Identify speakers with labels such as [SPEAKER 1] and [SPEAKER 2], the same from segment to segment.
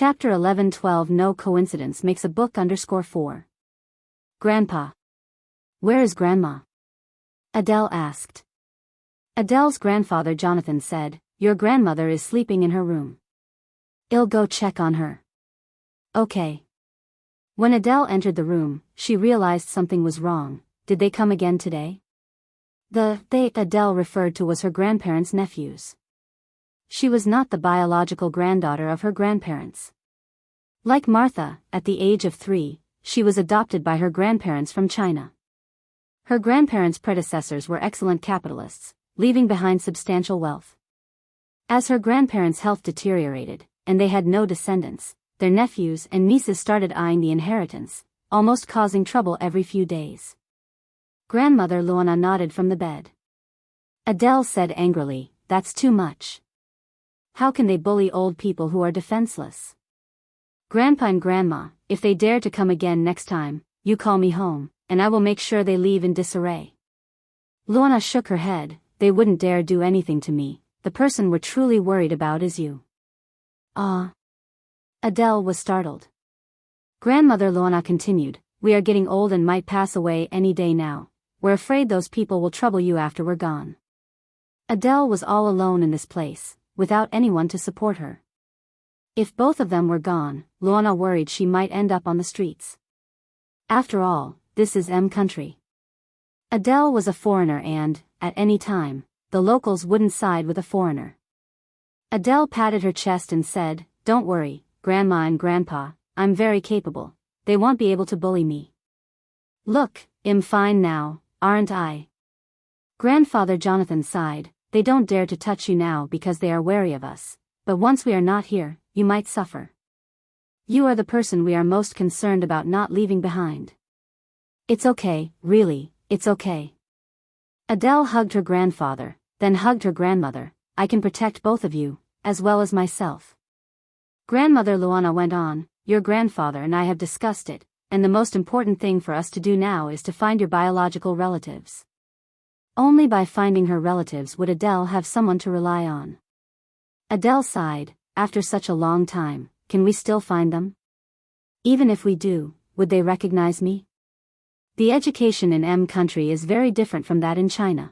[SPEAKER 1] Chapter 11:12 No coincidence makes a book _4. Grandpa. Where is Grandma? Adele asked. Adele's grandfather Jonathan said, your grandmother is sleeping in her room. I'll go check on her. Okay. When Adele entered the room, she realized something was wrong. Did they come again today? They Adele referred to was her grandparents' nephews. She was not the biological granddaughter of her grandparents. Like Martha, at the age of 3, she was adopted by her grandparents from China. Her grandparents' predecessors were excellent capitalists, leaving behind substantial wealth. As her grandparents' health deteriorated, and they had no descendants, their nephews and nieces started eyeing the inheritance, almost causing trouble every few days. Grandmother Luana nodded from the bed. Adele said angrily, that's too much. How can they bully old people who are defenseless? Grandpa and Grandma, if they dare to come again next time, you call me home, and I will make sure they leave in disarray. Luana shook her head, they wouldn't dare do anything to me, the person we're truly worried about is you. Ah. Adele was startled. Grandmother Luana continued, we are getting old and might pass away any day now. We're afraid those people will trouble you after we're gone. Adele was all alone in this place, without anyone to support her. If both of them were gone, Luana worried she might end up on the streets. After all, this is country. Adele was a foreigner and, at any time, the locals wouldn't side with a foreigner. Adele patted her chest and said, don't worry, Grandma and Grandpa, I'm very capable. They won't be able to bully me. Look, I'm fine now, aren't I? Grandfather Jonathan sighed, they don't dare to touch you now because they are wary of us, but once we are not here, you might suffer. You are the person we are most concerned about not leaving behind. It's okay, really, it's okay. Adele hugged her grandfather, then hugged her grandmother, I can protect both of you, as well as myself. Grandmother Luana went on, your grandfather and I have discussed it, and the most important thing for us to do now is to find your biological relatives. Only by finding her relatives would Adele have someone to rely on. Adele sighed, after such a long time, can we still find them? Even if we do, would they recognize me? The education in country is very different from that in China.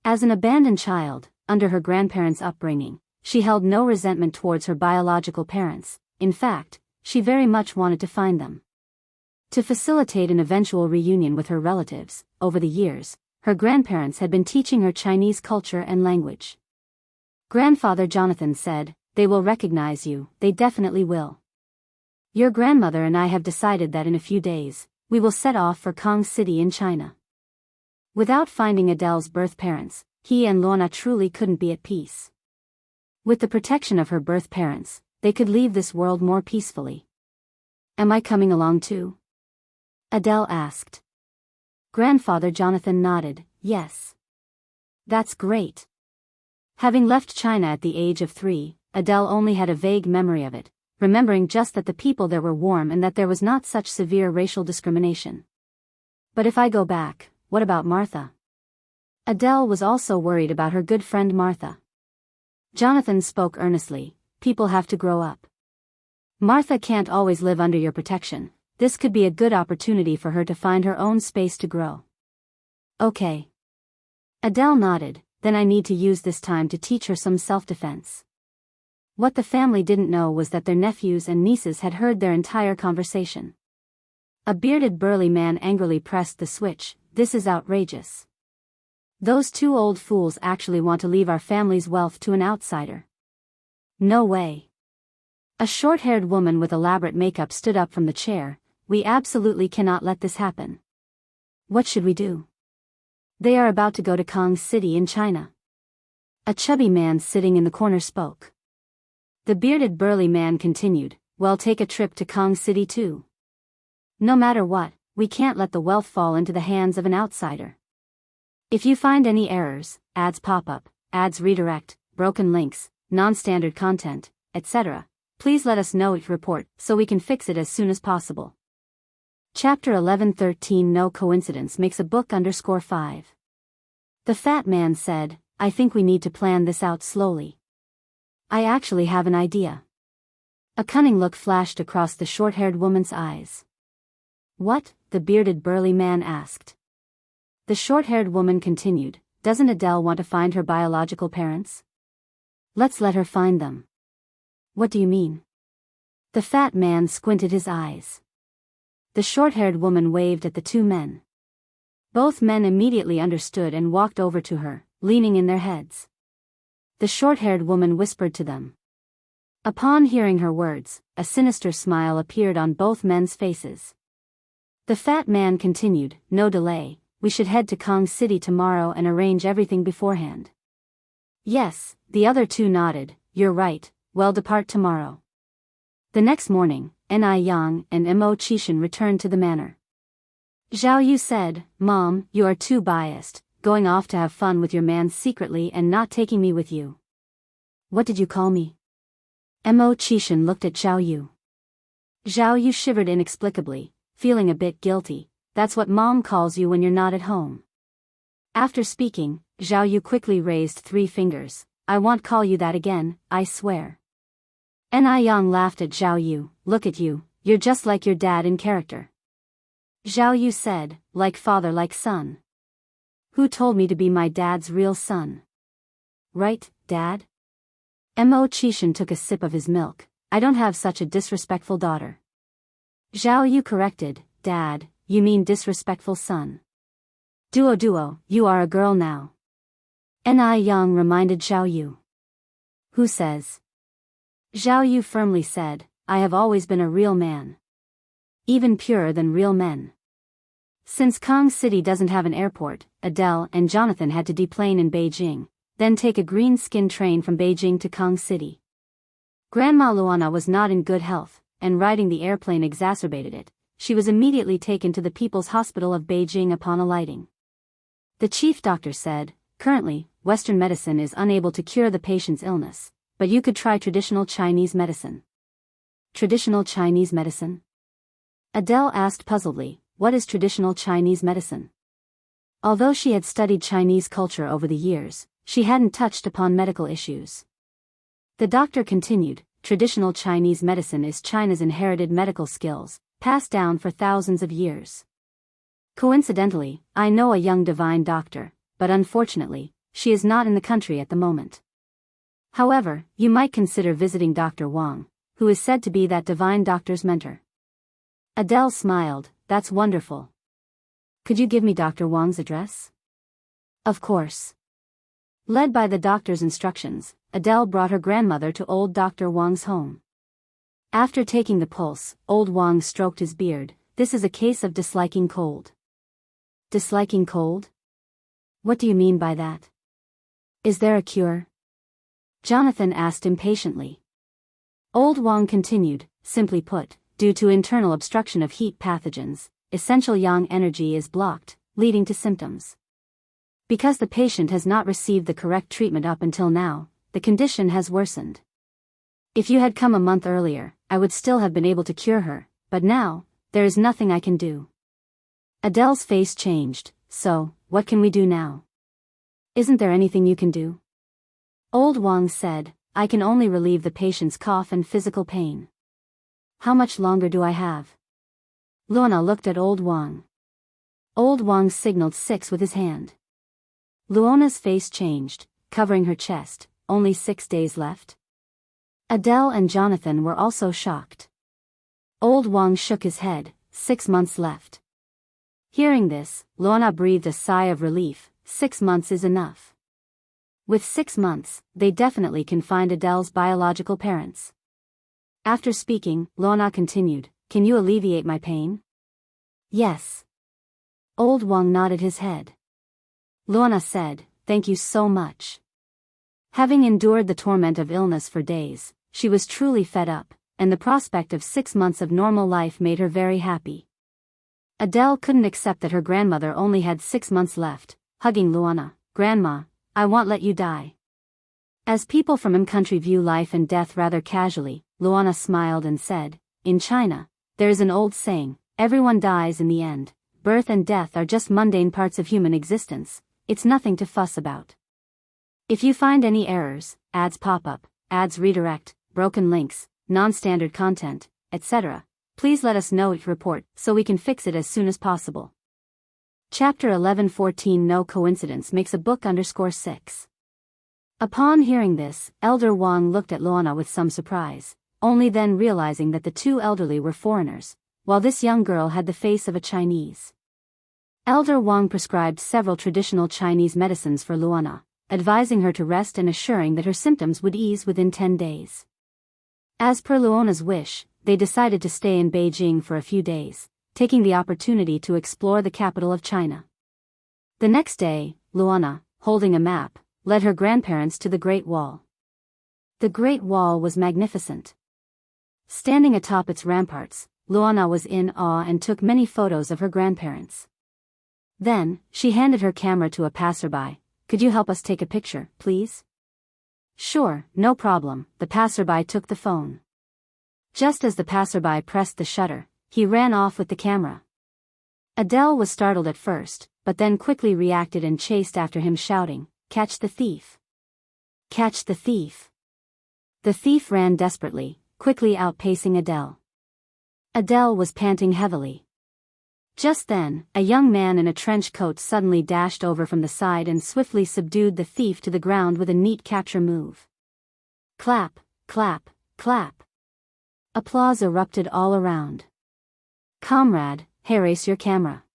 [SPEAKER 1] As an abandoned child, under her grandparents' upbringing, she held no resentment towards her biological parents. In fact, she very much wanted to find them. To facilitate an eventual reunion with her relatives, over the years, her grandparents had been teaching her Chinese culture and language. Grandfather Jonathan said, they will recognize you, they definitely will. Your grandmother and I have decided that in a few days, we will set off for Kong City in China. Without finding Adele's birth parents, he and Luana truly couldn't be at peace. With the protection of her birth parents, they could leave this world more peacefully. Am I coming along too? Adele asked. Grandfather Jonathan nodded, yes. That's great. Having left China at the age of 3, Adele only had a vague memory of it, remembering just that the people there were warm and that there was not such severe racial discrimination. But if I go back, what about Martha? Adele was also worried about her good friend Martha. Jonathan spoke earnestly, people have to grow up. Martha can't always live under your protection. This could be a good opportunity for her to find her own space to grow. Okay. Adele nodded, then I need to use this time to teach her some self-defense. What the family didn't know was that their nephews and nieces had heard their entire conversation. A bearded burly man angrily pressed the switch, this is outrageous. Those two old fools actually want to leave our family's wealth to an outsider. No way. A short-haired woman with elaborate makeup stood up from the chair, we absolutely cannot let this happen. What should we do? They are about to go to Kong City in China. A chubby man sitting in the corner spoke. The bearded burly man continued, well, take a trip to Kong City too. No matter what, we can't let the wealth fall into the hands of an outsider. If you find any errors, ads pop up, ads redirect, broken links, non-standard content, etc., please let us know it report so we can fix it as soon as possible. Chapter 11:13 No coincidence makes a book _5. The fat man said, I think we need to plan this out slowly. I actually have an idea. A cunning look flashed across the short-haired woman's eyes. What? The bearded burly man asked. The short-haired woman continued, doesn't Adele want to find her biological parents? Let's let her find them. What do you mean? The fat man squinted his eyes. The short-haired woman waved at the two men. Both men immediately understood and walked over to her, leaning in their heads. The short-haired woman whispered to them. Upon hearing her words, a sinister smile appeared on both men's faces. The fat man continued, no delay, we should head to Kong City tomorrow and arrange everything beforehand. Yes, the other two nodded, you're right, we'll depart tomorrow. The next morning, Ni Yang and Mo Qishan returned to the manor. Zhao Yu said, Mom, you are too biased, going off to have fun with your man secretly and not taking me with you. What did you call me? Mo Qishan looked at Zhao Yu. Zhao Yu shivered inexplicably, feeling a bit guilty. That's what Mom calls you when you're not at home. After speaking, Zhao Yu quickly raised 3 fingers. I won't call you that again, I swear. Ni Yang laughed at Zhao Yu. Look at you, you're just like your dad in character. Zhao Yu said, like father like son. Who told me to be my dad's real son? Right, Dad? Mo Qishan took a sip of his milk. I don't have such a disrespectful daughter. Zhao Yu corrected, Dad, you mean disrespectful son. Duo, you are a girl now. Ni Yang reminded Zhao Yu. Who says? Zhao Yu firmly said, I have always been a real man. Even purer than real men. Since Kong City doesn't have an airport, Adele and Jonathan had to deplane in Beijing, then take a green-skin train from Beijing to Kong City. Grandma Luana was not in good health, and riding the airplane exacerbated it. She was immediately taken to the People's Hospital of Beijing upon alighting. The chief doctor said, currently, Western medicine is unable to cure the patient's illness, but you could try traditional Chinese medicine. Traditional Chinese medicine? Adele asked puzzledly, what is traditional Chinese medicine? Although she had studied Chinese culture over the years, she hadn't touched upon medical issues. The doctor continued, traditional Chinese medicine is China's inherited medical skills, passed down for thousands of years. Coincidentally, I know a young divine doctor, but unfortunately, she is not in the country at the moment. However, you might consider visiting Dr. Wang, who is said to be that divine doctor's mentor. Adele smiled, that's wonderful. Could you give me Dr. Wang's address? Of course. Led by the doctor's instructions, Adele brought her grandmother to old Dr. Wang's home. After taking the pulse, old Wang stroked his beard. This is a case of disliking cold. Disliking cold? What do you mean by that? Is there a cure? Jonathan asked impatiently. Old Wang continued, simply put, due to internal obstruction of heat pathogens, essential yang energy is blocked, leading to symptoms. Because the patient has not received the correct treatment up until now, the condition has worsened. If you had come a month earlier, I would still have been able to cure her, but now, there is nothing I can do. Adele's face changed. So, what can we do now? Isn't there anything you can do? Old Wang said, I can only relieve the patient's cough and physical pain. How much longer do I have? Luana looked at Old Wang. Old Wang signaled 6 with his hand. Luona's face changed, covering her chest. Only 6 days left? Adele and Jonathan were also shocked. Old Wang shook his head, 6 months left. Hearing this, Luana breathed a sigh of relief. 6 months is enough. With 6 months, they definitely can find Adele's biological parents. After speaking, Luana continued, can you alleviate my pain? Yes. Old Wang nodded his head. Luana said, thank you so much. Having endured the torment of illness for days, she was truly fed up, and the prospect of 6 months of normal life made her very happy. Adele couldn't accept that her grandmother only had 6 months left, hugging Luana, Grandma, I won't let you die. As people from country view life and death rather casually, Luana smiled and said, in China, there is an old saying, everyone dies in the end. Birth and death are just mundane parts of human existence, it's nothing to fuss about. If you find any errors, ads pop up, ads redirect, broken links, non-standard content, etc. Please let us know your report so we can fix it as soon as possible. Chapter 11:14 No coincidence makes a book _6. Upon hearing this, Elder Wang looked at Luana with some surprise, only then realizing that the two elderly were foreigners, while this young girl had the face of a Chinese. Elder Wang prescribed several traditional Chinese medicines for Luana, advising her to rest and assuring that her symptoms would ease within 10 days. As per Luana's wish, they decided to stay in Beijing for a few days, taking the opportunity to explore the capital of China. The next day, Luana, holding a map, led her grandparents to the Great Wall. The Great Wall was magnificent. Standing atop its ramparts, Luana was in awe and took many photos of her grandparents. Then, she handed her camera to a passerby. Could you help us take a picture, please? Sure, no problem, the passerby took the phone. Just as the passerby pressed the shutter, he ran off with the camera. Adele was startled at first, but then quickly reacted and chased after him shouting, "Catch the thief! Catch the thief!" The thief ran desperately, quickly outpacing Adele. Adele was panting heavily. Just then, a young man in a trench coat suddenly dashed over from the side and swiftly subdued the thief to the ground with a neat capture move. Clap, clap, clap. Applause erupted all around. "Comrade, erase your camera."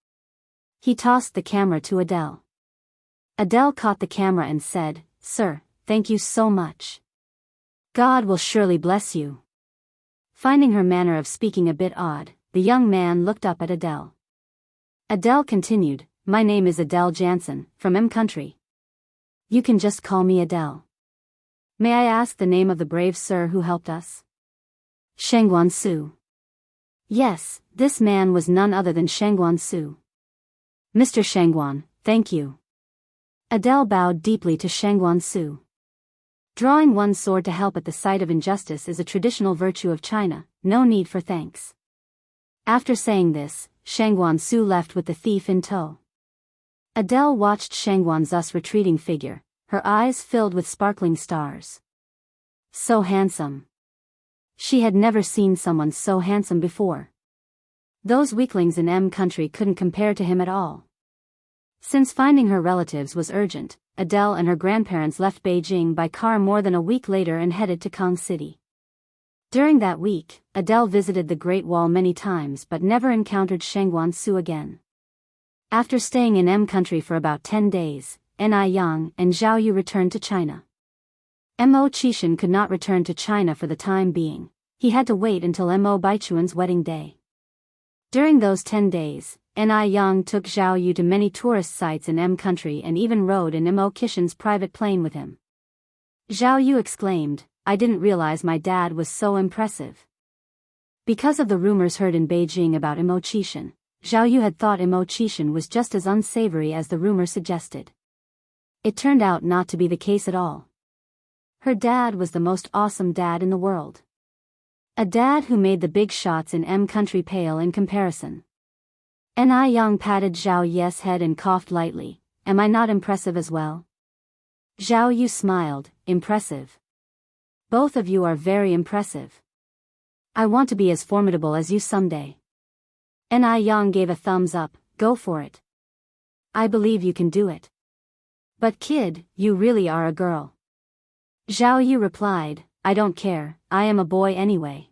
[SPEAKER 1] He tossed the camera to Adele. Adele caught the camera and said, "Sir, thank you so much. God will surely bless you." Finding her manner of speaking a bit odd, the young man looked up at Adele. Adele continued, "My name is Adele Jansen, from M country. You can just call me Adele. May I ask the name of the brave sir who helped us?" "Shengguan Su." Yes, this man was none other than Shengguan Su. "Mr. Shengguan, thank you." Adele bowed deeply to Shengguan Su. Drawing one's sword to help at the sight of injustice is a traditional virtue of China, no need for thanks. After saying this, Shengguan Su left with the thief in tow. Adele watched Shengguan Su's retreating figure, her eyes filled with sparkling stars. So handsome. She had never seen someone so handsome before. Those weaklings in M country couldn't compare to him at all. Since finding her relatives was urgent, Adele and her grandparents left Beijing by car more than a week later and headed to Kong City. During that week, Adele visited the Great Wall many times but never encountered Shengguan Su again. After staying in M country for about 10 days, Ni Yang and Zhao Yu returned to China. Mo Qishan could not return to China for the time being. He had to wait until Mo Baichuan's wedding day. During those 10 days, Ni Yang took Zhao Yu to many tourist sites in M country and even rode in Mo Qishan's private plane with him. Zhao Yu exclaimed, "I didn't realize my dad was so impressive." Because of the rumors heard in Beijing about Mo Qishan, Zhao Yu had thought Mo Qishan was just as unsavory as the rumor suggested. It turned out not to be the case at all. Her dad was the most awesome dad in the world. A dad who made the big shots in M country pale in comparison. Ni Yang patted Zhao Yu's head and coughed lightly, "Am I not impressive as well?" Zhao Yu smiled, "Impressive. Both of you are very impressive. I want to be as formidable as you someday." Ni Yang gave a thumbs up, "Go for it. I believe you can do it." "But kid, you really are a girl." Zhao Yu replied, "I don't care, I am a boy anyway."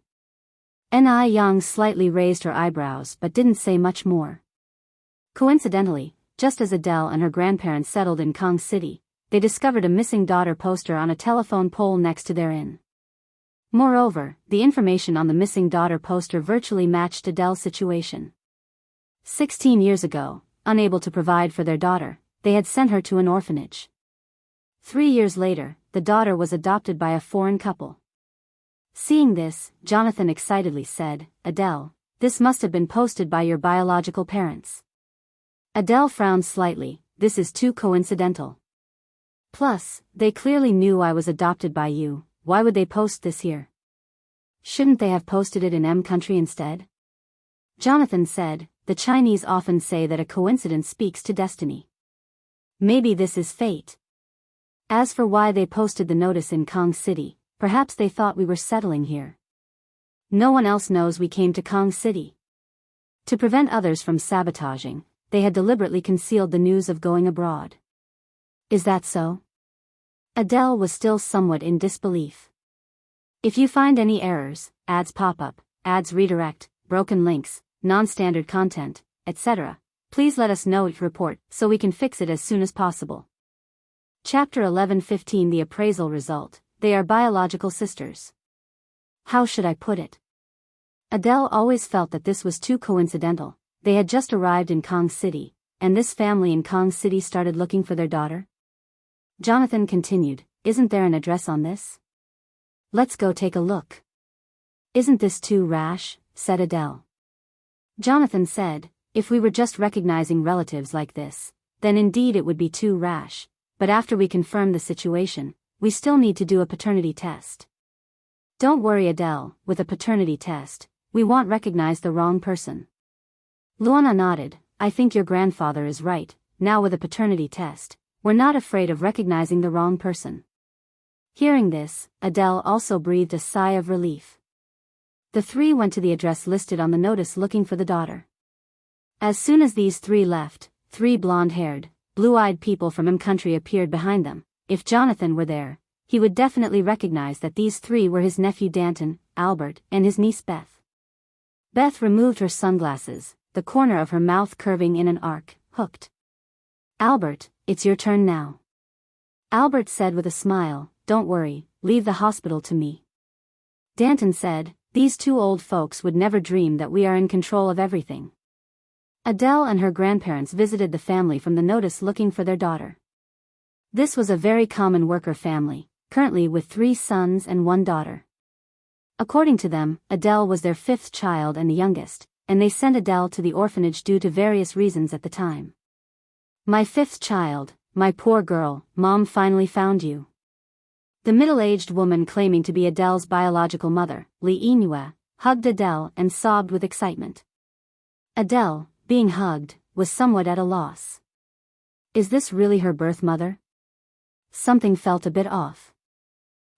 [SPEAKER 1] Ni Yang slightly raised her eyebrows but didn't say much more. Coincidentally, just as Adele and her grandparents settled in Kong City, they discovered a missing daughter poster on a telephone pole next to their inn. Moreover, the information on the missing daughter poster virtually matched Adele's situation. 16 years ago, unable to provide for their daughter, they had sent her to an orphanage. 3 years later, the daughter was adopted by a foreign couple. Seeing this, Jonathan excitedly said, "Adele, this must have been posted by your biological parents." Adele frowned slightly, "This is too coincidental. Plus, they clearly knew I was adopted by you, why would they post this here? Shouldn't they have posted it in M country instead?" Jonathan said, "The Chinese often say that a coincidence speaks to destiny. Maybe this is fate. As for why they posted the notice in Kong City, perhaps they thought we were settling here. No one else knows we came to Kong City. To prevent others from sabotaging, they had deliberately concealed the news of going abroad. Is that so? Adele was still somewhat in disbelief. If you find any errors, ads pop up, ads redirect, broken links, non-standard content, etc., please let us know it report so we can fix it as soon as possible. Chapter 11:15 The appraisal result. They are biological sisters. How should I put it? Adele always felt that this was too coincidental. They had just arrived in Kong City, and this family in Kong City started looking for their daughter. Jonathan continued, "Isn't there an address on this? Let's go take a look." "Isn't this too rash?" said Adele. Jonathan said, "If we were just recognizing relatives like this, then indeed it would be too rash, but after we confirm the situation, we still need to do a paternity test." "Don't worry, Adele, with a paternity test, we won't recognize the wrong person." Luana nodded, "I think your grandfather is right. Now with a paternity test, we're not afraid of recognizing the wrong person." Hearing this, Adele also breathed a sigh of relief. The three went to the address listed on the notice looking for the daughter. As soon as these three left, three blonde-haired, blue-eyed people from country appeared behind them. If Jonathan were there, he would definitely recognize that these three were his nephew Danton, Albert, and his niece Beth. Beth removed her sunglasses, the corner of her mouth curving in an arc, hooked. "Albert, it's your turn now." Albert said with a smile, "Don't worry, leave the hospital to me." Danton said, "These two old folks would never dream that we are in control of everything." Adele and her grandparents visited the family from the notice looking for their daughter. This was a very common worker family, currently with 3 sons and 1 daughter. According to them, Adele was their 5th child and the youngest, and they sent Adele to the orphanage due to various reasons at the time. "My 5th child, my poor girl, Mom finally found you." The middle-aged woman claiming to be Adele's biological mother, Li Yinhua, hugged Adele and sobbed with excitement. Adele, being hugged, was somewhat at a loss. Is this really her birth mother? Something felt a bit off.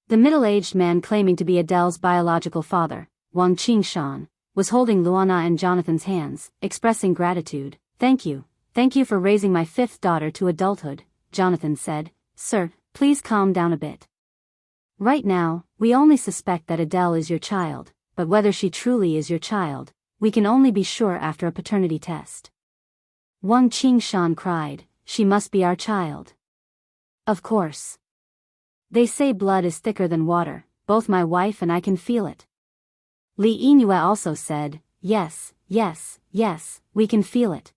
[SPEAKER 1] The middle-aged man claiming to be Adele's biological father, Wang Qingshan, was holding Luana and Jonathan's hands, expressing gratitude. Thank you for raising my 5th daughter to adulthood," Jonathan said. "Sir, please calm down a bit. Right now, we only suspect that Adele is your child, but whether she truly is your child, we can only be sure after a paternity test." Wang Qingshan cried, "She must be our child." "Of course. They say blood is thicker than water, both my wife and I can feel it." Li Yinhua also said, yes, we can feel it."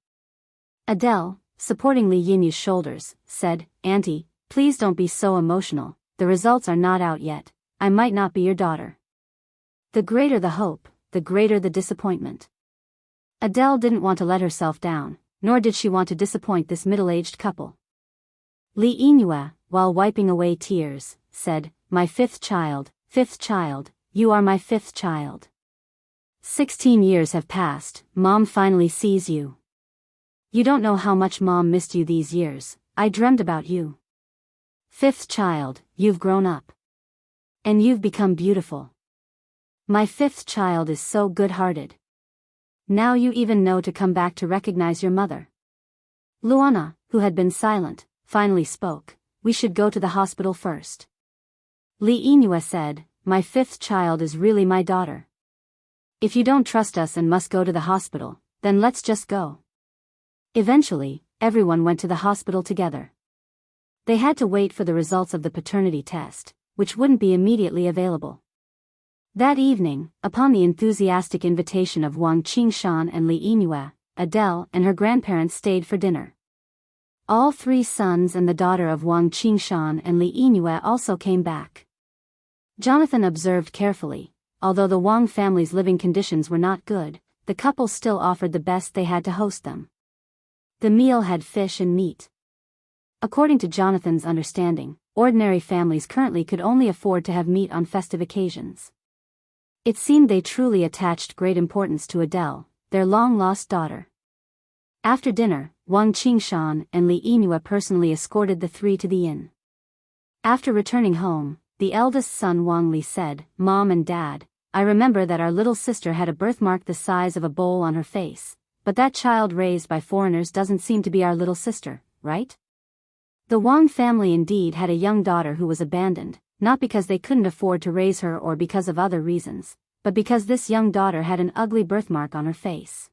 [SPEAKER 1] Adele, supporting Li Yinhua's shoulders, said, "Auntie, please don't be so emotional, the results are not out yet, I might not be your daughter." The greater the hope, the greater the disappointment. Adele didn't want to let herself down, nor did she want to disappoint this middle-aged couple. Li Yinhua, while wiping away tears, said, "My 5th child, you are my 5th child. 16 years have passed, Mom finally sees you. You don't know how much Mom missed you these years, I dreamed about you. 5th child, you've grown up. And you've become beautiful. My 5th child is so good-hearted. Now you even know to come back to recognize your mother." Luana, who had been silent, finally spoke, "We should go to the hospital first." Li Yinhua said, "My 5th child is really my daughter. If you don't trust us and must go to the hospital, then let's just go." Eventually, everyone went to the hospital together. They had to wait for the results of the paternity test, which wouldn't be immediately available. That evening, upon the enthusiastic invitation of Wang Qingshan and Li Yinhua, Adele and her grandparents stayed for dinner. All 3 sons and the daughter of Wang Qingshan and Li Yinhua also came back. Jonathan observed carefully, although the Wang family's living conditions were not good, the couple still offered the best they had to host them. The meal had fish and meat. According to Jonathan's understanding, ordinary families currently could only afford to have meat on festive occasions. It seemed they truly attached great importance to Adele, their long-lost daughter. After dinner, Wang Qingshan and Li Yinhua personally escorted the 3 to the inn. After returning home, the eldest son Wang Li said, "Mom and Dad, I remember that our little sister had a birthmark the size of a bowl on her face, but that child raised by foreigners doesn't seem to be our little sister, right? The Wang family indeed had a young daughter who was abandoned, not because they couldn't afford to raise her or because of other reasons, but because this young daughter had an ugly birthmark on her face.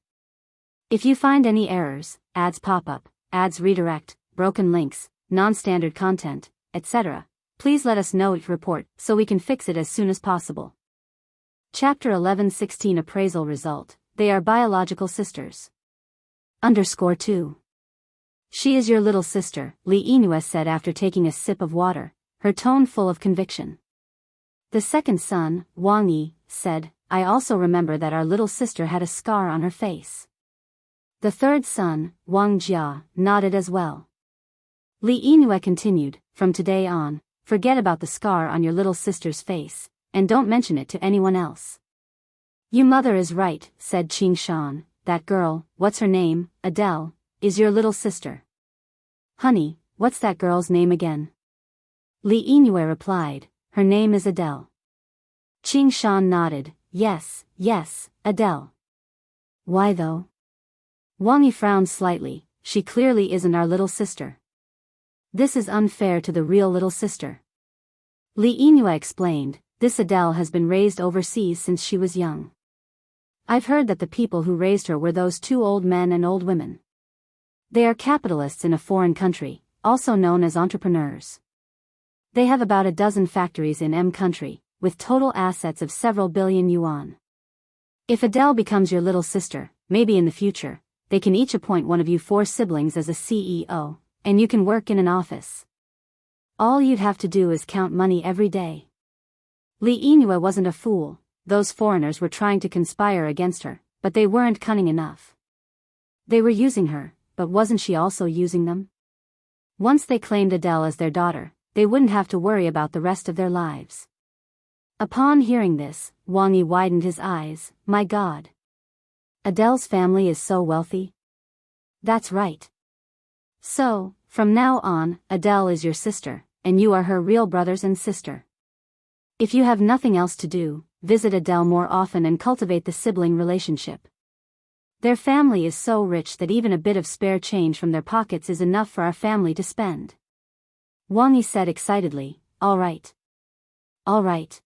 [SPEAKER 1] If you find any errors, ads pop up, ads redirect, broken links, non-standard content, etc., please let us know each report so we can fix it as soon as possible. Chapter 11:16 Appraisal Result. They are biological sisters. _2. She is your little sister, Li Yinue said after taking a sip of water, her tone full of conviction. The second son, Wang Yi, said, I also remember that our little sister had a scar on her face. The third son, Wang Jia, nodded as well. Li Yinue continued, from today on, forget about the scar on your little sister's face, and don't mention it to anyone else. Your mother is right, said Qing Shan, that girl, what's her name, Adele, is your little sister. Honey, what's that girl's name again? Li Yinue replied, her name is Adele. Qing Shan nodded, yes, Adele. Why though? Wang Yi frowned slightly, she clearly isn't our little sister. This is unfair to the real little sister. Li Yinue explained, this Adele has been raised overseas since she was young. I've heard that the people who raised her were those two old men and old women. They are capitalists in a foreign country, also known as entrepreneurs. They have about a dozen factories in M country, with total assets of several billion yuan. If Adele becomes your little sister, maybe in the future, they can each appoint one of you 4 siblings as a CEO, and you can work in an office. All you'd have to do is count money every day. Li Yinue wasn't a fool. Those foreigners were trying to conspire against her, but they weren't cunning enough. They were using her, but wasn't she also using them? Once they claimed Adele as their daughter, they wouldn't have to worry about the rest of their lives. Upon hearing this, Wang Yi widened his eyes, my God. Adele's family is so wealthy? That's right. So, from now on, Adele is your sister, and you are her real brothers and sister. If you have nothing else to do, visit Adele more often and cultivate the sibling relationship. Their family is so rich that even a bit of spare change from their pockets is enough for our family to spend. Wang Yi said excitedly, all right. All right.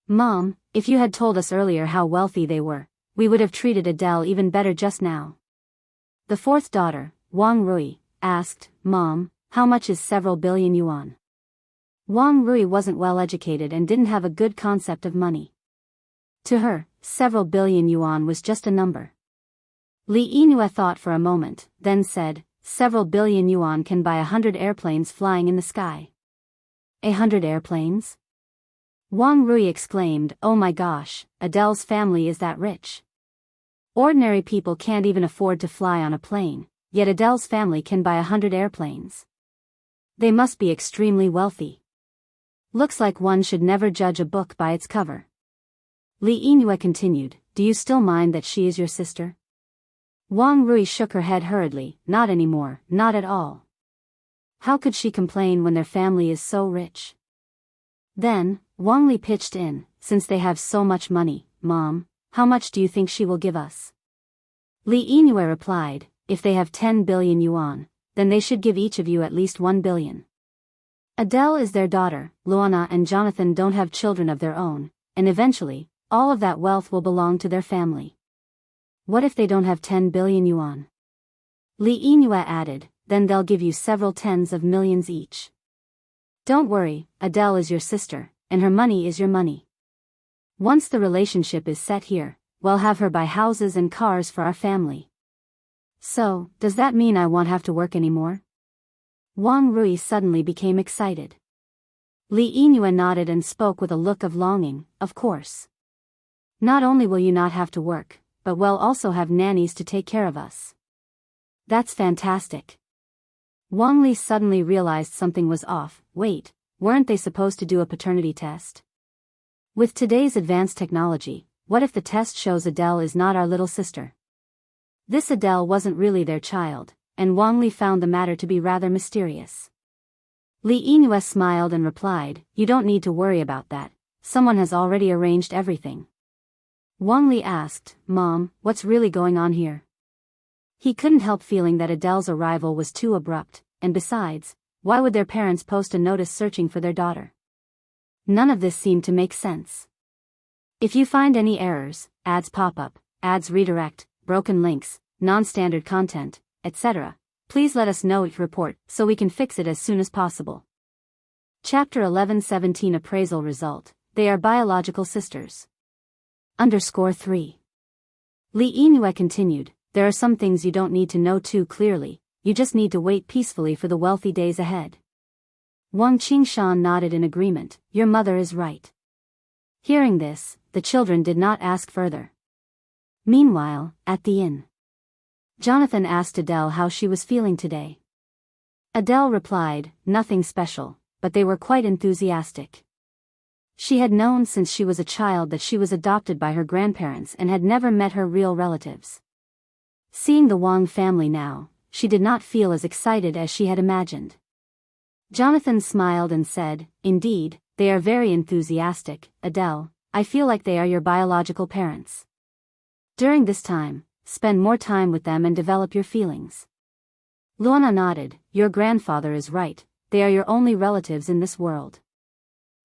[SPEAKER 1] Mom, if you had told us earlier how wealthy they were, we would have treated Adele even better just now. The fourth daughter, Wang Rui, asked, Mom, how much is several billion yuan? Wang Rui wasn't well educated and didn't have a good concept of money. To her, several billion yuan was just a number. Li Yinue thought for a moment, then said, several billion yuan can buy 100 airplanes flying in the sky. 100 airplanes? Wang Rui exclaimed, oh my gosh, Adele's family is that rich. Ordinary people can't even afford to fly on a plane, yet Adele's family can buy 100 airplanes. They must be extremely wealthy. Looks like one should never judge a book by its cover. Li Yinue continued, do you still mind that she is your sister? Wang Rui shook her head hurriedly, not anymore, not at all. How could she complain when their family is so rich? Then, Wang Li pitched in, since they have so much money, Mom, how much do you think she will give us? Li Yinue replied, if they have 10 billion yuan, then they should give each of you at least 1 billion. Adele is their daughter, Luana and Jonathan don't have children of their own, and eventually, all of that wealth will belong to their family. What if they don't have 10 billion yuan? Li Yinue added, then they'll give you several tens of millions each. Don't worry, Adele is your sister, and her money is your money. Once the relationship is set here, we'll have her buy houses and cars for our family. So, does that mean I won't have to work anymore? Wang Rui suddenly became excited. Li Yinue nodded and spoke with a look of longing, of course. Not only will you not have to work, but we'll also have nannies to take care of us. That's fantastic. Wang Li suddenly realized something was off. Wait, weren't they supposed to do a paternity test? With today's advanced technology, what if the test shows Adele is not our little sister? This Adele wasn't really their child, and Wang Li found the matter to be rather mysterious. Li Yinue smiled and replied, you don't need to worry about that, someone has already arranged everything. Wang Li asked, Mom, what's really going on here? He couldn't help feeling that Adele's arrival was too abrupt, and besides, why would their parents post a notice searching for their daughter? None of this seemed to make sense. If you find any errors, ads pop up, ads redirect, broken links, non-standard content, etc., please let us know each report so we can fix it as soon as possible. Chapter 11:17 Appraisal Result. They are biological sisters. _3. Li Yinue continued, there are some things you don't need to know too clearly, you just need to wait peacefully for the wealthy days ahead. Wang Qingshan nodded in agreement, your mother is right. Hearing this, the children did not ask further. Meanwhile, at the inn, Jonathan asked Adele how she was feeling today. Adele replied, nothing special, but they were quite enthusiastic. She had known since she was a child that she was adopted by her grandparents and had never met her real relatives. Seeing the Wang family now, she did not feel as excited as she had imagined. Jonathan smiled and said, indeed, they are very enthusiastic, Adele, I feel like they are your biological parents. During this time, spend more time with them and develop your feelings. Luana nodded, your grandfather is right, they are your only relatives in this world.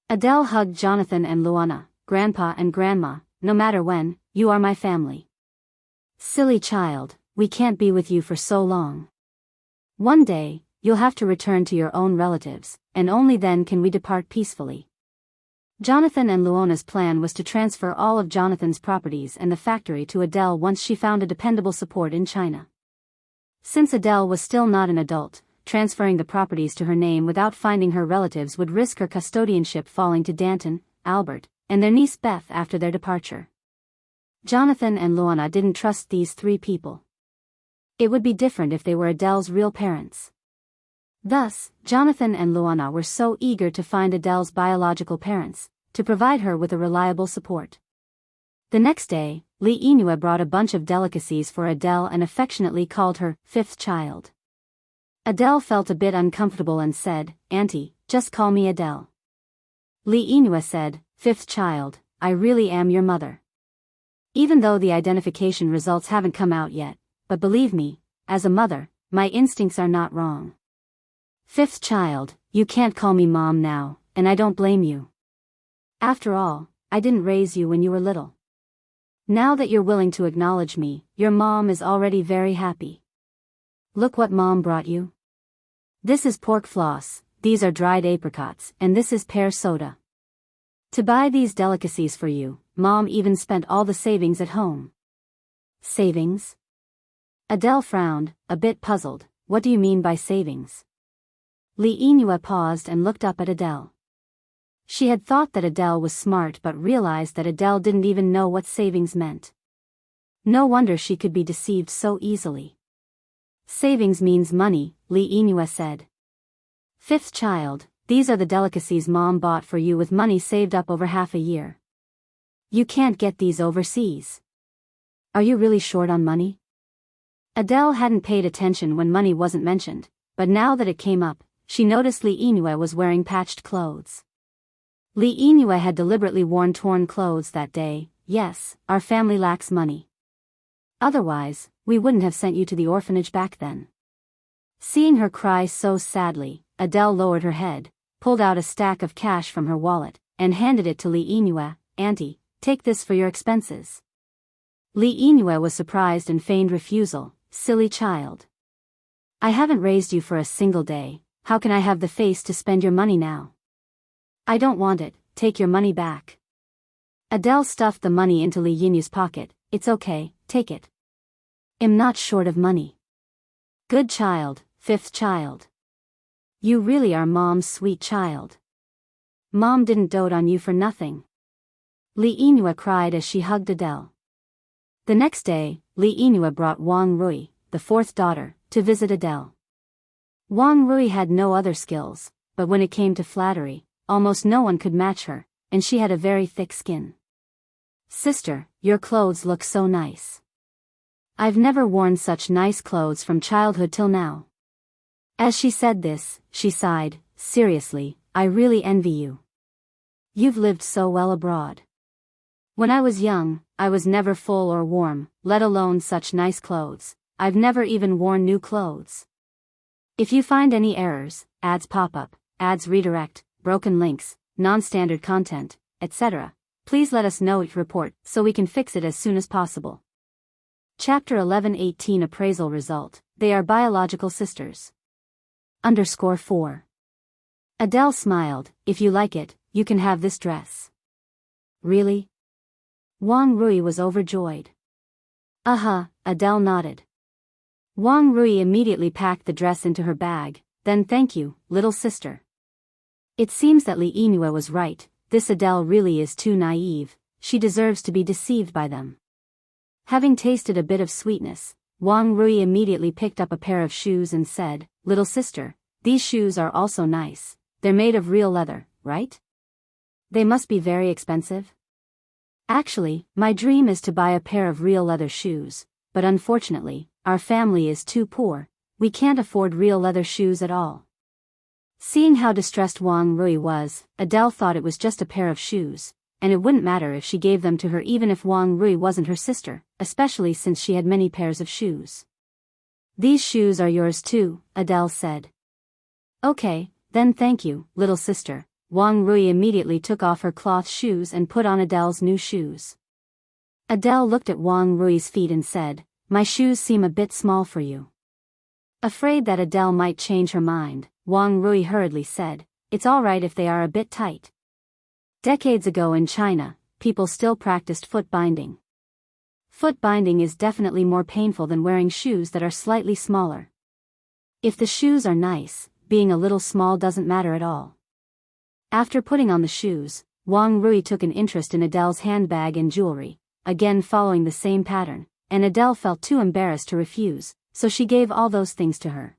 [SPEAKER 1] Adele hugged Jonathan and Luana, Grandpa and Grandma, no matter when, you are my family. Silly child, we can't be with you for so long. One day, you'll have to return to your own relatives, and only then can we depart peacefully. Jonathan and Luana's plan was to transfer all of Jonathan's properties and the factory to Adele once she found a dependable support in China. Since Adele was still not an adult, transferring the properties to her name without finding her relatives would risk her custodianship falling to Danton, Albert, and their niece Beth after their departure. Jonathan and Luana didn't trust these three people. It would be different if they were Adele's real parents. Thus, Jonathan and Luana were so eager to find Adele's biological parents, to provide her with a reliable support. The next day, Li Yinue brought a bunch of delicacies for Adele and affectionately called her fifth child. Adele felt a bit uncomfortable and said, Auntie, just call me Adele. Li Yinue said, fifth child, I really am your mother. Even though the identification results haven't come out yet, but believe me, as a mother, my instincts are not wrong. Fifth child, you can't call me mom now, and I don't blame you. After all, I didn't raise you when you were little. Now that you're willing to acknowledge me, your mom is already very happy. Look what mom brought you. This is pork floss, these are dried apricots, and this is pear soda. To buy these delicacies for you, mom even spent all the savings at home. Savings? Adele frowned, a bit puzzled, what do you mean by savings? Li Yinue paused and looked up at Adele. She had thought that Adele was smart but realized that Adele didn't even know what savings meant. No wonder she could be deceived so easily. Savings means money, Li Yinue said. Fifth child, these are the delicacies mom bought for you with money saved up over half a year. You can't get these overseas. Are you really short on money? Adele hadn't paid attention when money wasn't mentioned, but now that it came up, she noticed Li Yinue was wearing patched clothes. Li Yinue had deliberately worn torn clothes that day. Yes, our family lacks money. Otherwise, we wouldn't have sent you to the orphanage back then. Seeing her cry so sadly, Adele lowered her head, pulled out a stack of cash from her wallet, and handed it to Li Yinue. Auntie, take this for your expenses. Li Yinue was surprised and feigned refusal. Silly child. I haven't raised you for a single day, how can I have the face to spend your money now? I don't want it, take your money back. Adele stuffed the money into Li Yinue's pocket. It's okay, take it. I'm not short of money. Good child, fifth child. You really are mom's sweet child. Mom didn't dote on you for nothing. Li Yinue cried as she hugged Adele. The next day, Li Yinue brought Wang Rui, the fourth daughter, to visit Adele. Wang Rui had no other skills, but when it came to flattery, almost no one could match her, and she had a very thick skin. Sister, your clothes look so nice. I've never worn such nice clothes from childhood till now. As she said this, she sighed, seriously, I really envy you. You've lived so well abroad. When I was young, I was never full or warm, let alone such nice clothes. I've never even worn new clothes. If you find any errors, ads pop up, ads redirect, broken links, non-standard content, etc., please let us know each report so we can fix it as soon as possible. Chapter 11:18 Appraisal Result. They are biological sisters. _4. Adele smiled. If you like it, you can have this dress. Really? Wang Rui was overjoyed. Adele nodded. Wang Rui immediately packed the dress into her bag. Then thank you, little sister. It seems that Li Yinue was right. This Adele really is too naive. She deserves to be deceived by them. Having tasted a bit of sweetness, Wang Rui immediately picked up a pair of shoes and said, "Little sister, these shoes are also nice. They're made of real leather, right? They must be very expensive." Actually, my dream is to buy a pair of real leather shoes, but unfortunately, our family is too poor. We can't afford real leather shoes at all. Seeing how distressed Wang Rui was, Adele thought it was just a pair of shoes, and it wouldn't matter if she gave them to her even if Wang Rui wasn't her sister, especially since she had many pairs of shoes. "These shoes are yours too," Adele said. "Okay, then thank you, little sister." Wang Rui immediately took off her cloth shoes and put on Adele's new shoes. Adele looked at Wang Rui's feet and said, "My shoes seem a bit small for you." Afraid that Adele might change her mind, Wang Rui hurriedly said, "It's all right if they are a bit tight." Decades ago in China, people still practiced foot binding. Foot binding is definitely more painful than wearing shoes that are slightly smaller. If the shoes are nice, being a little small doesn't matter at all. After putting on the shoes, Wang Rui took an interest in Adele's handbag and jewelry, again following the same pattern, and Adele felt too embarrassed to refuse, so she gave all those things to her.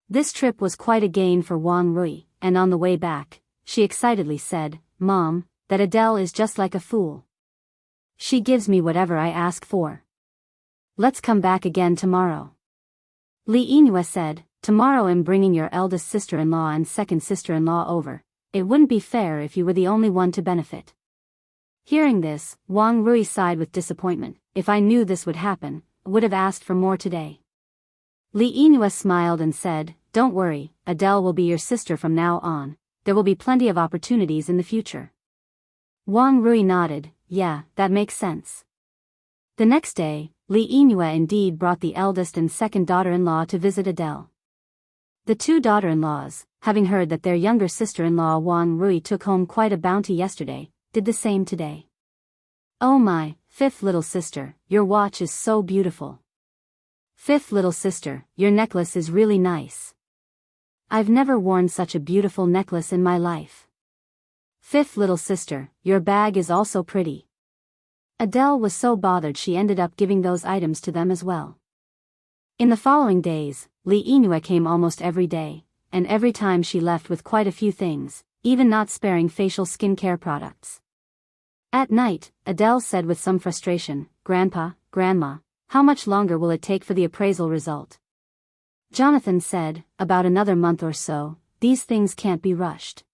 [SPEAKER 1] This trip was quite a gain for Wang Rui, and on the way back, she excitedly said, "Mom, that Adele is just like a fool. She gives me whatever I ask for. Let's come back again tomorrow." Li Yinue said, "Tomorrow I'm bringing your eldest sister-in-law and second sister-in-law over. It wouldn't be fair if you were the only one to benefit." Hearing this, Wang Rui sighed with disappointment. "If I knew this would happen, I would have asked for more today." Li Yinue smiled and said, "Don't worry, Adele will be your sister from now on. There will be plenty of opportunities in the future." Wang Rui nodded. "Yeah, that makes sense." The next day, Li Yinue indeed brought the eldest and second daughter-in-law to visit Adele. The two daughter-in-laws, having heard that their younger sister-in-law Wang Rui took home quite a bounty yesterday, did the same today. "Oh my, fifth little sister, your watch is so beautiful. Fifth little sister, your necklace is really nice. I've never worn such a beautiful necklace in my life. Fifth little sister, your bag is also pretty." Adele was so bothered she ended up giving those items to them as well. In the following days, Li Yinue came almost every day, and every time she left with quite a few things, even not sparing facial skincare products. At night, Adele said with some frustration, "Grandpa, Grandma, how much longer will it take for the appraisal result?" Jonathan said, "About another month or so. These things can't be rushed."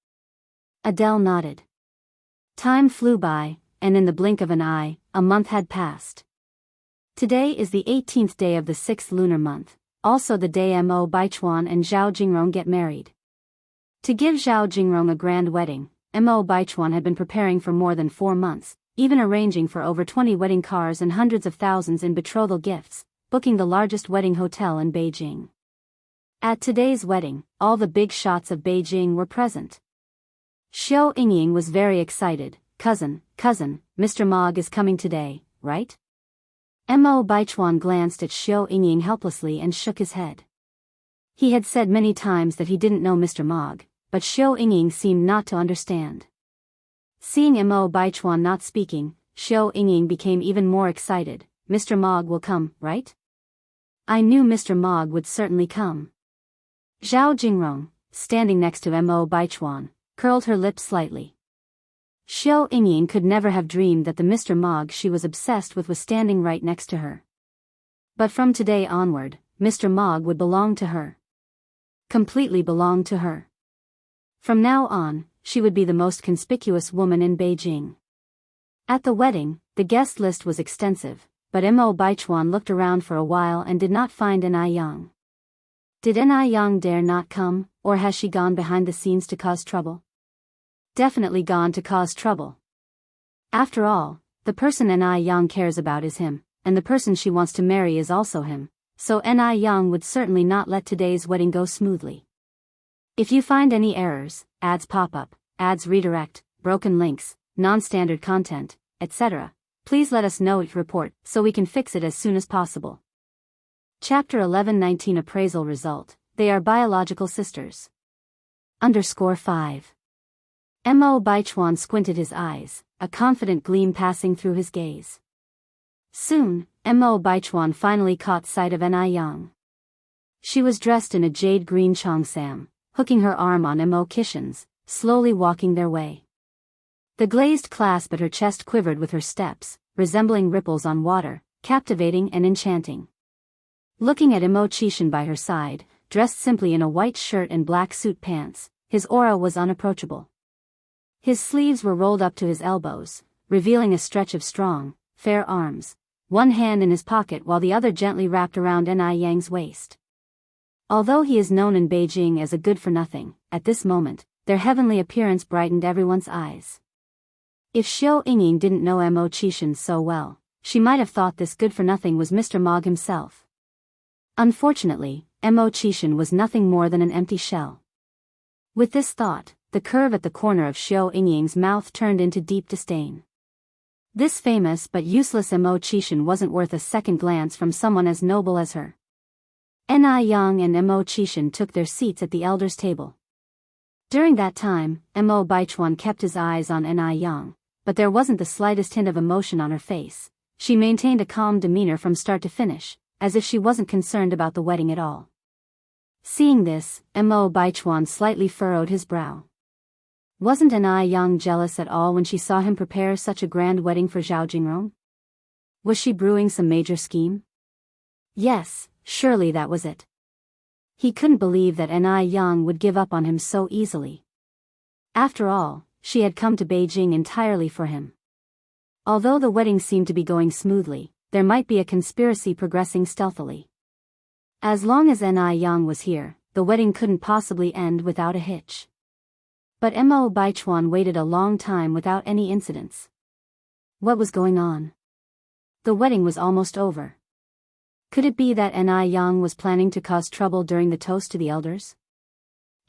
[SPEAKER 1] Adele nodded. Time flew by, and in the blink of an eye, a month had passed. Today is the 18th day of the 6th lunar month, also the day Mo Baichuan and Zhao Jingrong get married. To give Zhao Jingrong a grand wedding, Mo Baichuan had been preparing for more than 4 months, even arranging for over 20 wedding cars and hundreds of thousands in betrothal gifts, booking the largest wedding hotel in Beijing. At today's wedding, all the big shots of Beijing were present. Xiao Yingying was very excited. Cousin, Mr. Mog is coming today, right?" Mo Baichuan glanced at Xiao Yingying helplessly and shook his head. He had said many times that he didn't know Mr. Mog, but Xiao Yingying seemed not to understand. Seeing Mo Baichuan not speaking, Xiao Yingying became even more excited. "Mr. Mog will come, right? I knew Mr. Mog would certainly come." Zhao Jingrong, standing next to Mo Baichuan, curled her lips slightly. Xiao Yingying could never have dreamed that the Mr. Mog she was obsessed with was standing right next to her. But from today onward, Mr. Mog would belong to her. Completely belong to her. From now on, she would be the most conspicuous woman in Beijing. At the wedding, the guest list was extensive, but Mo Baichuan looked around for a while and did not find Ni Yang. Did Ni Yang dare not come, or has she gone behind the scenes to cause trouble? Definitely gone to cause trouble. After all, the person Ni Yang cares about is him, and the person she wants to marry is also him, so Ni Yang would certainly not let today's wedding go smoothly. If you find any errors, ads pop up, ads redirect, broken links, non-standard content, etc., please let us know each report so we can fix it as soon as possible. Chapter 11-19 Appraisal Result. They are biological sisters. _5. Mo Baichuan squinted his eyes, a confident gleam passing through his gaze. Soon, Mo Baichuan finally caught sight of Ni Yang. She was dressed in a jade green cheongsam, hooking her arm on Mo Kishan's, slowly walking their way. The glazed clasp at her chest quivered with her steps, resembling ripples on water, captivating and enchanting. Looking at Mo Qishan by her side, dressed simply in a white shirt and black suit pants, his aura was unapproachable. His sleeves were rolled up to his elbows, revealing a stretch of strong, fair arms, one hand in his pocket while the other gently wrapped around Ni Yang's waist. Although he is known in Beijing as a good-for-nothing, at this moment, their heavenly appearance brightened everyone's eyes. If Xiao Yingying didn't know Mo Qishan so well, she might have thought this good-for-nothing was Mr. Mog himself. Unfortunately, Mo Qishan was nothing more than an empty shell. With this thought, the curve at the corner of Xiao Yingying's mouth turned into deep disdain. This famous but useless Mo Qishan wasn't worth a second glance from someone as noble as her. Ni Yang and Mo Qishan took their seats at the elders' table. During that time, Mo Baichuan kept his eyes on Ni Yang, but there wasn't the slightest hint of emotion on her face. She maintained a calm demeanor from start to finish, as if she wasn't concerned about the wedding at all. Seeing this, Mo Baichuan slightly furrowed his brow. Wasn't Ni Yang jealous at all when she saw him prepare such a grand wedding for Zhao Jingrong? Was she brewing some major scheme? Yes, surely that was it. He couldn't believe that Ni Yang would give up on him so easily. After all, she had come to Beijing entirely for him. Although the wedding seemed to be going smoothly, there might be a conspiracy progressing stealthily. As long as Ni Yang was here, the wedding couldn't possibly end without a hitch. But Mo Baichuan waited a long time without any incidents. What was going on? The wedding was almost over. Could it be that Ni Yang was planning to cause trouble during the toast to the elders?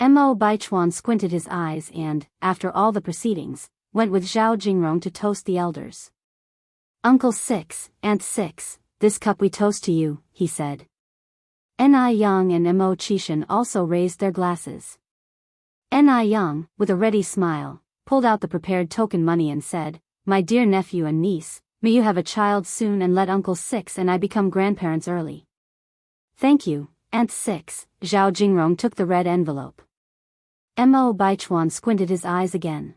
[SPEAKER 1] Mo Baichuan squinted his eyes and, after all the proceedings, went with Zhao Jingrong to toast the elders. "Uncle 6, Aunt 6, this cup we toast to you," he said. Ni Yang and Mo Qishan also raised their glasses. Ni Yang, with a ready smile, pulled out the prepared token money and said, "My dear nephew and niece, may you have a child soon and let Uncle 6 and I become grandparents early." "Thank you, Aunt 6, Zhao Jingrong took the red envelope. Mo Baichuan squinted his eyes again.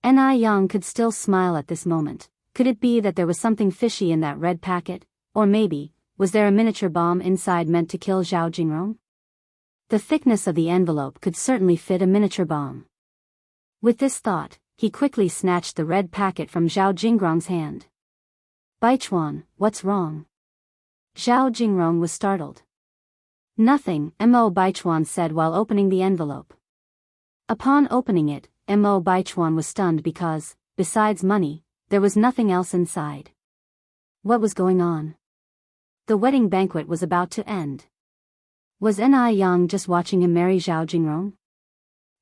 [SPEAKER 1] Ni Yang could still smile at this moment. Could it be that there was something fishy in that red packet, or maybe, was there a miniature bomb inside meant to kill Zhao Jingrong? The thickness of the envelope could certainly fit a miniature bomb. With this thought, he quickly snatched the red packet from Zhao Jingrong's hand. "Baichuan, what's wrong?" Zhao Jingrong was startled. "Nothing," Mo Baichuan said while opening the envelope. Upon opening it, Mo Baichuan was stunned because, besides money, there was nothing else inside. What was going on? The wedding banquet was about to end. Was Ni Yang just watching him marry Zhao Jingrong?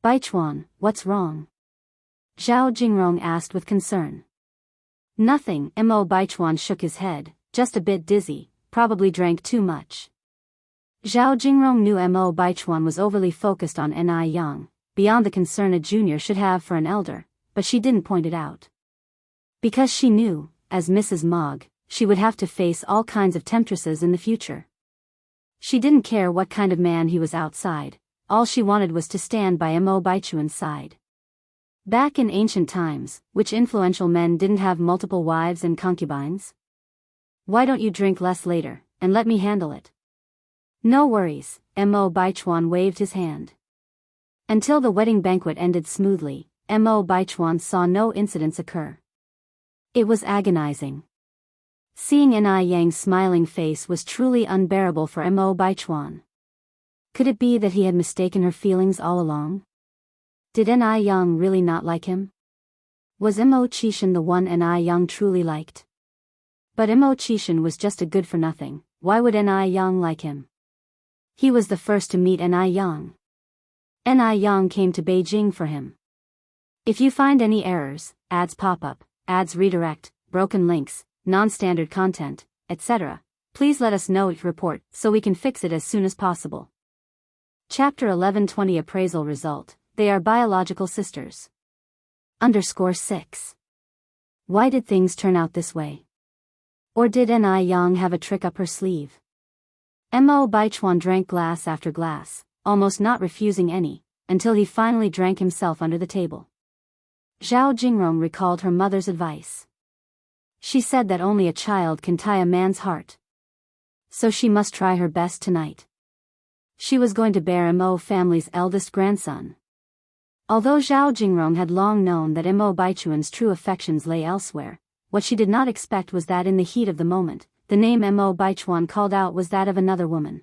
[SPEAKER 1] "Baichuan, what's wrong?" Zhao Jingrong asked with concern. "Nothing," Mo Baichuan shook his head, "just a bit dizzy, probably drank too much." Zhao Jingrong knew Mo Baichuan was overly focused on Ni Yang, beyond the concern a junior should have for an elder, but she didn't point it out. Because she knew, as Mrs. Mog, she would have to face all kinds of temptresses in the future. She didn't care what kind of man he was outside, all she wanted was to stand by Mo Baichuan's side. Back in ancient times, which influential men didn't have multiple wives and concubines? "Why don't you drink less later, and let me handle it?" "No worries," Mo Baichuan waved his hand. Until the wedding banquet ended smoothly, Mo Baichuan saw no incidents occur. It was agonizing. Seeing Ni Yang's smiling face was truly unbearable for Mo Baichuan. Could it be that he had mistaken her feelings all along? Did Ni Yang really not like him? Was Mo Qishan the one Ni Yang truly liked? But Mo Qishan was just a good-for-nothing. Why would Ni Yang like him? He was the first to meet Ni Yang. Ni Yang came to Beijing for him. If you find any errors, ads pop up, ads redirect, broken links, non-standard content, etc., please let us know your report so we can fix it as soon as possible. Chapter 1120 Appraisal Result. They are biological sisters. _6. Why did things turn out this way? Or did Ni Yang have a trick up her sleeve? Mo Baichuan drank glass after glass, almost not refusing any, until he finally drank himself under the table. Zhao Jingrong recalled her mother's advice. She said that only a child can tie a man's heart. So she must try her best tonight. She was going to bear Mo family's eldest grandson. Although Zhao Jingrong had long known that Mo Baichuan's true affections lay elsewhere, what she did not expect was that in the heat of the moment, the name Mo Baichuan called out was that of another woman.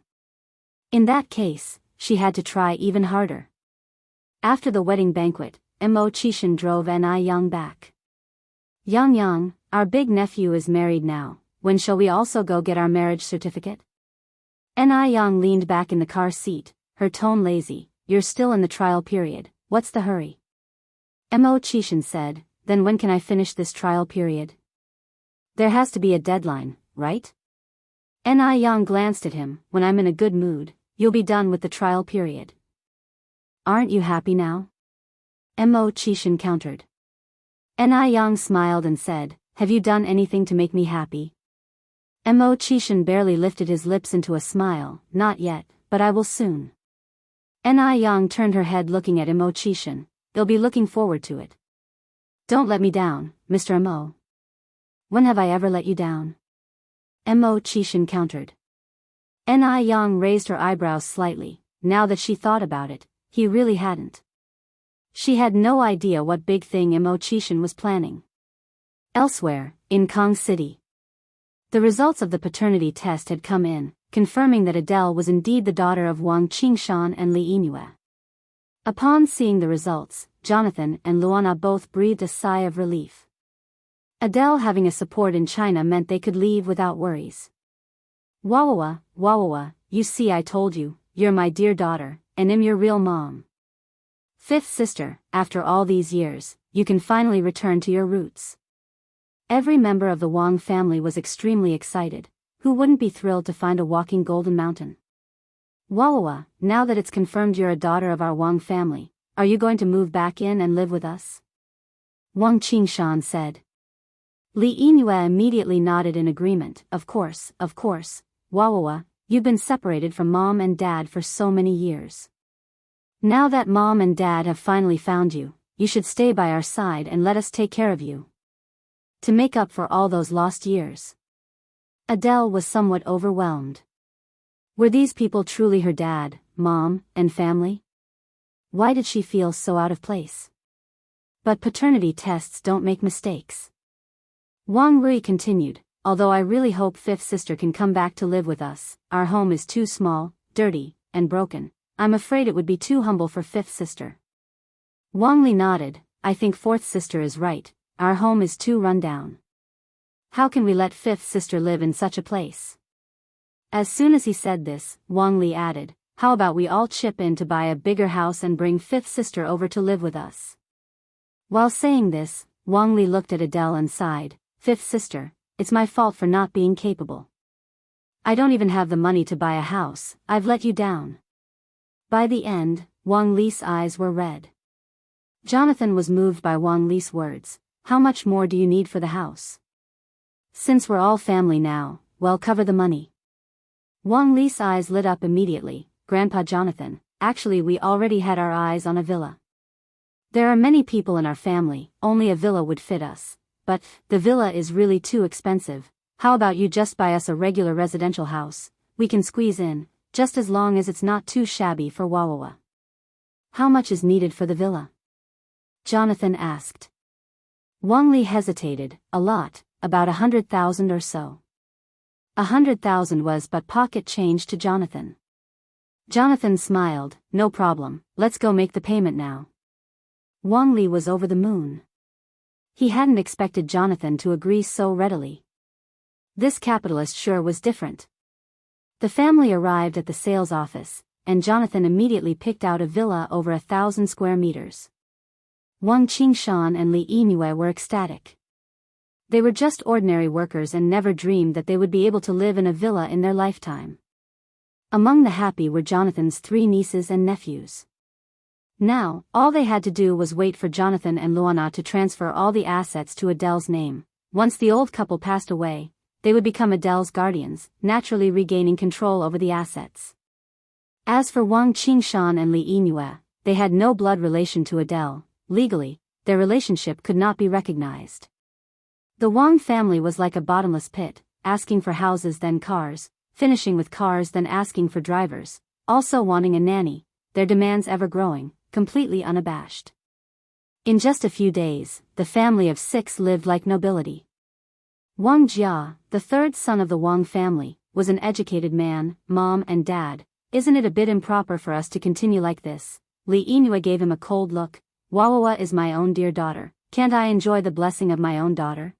[SPEAKER 1] In that case, she had to try even harder. After the wedding banquet, Mo Qishan drove Ni Yang back. Yang, our big nephew is married now. When shall we also go get our marriage certificate? Ni Yang leaned back in the car seat, her tone lazy. You're still in the trial period. What's the hurry? Mo Qishan said, then when can I finish this trial period? There has to be a deadline, right? Ni Yang glanced at him. When I'm in a good mood, you'll be done with the trial period. Aren't you happy now? Mo Qishan countered. Ni Yang smiled and said, have you done anything to make me happy? Mo Qishan barely lifted his lips into a smile. Not yet, but I will soon. Ni Yang turned her head looking at Mo Qishan. They'll be looking forward to it. Don't let me down, Mr. Mo. When have I ever let you down? Mo Qishan countered. Ni Yang raised her eyebrows slightly. Now that she thought about it, he really hadn't. She had no idea what big thing Mo Qishan was planning. Elsewhere, in Kong City, the results of the paternity test had come in, confirming that Adele was indeed the daughter of Wang Qingshan and Li Yingyue. Upon seeing the results, Jonathan and Luana both breathed a sigh of relief. Adele having a support in China meant they could leave without worries. Wawawa, you see, I told you, you're my dear daughter, and I'm your real mom. Fifth sister, after all these years, you can finally return to your roots. Every member of the Wang family was extremely excited. Who wouldn't be thrilled to find a walking golden mountain? Wawawa, now that it's confirmed you're a daughter of our Wang family, are you going to move back in and live with us? Wang Qingshan said. Li Yingyue immediately nodded in agreement. Of course, Wawawa, you've been separated from mom and dad for so many years. Now that mom and dad have finally found you, you should stay by our side and let us take care of you. To make up for all those lost years. Adele was somewhat overwhelmed. Were these people truly her dad, mom, and family? Why did she feel so out of place? But paternity tests don't make mistakes. Wang Rui continued, although I really hope fifth sister can come back to live with us. Our home is too small, dirty, and broken. I'm afraid it would be too humble for fifth sister. Wang Li nodded. I think fourth sister is right. Our home is too run down. How can we let fifth sister live in such a place? As soon as he said this, Wang Li added, how about we all chip in to buy a bigger house and bring fifth sister over to live with us? While saying this, Wang Li looked at Adele and sighed, fifth sister, it's my fault for not being capable. I don't even have the money to buy a house. I've let you down. By the end, Wang Li's eyes were red. Jonathan was moved by Wang Li's words. How much more do you need for the house? Since we're all family now, well, cover the money. Wang Li's eyes lit up immediately. Grandpa Jonathan, actually we already had our eyes on a villa. There are many people in our family, only a villa would fit us. But, the villa is really too expensive. How about you just buy us a regular residential house? We can squeeze in, just as long as it's not too shabby for Wawawa. How much is needed for the villa? Jonathan asked. Wang Li hesitated. A lot, about 100,000 or so. 100,000 was but pocket change to Jonathan. Jonathan smiled. No problem, let's go make the payment now. Wang Li was over the moon. He hadn't expected Jonathan to agree so readily. This capitalist sure was different. The family arrived at the sales office, and Jonathan immediately picked out a villa over 1,000 square meters. Wang Qingshan and Li Yinue were ecstatic. They were just ordinary workers and never dreamed that they would be able to live in a villa in their lifetime. Among the happy were Jonathan's 3 nieces and nephews. Now, all they had to do was wait for Jonathan and Luana to transfer all the assets to Adele's name. Once the old couple passed away, they would become Adele's guardians, naturally regaining control over the assets. As for Wang Qingshan and Li Yinue, they had no blood relation to Adele. Legally, their relationship could not be recognized. The Wang family was like a bottomless pit, asking for houses then cars, finishing with cars then asking for drivers, also wanting a nanny, their demands ever growing, completely unabashed. In just a few days, the family of 6 lived like nobility. Wang Jia, the 3rd son of the Wang family, was an educated man. Mom and Dad, isn't it a bit improper for us to continue like this? Li Yinue gave him a cold look. Wawawa is my own dear daughter, can't I enjoy the blessing of my own daughter?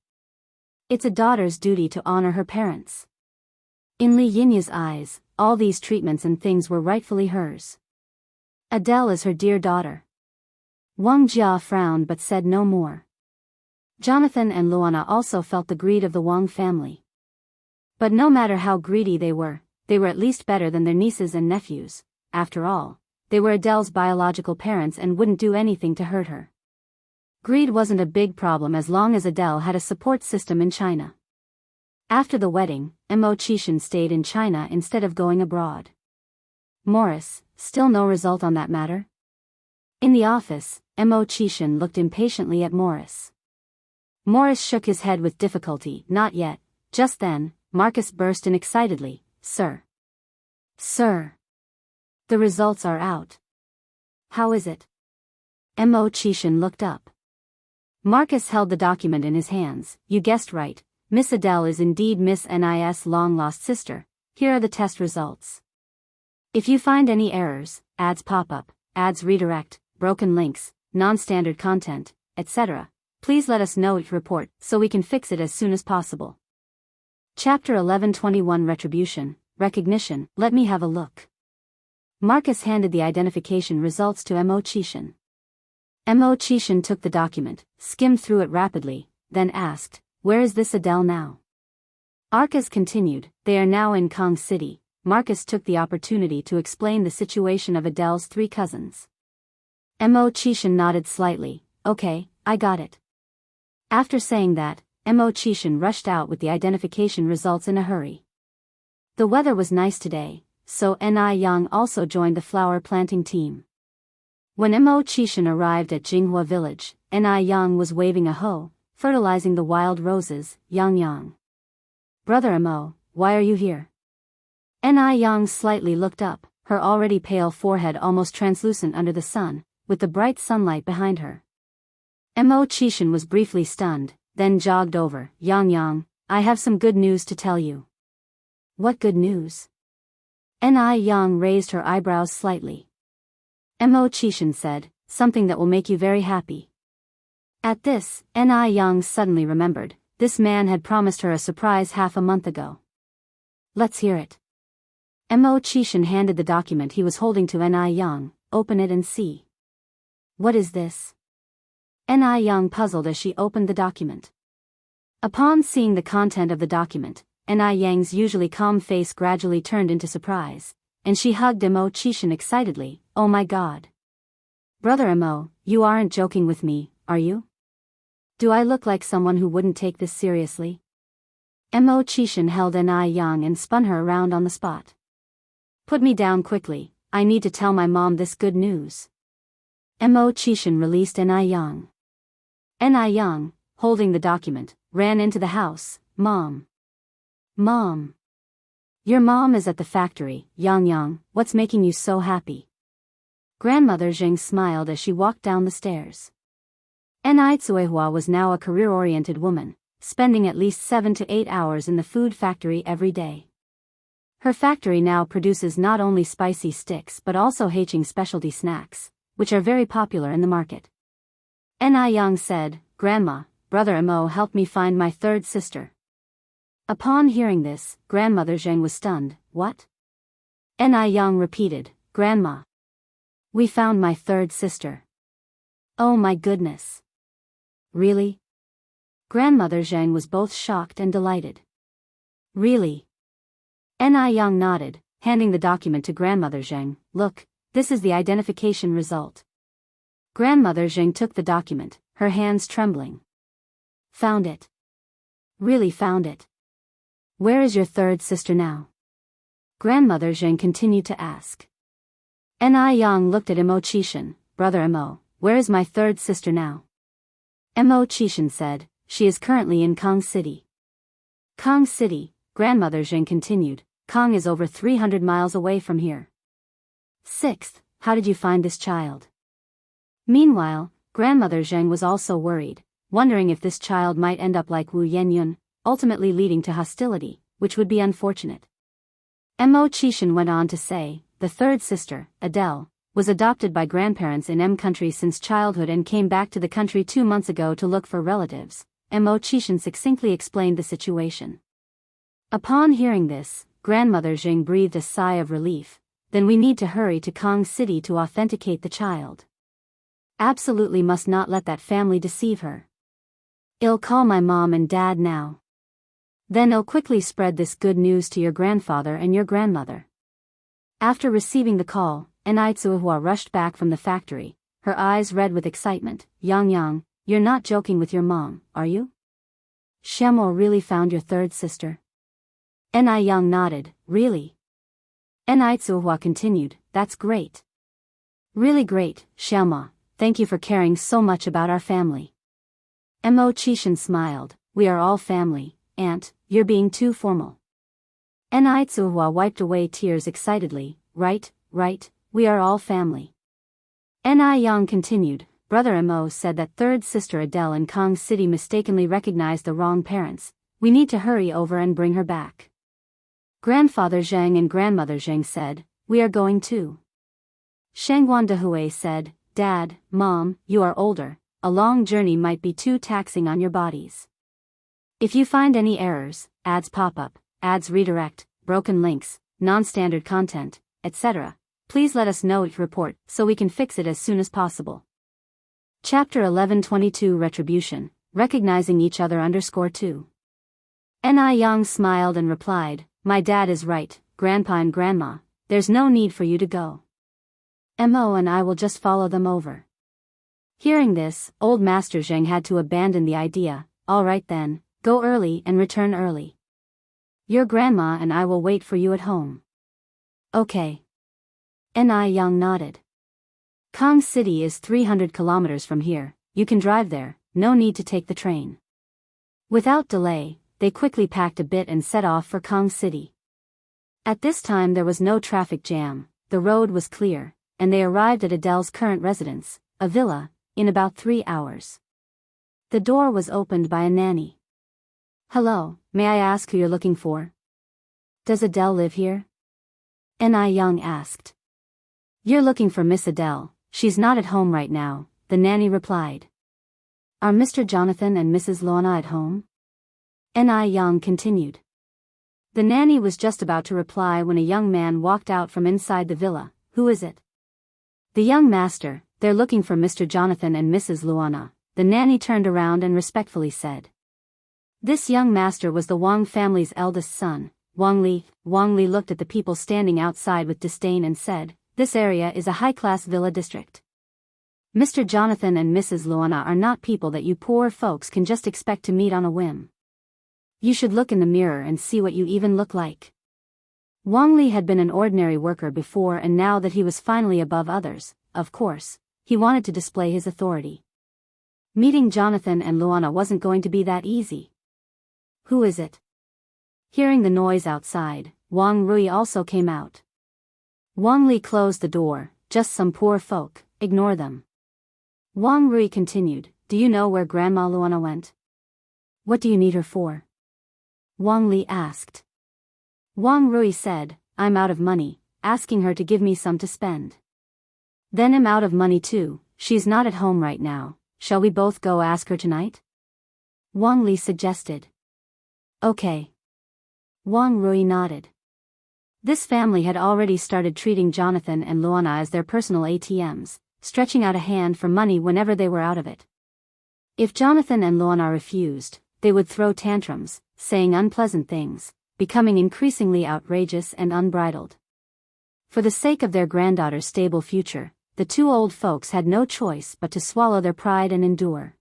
[SPEAKER 1] It's a daughter's duty to honor her parents. In Li Yinue's eyes, all these treatments and things were rightfully hers. Adele is her dear daughter. Wang Jia frowned but said no more. Jonathan and Luana also felt the greed of the Wang family. But no matter how greedy they were at least better than their nieces and nephews. After all, they were Adele's biological parents and wouldn't do anything to hurt her. Greed wasn't a big problem as long as Adele had a support system in China. After the wedding, Mo Qishan stayed in China instead of going abroad. Morris, still no result on that matter? In the office, Mo Qishan looked impatiently at Morris. Morris shook his head with difficulty. Not yet. Just then, Marcus burst in excitedly. Sir. Sir. The results are out. How is it? Mo Qishan looked up. Marcus held the document in his hands. You guessed right. Miss Adele is indeed Miss Nis' long-lost sister. Here are the test results. If you find any errors, ads pop up, ads redirect, broken links, non-standard content, etc., please let us know it report so we can fix it as soon as possible. Chapter 1121 Retribution, Recognition. Let me have a look. Marcus handed the identification results to Mo Qishan. Mo Qishan took the document, skimmed through it rapidly, then asked, where is this Adele now? Marcus continued, they are now in Kong City. Marcus took the opportunity to explain the situation of Adele's 3 cousins. Mo Qishan nodded slightly. Okay, I got it. After saying that, Mo Qishan rushed out with the identification results in a hurry. The weather was nice today, so Ni Yang also joined the flower planting team. When Mo Qishan arrived at Jinghua village, Ni Yang was waving a hoe, fertilizing the wild roses. Yang. Brother Mo, why are you here? Ni Yang slightly looked up, her already pale forehead almost translucent under the sun, with the bright sunlight behind her. Mo Qishan was briefly stunned, then jogged over. Yang, I have some good news to tell you. What good news? Ni Yang raised her eyebrows slightly. Mo Qishan said, something that will make you very happy. At this, Ni Yang suddenly remembered, this man had promised her a surprise half a month ago. Let's hear it. Mo Qishan handed the document he was holding to Ni Yang. Open it and see. What is this? Ni Yang puzzled as she opened the document. Upon seeing the content of the document, Ni Yang's usually calm face gradually turned into surprise, and she hugged Mo Qishan excitedly. Oh my God. Brother Mo, you aren't joking with me, are you? Do I look like someone who wouldn't take this seriously? Mo Qishan held Ni Yang and spun her around on the spot. Put me down quickly, I need to tell my mom this good news. Mo Qishan released Ni Yang. Ni Yang, holding the document, ran into the house. Mom. Mom. Your mom is at the factory. Yang, what's making you so happy? Grandmother Zheng smiled as she walked down the stairs. Nai Tsuehua was now a career-oriented woman, spending at least 7 to 8 hours in the food factory every day. Her factory now produces not only spicy sticks but also Haiqing specialty snacks, which are very popular in the market. Nai Yang said, "Grandma, Brother Mo helped me find my third sister." Upon hearing this, Grandmother Zheng was stunned. "What?" Nai Yang repeated, "Grandma. We found my third sister." "Oh my goodness. Really?" Grandmother Zheng was both shocked and delighted. "Really?" Nai Yang nodded, handing the document to Grandmother Zheng. "Look, this is the identification result." Grandmother Zheng took the document, her hands trembling. "Found it. Really found it. Where is your third sister now?" Grandmother Zheng continued to ask. Nai Yang looked at Imo Qishan. "Brother Imo, where is my third sister now?" Imo Qishan said, "She is currently in Kong City." "Kong City," Grandmother Zheng continued. "Kong is over 300 miles away from here." "Sixth, how did you find this child?" Meanwhile, Grandmother Zheng was also worried, wondering if this child might end up like Wu Yenyun, ultimately leading to hostility, which would be unfortunate. Mo Qishan went on to say, "The third sister, Adele, was adopted by grandparents in M country since childhood and came back to the country 2 months ago to look for relatives." Mo Qishan succinctly explained the situation. Upon hearing this, Grandmother Zheng breathed a sigh of relief. "Then we need to hurry to Kong City to authenticate the child. Absolutely must not let that family deceive her. I'll call my mom and dad now. Then I'll quickly spread this good news to your grandfather and your grandmother." After receiving the call, Nai Tsuehua rushed back from the factory, her eyes red with excitement. Yang, you're not joking with your mom, are you? Xiamo really found your third sister?" Nai Yang nodded, "Really?" Nai Tsuehua continued, "That's great. Really great, Xiamo, thank you for caring so much about our family." Mo Qishan smiled, "We are all family, Aunt, you're being too formal." Nai Tsuehua wiped away tears excitedly, Right, we are all family." Nai Yang continued, "Brother Mo said that third sister Adele in Kong City mistakenly recognized the wrong parents. We need to hurry over and bring her back." Grandfather Zheng and Grandmother Zheng said, "We are going too." Shangguan Dehui said, "Dad, Mom, you are older, a long journey might be too taxing on your bodies. If you find any errors, ads pop up, ads redirect, broken links, non-standard content, etc., please let us know each report so we can fix it as soon as possible." Chapter 11:22 Retribution, Recognizing Each Other _2. Nai Yang smiled and replied, "My dad is right, Grandpa and Grandma, there's no need for you to go. Mo and I will just follow them over." Hearing this, Old Master Zheng had to abandon the idea. "All right then, go early and return early. Your grandma and I will wait for you at home." "Okay." Nai Yang nodded. Kong City is 300 kilometers from here, you can drive there, no need to take the train. Without delay, they quickly packed a bit and set off for Kong City. At this time there was no traffic jam, the road was clear, and they arrived at Adele's current residence, a villa, in about 3 hours. The door was opened by a nanny. "Hello, may I ask who you're looking for?" "Does Adele live here?" Nai Yang asked. "You're looking for Miss Adele, she's not at home right now," the nanny replied. "Are Mr. Jonathan and Mrs. Luana at home?" Nai Yang continued. The nanny was just about to reply when a young man walked out from inside the villa. "Who is it?" "The young master, they're looking for Mr. Jonathan and Mrs. Luana," the nanny turned around and respectfully said. This young master was the Wang family's eldest son, Wang Li. Wang Li looked at the people standing outside with disdain and said, "This area is a high-class villa district. Mr. Jonathan and Mrs. Luana are not people that you poor folks can just expect to meet on a whim. You should look in the mirror and see what you even look like." Wang Li had been an ordinary worker before, and now that he was finally above others, of course, he wanted to display his authority. Meeting Jonathan and Luana wasn't going to be that easy. "Who is it?" Hearing the noise outside, Wang Rui also came out. Wang Li closed the door, just some poor folk, ignore them. Wang Rui continued, do you know where Grandma Luana went? What do you need her for? Wang Li asked. Wang Rui said, I'm out of money, asking her to give me some to spend. Then I'm out of money too, she's not at home right now, shall we both go ask her tonight? Wang Li suggested. Okay. Wang Rui nodded. This family had already started treating Jonathan and Luana as their personal ATMs, stretching out a hand for money whenever they were out of it. If Jonathan and Luana refused, they would throw tantrums, saying unpleasant things, becoming increasingly outrageous and unbridled. For the sake of their granddaughter's stable future, the two old folks had no choice but to swallow their pride and endure.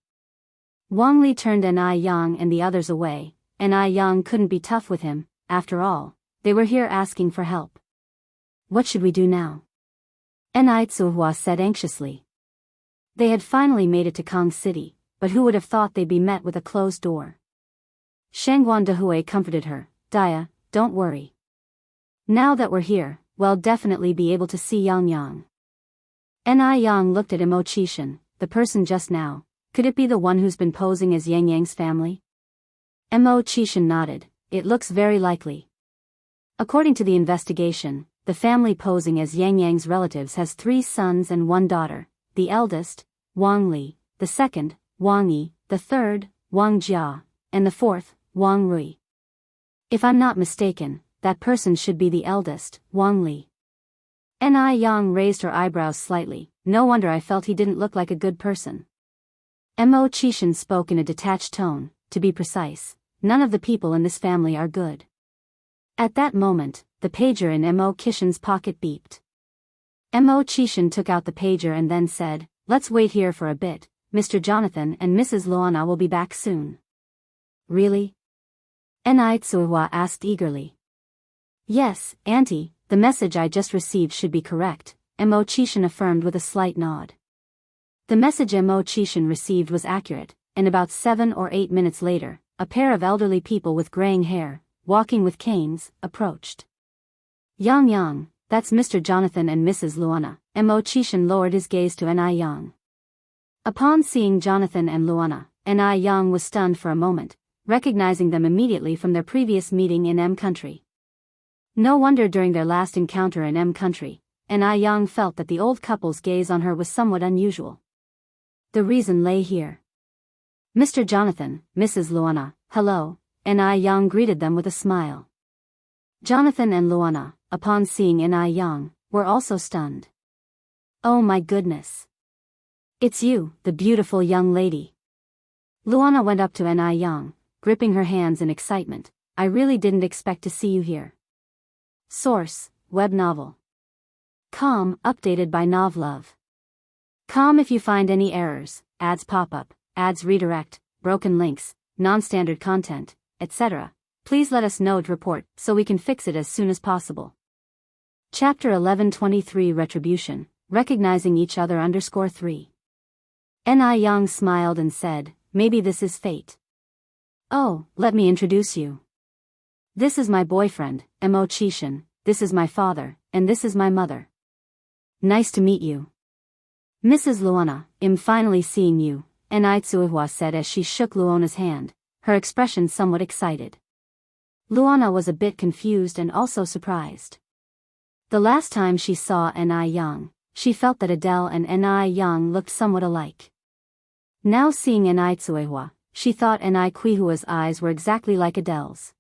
[SPEAKER 1] Wang Li turned Ai Yang and the others away, and Ai Yang couldn't be tough with him, after all, they were here asking for help. What should we do now? Ai Tsuhua said anxiously. They had finally made it to Kong City, but who would have thought they'd be met with a closed door? Shangguan Dehui comforted her, Dia, don't worry. Now that we're here, we'll definitely be able to see Yang Yang. Ai Yang looked at Mo Qishan, the person just now, could it be the one who's been posing as Yang Yang's family? Mo Qishan nodded, it looks very likely. According to the investigation, the family posing as Yang Yang's relatives has 3 sons and 1 daughter, the eldest, Wang Li, the second, Wang Yi, the third, Wang Jia, and the fourth, Wang Rui. If I'm not mistaken, that person should be the eldest, Wang Li. Ai Yang raised her eyebrows slightly, no wonder I felt he didn't look like a good person. Mo Qishan spoke in a detached tone, to be precise, none of the people in this family are good. At that moment, the pager in Mo Qishan's pocket beeped. Mo Qishan took out the pager and then said, let's wait here for a bit, Mr. Jonathan and Mrs. Luana will be back soon. Really? Ai Tsuhua asked eagerly. Yes, Auntie, the message I just received should be correct, Mo Qishan affirmed with a slight nod. The message Mo Qishan received was accurate, and about 7 or 8 minutes later, a pair of elderly people with graying hair, walking with canes, approached. Yang Yang, that's Mr. Jonathan and Mrs. Luana. Mo Qishan lowered his gaze to Ai Yang. Upon seeing Jonathan and Luana, Ai Yang was stunned for a moment, recognizing them immediately from their previous meeting in M Country. No wonder during their last encounter in M Country, Ai Yang felt that the old couple's gaze on her was somewhat unusual. The reason lay here. Mr. Jonathan, Mrs. Luana, hello, Ai Yang greeted them with a smile. Jonathan and Luana, upon seeing Ai Yang, were also stunned. Oh my goodness. It's you, the beautiful young lady. Luana went up to Ai Yang, gripping her hands in excitement. I really didn't expect to see you here. Source, web novel. Com, updated by Novlove. Com if you find any errors, ads pop up, ads redirect, broken links, non-standard content, etc. Please let us know to report so we can fix it as soon as possible. Chapter 1123 Retribution, Recognizing Each Other _3. Ai Yang smiled and said, maybe this is fate. Oh, let me introduce you. This is my boyfriend, Mo Qishan, this is my father, and this is my mother. Nice to meet you. Mrs. Luana, I'm finally seeing you, Ai Tsuhua said as she shook Luana's hand, her expression somewhat excited. Luana was a bit confused and also surprised. The last time she saw Ai Yang, she felt that Adele and Ai Yang looked somewhat alike. Now seeing Ai Tsuhua, she thought Ai Qihua's eyes were exactly like Adele's.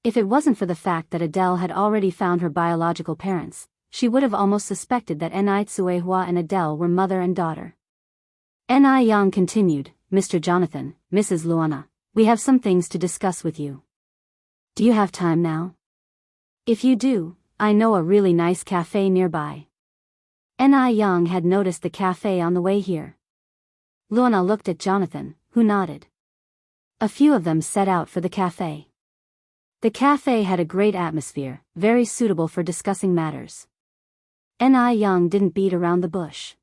[SPEAKER 1] If it wasn't for the fact that Adele had already found her biological parents, she would have almost suspected that Ai Tsuhua and Adele were mother and daughter. Ai Yang continued, Mr. Jonathan, Mrs. Luana, we have some things to discuss with you. Do you have time now? If you do, I know a really nice cafe nearby. Ai Yang had noticed the cafe on the way here. Luana looked at Jonathan, who nodded. A few of them set out for the cafe. The cafe had a great atmosphere, very suitable for discussing matters. Ai Yang didn't beat around the bush.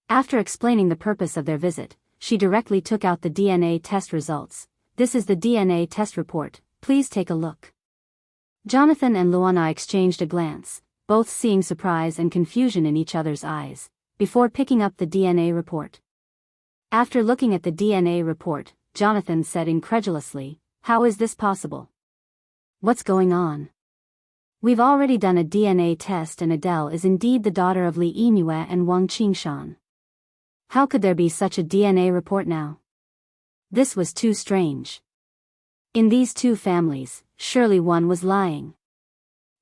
[SPEAKER 1] After explaining the purpose of their visit, she directly took out the DNA test results. This is the DNA test report, please take a look. Jonathan and Luana exchanged a glance, both seeing surprise and confusion in each other's eyes, before picking up the DNA report. After looking at the DNA report, Jonathan said incredulously, "How is this possible? What's going on? We've already done a DNA test and Adele is indeed the daughter of Li Yingyue and Wang Qingshan. How could there be such a DNA report now? This was too strange. In these two families, surely one was lying.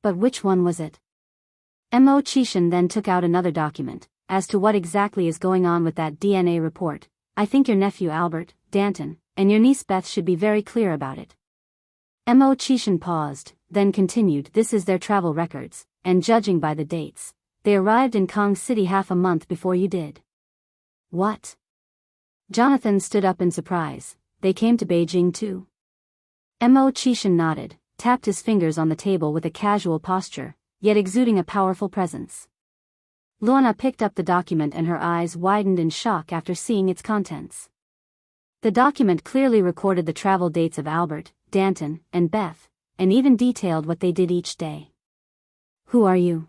[SPEAKER 1] But which one was it?" Mo Qishan then took out another document. "As to what exactly is going on with that DNA report, I think your nephew Albert, Danton, and your niece Beth should be very clear about it." Mo Qishan paused, then continued, "This is their travel records, and judging by the dates, they arrived in Kong City half a month before you did." "What?" Jonathan stood up in surprise. "They came to Beijing too?" Mo Qishan nodded, tapped his fingers on the table with a casual posture, yet exuding a powerful presence. Luana picked up the document and her eyes widened in shock after seeing its contents. The document clearly recorded the travel dates of Albert, Danton, and Beth, and even detailed what they did each day. "Who are you?"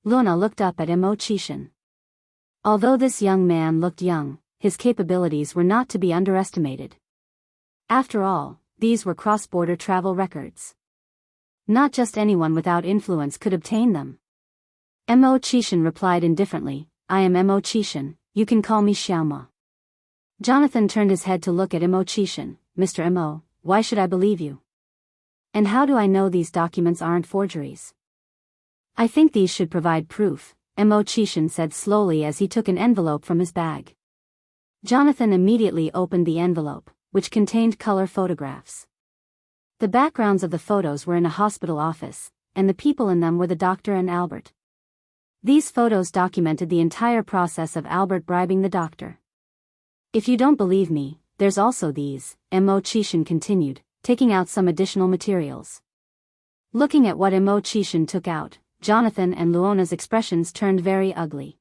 [SPEAKER 1] Luana looked up at Mo Qishan. Although this young man looked young, his capabilities were not to be underestimated. After all, these were cross-border travel records. Not just anyone without influence could obtain them. Mo Qishan replied indifferently, "I am Mo Qishan, you can call me Xiaoma." Jonathan turned his head to look at Mo Qishan. "Mr. Mo, why should I believe you? And how do I know these documents aren't forgeries?" "I think these should provide proof," Mo Qishan said slowly as he took an envelope from his bag. Jonathan immediately opened the envelope, which contained color photographs. The backgrounds of the photos were in a hospital office, and the people in them were the doctor and Albert. These photos documented the entire process of Albert bribing the doctor. "If you don't believe me, there's also these," Mo Qishan continued, taking out some additional materials. Looking at what Mo Qishan took out, Jonathan and Luona's expressions turned very ugly.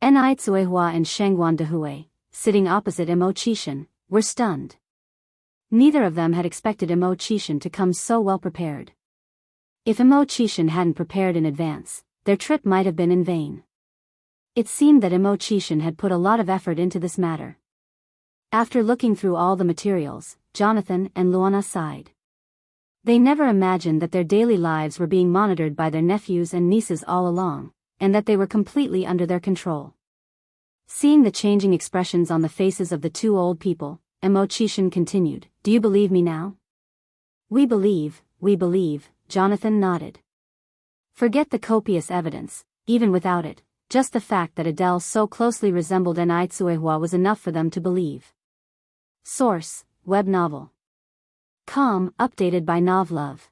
[SPEAKER 1] Ni Tsuehua and Shengguan Dehui, sitting opposite Mo Qishan, were stunned. Neither of them had expected Mo Qishan to come so well prepared. If Mo Qishan hadn't prepared in advance, their trip might have been in vain. It seemed that Mo Qishan had put a lot of effort into this matter. After looking through all the materials, Jonathan and Luana sighed. They never imagined that their daily lives were being monitored by their nephews and nieces all along, and that they were completely under their control. Seeing the changing expressions on the faces of the two old people, Mo Qishan continued, "Do you believe me now?" We believe," Jonathan nodded. "Forget the copious evidence, even without it, just the fact that Adele so closely resembled Ni Tsuehua was enough for them to believe." Source: Web novel. Com, updated by Novlove.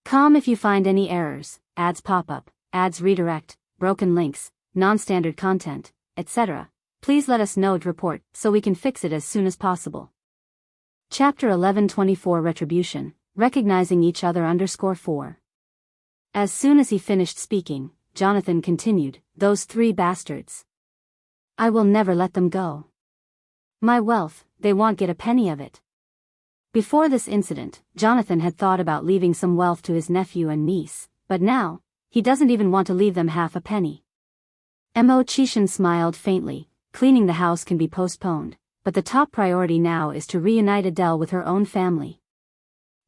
[SPEAKER 1] Com. If you find any errors, ads pop up, ads redirect, broken links, non-standard content, etc., please let us know to report so we can fix it as soon as possible. Chapter 1124 Retribution, Recognizing Each Other _4. As soon as he finished speaking, Jonathan continued, "Those three bastards. I will never let them go. My wealth, they won't get a penny of it." Before this incident, Jonathan had thought about leaving some wealth to his nephew and niece, but now, he doesn't even want to leave them half a penny. Mo Qishan smiled faintly. "Cleaning the house can be postponed, but the top priority now is to reunite Adele with her own family."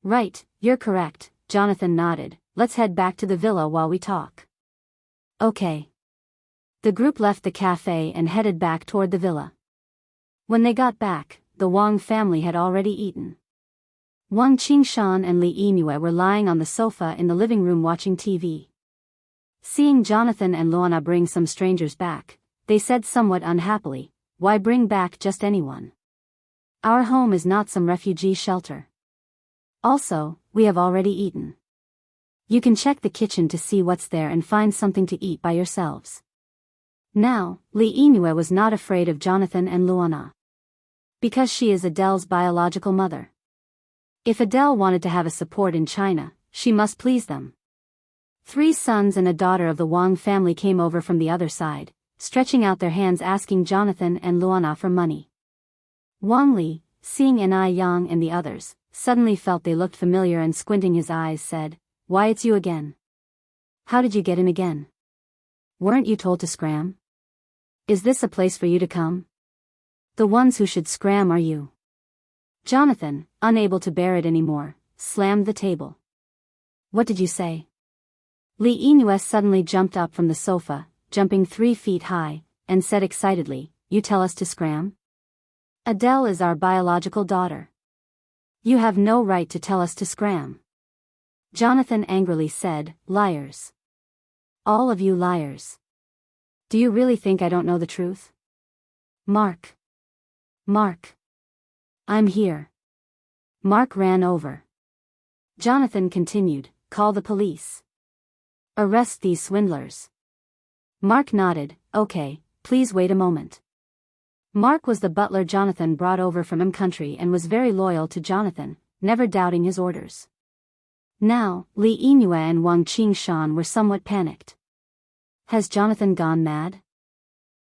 [SPEAKER 1] "Right, you're correct," Jonathan nodded. "Let's head back to the villa while we talk." "Okay." The group left the cafe and headed back toward the villa. When they got back, the Wang family had already eaten. Wang Qingshan and Li Yingyue were lying on the sofa in the living room watching TV. Seeing Jonathan and Luana bring some strangers back, they said somewhat unhappily, "Why bring back just anyone? Our home is not some refugee shelter. Also, we have already eaten. You can check the kitchen to see what's there and find something to eat by yourselves." Now, Li Yingyue was not afraid of Jonathan and Luana. Because she is Adele's biological mother. If Adele wanted to have a support in China, she must please them. 3 sons and a daughter of the Wang family came over from the other side, stretching out their hands asking Jonathan and Luana for money. Wang Li, seeing Ni Yang and the others, suddenly felt they looked familiar and squinting his eyes said, "Why it's you again." How did you get in again? Weren't you told to scram? Is this a place for you to come? The ones who should scram are you. Jonathan, unable to bear it anymore, slammed the table. What did you say? Li Yingyue suddenly jumped up from the sofa, jumping 3 feet high, and said excitedly, You tell us to scram? Adele is our biological daughter. You have no right to tell us to scram. Jonathan angrily said, Liars. All of you liars. Do you really think I don't know the truth? Mark. I'm here. Mark ran over. Jonathan continued, Call the police. Arrest these swindlers. Mark nodded, Okay, please wait a moment. Mark was the butler Jonathan brought over from country and was very loyal to Jonathan, never doubting his orders. Now, Li Yingyue and Wang Qingshan were somewhat panicked. Has Jonathan gone mad?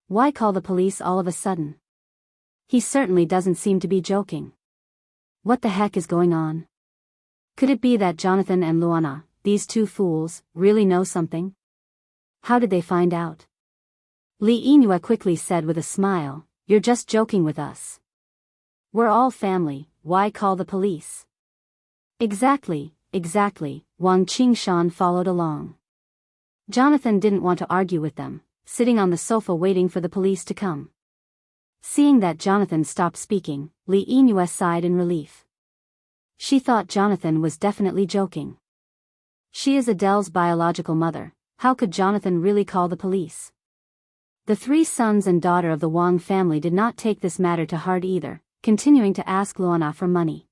[SPEAKER 1] Why call the police all of a sudden? He certainly doesn't seem to be joking. What the heck is going on? Could it be that Jonathan and Luana, these two fools, really know something? How did they find out? Li Yingyue quickly said with a smile, You're just joking with us. We're all family, why call the police? Exactly, Wang Qingshan followed along. Jonathan didn't want to argue with them, sitting on the sofa waiting for the police to come. Seeing that Jonathan stopped speaking, Li Yingyue sighed in relief. She thought Jonathan was definitely joking. She is Adele's biological mother, how could Jonathan really call the police? The 3 sons and daughter of the Wang family did not take this matter to heart either, continuing to ask Luana for money.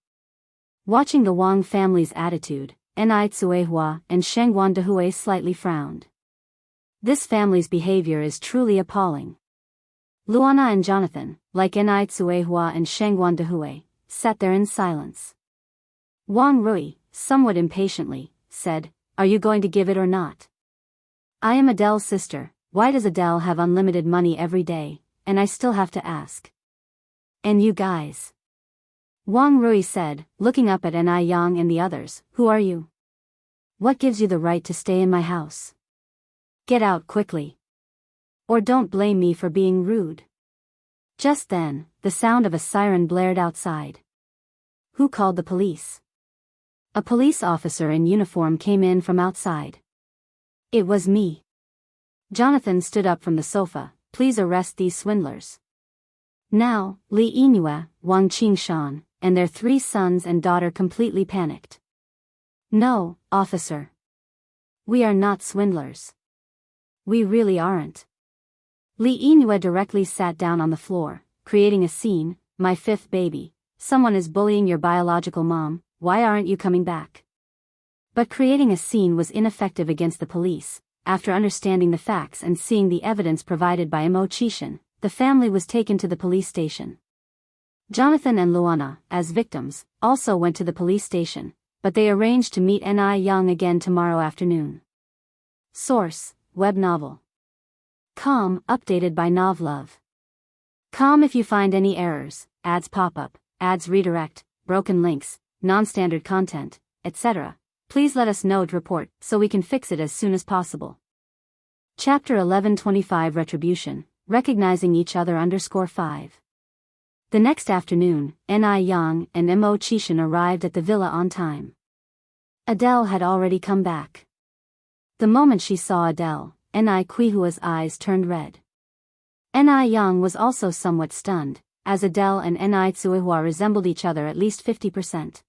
[SPEAKER 1] Watching the Wang family's attitude, Enai Tsuehua and Shengguan Dehui slightly frowned. This family's behavior is truly appalling. Luana and Jonathan, like Enai Tsuehua and Shengguan Dehui, sat there in silence. Wang Rui, somewhat impatiently, said, Are you going to give it or not? I am Adele's sister. Why does Adele have unlimited money every day, and I still have to ask? And you guys? Wang Rui said, looking up at Enai Yang and the others, Who are you? What gives you the right to stay in my house? Get out quickly. Or don't blame me for being rude. Just then, the sound of a siren blared outside. Who called the police? A police officer in uniform came in from outside. It was me. Jonathan stood up from the sofa, Please arrest these swindlers. Now, Li Yingyue, Wang Qingshan, and their 3 sons and daughter completely panicked. No, officer. We are not swindlers. We really aren't. Li Yingyue directly sat down on the floor, creating a scene, My 5th baby, someone is bullying your biological mom, why aren't you coming back? But creating a scene was ineffective against the police. After understanding the facts and seeing the evidence provided by Mo Qishan, the family was taken to the police station. Jonathan and Luana, as victims, also went to the police station, but they arranged to meet Enai Yang again tomorrow afternoon. Source, web novel. Com, updated by Novlove. Com if you find any errors, ads pop up, ads redirect, broken links, non-standard content, etc. Please let us know to report so we can fix it as soon as possible. Chapter 1125 Retribution, Recognizing Each Other _5. The next afternoon, Enai Yang and Mo Qishan arrived at the villa on time. Adele had already come back. The moment she saw Adele, Enai Qihua's eyes turned red. Enai Yang was also somewhat stunned, as Adele and Enai Tsuehua resembled each other at least 50%.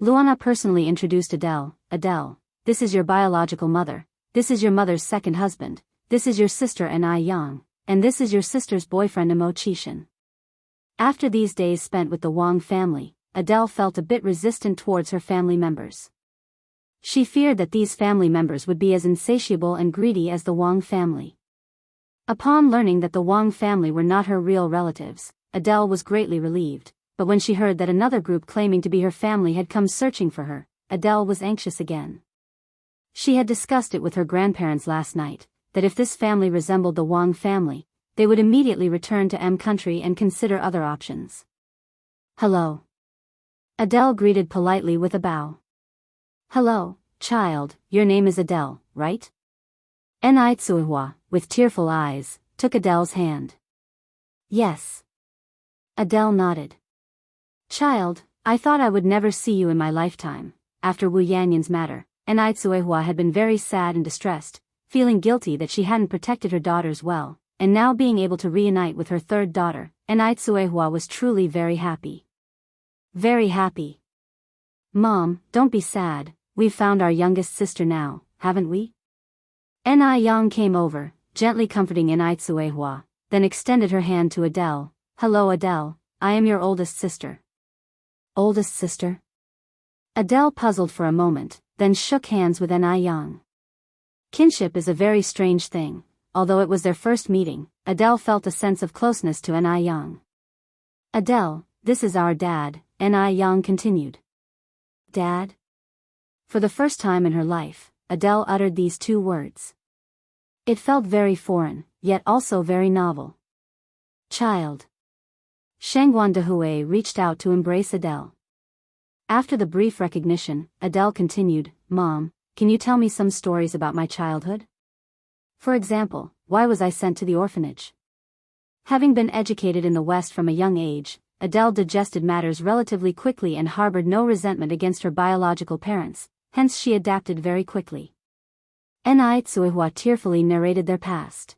[SPEAKER 1] Luana personally introduced Adele, Adele, this is your biological mother, this is your mother's second husband, this is your sister Enai Yang, and this is your sister's boyfriend Mo Qishan. After these days spent with the Wang family, Adele felt a bit resistant towards her family members. She feared that these family members would be as insatiable and greedy as the Wang family. Upon learning that the Wang family were not her real relatives, Adele was greatly relieved. But when she heard that another group claiming to be her family had come searching for her, Adele was anxious again. She had discussed it with her grandparents last night, that if this family resembled the Wang family, they would immediately return to country and consider other options. Hello. Adele greeted politely with a bow. Hello, child, your name is Adele, right? Ni Tsuihua, with tearful eyes, took Adele's hand. Yes. Adele nodded. Child, I thought I would never see you in my lifetime. After Wu Yanyan's matter, Ni Tsuihua had been very sad and distressed, feeling guilty that she hadn't protected her daughters well, and now being able to reunite with her third daughter, Ni Tsuihua was truly very happy. Very happy. Mom, don't be sad, we've found our youngest sister now, haven't we? Ni Yang came over, gently comforting Ni Tsuihua, then extended her hand to Adele. Hello Adele, I am your oldest sister. Oldest sister? Adele puzzled for a moment, then shook hands with Ni Yang. Kinship is a very strange thing. Although it was their first meeting, Adele felt a sense of closeness to Ni Yang. Adele, this is our dad, Ni Yang continued. Dad? For the first time in her life, Adele uttered these two words. It felt very foreign, yet also very novel. Child. Shangguan Dehue reached out to embrace Adele. After the brief recognition, Adele continued, Mom, can you tell me some stories about my childhood? For example, why was I sent to the orphanage? Having been educated in the West from a young age, Adele digested matters relatively quickly and harbored no resentment against her biological parents, hence she adapted very quickly. Ni Tsuihua tearfully narrated their past.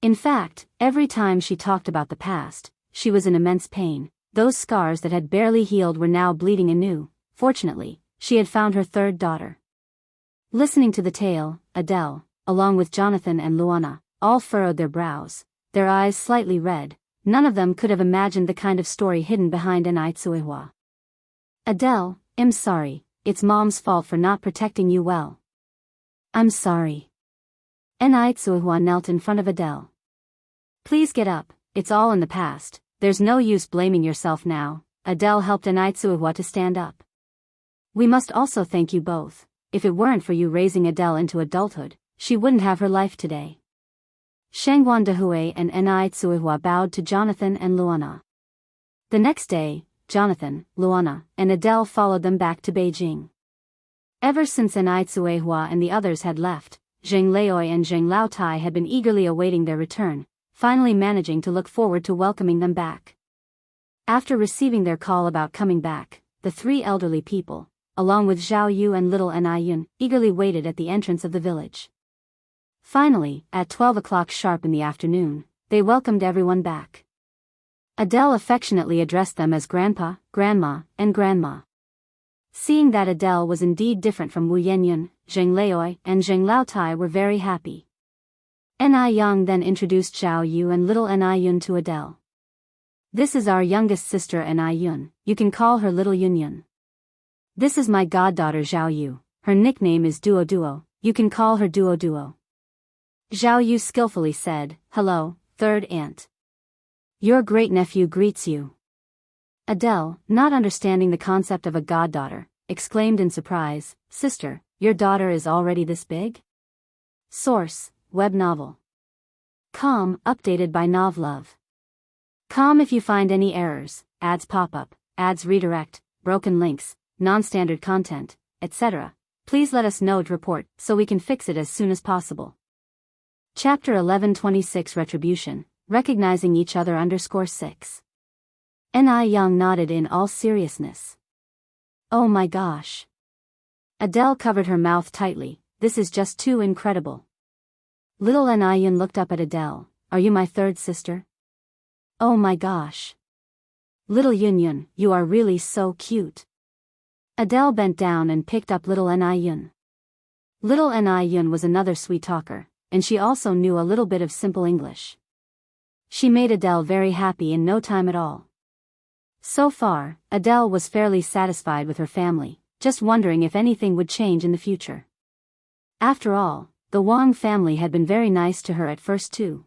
[SPEAKER 1] In fact, every time she talked about the past, she was in immense pain. Those scars that had barely healed were now bleeding anew. Fortunately, she had found her third daughter. Listening to the tale, Adele, along with Jonathan and Luana, all furrowed their brows, their eyes slightly red. None of them could have imagined the kind of story hidden behind Ni Tsuihua. Adele, I'm sorry, it's Mom's fault for not protecting you well. I'm sorry. Ni Tsuihua knelt in front of Adele. Please get up, it's all in the past, there's no use blaming yourself now. Adele helped Ni Tsuihua to stand up. We must also thank you both. If it weren't for you raising Adele into adulthood, she wouldn't have her life today. Shangguan Dehue and Ni Tsuihua bowed to Jonathan and Luana. The next day, Jonathan, Luana, and Adele followed them back to Beijing. Ever since Ni Tsuihua and the others had left, Zheng Leoi and Zheng Laotai had been eagerly awaiting their return, finally managing to look forward to welcoming them back. After receiving their call about coming back, the three elderly people, along with Zhao Yu and little Ni Yun, eagerly waited at the entrance of the village. Finally, at 12 o'clock sharp in the afternoon, they welcomed everyone back. Adele affectionately addressed them as Grandpa, Grandma, and Grandma. Seeing that Adele was indeed different from Wu Yanyan, Zheng Leoi and Zheng Laotai were very happy. Ni Yang then introduced Zhao Yu and little Ni Yun to Adele. This is our youngest sister Ni Yun, you can call her little Yun Yun. This is my goddaughter Zhao Yu, her nickname is Duo Duo, you can call her Duo Duo. Zhao Yu skillfully said, Hello, third aunt. Your great-nephew greets you. Adele, not understanding the concept of a goddaughter, exclaimed in surprise, Sister, your daughter is already this big? Source, web novel. Com, updated by Novlove. Com if you find any errors, ads pop up, ads redirect, broken links, non-standard content, etc. Please let us know to report so we can fix it as soon as possible. Chapter 1126 Retribution, Recognizing Each Other _6. Ni Yang nodded in all seriousness. Oh my gosh. Adele covered her mouth tightly, this is just too incredible. Little Ni Yun looked up at Adele, are you my third sister? Oh my gosh. Little Yun Yun, you are really so cute. Adele bent down and picked up little Ni Yun. Little Ni Yun was another sweet talker, and she also knew a little bit of simple English. She made Adele very happy in no time at all. So far, Adele was fairly satisfied with her family, just wondering if anything would change in the future. After all, the Wang family had been very nice to her at first too.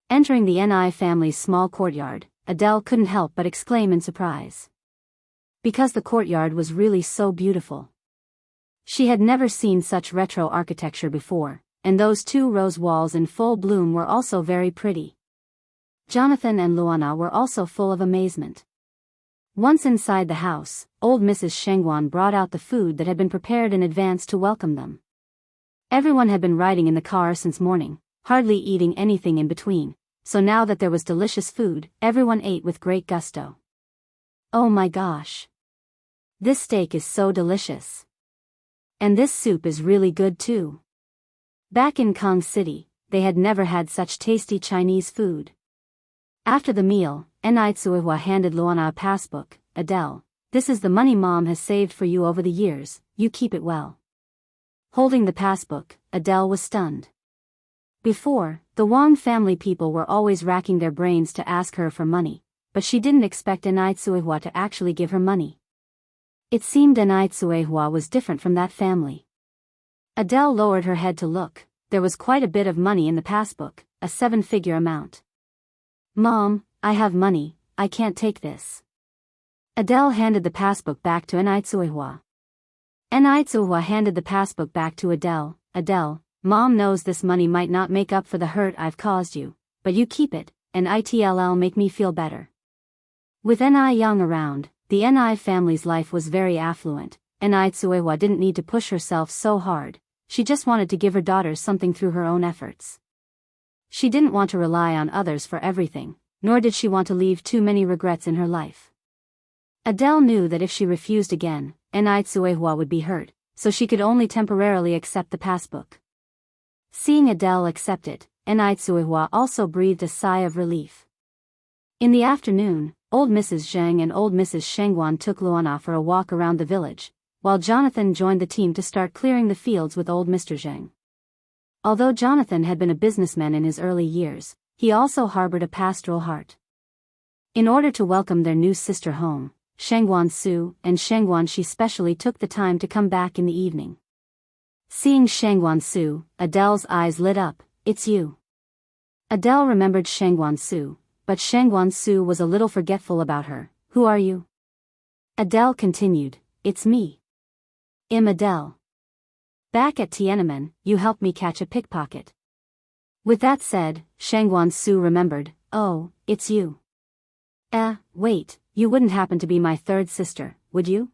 [SPEAKER 1] Entering the Ni family's small courtyard, Adele couldn't help but exclaim in surprise. Because the courtyard was really so beautiful. She had never seen such retro architecture before, and those two rose walls in full bloom were also very pretty. Jonathan and Luana were also full of amazement. Once inside the house, old Mrs. Shengguan brought out the food that had been prepared in advance to welcome them. Everyone had been riding in the car since morning, hardly eating anything in between, so now that there was delicious food, everyone ate with great gusto. Oh my gosh! This steak is so delicious. And this soup is really good too. Back in Kong City, they had never had such tasty Chinese food. After the meal, Nitsuihua handed Luana a passbook. Adele, this is the money Mom has saved for you over the years, you keep it well. Holding the passbook, Adele was stunned. Before, the Wang family people were always racking their brains to ask her for money, but she didn't expect Nitsuihua to actually give her money. It seemed Nitsuihua was different from that family. Adele lowered her head to look. There was quite a bit of money in the passbook, a 7-figure amount. Mom, I have money, I can't take this. Adele handed the passbook back to Nitsuihua. Nitsuihua handed the passbook back to Adele. Adele, Mom knows this money might not make up for the hurt I've caused you, but you keep it, and it'll make me feel better. With Ni Young around, the Ni family's life was very affluent, and Nitsuihua didn't need to push herself so hard. She just wanted to give her daughters something through her own efforts. She didn't want to rely on others for everything, nor did she want to leave too many regrets in her life. Adele knew that if she refused again, Nitsuihua would be hurt, so she could only temporarily accept the passbook. Seeing Adele accept it, Nitsuihua also breathed a sigh of relief. In the afternoon, old Mrs. Zheng and old Mrs. Shengguan took Luana for a walk around the village, while Jonathan joined the team to start clearing the fields with old Mr. Zheng. Although Jonathan had been a businessman in his early years, he also harbored a pastoral heart. In order to welcome their new sister home, Shengguan Su and Shengguan Shi specially took the time to come back in the evening. Seeing Shengguan Su, Adele's eyes lit up. It's you. Adele remembered Shengguan Su, but Shengguan Su was a little forgetful about her. Who are you? Adele continued. It's me. I'm Adele. Back at Tiananmen, you helped me catch a pickpocket. With that said, Shengguan Su remembered. Oh, it's you. Wait, you wouldn't happen to be my third sister, would you?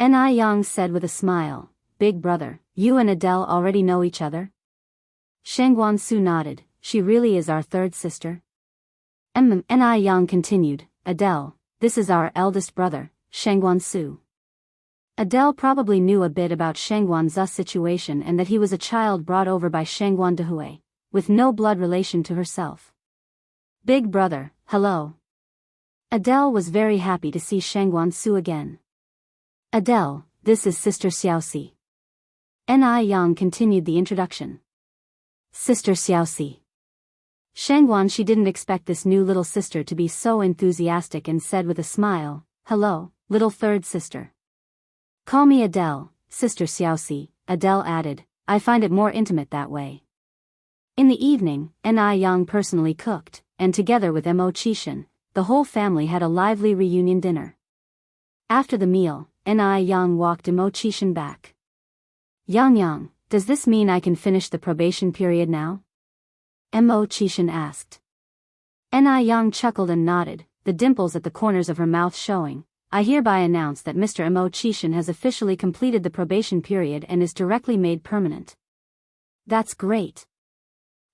[SPEAKER 1] Ni Yang said with a smile. Big brother, you and Adele already know each other? Shengguan Su nodded. She really is our third sister. Ni Yang continued. Adele, this is our eldest brother, Shengguan Su. Adele probably knew a bit about Shengguan Zu's situation and that he was a child brought over by Shengguan Dehui, with no blood relation to herself. Big brother, hello. Adele was very happy to see Shengguan Su again. Adele, this is Sister Xiaoxi. Ni Yang continued the introduction. Sister Xiaoxi. Shengguan Shi didn't expect this new little sister to be so enthusiastic and said with a smile, Hello, little third sister. Call me Adele, Sister Xiaoxi, Adele added. I find it more intimate that way. In the evening, Ni Yang personally cooked, and together with Mo Qishan, the whole family had a lively reunion dinner. After the meal, Ni Yang walked Mo Qishan back. Yang, does this mean I can finish the probation period now? Mo Qishan asked. Ni Yang chuckled and nodded, the dimples at the corners of her mouth showing. I hereby announce that Mr. Mo Qishan has officially completed the probation period and is directly made permanent. That's great.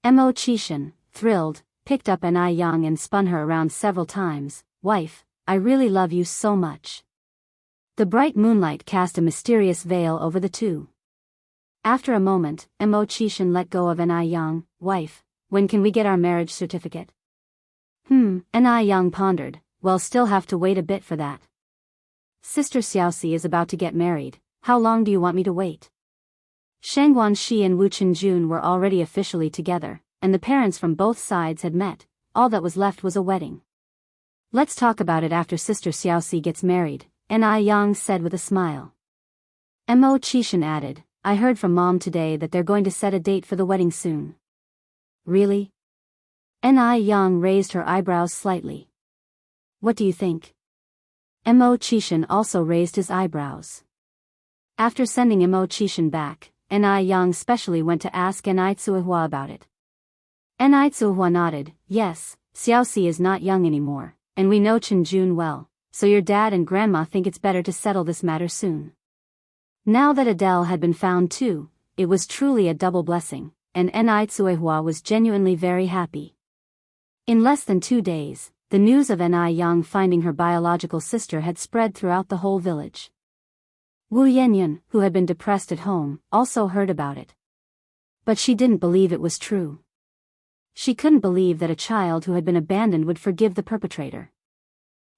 [SPEAKER 1] Mo Qishan, thrilled, picked up Ni Yang and spun her around several times. Wife, I really love you so much. The bright moonlight cast a mysterious veil over the two. After a moment, Mo Qishan let go of Ni Yang. Wife, when can we get our marriage certificate? Ni Yang pondered. Well, still have to wait a bit for that. Sister Xiaoxi is about to get married. How long do you want me to wait? Shengguan Shi and Wu Chenjun were already officially together, and the parents from both sides had met. All that was left was a wedding. Let's talk about it after Sister Xiaoxi gets married, Ni Yang said with a smile. Mo Qishan added, I heard from Mom today that they're going to set a date for the wedding soon. Really? Ni Yang raised her eyebrows slightly. What do you think? Mo Qishan also raised his eyebrows. After sending Mo Qishan back, Ni Yang specially went to ask Nitsuihua about it. Nitsuihua nodded. Yes, Xiaoxi is not young anymore, and we know Chenjun well, so your dad and grandma think it's better to settle this matter soon. Now that Adele had been found too, it was truly a double blessing, and Ni Tsuehua was genuinely very happy. In less than 2 days, the news of Ni Yang finding her biological sister had spread throughout the whole village. Wu Yanyan, who had been depressed at home, also heard about it. But she didn't believe it was true. She couldn't believe that a child who had been abandoned would forgive the perpetrator.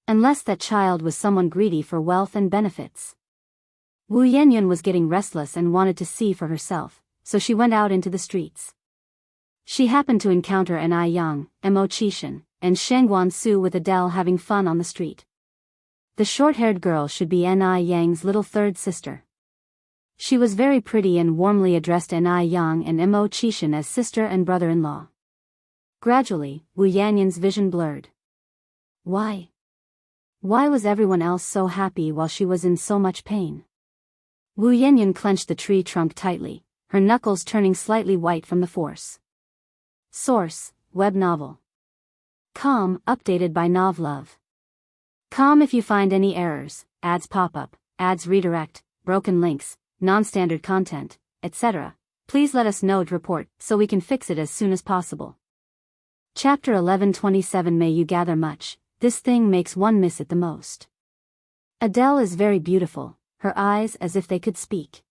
[SPEAKER 1] Unless that child was someone greedy for wealth and benefits. Wu Yanyan was getting restless and wanted to see for herself, so she went out into the streets. She happened to encounter Ni Yang, Mo Qishan, and Shengguan Su with Adele having fun on the street. The short-haired girl should be Ni Yang's little third sister. She was very pretty and warmly addressed Ni Yang and Mo Qishan as sister and brother-in-law. Gradually, Wu Yanyan's vision blurred. Why? Why was everyone else so happy while she was in so much pain? Wu Yanyan clenched the tree trunk tightly, her knuckles turning slightly white from the force. Source: web novel. Com, updated by Novlove. Com if you find any errors, ads pop up, ads redirect, broken links, non-standard content, etc. Please let us know to report so we can fix it as soon as possible. Chapter 1127. May you gather much, this thing makes one miss it the most. Adele is very beautiful, her eyes as if they could speak.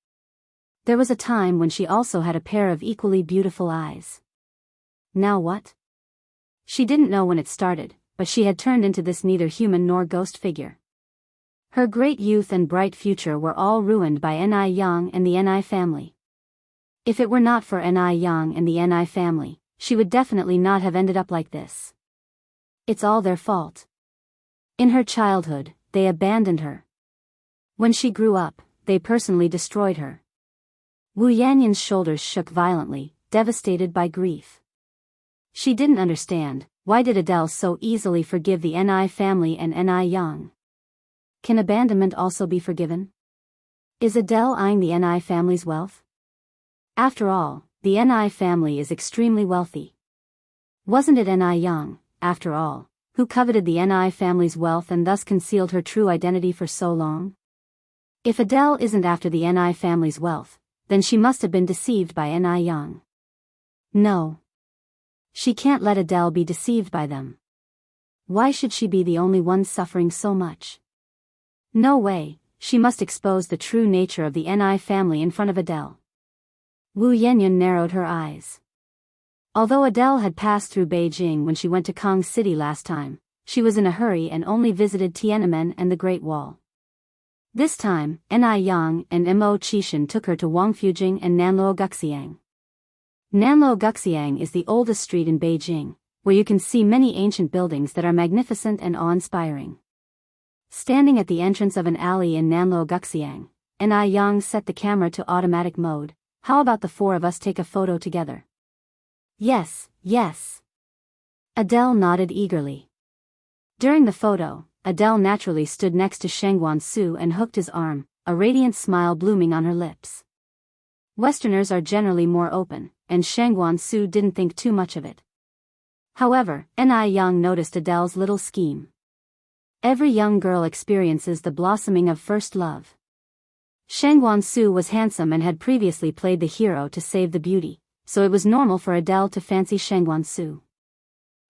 [SPEAKER 1] There was a time when she also had a pair of equally beautiful eyes. Now what? She didn't know when it started, but she had turned into this neither human nor ghost figure. Her great youth and bright future were all ruined by Ni Yang and the Ni family. If it were not for Ni Yang and the Ni family, she would definitely not have ended up like this. It's all their fault. In her childhood, they abandoned her. When she grew up, they personally destroyed her. Wu Yanyan's shoulders shook violently, devastated by grief. She didn't understand, why did Adele so easily forgive the Ni family and Ni Yang? Can abandonment also be forgiven? Is Adele eyeing the Ni family's wealth? After all, the Ni family is extremely wealthy. Wasn't it Ni Yang, after all, who coveted the Ni family's wealth and thus concealed her true identity for so long? If Adele isn't after the Ni family's wealth, then she must have been deceived by Ni Yang. No. She can't let Adele be deceived by them. Why should she be the only one suffering so much? No way, she must expose the true nature of the Ni family in front of Adele. Wu Yanyan narrowed her eyes. Although Adele had passed through Beijing when she went to Kong City last time, she was in a hurry and only visited Tiananmen and the Great Wall. This time, Ni Yang and Mo Qishan took her to Wangfujing and Nanluo Guxiang. Nanluo Guxiang is the oldest street in Beijing, where you can see many ancient buildings that are magnificent and awe-inspiring. Standing at the entrance of an alley in Nanluo Guxiang, Ni Yang set the camera to automatic mode. How about the four of us take a photo together? Yes, yes. Adele nodded eagerly. During the photo, Adele naturally stood next to Shengguan Su and hooked his arm, a radiant smile blooming on her lips. Westerners are generally more open, and Shengguan Su didn't think too much of it. However, Ni Yang noticed Adele's little scheme. Every young girl experiences the blossoming of first love. Shengguan Su was handsome and had previously played the hero to save the beauty, so it was normal for Adele to fancy Shengguan Su.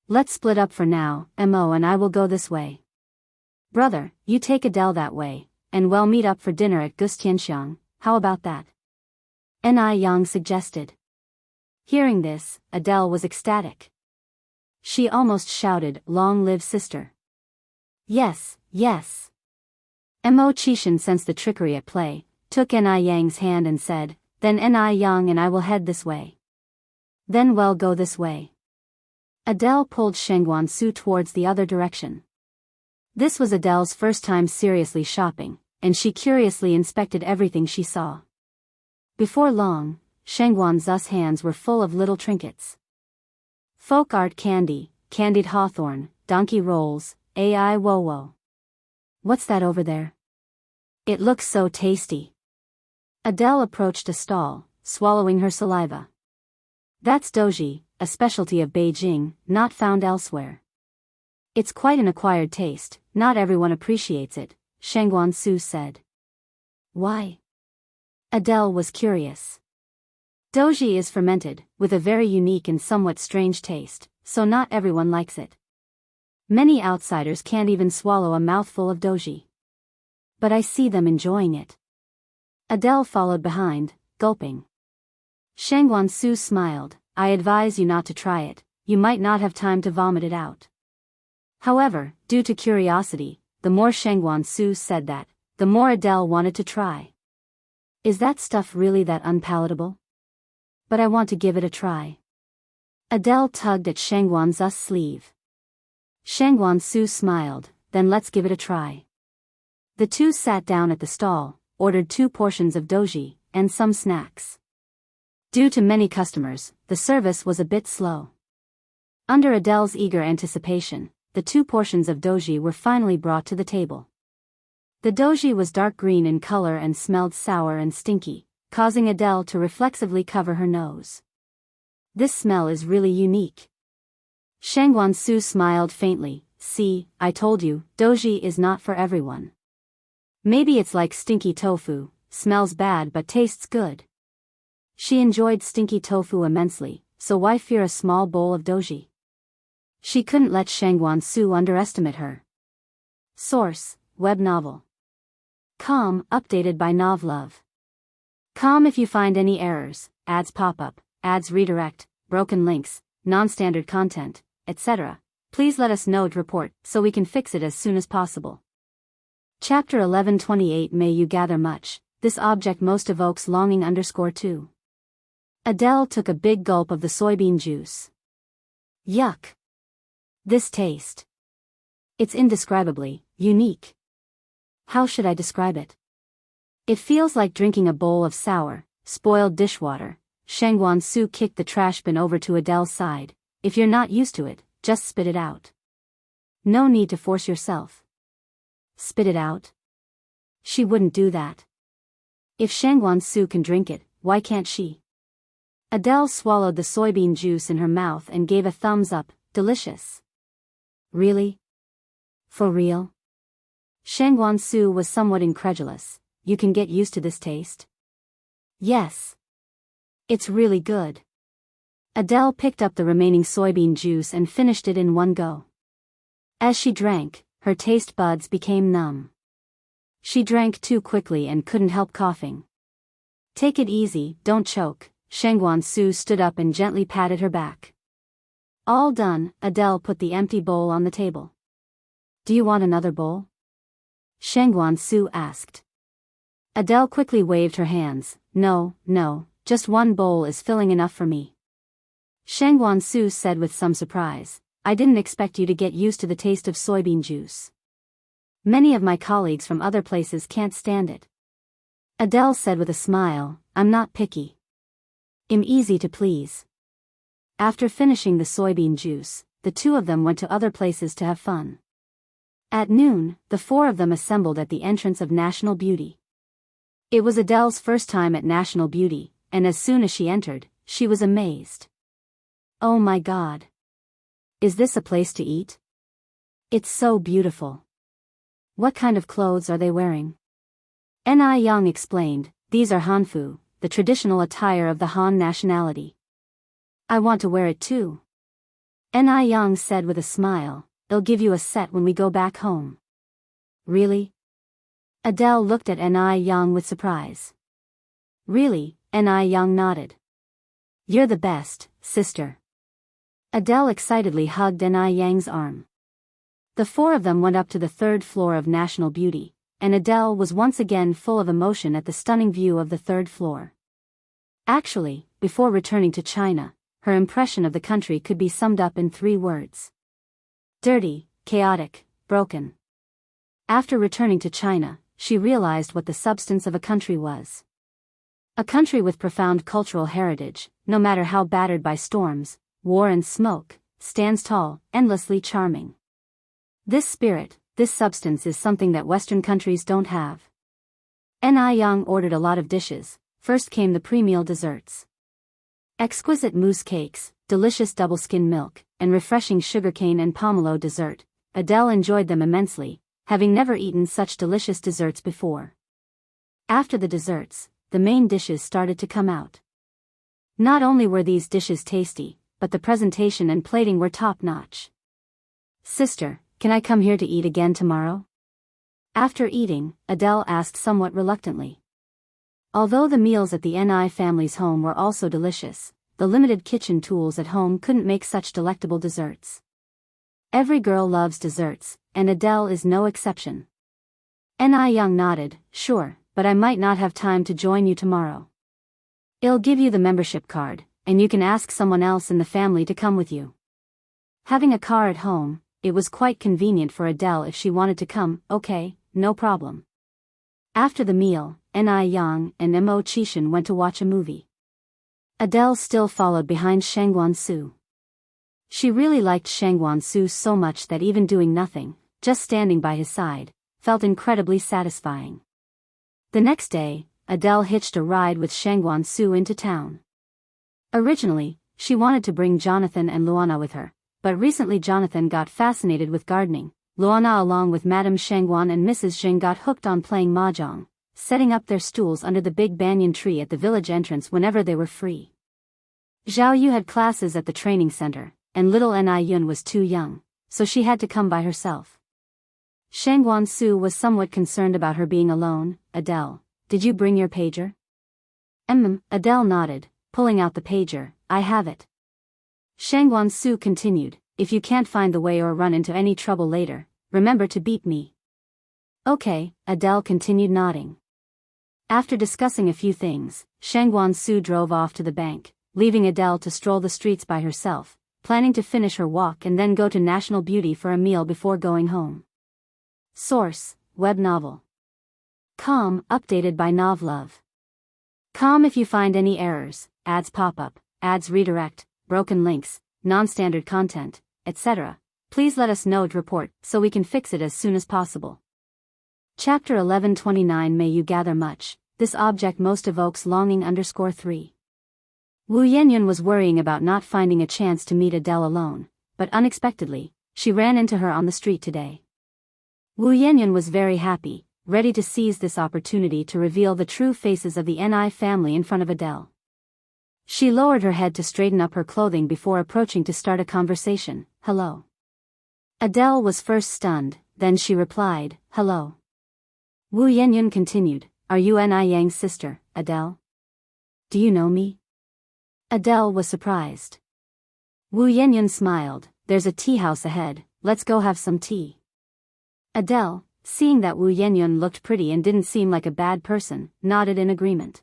[SPEAKER 1] Let's split up for now, Mo and I will go this way. Brother, you take Adele that way, and we'll meet up for dinner at Gustianxiang, how about that? Ni Yang suggested. Hearing this, Adele was ecstatic. She almost shouted, "Long live sister." Yes, yes. Mo Qishan sensed the trickery at play, took Ni Yang's hand and said, "Then Ni Yang and I will head this way." Then we'll go this way. Adele pulled Shengguan Su towards the other direction. This was Adele's first time seriously shopping, and she curiously inspected everything she saw. Before long, Shengguan Su's hands were full of little trinkets. Folk art candy, candied hawthorn, donkey rolls, AI wo-wo. What's that over there? It looks so tasty. Adele approached a stall, swallowing her saliva. That's doji, a specialty of Beijing, not found elsewhere. It's quite an acquired taste, not everyone appreciates it, Shengguan Su said. Why? Adele was curious. Doji is fermented, with a very unique and somewhat strange taste, so not everyone likes it. Many outsiders can't even swallow a mouthful of doji. But I see them enjoying it. Adele followed behind, gulping. Shang Wansu smiled. I advise you not to try it, you might not have time to vomit it out. However, due to curiosity, the more Shang Wansu said that, the more Adele wanted to try. Is that stuff really that unpalatable? But I want to give it a try. Adele tugged at Shang Wanzu's sleeve. Shang Wansu smiled. Then let's give it a try. The two sat down at the stall, ordered 2 portions of doji, and some snacks. Due to many customers, the service was a bit slow. Under Adele's eager anticipation, the 2 portions of doji were finally brought to the table. The doji was dark green in color and smelled sour and stinky, causing Adele to reflexively cover her nose. This smell is really unique. Shang Wansu smiled faintly. See, I told you, doji is not for everyone. Maybe it's like stinky tofu, smells bad but tastes good. She enjoyed stinky tofu immensely, so why fear a small bowl of doji? She couldn't let Shang Wansu underestimate her. Source, web novel. Com, updated by Novlove. Com if you find any errors, ads pop up, ads redirect, broken links, non-standard content, etc. Please let us know to report so we can fix it as soon as possible. Chapter 1128 May you gather much, this object most evokes longing _2. Adele took a big gulp of the soybean juice. Yuck. This taste. It's indescribably unique. How should I describe it? It feels like drinking a bowl of sour, spoiled dishwater. Shang Wansu kicked the trash bin over to Adele's side. If you're not used to it, just spit it out. No need to force yourself. Spit it out? She wouldn't do that. If Shang Wansu can drink it, why can't she? Adele swallowed the soybean juice in her mouth and gave a thumbs up. Delicious. Really? For real? Shang Wansu was somewhat incredulous. You can get used to this taste? Yes. It's really good. Adele picked up the remaining soybean juice and finished it in one go. As she drank, her taste buds became numb. She drank too quickly and couldn't help coughing. Take it easy, don't choke. Shang Wansu stood up and gently patted her back. All done, Adele put the empty bowl on the table. Do you want another bowl? Shang Wansu asked. Adele quickly waved her hands. No, just one bowl is filling enough for me. Shang Wansu said with some surprise. I didn't expect you to get used to the taste of soybean juice. Many of my colleagues from other places can't stand it. Adele said with a smile, I'm not picky. I'm easy to please. After finishing the soybean juice, the 2 of them went to other places to have fun. At noon, the 4 of them assembled at the entrance of National Beauty. It was Adele's first time at National Beauty, and as soon as she entered, she was amazed. Oh my God. Is this a place to eat? It's so beautiful. What kind of clothes are they wearing? Ni Yang explained, these are Hanfu, the traditional attire of the Han nationality. I want to wear it too. Ni Yang said with a smile, they'll give you a set when we go back home. Really? Adele looked at Ni Yang with surprise. Really? Ni Yang nodded. You're the best, sister. Adele excitedly hugged Ni Yang's arm. The 4 of them went up to the 3rd floor of National Beauty, and Adele was once again full of emotion at the stunning view of the 3rd floor. Actually, before returning to China, her impression of the country could be summed up in 3 words. Dirty, chaotic, broken. After returning to China, she realized what the substance of a country was. A country with profound cultural heritage, no matter how battered by storms, war and smoke, stands tall, endlessly charming. This spirit, this substance is something that Western countries don't have. Ni Yang ordered a lot of dishes. First came the pre-meal desserts. Exquisite mousse cakes, delicious double-skim milk, and refreshing sugarcane and pomelo dessert. Adele enjoyed them immensely, having never eaten such delicious desserts before. After the desserts, the main dishes started to come out. Not only were these dishes tasty, but the presentation and plating were top-notch. Sister, can I come here to eat again tomorrow? After eating, Adele asked somewhat reluctantly. Although the meals at the Ni family's home were also delicious, the limited kitchen tools at home couldn't make such delectable desserts. Every girl loves desserts, and Adele is no exception. Ni Young nodded, sure, but I might not have time to join you tomorrow. I'll give you the membership card, and you can ask someone else in the family to come with you. Having a car at home, it was quite convenient for Adele if she wanted to come. Okay, no problem. After the meal, Ni Yang and Mo Qishan went to watch a movie. Adele still followed behind Shangguan Su. She really liked Shangguan Su so much that even doing nothing, just standing by his side, felt incredibly satisfying. The next day, Adele hitched a ride with Shangguan Su into town. Originally, she wanted to bring Jonathan and Luana with her, but recently Jonathan got fascinated with gardening. Luana along with Madame Shangguan and Mrs. Zheng got hooked on playing mahjong, setting up their stools under the big banyan tree at the village entrance whenever they were free. Zhao Yu had classes at the training center, and little Ni Yun was too young, so she had to come by herself. Shangguan Su was somewhat concerned about her being alone. Adele, did you bring your pager? Adele nodded, pulling out the pager. I have it. Shangguan Su continued, if you can't find the way or run into any trouble later, remember to beep me. Okay, Adele continued nodding. After discussing a few things, Shangguan Su drove off to the bank, leaving Adele to stroll the streets by herself, planning to finish her walk and then go to National Beauty for a meal before going home. Source, web novel. Com, updated by Novlove. Com if you find any errors, ads pop up, ads redirect, broken links, non-standard content, etc. Please let us know to report so we can fix it as soon as possible. Chapter 1129 May you gather much, this object most evokes longing _3. Wu Yenyun was worrying about not finding a chance to meet Adele alone, but unexpectedly, she ran into her on the street today. Wu Yenyun was very happy, ready to seize this opportunity to reveal the true faces of the Ni family in front of Adele. She lowered her head to straighten up her clothing before approaching to start a conversation. Hello. Adele was first stunned, then she replied, hello. Wu Yenyun continued, are you Ni Yang's sister, Adele? Do you know me? Adele was surprised. Wu Yenyun smiled, there's a tea house ahead, let's go have some tea. Adele, seeing that Wu Yenyun looked pretty and didn't seem like a bad person, nodded in agreement.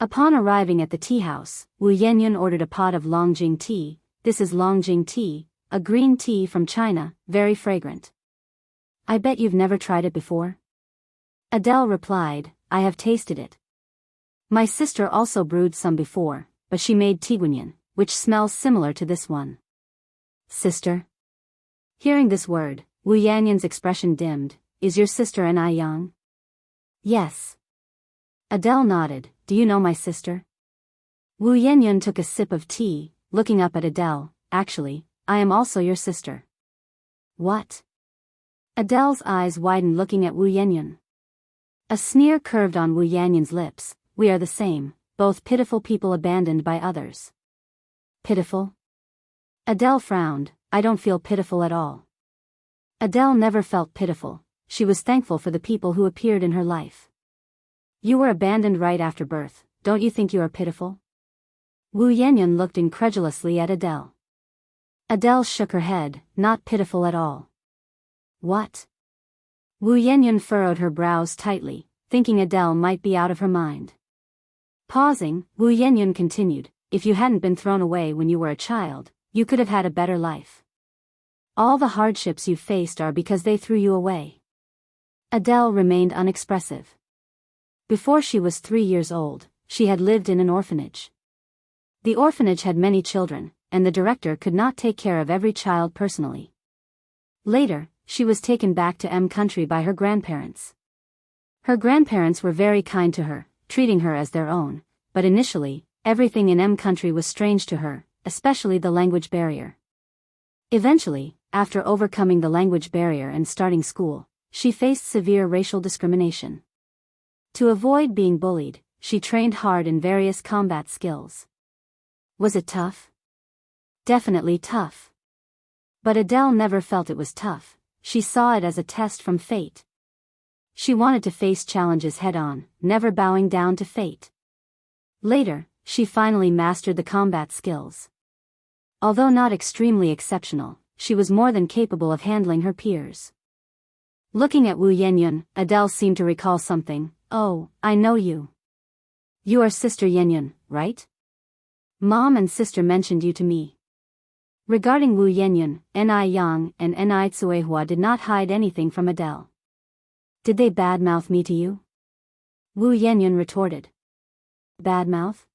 [SPEAKER 1] Upon arriving at the tea house, Wu Yenyun ordered a pot of Longjing tea. This is Longjing tea, a green tea from China, very fragrant. I bet you've never tried it before? Adele replied, I have tasted it. My sister also brewed some before, but she made tiguanyan, which smells similar to this one. Sister? Hearing this word, Wu Yenyun's expression dimmed. Is your sister Ni Yang? Yes. Adele nodded, do you know my sister? Wu Yenyun took a sip of tea, looking up at Adele, actually, I am also your sister. What? Adele's eyes widened looking at Wu Yenyun. A sneer curved on Wu Yenyun's lips, we are the same, both pitiful people abandoned by others. Pitiful? Adele frowned, I don't feel pitiful at all. Adele never felt pitiful, she was thankful for the people who appeared in her life. You were abandoned right after birth, don't you think you are pitiful? Wu Yenyun looked incredulously at Adele. Adele shook her head, not pitiful at all. What? Wu Yenyun furrowed her brows tightly, thinking Adele might be out of her mind. Pausing, Wu Yenyun continued, if you hadn't been thrown away when you were a child, you could have had a better life. All the hardships you faced are because they threw you away. Adele remained unexpressive. Before she was 3 years old, she had lived in an orphanage. The orphanage had many children, and the director could not take care of every child personally. Later, she was taken back to M country by her grandparents. Her grandparents were very kind to her, treating her as their own, but initially, everything in M country was strange to her, especially the language barrier. Eventually, after overcoming the language barrier and starting school, she faced severe racial discrimination. To avoid being bullied, she trained hard in various combat skills. Was it tough? Definitely tough. But Adele never felt it was tough, she saw it as a test from fate. She wanted to face challenges head-on, never bowing down to fate. Later, she finally mastered the combat skills. Although not extremely exceptional, she was more than capable of handling her peers. Looking at Wu Yanyan, Adele seemed to recall something. Oh, I know you. You are Sister Yanyan, right? Mom and sister mentioned you to me. Regarding Wu Yanyan, Ni Yang and Ni Tsuehua did not hide anything from Adele. Did they badmouth me to you? Wu Yanyan retorted. Badmouth?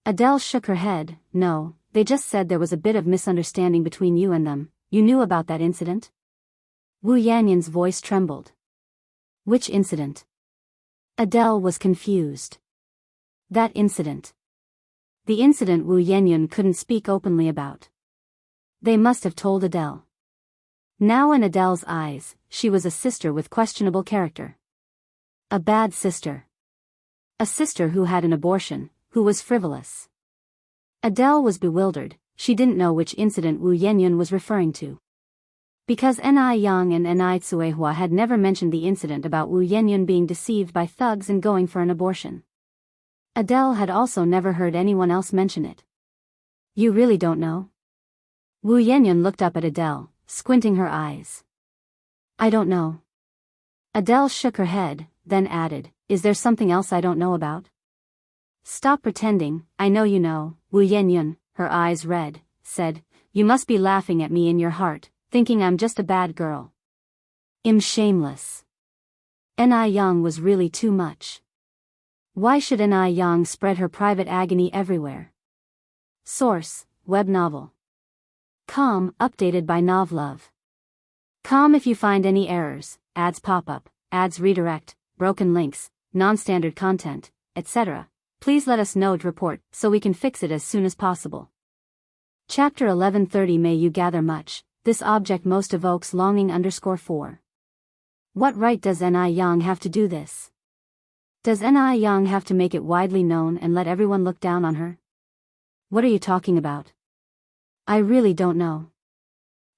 [SPEAKER 1] Adele shook her head. No, they just said there was a bit of misunderstanding between you and them. You knew about that incident? Wu Yanyan's voice trembled. Which incident? Adele was confused. That incident. The incident Wu Yanyan couldn't speak openly about. They must have told Adele. Now in Adele's eyes, she was a sister with questionable character. A bad sister. A sister who had an abortion, who was frivolous. Adele was bewildered, she didn't know which incident Wu Yanyan was referring to. Because Ni Yang and Ni Tsuehua had never mentioned the incident about Wu Yanyan being deceived by thugs and going for an abortion. Adele had also never heard anyone else mention it. You really don't know? Wu Yanyan looked up at Adele, squinting her eyes. I don't know. Adele shook her head, then added, is there something else I don't know about? Stop pretending, I know you know. Wu Yanyan, her eyes red, said, you must be laughing at me in your heart, thinking I'm just a bad girl. I'm shameless. Ni Yang was really too much. Why should Ni Yang spread her private agony everywhere? Source, web novel. Com, updated by Novlove. Com if you find any errors, ads pop up, ads redirect, broken links, non-standard content, etc. Please let us know to report, so we can fix it as soon as possible. Chapter 1130 May you gather much, this object most evokes longing _4. What right does Ni Yang have to do this? Does Ni Yang have to make it widely known and let everyone look down on her? What are you talking about? I really don't know.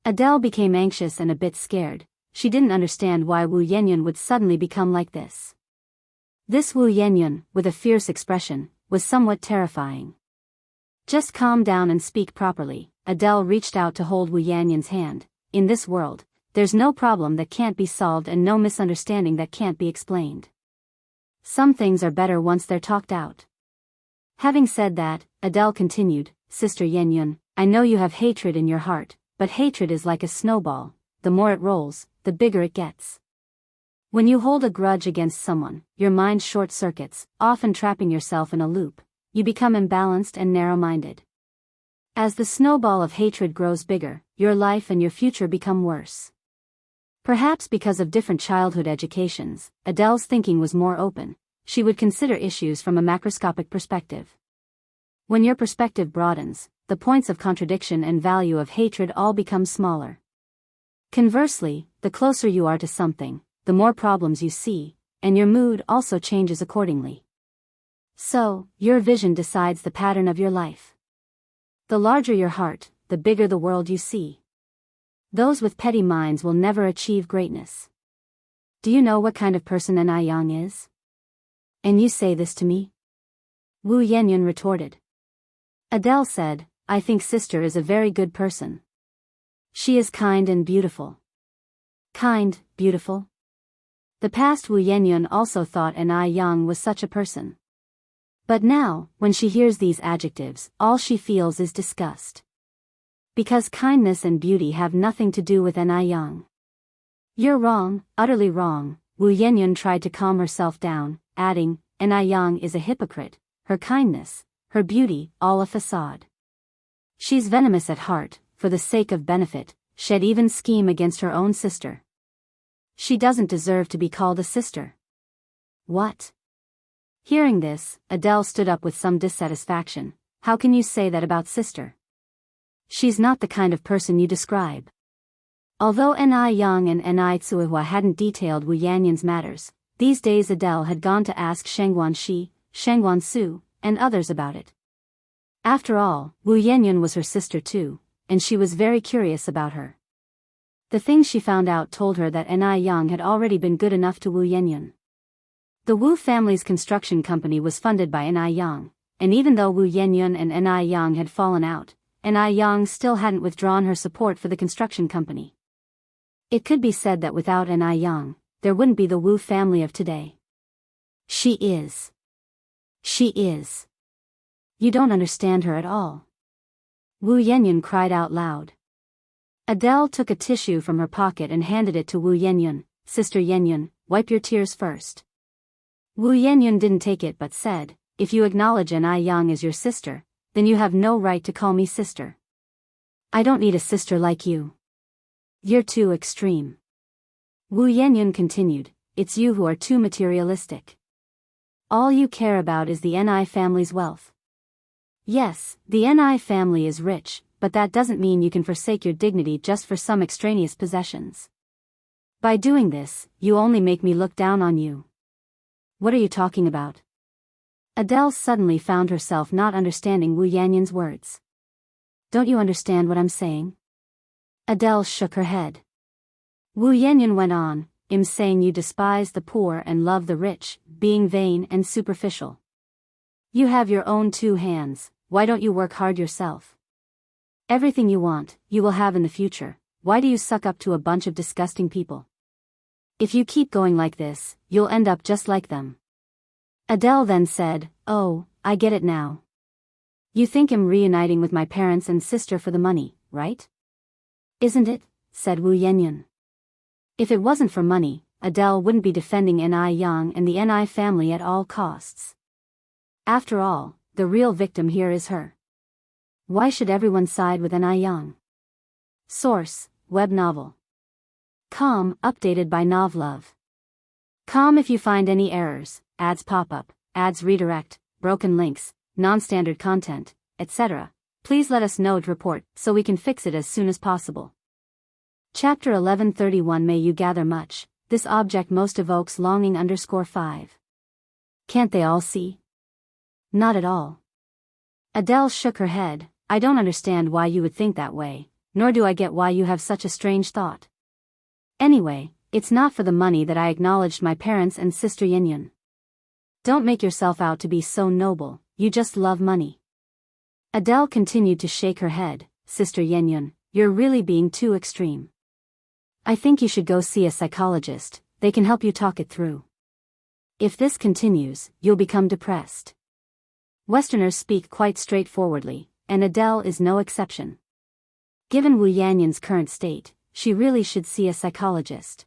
[SPEAKER 1] Adele became anxious and a bit scared. She didn't understand why Wu Yanyan would suddenly become like this. This Wu Yanyan, with a fierce expression, was somewhat terrifying. Just calm down and speak properly. Adele reached out to hold Wu Yanyan's hand. In this world, there's no problem that can't be solved and no misunderstanding that can't be explained. Some things are better once they're talked out. Having said that, Adele continued, Sister Yanyan, I know you have hatred in your heart, but hatred is like a snowball. The more it rolls, the bigger it gets. When you hold a grudge against someone, your mind short-circuits, often trapping yourself in a loop. You become imbalanced and narrow-minded. As the snowball of hatred grows bigger, your life and your future become worse. Perhaps because of different childhood educations, Adele's thinking was more open. She would consider issues from a macroscopic perspective. When your perspective broadens, the points of contradiction and value of hatred all become smaller. Conversely, the closer you are to something, the more problems you see, and your mood also changes accordingly. So, your vision decides the pattern of your life. The larger your heart, the bigger the world you see. Those with petty minds will never achieve greatness. Do you know what kind of person Ni Yang is? And you say this to me? Wu Yanyan retorted. Adele said, I think sister is a very good person. She is kind and beautiful. Kind, beautiful? The past Wu Yanyan also thought Ni Yang was such a person. But now, when she hears these adjectives, all she feels is disgust. Because kindness and beauty have nothing to do with Ni Yang. You're wrong, utterly wrong. Wu Yanyan tried to calm herself down, adding, Ni Yang is a hypocrite, her kindness, her beauty, all a facade. She's venomous at heart, for the sake of benefit, she'd even scheme against her own sister. She doesn't deserve to be called a sister. What? Hearing this, Adele stood up with some dissatisfaction. How can you say that about sister? She's not the kind of person you describe. Although Ni Yang and Ni Tsuehua hadn't detailed Wu Yanyan's matters, these days Adele had gone to ask Shengguan Shi, Shengguan Su, and others about it. After all, Wu Yanyan was her sister too, and she was very curious about her. The things she found out told her that Ni Yang had already been good enough to Wu Yanyan. The Wu family's construction company was funded by Ni Yang, and even though Wu Yanyan and Ni Yang had fallen out, Ni Yang still hadn't withdrawn her support for the construction company. It could be said that without Ni Yang, there wouldn't be the Wu family of today. She is. You don't understand her at all. Wu Yanyan cried out loud. Adele took a tissue from her pocket and handed it to Wu Yanyan. Sister Yanyan, wipe your tears first. Wu Yanyan didn't take it but said, if you acknowledge Ni Yang as your sister, then you have no right to call me sister. I don't need a sister like you. You're too extreme. Wu Yanyan continued, it's you who are too materialistic. All you care about is the Ni family's wealth. Yes, the Ni family is rich, but that doesn't mean you can forsake your dignity just for some extraneous possessions. By doing this, you only make me look down on you. What are you talking about? Adele suddenly found herself not understanding Wu Yanyan's words. Don't you understand what I'm saying? Adele shook her head. Wu Yanyan went on, I'm saying you despise the poor and love the rich, being vain and superficial. You have your own two hands, why don't you work hard yourself? Everything you want, you will have in the future, why do you suck up to a bunch of disgusting people? If you keep going like this, you'll end up just like them. Adele then said, oh, I get it now. You think I'm reuniting with my parents and sister for the money, right? Isn't it? Said Wu Yanyan. If it wasn't for money, Adele wouldn't be defending Ni Yang and the Ni family at all costs. After all, the real victim here is her. Why should everyone side with Ni Yang? Source, web novel. Com, updated by Novlove. Com if you find any errors, ads pop up, ads redirect, broken links, non-standard content, etc. Please let us know to report so we can fix it as soon as possible. Chapter 1131 May you gather much, this object most evokes longing _5. Can't they all see? Not at all. Adele shook her head, I don't understand why you would think that way, nor do I get why you have such a strange thought. Anyway, it's not for the money that I acknowledged my parents and sister Yanyan. Don't make yourself out to be so noble, you just love money. Adele continued to shake her head, Sister Yanyan, you're really being too extreme. I think you should go see a psychologist, they can help you talk it through. If this continues, you'll become depressed. Westerners speak quite straightforwardly, and Adele is no exception. Given Wu Yanyan's current state, she really should see a psychologist.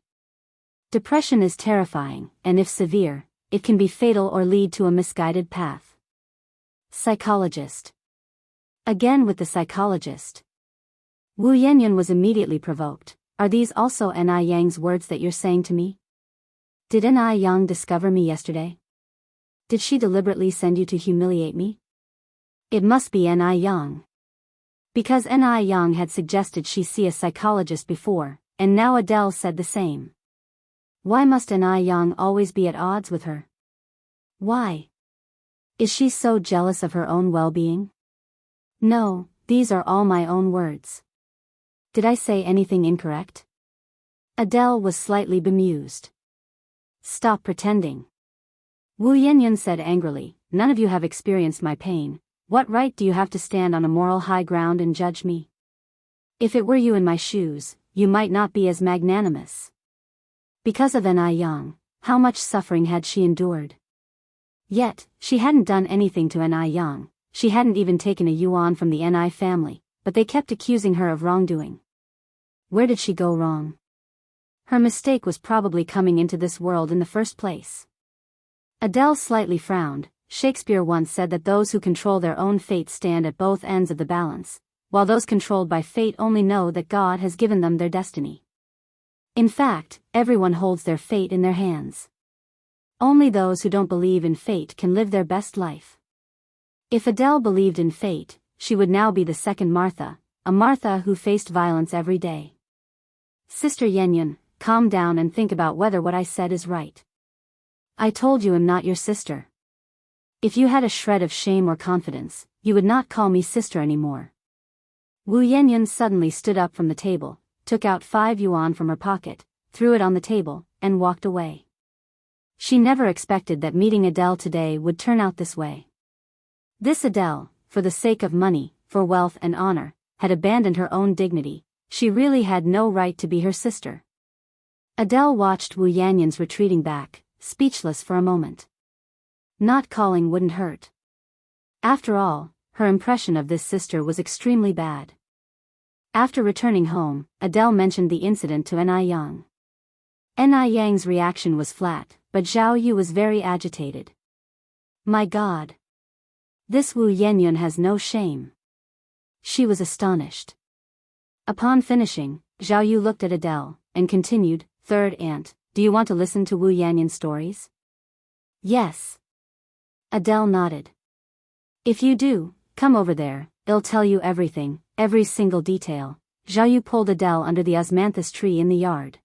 [SPEAKER 1] Depression is terrifying, and if severe, it can be fatal or lead to a misguided path. Psychologist. Again with the psychologist. Wu Yanyan was immediately provoked. Are these also Ni Yang's words that you're saying to me? Did Ni Yang discover me yesterday? Did she deliberately send you to humiliate me? It must be Ni Yang. Because Ni Yang had suggested she see a psychologist before, and now Adele said the same. Why must Ni Yang always be at odds with her? Why? Is she so jealous of her own well-being? No, these are all my own words. Did I say anything incorrect? Adele was slightly bemused. Stop pretending. Wu Yanyan said angrily, none of you have experienced my pain, what right do you have to stand on a moral high ground and judge me? If it were you in my shoes, you might not be as magnanimous. Because of Ni Yang, how much suffering had she endured? Yet, she hadn't done anything to Ni Yang, she hadn't even taken a yuan from the Ni family, but they kept accusing her of wrongdoing. Where did she go wrong? Her mistake was probably coming into this world in the first place. Adele slightly frowned. Shakespeare once said that those who control their own fate stand at both ends of the balance, while those controlled by fate only know that God has given them their destiny. In fact, everyone holds their fate in their hands. Only those who don't believe in fate can live their best life. If Adele believed in fate, she would now be the second Martha, a Martha who faced violence every day. Sister Yanyan, calm down and think about whether what I said is right. I told you I'm not your sister. If you had a shred of shame or confidence, you would not call me sister anymore. Wu Yanyan suddenly stood up from the table, took out 5 yuan from her pocket, threw it on the table, and walked away. She never expected that meeting Adele today would turn out this way. This Adele, for the sake of money, for wealth and honor, had abandoned her own dignity. She really had no right to be her sister. Adele watched Wu Yanyan's retreating back, speechless for a moment. Not calling wouldn't hurt. After all, her impression of this sister was extremely bad. After returning home, Adele mentioned the incident to Ni Yang. Ni Yang's reaction was flat, but Zhao Yu was very agitated. My God! This Wu Yanyan has no shame. She was astonished. Upon finishing, Zhao Yu looked at Adele, and continued, Third aunt, do you want to listen to Wu Yanyan's stories? Yes. Adele nodded. If you do, come over there, I'll tell you everything, every single detail. Zhao Yu pulled Adele under the osmanthus tree in the yard.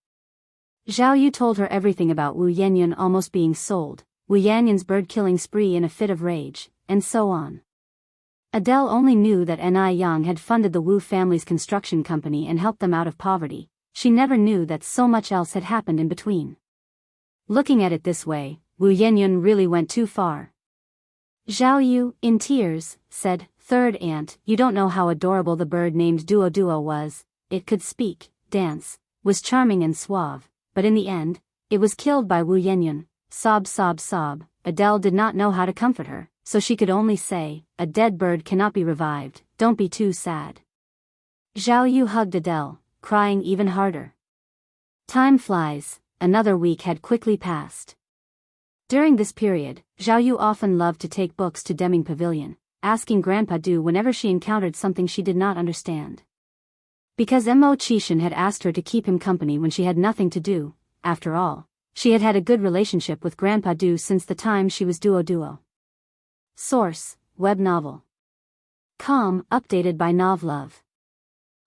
[SPEAKER 1] Zhao Yu told her everything about Wu Yanyan almost being sold, Wu Yanyan's bird-killing spree in a fit of rage, and so on. Adele only knew that Ni Yang had funded the Wu family's construction company and helped them out of poverty. She never knew that so much else had happened in between. Looking at it this way, Wu Yanyan really went too far. Zhao Yu, in tears, said, Third aunt, you don't know how adorable the bird named Duo Duo was. It could speak, dance, was charming and suave, but in the end, it was killed by Wu Yanyan. Sob sob sob. Adele did not know how to comfort her, so she could only say, a dead bird cannot be revived, don't be too sad. Zhao Yu hugged Adele, crying even harder. Time flies, another week had quickly passed. During this period, Zhao Yu often loved to take books to Deming Pavilion, asking Grandpa Du whenever she encountered something she did not understand. Because Mo Qishan had asked her to keep him company when she had nothing to do, after all, she had had a good relationship with Grandpa Du since the time she was Duo Duo. Source, web novel. Com, updated by Novlove.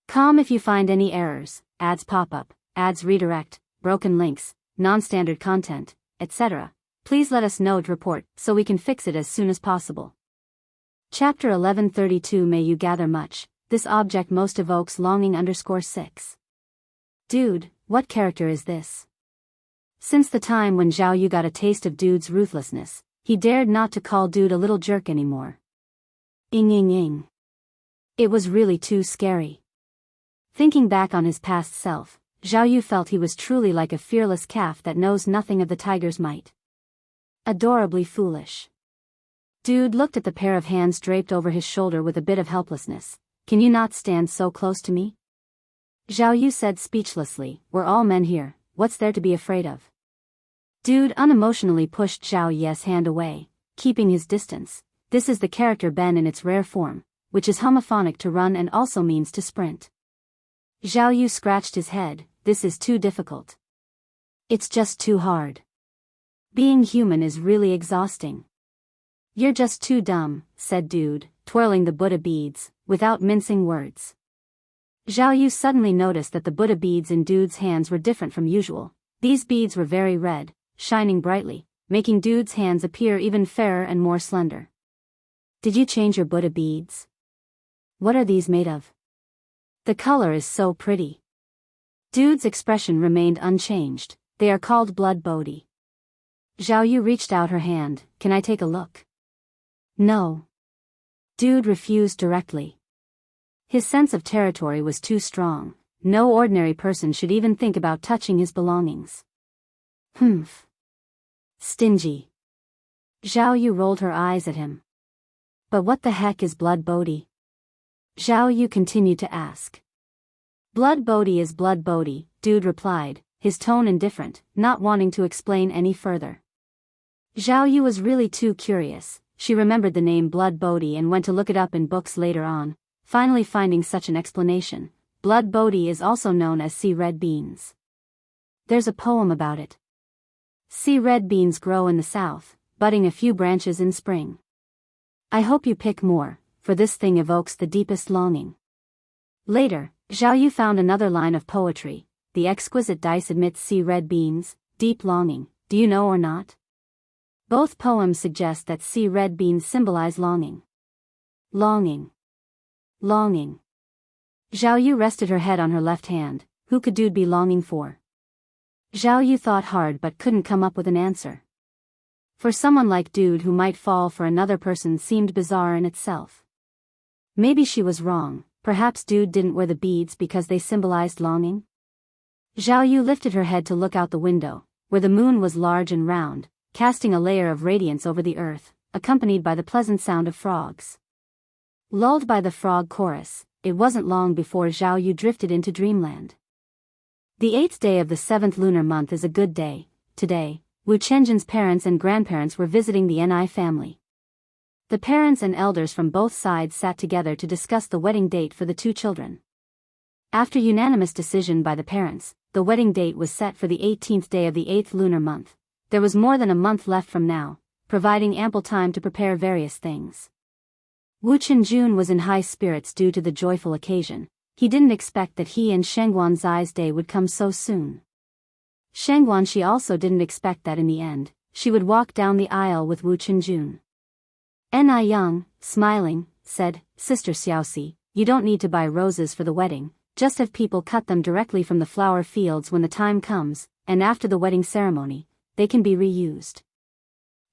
[SPEAKER 1] Com if you find any errors, ads pop up, ads redirect, broken links, non-standard content, etc. Please let us know to report so we can fix it as soon as possible. Chapter 1132 May you gather much, this object most evokes longing _6. Dude, what character is this? Since the time when Zhao Yu got a taste of Dude's ruthlessness, he dared not to call Dude a little jerk anymore. Ing. It was really too scary. Thinking back on his past self, Zhao Yu felt he was truly like a fearless calf that knows nothing of the tiger's might. Adorably foolish. Dude looked at the pair of hands draped over his shoulder with a bit of helplessness. Can you not stand so close to me? Zhao Yu said speechlessly, we're all men here, what's there to be afraid of? Dude unemotionally pushed Zhao Yu's hand away, keeping his distance. This is the character Ben in its rare form, which is homophonic to run and also means to sprint. Zhao Yu scratched his head, this is too difficult. It's just too hard. Being human is really exhausting. You're just too dumb, said Dude, twirling the Buddha beads, without mincing words. Zhao Yu suddenly noticed that the Buddha beads in Dude's hands were different from usual. These beads were very red, shining brightly, making Dude's hands appear even fairer and more slender. Did you change your Buddha beads? What are these made of? The color is so pretty. Dude's expression remained unchanged. They are called blood Bodhi. Zhao Yu reached out her hand, can I take a look? No. Dude refused directly. His sense of territory was too strong. No ordinary person should even think about touching his belongings. Humph. Stingy. Zhao Yu rolled her eyes at him. But what the heck is blood Bodhi? Zhao Yu continued to ask. Blood Bodhi is blood Bodhi, Dude replied, his tone indifferent, not wanting to explain any further. Zhao Yu was really too curious. She remembered the name blood Bodhi and went to look it up in books later on, finally finding such an explanation. Blood Bodhi is also known as sea red beans. There's a poem about it. Sea red beans grow in the south, budding a few branches in spring. I hope you pick more, for this thing evokes the deepest longing. Later, Zhao Yu found another line of poetry. The exquisite dice admits sea red beans, deep longing, do you know or not? Both poems suggest that sea red beans symbolize longing. Longing. Longing. Zhao Yu rested her head on her left hand. Who could dude be longing for? Zhao Yu thought hard but couldn't come up with an answer. For someone like dude who might fall for another person seemed bizarre in itself. Maybe she was wrong, perhaps dude didn't wear the beads because they symbolized longing? Zhao Yu lifted her head to look out the window, where the moon was large and round, casting a layer of radiance over the earth, accompanied by the pleasant sound of frogs. Lulled by the frog chorus, it wasn't long before Zhao Yu drifted into dreamland. The 8th day of the 7th lunar month is a good day. Today, Wu Chenjin's parents and grandparents were visiting the Ni family. The parents and elders from both sides sat together to discuss the wedding date for the two children. After unanimous decision by the parents, the wedding date was set for the 18th day of the 8th lunar month. There was more than a month left from now, providing ample time to prepare various things. Wu Chenjun was in high spirits due to the joyful occasion. He didn't expect that he and Shengguan Zai's day would come so soon. Shengguan Shi also didn't expect that in the end, she would walk down the aisle with Wu Chenjun. Ni Yang, smiling, said, "Sister Xiaoxi, you don't need to buy roses for the wedding, just have people cut them directly from the flower fields when the time comes, and after the wedding ceremony, they can be reused."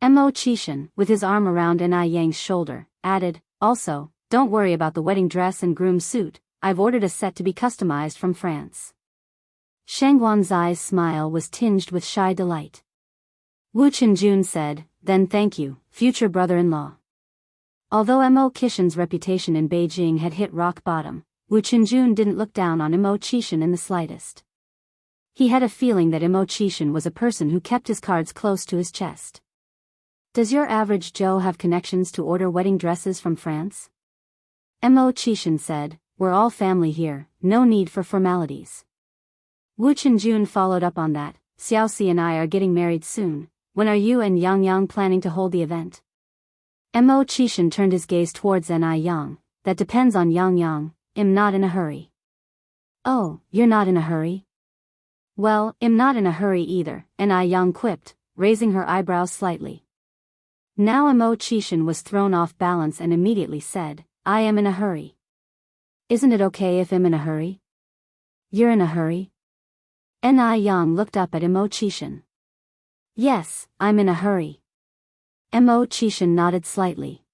[SPEAKER 1] Mo Qishan, with his arm around Ni Yang's shoulder, added, "Also, don't worry about the wedding dress and groom suit, I've ordered a set to be customized from France." Shengguan Zai's smile was tinged with shy delight. Wu Chenjun said, "Then thank you, future brother-in-law." Although Mo Qishan's reputation in Beijing had hit rock bottom, Wu Chenjun didn't look down on Mo Qishan in the slightest. He had a feeling that Mo Qishan was a person who kept his cards close to his chest. "Does your average Joe have connections to order wedding dresses from France?" Mo Qishan said, "We're all family here, no need for formalities." Wu Chenjun followed up on that, "Xiaoxi and I are getting married soon, when are you and Yang Yang planning to hold the event?" Mo Qishan turned his gaze towards Ni Yang, "That depends on Yang Yang, I'm not in a hurry." "Oh, you're not in a hurry?" "Well, I'm not in a hurry either," Ni Yang quipped, raising her eyebrows slightly. Now Mo Qishan was thrown off balance and immediately said, "I am in a hurry." "Isn't it okay if I'm in a hurry?" "You're in a hurry?" Ni Yang looked up at Mo Qishan. "Yes, I'm in a hurry." Mo Qishan nodded slightly.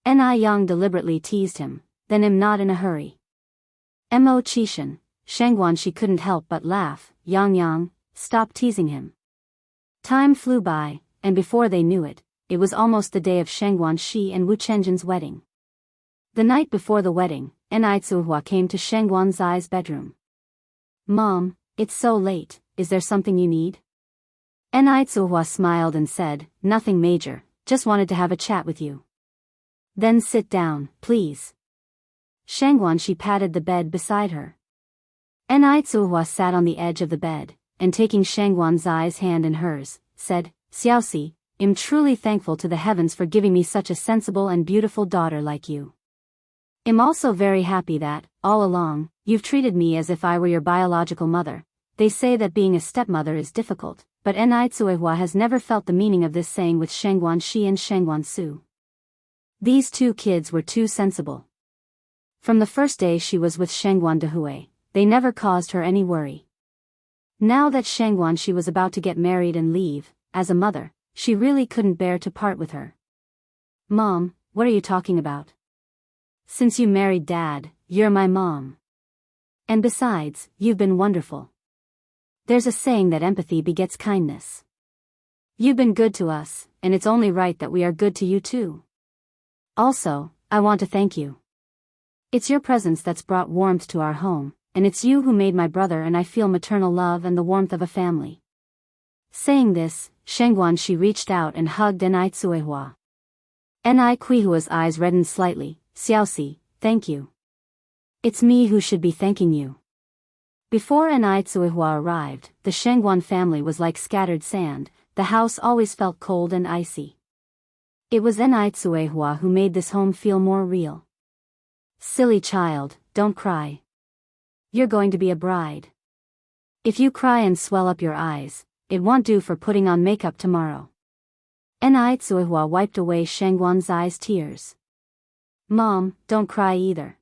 [SPEAKER 1] Ni Yang deliberately teased him, "Then I'm not in a hurry." Mo Qishan, Shengguan Shi couldn't help but laugh. "Yang Yang, stop teasing him." Time flew by, and before they knew it, it was almost the day of Shengguan Shi and Wu Chenjin's wedding. The night before the wedding, Ni Tsuhua came to Shengguan Zai's bedroom. "Mom, it's so late, is there something you need?" Ni Tsuhua smiled and said, "Nothing major, just wanted to have a chat with you." "Then sit down, please." Shengguan Shi patted the bed beside her. Ni Tsuhua sat on the edge of the bed, and taking Shengguan Zai's hand in hers, said, "Xiaoxi, I'm truly thankful to the heavens for giving me such a sensible and beautiful daughter like you. I'm also very happy that, all along, you've treated me as if I were your biological mother. They say that being a stepmother is difficult, but Ni Tsuehua has never felt the meaning of this saying with Shengguan Shi and Shengguan Su. These two kids were too sensible. From the first day she was with Shengguan Dehui, they never caused her any worry. Now that Shengguan Shi was about to get married and leave, as a mother, she really couldn't bear to part with her. "Mom, what are you talking about? Since you married Dad, you're my mom. And besides, you've been wonderful. There's a saying that empathy begets kindness. You've been good to us, and it's only right that we are good to you too. Also, I want to thank you. It's your presence that's brought warmth to our home, and it's you who made my brother and I feel maternal love and the warmth of a family." Saying this, Shengguan Shi reached out and hugged Ni Tsuehua. Ni Kuihua's eyes reddened slightly. "Xiaoxi, thank you. It's me who should be thanking you." Before Ni Tsuehua arrived, the Shengguan family was like scattered sand. The house always felt cold and icy. It was Ni Tsuehua who made this home feel more real. "Silly child, don't cry. You're going to be a bride. If you cry and swell up your eyes, it won't do for putting on makeup tomorrow." Ni Tsuehua wiped away Shengguan Zai's tears. Mom, don't cry either.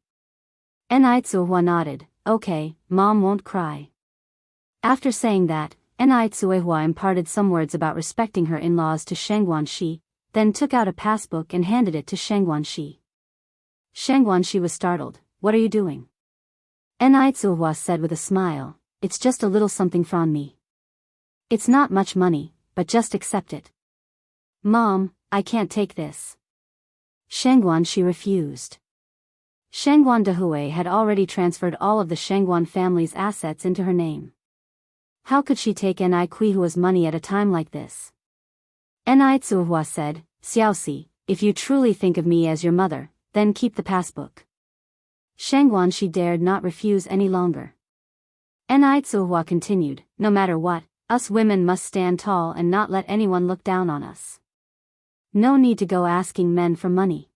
[SPEAKER 1] Enai nodded. Okay, Mom won't cry. After saying that, Enai imparted some words about respecting her in-laws to Shang Guanxi, then took out a passbook and handed it to Shang Guanxi. Shang Guanxi was startled. What are you doing? Enai said with a smile, it's just a little something from me. It's not much money, but just accept it. Mom, I can't take this. Shang Guanxi refused. Shangguan Dehui had already transferred all of the Shangguan family's assets into her name. How could she take Enai Kuihua's money at a time like this? Enai Tsuhua said, Xiaoxi, if you truly think of me as your mother, then keep the passbook. Shangguan she dared not refuse any longer. Enai Tsuhua continued, no matter what, us women must stand tall and not let anyone look down on us. No need to go asking men for money.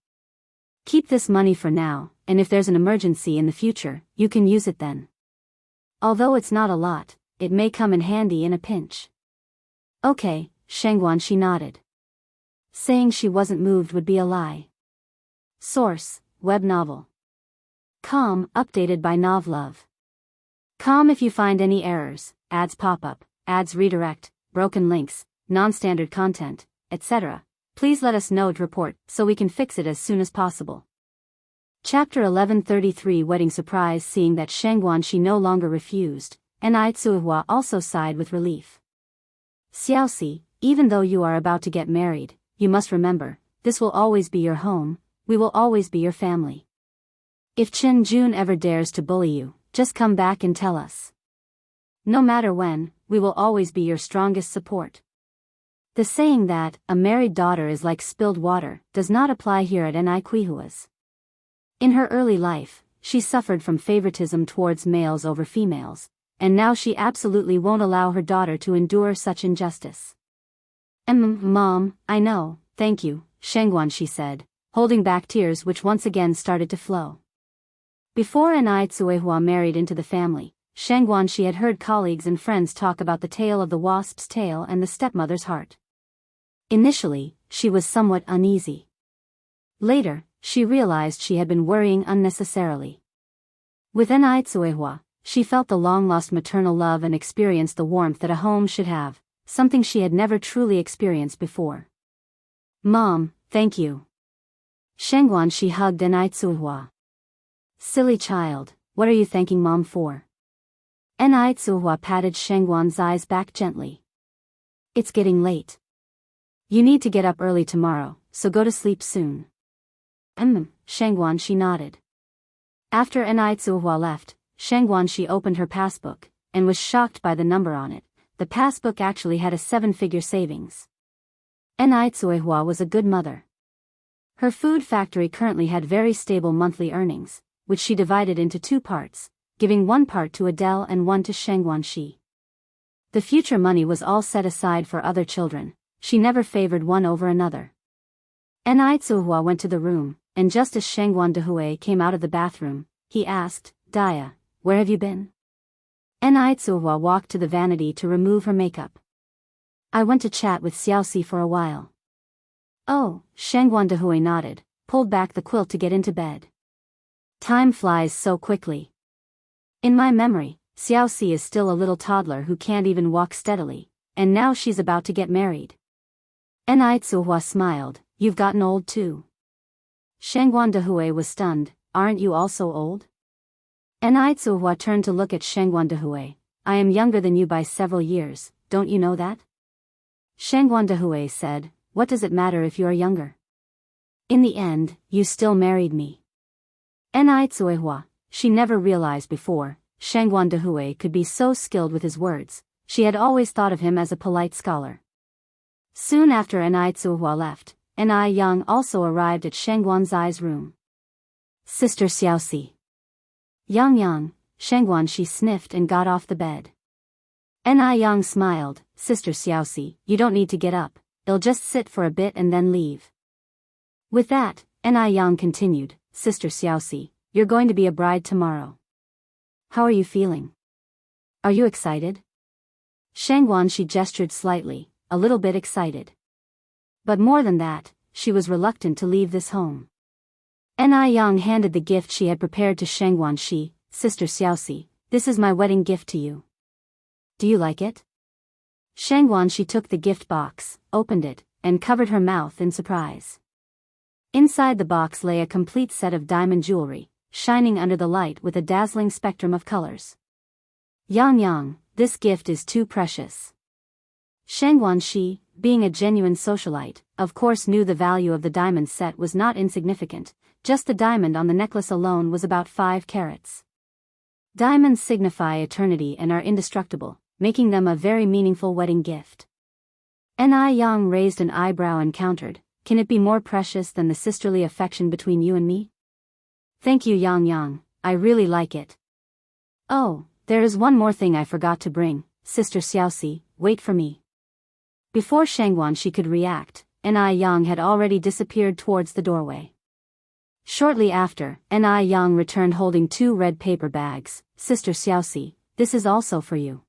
[SPEAKER 1] Keep this money for now, and if there's an emergency in the future, you can use it then. Although it's not a lot, it may come in handy in a pinch. Okay, Shangguan she nodded. Saying she wasn't moved would be a lie. Source, web novel. Com, updated by Novlove. Com if you find any errors, ads pop up, ads redirect, broken links, non-standard content, etc. Please let us know to report so we can fix it as soon as possible. Chapter 1133 Wedding Surprise. Seeing that Shangguan she no longer refused, Enai Tsuhua also sighed with relief. Xiaoxi, even though you are about to get married, you must remember, this will always be your home, we will always be your family. If Chen Jun ever dares to bully you, just come back and tell us. No matter when, we will always be your strongest support. The saying that, a married daughter is like spilled water, does not apply here at Enai Kuihua's. In her early life, she suffered from favoritism towards males over females, and now she absolutely won't allow her daughter to endure such injustice. Mom, I know, thank you, Shangguan she said, holding back tears which once again started to flow. Before Enai Tsuehua married into the family, Shangguan she had heard colleagues and friends talk about the tale of the wasp's tail and the stepmother's heart. Initially, she was somewhat uneasy. Later, she realized she had been worrying unnecessarily. With Enai Tsuehua, she felt the long-lost maternal love and experienced the warmth that a home should have, something she had never truly experienced before. Mom, thank you. Shangguan she hugged Enai Tsuehua. Silly child, what are you thanking Mom for? Enai Tsuehua patted Shangguan's eyes back gently. It's getting late. You need to get up early tomorrow, so go to sleep soon. Shangguan she nodded. After Enai Tsuehua left, Shangguan she opened her passbook, and was shocked by the number on it. The passbook actually had a 7-figure savings. Enai Tsuehua was a good mother. Her food factory currently had very stable monthly earnings, which she divided into 2 parts, giving 1 part to Adele and 1 to Shangguan shi. The future money was all set aside for other children. She never favored one over another. Enai Tsuehua went to the room, and just as Shangguan Dehui came out of the bathroom, he asked, Daya, where have you been? Enai Tsuehua walked to the vanity to remove her makeup. I went to chat with Xiaoxi for a while. Oh, Shangguan Dehui nodded, pulled back the quilt to get into bed. Time flies so quickly. In my memory, Xiaoxi is still a little toddler who can't even walk steadily, and now she's about to get married. Enai Tsuehua smiled, you've gotten old too. Shangguan Dehui was stunned, aren't you also old? Enai Tsuehua turned to look at Shangguan Dehui. I am younger than you by several years, don't you know that? Shangguan Dehui said, what does it matter if you are younger? In the end, you still married me. Enai Tsuehua, she never realized before, Shangguan Dehui could be so skilled with his words. She had always thought of him as a polite scholar. Soon after Enai Tsuehua left, Enai Yang also arrived at Shangguan Zai's room. Sister Xiaoxi. Yang, Shangguan she sniffed and got off the bed. Enai Yang smiled, Sister Xiaoxi, you don't need to get up, you'll just sit for a bit and then leave. With that, Enai Yang continued, Sister Xiaoxi, you're going to be a bride tomorrow. How are you feeling? Are you excited? Shangguan she gestured slightly, a little bit excited. But more than that, she was reluctant to leave this home. Yang handed the gift she had prepared to Shang Guanxi. Sister Xiaoxi, this is my wedding gift to you. Do you like it? Shang Guanxi took the gift box, opened it, and covered her mouth in surprise. Inside the box lay a complete set of diamond jewelry, shining under the light with a dazzling spectrum of colors. Yang, this gift is too precious. Shang Guanxi, being a genuine socialite, of course knew the value of the diamond set was not insignificant, just the diamond on the necklace alone was about 5 carats. Diamonds signify eternity and are indestructible, making them a very meaningful wedding gift. Yang raised an eyebrow and countered, can it be more precious than the sisterly affection between you and me? Thank you Yang, I really like it. Oh, there is one more thing I forgot to bring, Sister Xiaoxi, wait for me. Before Shang Guanxi could react, Yang had already disappeared towards the doorway. Shortly after, Yang returned holding 2 red paper bags. Sister Xiaoxi, this is also for you.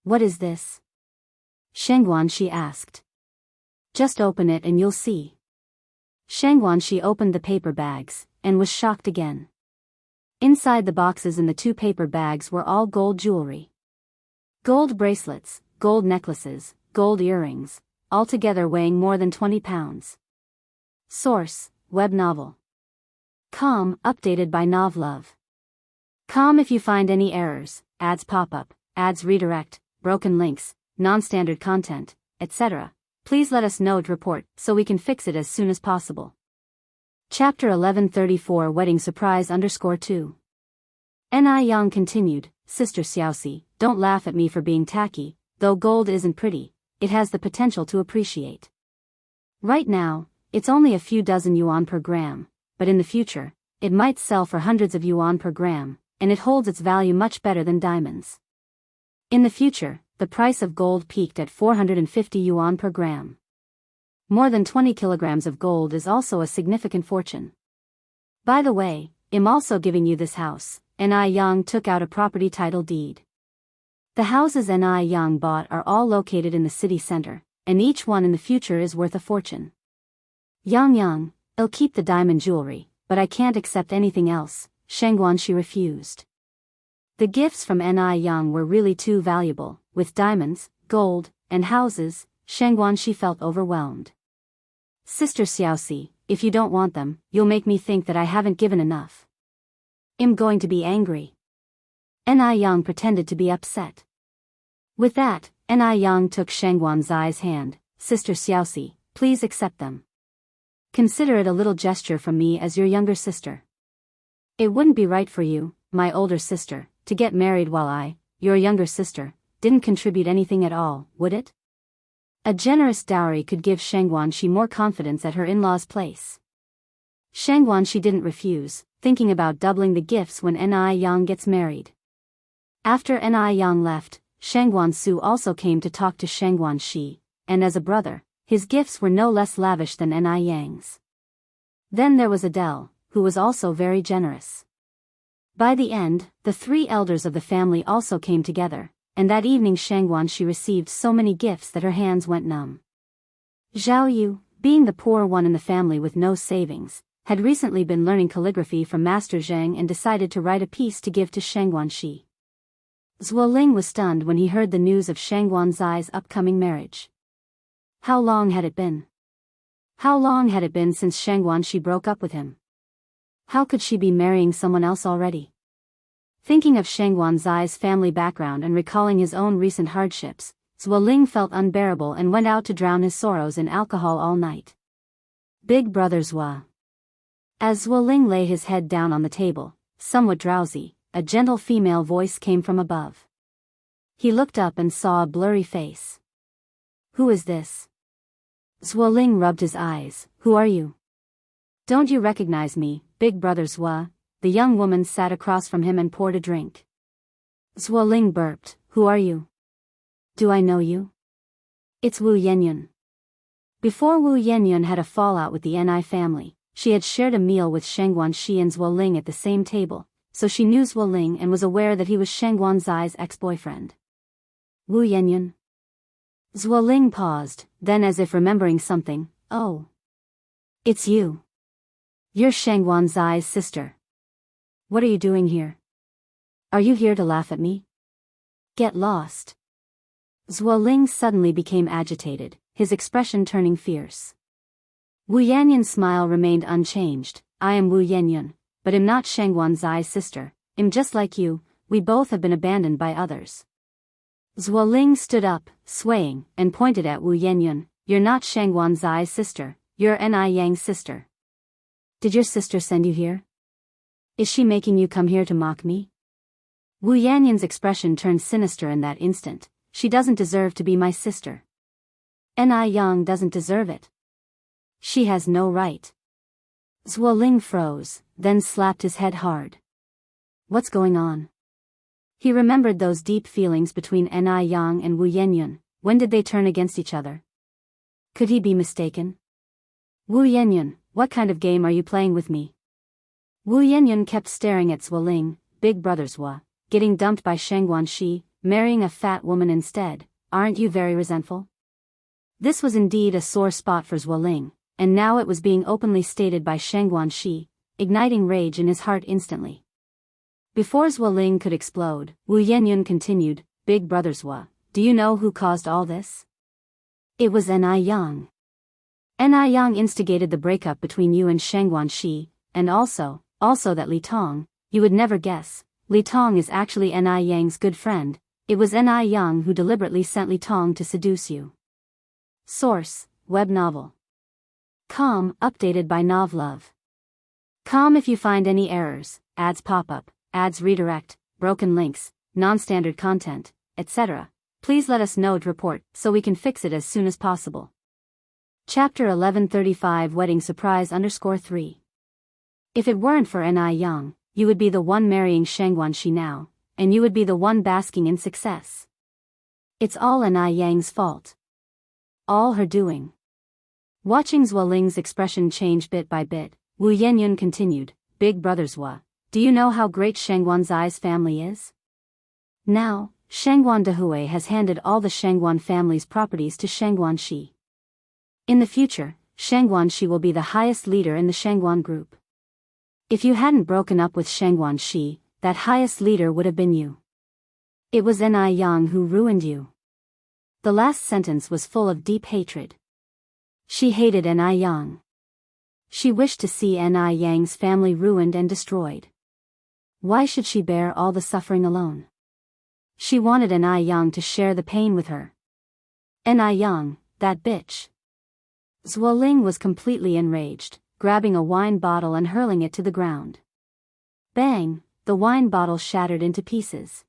[SPEAKER 1] What is this? Shang Guanxi asked. Just open it and you'll see. Shang Guanxi opened the paper bags, and was shocked again. Inside the boxes in the 2 paper bags were all gold jewelry. Gold bracelets, gold necklaces, gold earrings, altogether weighing more than 20 pounds. Source, web novel. Com, updated by Novlove. Com if you find any errors, ads pop up, ads redirect, broken links, non-standard content, etc. Please let us know to report so we can fix it as soon as possible. Chapter 1134 Wedding Surprise _2. Yang continued, Sister Xiaoxi, don't laugh at me for being tacky, though gold isn't pretty, it has the potential to appreciate. Right now, it's only a few dozen yuan per gram, but in the future, it might sell for hundreds of yuan per gram, and it holds its value much better than diamonds. In the future, the price of gold peaked at 450 yuan per gram. More than 20 kilograms of gold is also a significant fortune. By the way, I'm also giving you this house. Yang took out a property title deed. The houses Yang bought are all located in the city center, and each one in the future is worth a fortune. Yang, I'll keep the diamond jewelry, but I can't accept anything else, Shang Guanxi refused. The gifts from Yang were really too valuable. With diamonds, gold, and houses, Shang Guanxi felt overwhelmed. Sister Xiaoxi, if you don't want them, you'll make me think that I haven't given enough. I'm going to be angry. Yang pretended to be upset. With that, Yang took Shang Guanxi's hand. Sister Xiaoxi, please accept them. Consider it a little gesture from me as your younger sister. It wouldn't be right for you, my older sister, to get married while I, your younger sister, didn't contribute anything at all, would it? A generous dowry could give Shang Guanxi more confidence at her in-laws' place. Shang Guanxi didn't refuse, thinking about doubling the gifts when Yang gets married. After Yang left, Shang Guanxu also came to talk to Shang Guanxi, and as a brother, his gifts were no less lavish than Yang's. Then there was Adele, who was also very generous. By the end, the 3 elders of the family also came together, and that evening Shang Guanxi received so many gifts that her hands went numb. Zhao Yu, being the poor one in the family with no savings, had recently been learning calligraphy from Master Zheng and decided to write a piece to give to Shang Guanxi. Zuoling was stunned when he heard the news of Shang Guanxi's upcoming marriage. How long had it been? How long had it been since Shang Guanxi broke up with him? How could she be marrying someone else already? Thinking of Shang Guanxi's family background and recalling his own recent hardships, Zuoling felt unbearable and went out to drown his sorrows in alcohol all night. Big brother Zua. As Zuoling lay his head down on the table, somewhat drowsy, a gentle female voice came from above. He looked up and saw a blurry face. Who is this? Zuoling rubbed his eyes. Who are you? Don't you recognize me, big brother Zua? The young woman sat across from him and poured a drink. Zuoling burped. Who are you? Do I know you? It's Wu Yenyun. Before Wu Yenyun had a fallout with the Ni family, she had shared a meal with Shang Guanxi and Zuoling at the same table, so she knew Zuoling and was aware that he was Shang Guanxi's ex-boyfriend. Wu Yenyun. Zuoling paused, then as if remembering something, oh. It's you. You're Shangguan Zai's sister. What are you doing here? Are you here to laugh at me? Get lost. Zhuo Ling suddenly became agitated, his expression turning fierce. Wu Yanyan's smile remained unchanged. I am Wu Yanyan, but am not Shangguan Zai's sister. I'm just like you, we both have been abandoned by others. Zhuo Ling stood up, swaying, and pointed at Wu Yanyan. You're not Shangguan Zai's sister, you're Ni Yang's sister. Did your sister send you here? Is she making you come here to mock me? Wu Yanyan's expression turned sinister in that instant. She doesn't deserve to be my sister. Ni Yang doesn't deserve it. She has no right. Zhuo Ling froze, then slapped his head hard. What's going on? He remembered those deep feelings between Ni Yang and Wu Yanyan. When did they turn against each other? Could he be mistaken? Wu Yanyan, what kind of game are you playing with me? Wu Yanyan kept staring at Zhuo Ling. Big brother Zhuo, getting dumped by Shangguan Shi, marrying a fat woman instead, aren't you very resentful? This was indeed a sore spot for Zhuo Ling, and now it was being openly stated by Shangguan Shi, igniting rage in his heart instantly. Before Zhuo Ling could explode, Wu Yanyan continued, Big brother Zhuo, do you know who caused all this? It was Ni Yang. Ni Yang instigated the breakup between you and Shangguan Shi, and also that Li Tong, you would never guess, Li Tong is actually Ni Yang's good friend. It was Ni Yang who deliberately sent Li Tong to seduce you. Source, web novel. Com, updated by Novlove. Com. If you find any errors, ads pop up, ads redirect, broken links, non-standard content, etc., please let us know to report so we can fix it as soon as possible. Chapter 1135 Wedding Surprise _3. If it weren't for Ni Yang, you would be the one marrying Shangguan Shi now, and you would be the one basking in success. It's all Ni Yang's fault. All her doing. Watching Zhuo Ling's expression change bit by bit, Wu Yanyan continued, Big brother Zhuo, do you know how great Shangguan Zai's family is? Now, Shangguan Dehui has handed all the Shangguan family's properties to Shangguan Shi. In the future, Shangguan Shi will be the highest leader in the Shangguan group. If you hadn't broken up with Shangguan Shi, that highest leader would have been you. It was Ni Yang who ruined you. The last sentence was full of deep hatred. She hated Ni Yang. She wished to see Ni Yang's family ruined and destroyed. Why should she bear all the suffering alone? She wanted Ni Yang to share the pain with her. Ni Yang, that bitch. Zhuo Ling was completely enraged, grabbing a wine bottle and hurling it to the ground. Bang, the wine bottle shattered into pieces.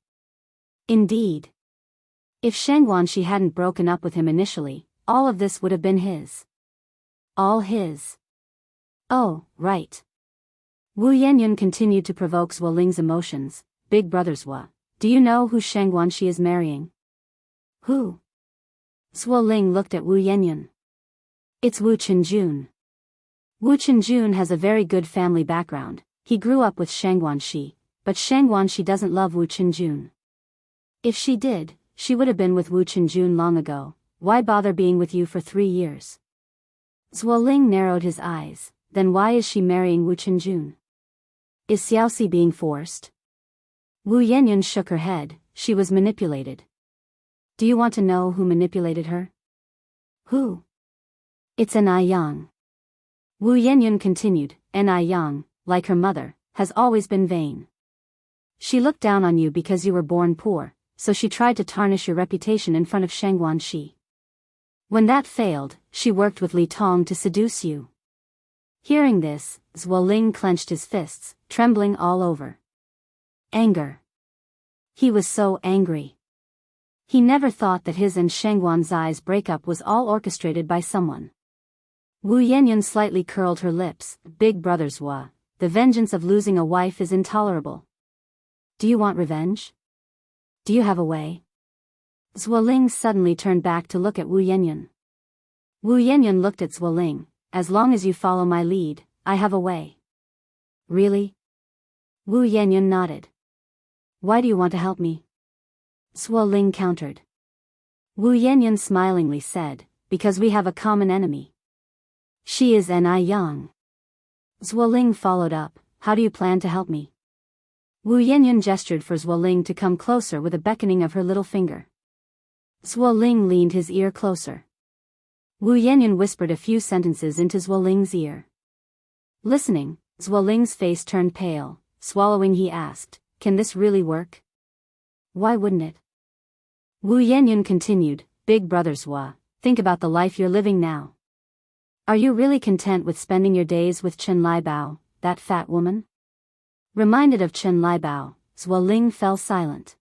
[SPEAKER 1] Indeed. If Shangguan Shi hadn't broken up with him initially, all of this would have been his. All his. Oh, right. Wu Yanyan continued to provoke Zhuo Ling's emotions. Big brother Zhuo, do you know who Shangguan Shi is marrying? Who? Zhuo Ling looked at Wu Yanyan. It's Wu Chenjun. Wu Chenjun has a very good family background. He grew up with Shangguan Shi, but Shangguan Shi doesn't love Wu Chenjun. If she did, she would have been with Wu Chenjun long ago. Why bother being with you for 3 years? Zhuo Ling narrowed his eyes. Then why is she marrying Wu Chenjun? Is Xiaoxi being forced? Wu Yanyan shook her head. She was manipulated. Do you want to know who manipulated her? Who? It's Ni Yang. Wu Yanyan continued. Ni Yang, like her mother, has always been vain. She looked down on you because you were born poor, so she tried to tarnish your reputation in front of Shangguan Shi. When that failed, she worked with Li Tong to seduce you. Hearing this, Zhuo Ling clenched his fists, trembling all over. Anger. He was so angry. He never thought that his and Shangguan Zai's breakup was all orchestrated by someone. Wu Yanyan slightly curled her lips. Big brother Zhuo, the vengeance of losing a wife is intolerable. Do you want revenge? Do you have a way? Zhuo Ling suddenly turned back to look at Wu Yanyan. Wu Yanyan looked at Zhuo Ling. As long as you follow my lead, I have a way. Really? Wu Yanyan nodded. Why do you want to help me? Zhuo Ling countered. Wu Yanyan smilingly said, because we have a common enemy. She is Ni Yang. Zuoling followed up, how do you plan to help me? Wu Yanyan gestured for Zuoling to come closer with a beckoning of her little finger. Zuoling leaned his ear closer. Wu Yanyan whispered a few sentences into Zuoling's ear. Listening, Zuoling's face turned pale. Swallowing, he asked, can this really work? Why wouldn't it? Wu Yanyan continued, Big brother Zua, think about the life you're living now. Are you really content with spending your days with Chen Liebao, that fat woman? Reminded of Chen Liebao, Zuoling fell silent.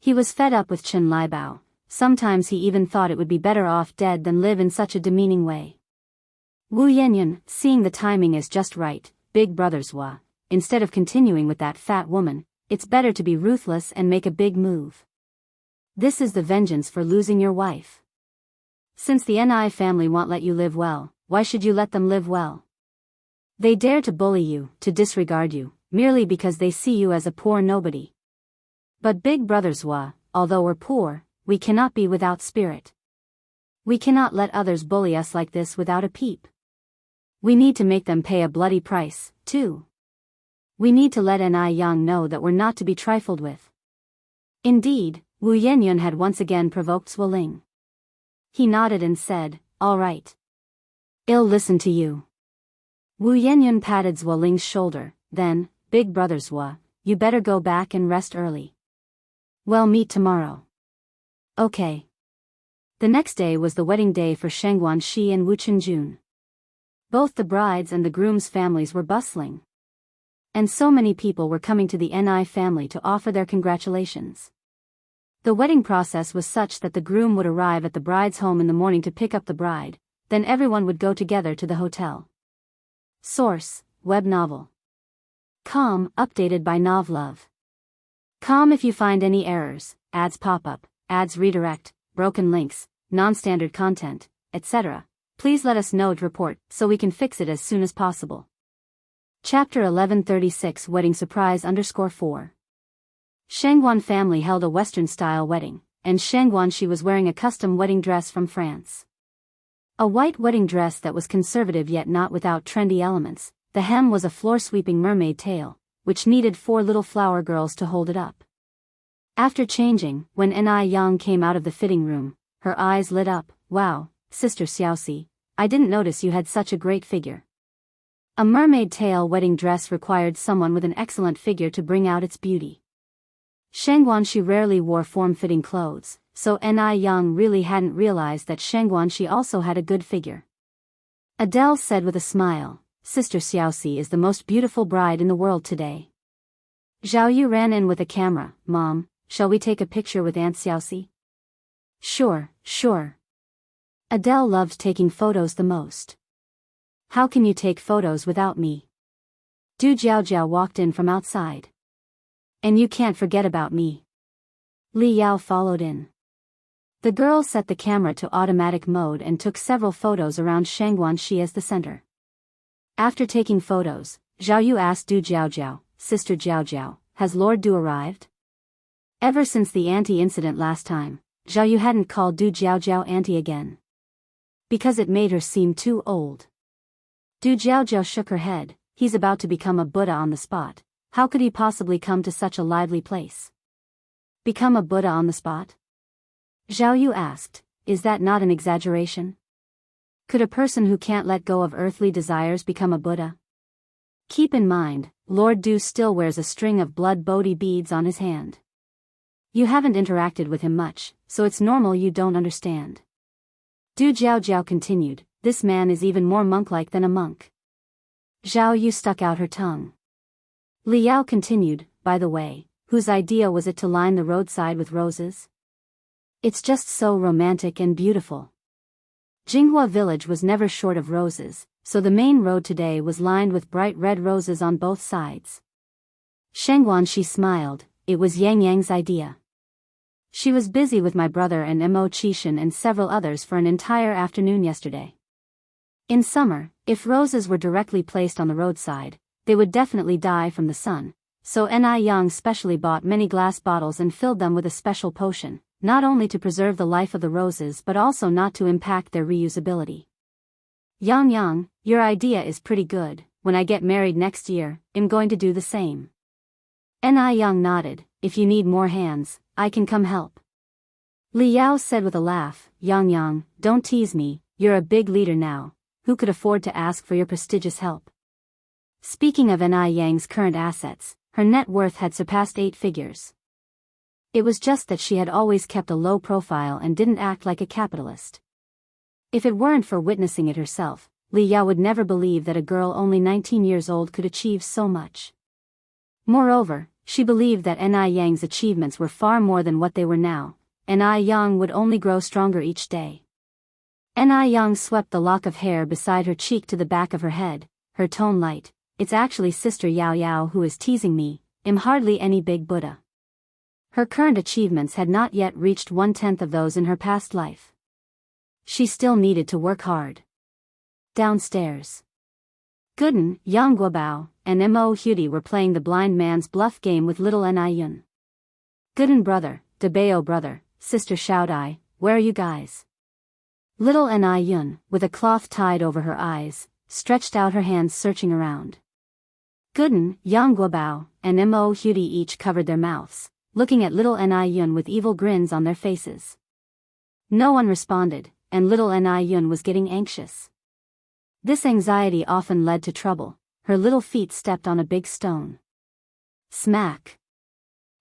[SPEAKER 1] He was fed up with Chen Liebao. Sometimes he even thought it would be better off dead than live in such a demeaning way. Wu Yanyan, seeing the timing is just right, Big brother Zua, instead of continuing with that fat woman, it's better to be ruthless and make a big move. This is the vengeance for losing your wife. Since the Ni family won't let you live well, why should you let them live well? They dare to bully you, to disregard you, merely because they see you as a poor nobody. But Big brother Zua, although we're poor, we cannot be without spirit. We cannot let others bully us like this without a peep. We need to make them pay a bloody price, too. We need to let Ni Yang know that we're not to be trifled with. Indeed, Wu Yanyan had once again provoked Zuoling. He nodded and said, all right. I'll listen to you. Wu Yanyan patted Zuoling's shoulder, then, Big brother Zua, you better go back and rest early. We'll meet tomorrow. Okay. The next day was the wedding day for Sheng Guanxi and Wu Chenjun. Both the bride's and the groom's families were bustling. And so many people were coming to the Ni family to offer their congratulations. The wedding process was such that the groom would arrive at the bride's home in the morning to pick up the bride, then everyone would go together to the hotel. Source, web novel. Com, updated by Novlove. Com if you find any errors, ads pop up, ads redirect, broken links, non-standard content, etc. Please let us know to report so we can fix it as soon as possible. Chapter 1136 Wedding Surprise _4. Shengguan family held a Western-style wedding, and Sheng Guanxi was wearing a custom wedding dress from France. A white wedding dress that was conservative yet not without trendy elements. The hem was a floor-sweeping mermaid tail, which needed 4 little flower girls to hold it up. After changing, when Ni Yang came out of the fitting room, her eyes lit up. Wow, Sister Xiaoxi, I didn't notice you had such a great figure. A mermaid tail wedding dress required someone with an excellent figure to bring out its beauty. Sheng Guanxi rarely wore form-fitting clothes, so Ni Yang really hadn't realized that Sheng Guanxi also had a good figure. Adele said with a smile, Sister Xiaoxi is the most beautiful bride in the world today. Zhao Yu ran in with a camera. Mom, shall we take a picture with Aunt Xiaoxi? Sure, sure. Adele loved taking photos the most. How can you take photos without me? Du Jiaojiao walked in from outside. And you can't forget about me. Li Yao followed in. The girl set the camera to automatic mode and took several photos around Sheng Guanxi as the center. After taking photos, Zhao Yu asked Du Jiaojiao, Sister Jiaojiao, has Lord Du arrived? Ever since the auntie incident last time, Zhao Yu hadn't called Du Jiaojiao auntie again. Because it made her seem too old. Du Jiaojiao shook her head. He's about to become a Buddha on the spot. How could he possibly come to such a lively place? Become a Buddha on the spot? Zhao Yu asked, is that not an exaggeration? Could a person who can't let go of earthly desires become a Buddha? Keep in mind, Lord Du still wears a string of blood Bodhi beads on his hand. You haven't interacted with him much, so it's normal you don't understand. Du Jiaojiao continued, this man is even more monk-like than a monk. Zhao Yu stuck out her tongue. Li Yao continued, by the way, whose idea was it to line the roadside with roses? It's just so romantic and beautiful. Jinghua village was never short of roses, so the main road today was lined with bright red roses on both sides. Sheng Guanxi smiled, it was Yang Yang's idea. She was busy with my brother and Mo Qishan and several others for an entire afternoon yesterday. In summer, if roses were directly placed on the roadside, they would definitely die from the sun, so Ni Yang specially bought many glass bottles and filled them with a special potion, not only to preserve the life of the roses but also not to impact their reusability. Yang Yang, your idea is pretty good, when I get married next year, I'm going to do the same. Ni Yang nodded, if you need more hands, I can come help. Li Yao said with a laugh, Yang, don't tease me, you're a big leader now, who could afford to ask for your prestigious help? Speaking of Ni Yang's current assets, her net worth had surpassed 8 figures. It was just that she had always kept a low profile and didn't act like a capitalist. If it weren't for witnessing it herself, Li Yao would never believe that a girl only 19 years old could achieve so much. Moreover, she believed that Ni Yang's achievements were far more than what they were now, and Ni Yang would only grow stronger each day. Ni Yang swept the lock of hair beside her cheek to the back of her head, her tone light. It's actually Sister Yao Yao who is teasing me, I'm hardly any big Buddha. Her current achievements had not yet reached 1/10 of those in her past life. She still needed to work hard. Downstairs. Gooden, Yang Guobao, and Mo Hudi were playing the blind man's bluff game with little Ni Yun. Gooden brother, Dabeo brother, Sister Xiaodai, where are you guys? Little Ni Yun, with a cloth tied over her eyes, stretched out her hands searching around. Gooden, Yang Guobao, and Mo Hudi each covered their mouths, looking at little Ni Yun with evil grins on their faces. No one responded, and little Ni Yun was getting anxious. This anxiety often led to trouble. Her little feet stepped on a big stone. Smack!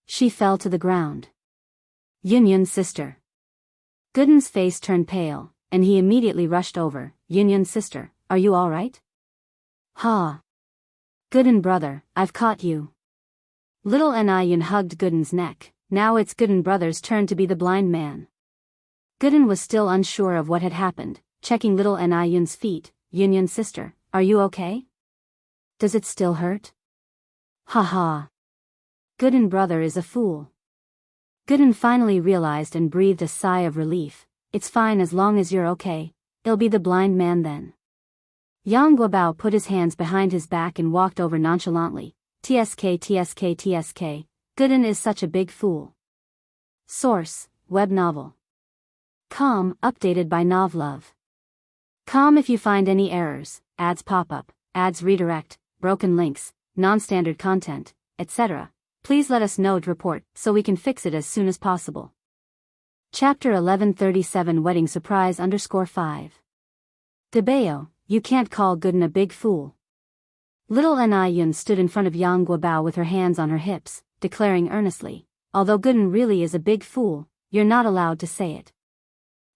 [SPEAKER 1] She fell to the ground. Yun, sister. Gooden's face turned pale, and he immediately rushed over. Yun, sister, are you all right? Ha! Gooden brother, I've caught you. Little Ni Yun hugged Gooden's neck. Now it's Gooden brother's turn to be the blind man. Gooden was still unsure of what had happened, checking little Ni Yun's feet. Yun, sister, are you okay? Does it still hurt? Ha ha. Gooden brother is a fool. Gooden finally realized and breathed a sigh of relief. It's fine as long as you're okay, I'll be the blind man then. Yang Guobao put his hands behind his back and walked over nonchalantly. TSK. Gooden is such a big fool. Source, web novel. Com, updated by Novlove. Com if you find any errors, ads pop up, ads redirect, broken links, non-standard content, etc. Please let us know to report so we can fix it as soon as possible. Chapter 1137 Wedding Surprise _5. Dabeo, you can't call Gooden a big fool. Little Ni Yun stood in front of Yang Guobao with her hands on her hips, declaring earnestly, although Gooden really is a big fool, you're not allowed to say it.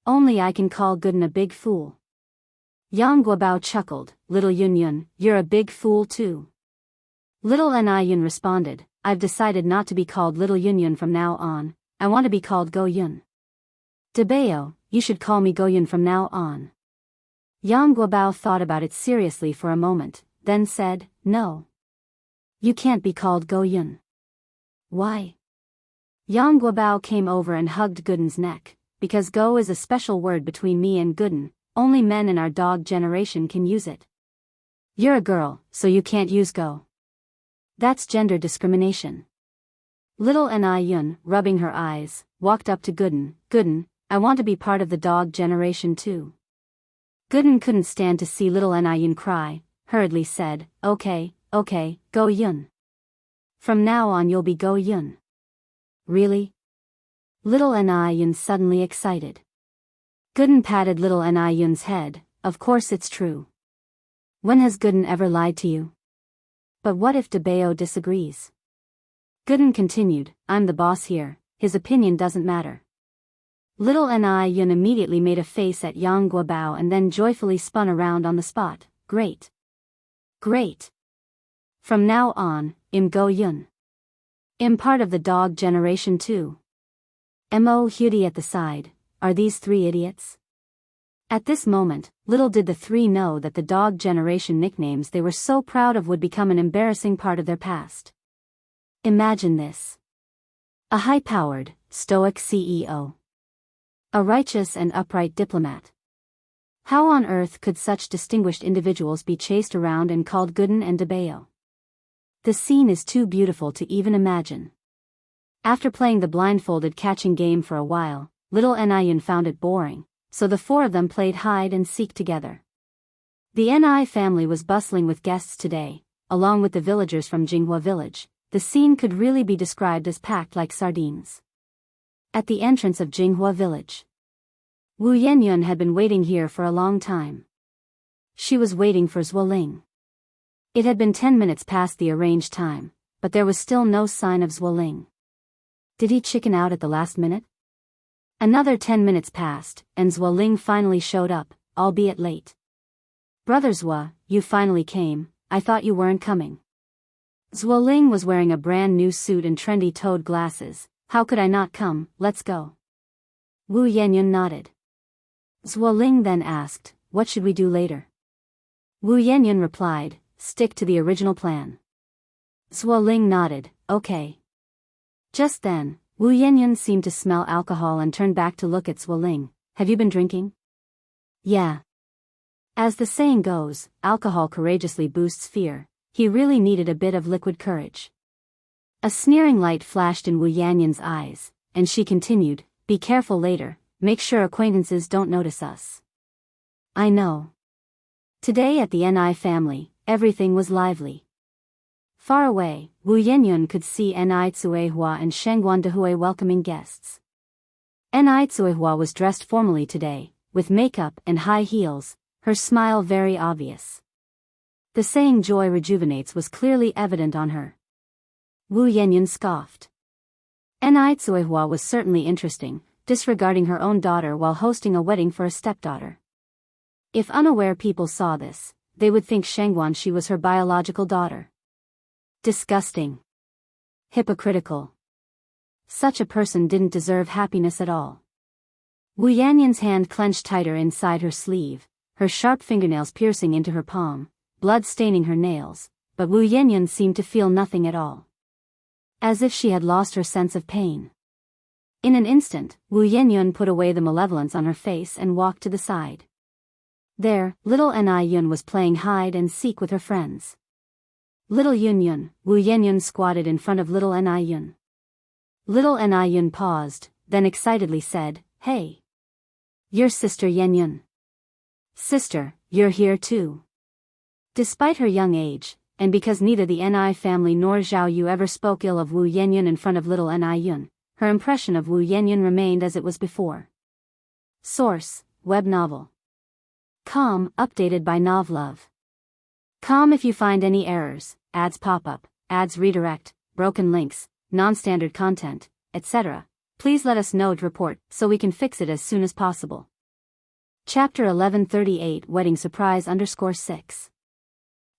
[SPEAKER 1] Only I can call Gooden a big fool. Yang Guobao chuckled, little Yun, you're a big fool too. Little Ni Yun responded, I've decided not to be called little Yun from now on, I want to be called Go Yun. Dabeo, you should call me Go Yun from now on. Yang Guobao thought about it seriously for a moment, then said, no. You can't be called Go Yun. Why? Yang Guobao came over and hugged Gooden's neck, because Go is a special word between me and Gooden, only men in our dog generation can use it. You're a girl, so you can't use Go. That's gender discrimination. Little Ni Yun, rubbing her eyes, walked up to Gooden. Gooden, I want to be part of the dog generation too. Gooden couldn't stand to see little Ni Yun cry, hurriedly said, okay, Go Yun. From now on you'll be Go Yun. Really? Little Ni Yun suddenly excited. Gooden patted little Ni Yun's head, of course it's true. When has Gooden ever lied to you? But what if Dabeo disagrees? Gooden continued, I'm the boss here, his opinion doesn't matter. Little Ni Yun immediately made a face at Yang Guobao and then joyfully spun around on the spot. Great. Great. From now on, I'm Go Yun. I'm part of the dog generation too. Mo Hudi at the side, are these 3 idiots? At this moment, little did the 3 know that the dog generation nicknames they were so proud of would become an embarrassing part of their past. Imagine this. A high-powered, stoic CEO. A righteous and upright diplomat. How on earth could such distinguished individuals be chased around and called Gooden and Dabeo? The scene is too beautiful to even imagine. After playing the blindfolded catching game for a while, little Ni Yun found it boring, so the 4 of them played hide and seek together. The Ni family was bustling with guests today, along with the villagers from Jianghu village. The scene could really be described as packed like sardines. At the entrance of Jianghu village, Wu Yanyan had been waiting here for a long time. She was waiting for Zhuoling. It had been 10 minutes past the arranged time, but there was still no sign of Zhuoling. Did he chicken out at the last minute? Another 10 minutes passed, and Zhuoling finally showed up, albeit late. Brother Zhua, you finally came. I thought you weren't coming. Zhuoling was wearing a brand new suit and trendy toed glasses. How could I not come? Let's go. Wu Yanyan nodded. Zhuoling then asked, what should we do later? Wu Yanyan replied, stick to the original plan. Zhuoling nodded, okay. Just then, Wu Yanyan seemed to smell alcohol and turned back to look at Zhuoling. Have you been drinking? Yeah. As the saying goes, alcohol courageously boosts fear. He really needed a bit of liquid courage. A sneering light flashed in Wu Yanyan's eyes, and she continued, be careful later, make sure acquaintances don't notice us. I know. Today at the Ni family, everything was lively. Far away, Wu Yanyan could see Ni Tsuehua and Shengguan Dehui welcoming guests. Ni Tsuehua was dressed formally today, with makeup and high heels, her smile very obvious. The saying joy rejuvenates was clearly evident on her. Wu Yanyan scoffed. Ni Tsuehua was certainly interesting, disregarding her own daughter while hosting a wedding for a stepdaughter. If unaware people saw this, they would think Shengguan she was her biological daughter. Disgusting. Hypocritical. Such a person didn't deserve happiness at all. Wu Yanyan's hand clenched tighter inside her sleeve, her sharp fingernails piercing into her palm, blood staining her nails, but Wu Yanyan seemed to feel nothing at all. As if she had lost her sense of pain. In an instant, Wu Yanyan put away the malevolence on her face and walked to the side. There, little Ni Yun was playing hide and seek with her friends. Little Yun Yun, Wu Yanyan squatted in front of little Ni Yun. Little Ni Yun paused, then excitedly said, hey. Your sister Yan Yun. Sister, you're here too. Despite her young age, and because neither the Ni family nor Zhao Yu ever spoke ill of Wu Yanyan in front of little Ni Yun, her impression of Wu Yanyan remained as it was before. Source, web novel. Com, updated by Novlove. Com if you find any errors, ads pop up, ads redirect, broken links, non-standard content, etc. Please let us know to report so we can fix it as soon as possible. Chapter 1138 Wedding Surprise _6.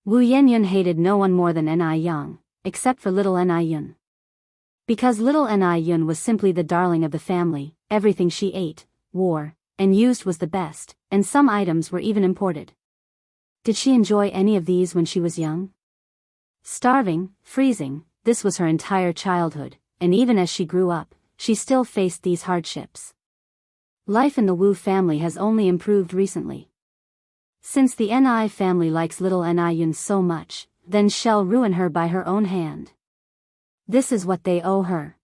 [SPEAKER 1] Wu Yanyan hated no one more than Ni Yang, except for little Ni Yun. Because little Ni Yun was simply the darling of the family, everything she ate, wore, and used was the best, and some items were even imported. Did she enjoy any of these when she was young? Starving, freezing, this was her entire childhood, and even as she grew up, she still faced these hardships. Life in the Wu family has only improved recently. Since the Ni family likes little Ni Yun so much, then she'll ruin her by her own hand. This is what they owe her.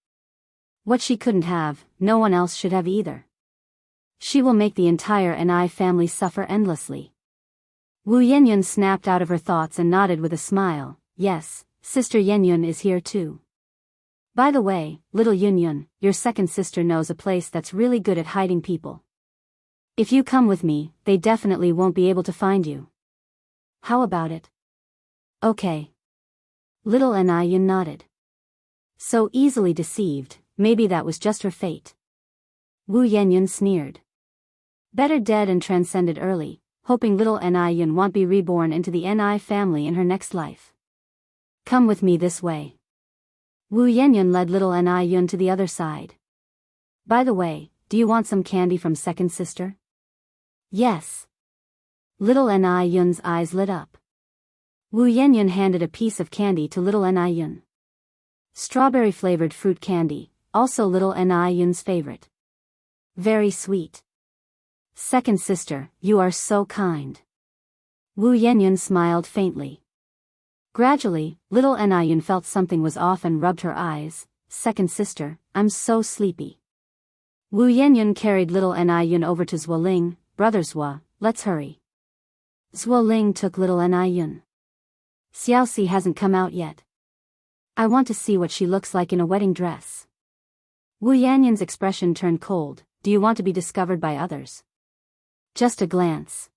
[SPEAKER 1] What she couldn't have, no one else should have either. She will make the entire Ni family suffer endlessly. Wu Yanyan snapped out of her thoughts and nodded with a smile. Yes, Sister Yanyan is here too. By the way, little Yun Yun, your second sister knows a place that's really good at hiding people. If you come with me, they definitely won't be able to find you. How about it? Okay. Little Ni Yun nodded. So easily deceived, maybe that was just her fate. Wu Yanyan sneered. Better dead and transcended early, hoping little Ni Yun won't be reborn into the Ni family in her next life. Come with me this way. Wu Yanyan led little Ni Yun to the other side. By the way, do you want some candy from second sister? Yes. Little Ni Yun's eyes lit up. Wu Yanyan handed a piece of candy to little Ni Yun. Strawberry-flavored fruit candy, also little Ni Yun's favorite. Very sweet. Second sister, you are so kind. Wu Yanyan smiled faintly. Gradually, little Ni Yun felt something was off and rubbed her eyes. Second sister, I'm so sleepy. Wu Yanyan carried little Ni Yun over to Zhuoling. Brother Zhua, let's hurry. Zuoling took little Niyun. Xiaoxi hasn't come out yet. I want to see what she looks like in a wedding dress. Wu Yanyan's expression turned cold. Do you want to be discovered by others? Just a glance.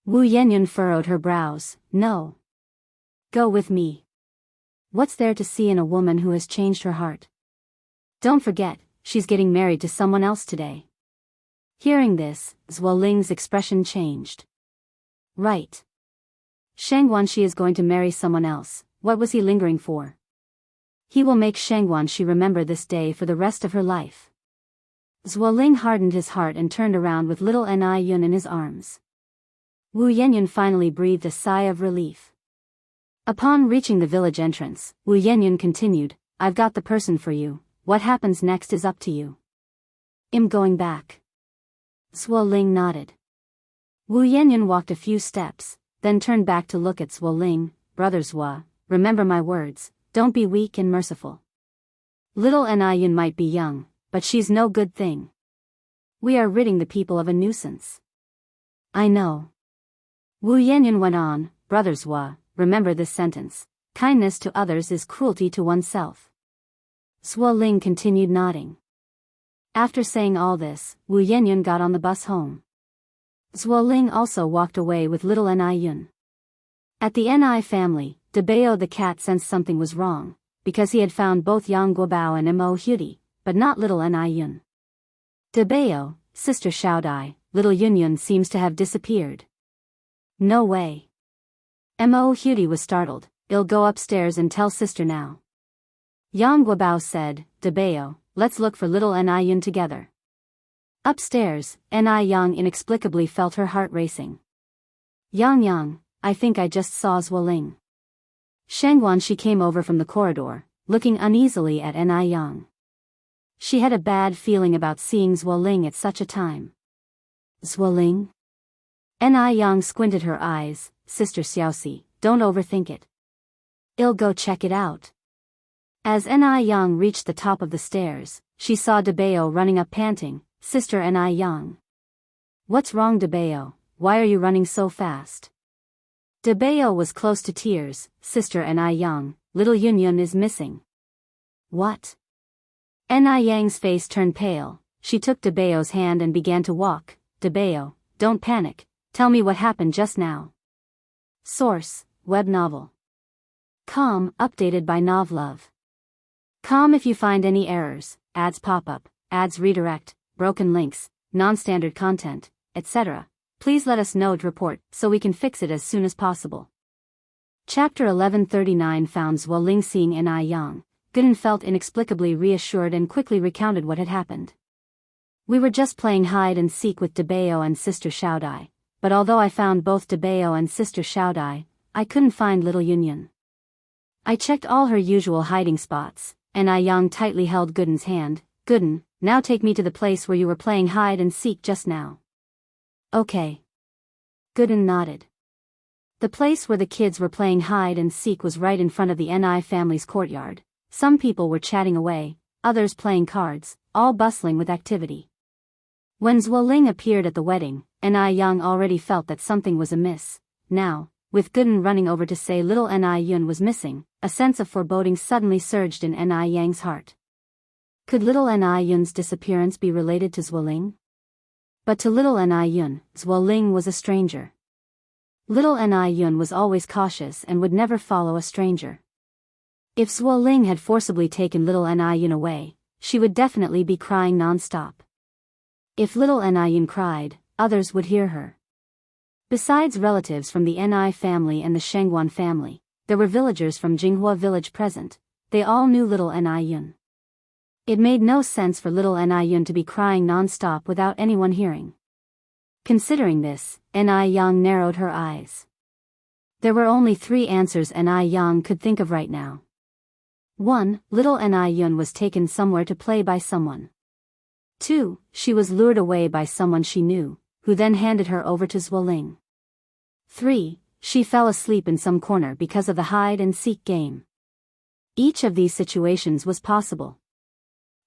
[SPEAKER 1] Wu Yanyan furrowed her brows. No. Go with me. What's there to see in a woman who has changed her heart? Don't forget, she's getting married to someone else today. Hearing this, Zuoling's expression changed. Right. Shang Guanxi is going to marry someone else. What was he lingering for? He will make Shang Guanxi remember this day for the rest of her life. Zuoling hardened his heart and turned around with little Niyun in his arms. Wu Yanyan finally breathed a sigh of relief. Upon reaching the village entrance, Wu Yanyan continued, I've got the person for you. What happens next is up to you. I'm going back. Zuoling nodded. Wu Yanyan walked a few steps, then turned back to look at Zuoling. Brother Zua, remember my words, don't be weak and merciful. Little Niyun might be young, but she's no good thing. We are ridding the people of a nuisance. I know. Wu Yanyan went on, Brother Zua, remember this sentence, kindness to others is cruelty to oneself. Zuoling continued nodding. After saying all this, Wu Yanyan got on the bus home. Zuoling also walked away with little Niyun. At the Ni family, Dabeo the cat sensed something was wrong, because he had found both Yang Guobao and Mo Hudi, but not little Niyun. Dabeo, Sister Xiaodai, little Yunyun seems to have disappeared. No way. Mo Hudi was startled. I'll go upstairs and tell sister now. Yang Guobao said, Dabeo, let's look for little Niyun together. Upstairs, Yang inexplicably felt her heart racing. Yang, I think I just saw Zuoling. Shang Guanxi came over from the corridor, looking uneasily at Yang. She had a bad feeling about seeing Zuoling at such a time. Zuoling? Yang squinted her eyes, Sister Xiaoxi, don't overthink it. I'll go check it out. As Yang reached the top of the stairs, she saw Dabeo running up panting, Sister Yang. What's wrong, Dabeo? Why are you running so fast? Dabeo was close to tears. Sister Yang, little Yunyun is missing. What? Yang's face turned pale. She took Dabeo's hand and began to walk. Dabeo, don't panic. Tell me what happened just now. Source, web novel. Com, updated by Novlove. Com if you find any errors, ads pop up, ads redirect, broken links, non-standard content, etc. Please let us know to report so we can fix it as soon as possible. Chapter 1139 found Zuoling seeing Yang. Gudin felt inexplicably reassured and quickly recounted what had happened. We were just playing hide and seek with Dabeo and Sister Xiaodai, but although I found both Dabeo and Sister Xiaodai, I couldn't find little Yunyun. I checked all her usual hiding spots, and Yang tightly held Gudin's hand. Gudin, now take me to the place where you were playing hide and seek just now. Okay. Gudin nodded. The place where the kids were playing hide and seek was right in front of the Ni family's courtyard. Some people were chatting away, others playing cards, all bustling with activity. When Zuoling appeared at the wedding, Yang already felt that something was amiss. Now, with Gudin running over to say little Niyun was missing, a sense of foreboding suddenly surged in Yang's heart. Could little Niyun's disappearance be related to Zuoling? But to little Niyun, Zuoling was a stranger. Little Niyun was always cautious and would never follow a stranger. If Zuoling had forcibly taken little Niyun away, she would definitely be crying non-stop. If little Niyun cried, others would hear her. Besides relatives from the Ni family and the Shengguan family, there were villagers from Jinghua village present. They all knew little Niyun. It made no sense for little Niyun to be crying non-stop without anyone hearing. Considering this, Yang narrowed her eyes. There were only 3 answers Yang could think of right now. 1. Little Niyun was taken somewhere to play by someone. 2. She was lured away by someone she knew, who then handed her over to Zuoling. 3. She fell asleep in some corner because of the hide-and-seek game. Each of these situations was possible.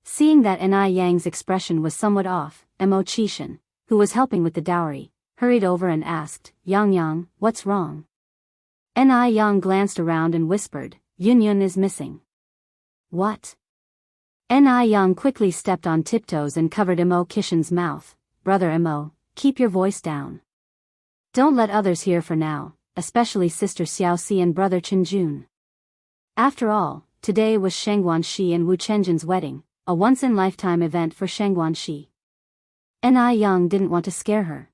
[SPEAKER 1] Seeing that Yang's expression was somewhat off, Mo Qishan, who was helping with the dowry, hurried over and asked, Yang Yang, what's wrong? Yang glanced around and whispered, Yun Yun is missing. What? Yang quickly stepped on tiptoes and covered Imo Kishin's mouth. Brother Imo, keep your voice down. Don't let others hear for now, especially Sister Xiaoxi and Brother Chenjun. After all, today was Shangguanxi and Wu Chenjun's wedding, a once-in-lifetime event for Shangguanxi. Yang didn't want to scare her.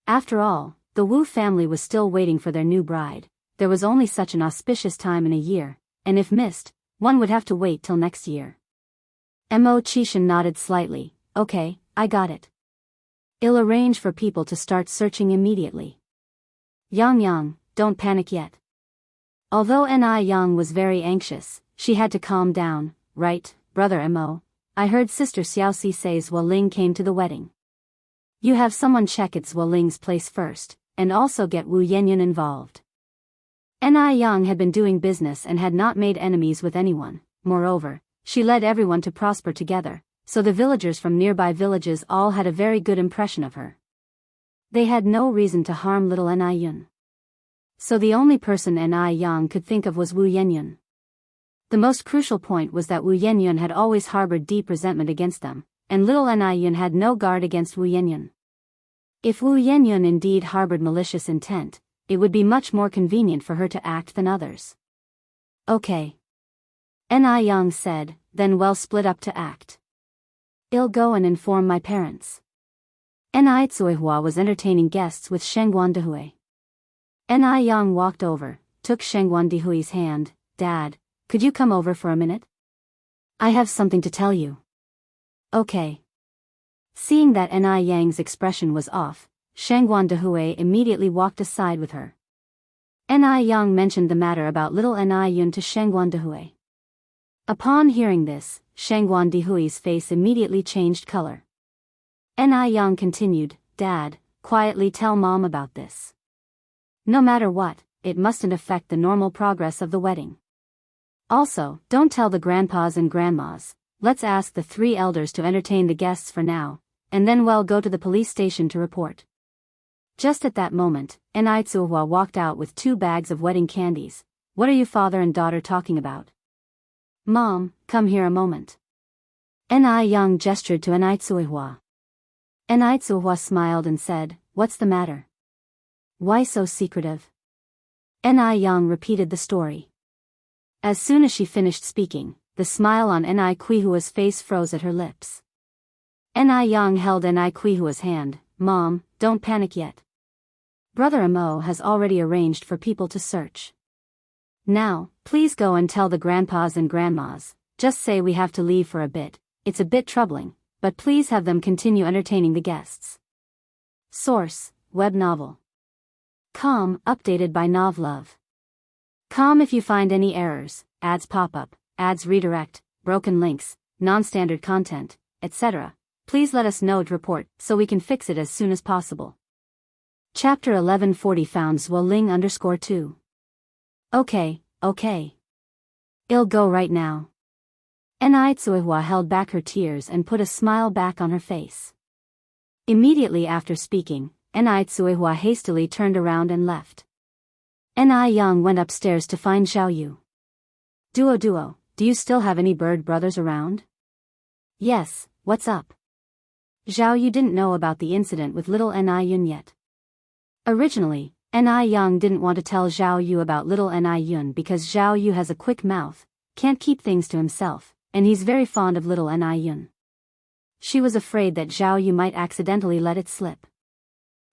[SPEAKER 1] After all, the Wu family was still waiting for their new bride. There was only such an auspicious time in a year, and if missed, one would have to wait till next year. Imo Kishin nodded slightly. Okay, I got it. I'll arrange for people to start searching immediately. Yang, don't panic yet. Although Yang was very anxious, she had to calm down. Right, Brother Imo, I heard Sister Xiaoxi say Zhuoling came to the wedding. You have someone check at Zhuoling's place first, and also get Wu Yanyan involved. Yang had been doing business and had not made enemies with anyone. Moreover, she led everyone to prosper together, so the villagers from nearby villages all had a very good impression of her. They had no reason to harm little Yun. So the only person Yang could think of was Wu Yanyan. The most crucial point was that Wu Yanyan had always harbored deep resentment against them, and little Yun had no guard against Wu Yanyan. If Wu Yanyan indeed harbored malicious intent, it would be much more convenient for her to act than others. Okay. Yang said, then we'll split up to act. I'll go and inform my parents. Tsuihua was entertaining guests with Shengguan Dehui. Yang walked over, took Shengguan Dehui's hand. Dad, could you come over for a minute? I have something to tell you. Okay. Seeing that Yang's expression was off, Shengguan Dehui immediately walked aside with her. Yang mentioned the matter about little Yun to Shengguan Dehui. Upon hearing this, Shengguan Dehui's face immediately changed color. Yang continued, Dad, quietly tell Mom about this. No matter what, it mustn't affect the normal progress of the wedding. Also, don't tell the grandpas and grandmas. Let's ask the 3 elders to entertain the guests for now, and then we'll go to the police station to report. Just at that moment, Tsuihua walked out with 2 bags of wedding candies. What are you father and daughter talking about? Mom, come here a moment. Yang gestured to Tsuihua. Tsuihua smiled and said, What's the matter? Why so secretive? Yang repeated the story. As soon as she finished speaking, the smile on Quihua's face froze at her lips. Yang held Quihua's hand. Mom, don't panic yet. Brother Imo has already arranged for people to search. Now, please go and tell the grandpas and grandmas. Just say we have to leave for a bit. It's a bit troubling, but please have them continue entertaining the guests. Source, web novel. Com, updated by Novlove. Com if you find any errors, ads pop up, ads redirect, broken links, non-standard content, etc. Please let us know to report so we can fix it as soon as possible. Chapter 1140 found Zhuoling_2. Okay. I'll go right now. Tsuihua held back her tears and put a smile back on her face. Immediately after speaking, Tsuihua hastily turned around and left. Yang went upstairs to find Zhao Yu. Duo, do you still have any bird brothers around? Yes, what's up? Zhao Yu didn't know about the incident with little Yun yet. Originally, Yang didn't want to tell Zhao Yu about little Yun because Zhao Yu has a quick mouth, can't keep things to himself, and he's very fond of little Yun. She was afraid that Zhao Yu might accidentally let it slip.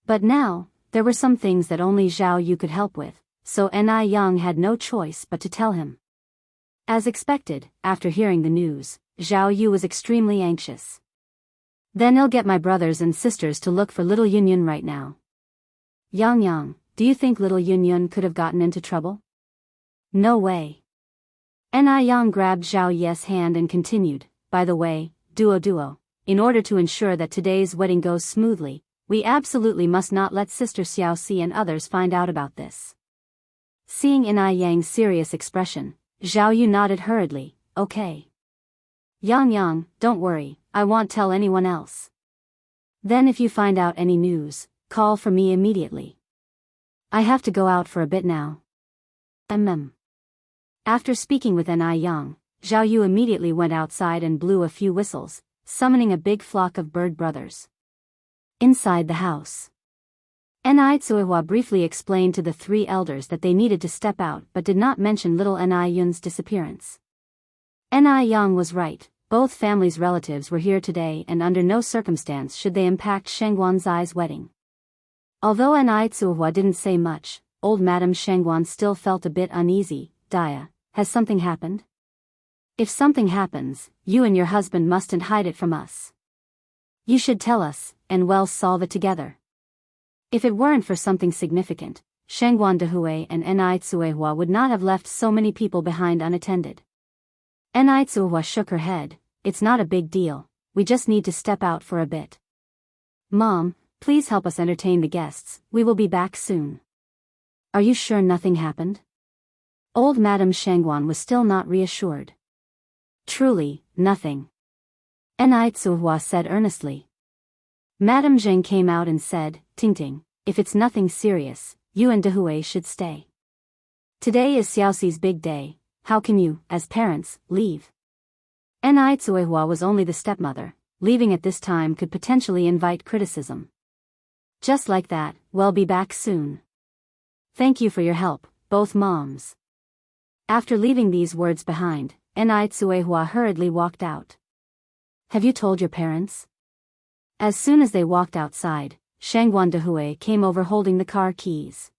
[SPEAKER 1] But now, there were some things that only Zhao Yu could help with, so Yang had no choice but to tell him. As expected, after hearing the news, Zhao Yu was extremely anxious. Then I'll get my brothers and sisters to look for little Yun Yun right now. Yang, do you think little Yun Yun could have gotten into trouble? No way. Yang grabbed Zhao Ye's hand and continued, by the way, Duo, in order to ensure that today's wedding goes smoothly, we absolutely must not let Sister Xiaoxi and others find out about this. Seeing Yang's serious expression, Zhao Yu nodded hurriedly, okay. Yang, don't worry, I won't tell anyone else. Then if you find out any news, call for me immediately. I have to go out for a bit now. After speaking with Ni Yang, Zhao Yu immediately went outside and blew a few whistles, summoning a big flock of bird brothers. Inside the house, Ni Tsuihua briefly explained to the three elders that they needed to step out but did not mention little Ni Yun's disappearance. Ni Yang was right, both families' relatives were here today and under no circumstance should they impact Shangguan Zai's wedding. Although Ni Tsuihua didn't say much, old Madame Shangguan still felt a bit uneasy. Dia, has something happened? If something happens, you and your husband mustn't hide it from us. You should tell us, and we'll solve it together. If it weren't for something significant, Shangguan Dehui and Ni Tsuihua would not have left so many people behind unattended. Ni Tsuihua shook her head. It's not a big deal, we just need to step out for a bit. Mom, please help us entertain the guests, we will be back soon. Are you sure nothing happened? Old Madame Shangguan was still not reassured. Truly, nothing. Ni Tsuihua said earnestly. Madame Zheng came out and said, Tingting, if it's nothing serious, you and Dehui should stay. Today is Xiaoxi's big day, how can you, as parents, leave? Ni Tsuihua was only the stepmother, leaving at this time could potentially invite criticism. Just like that, we'll be back soon. Thank you for your help, both moms. After leaving these words behind, Ni Tsuihua hurriedly walked out. Have you told your parents? As soon as they walked outside, Shangguan Dehui came over holding the car keys.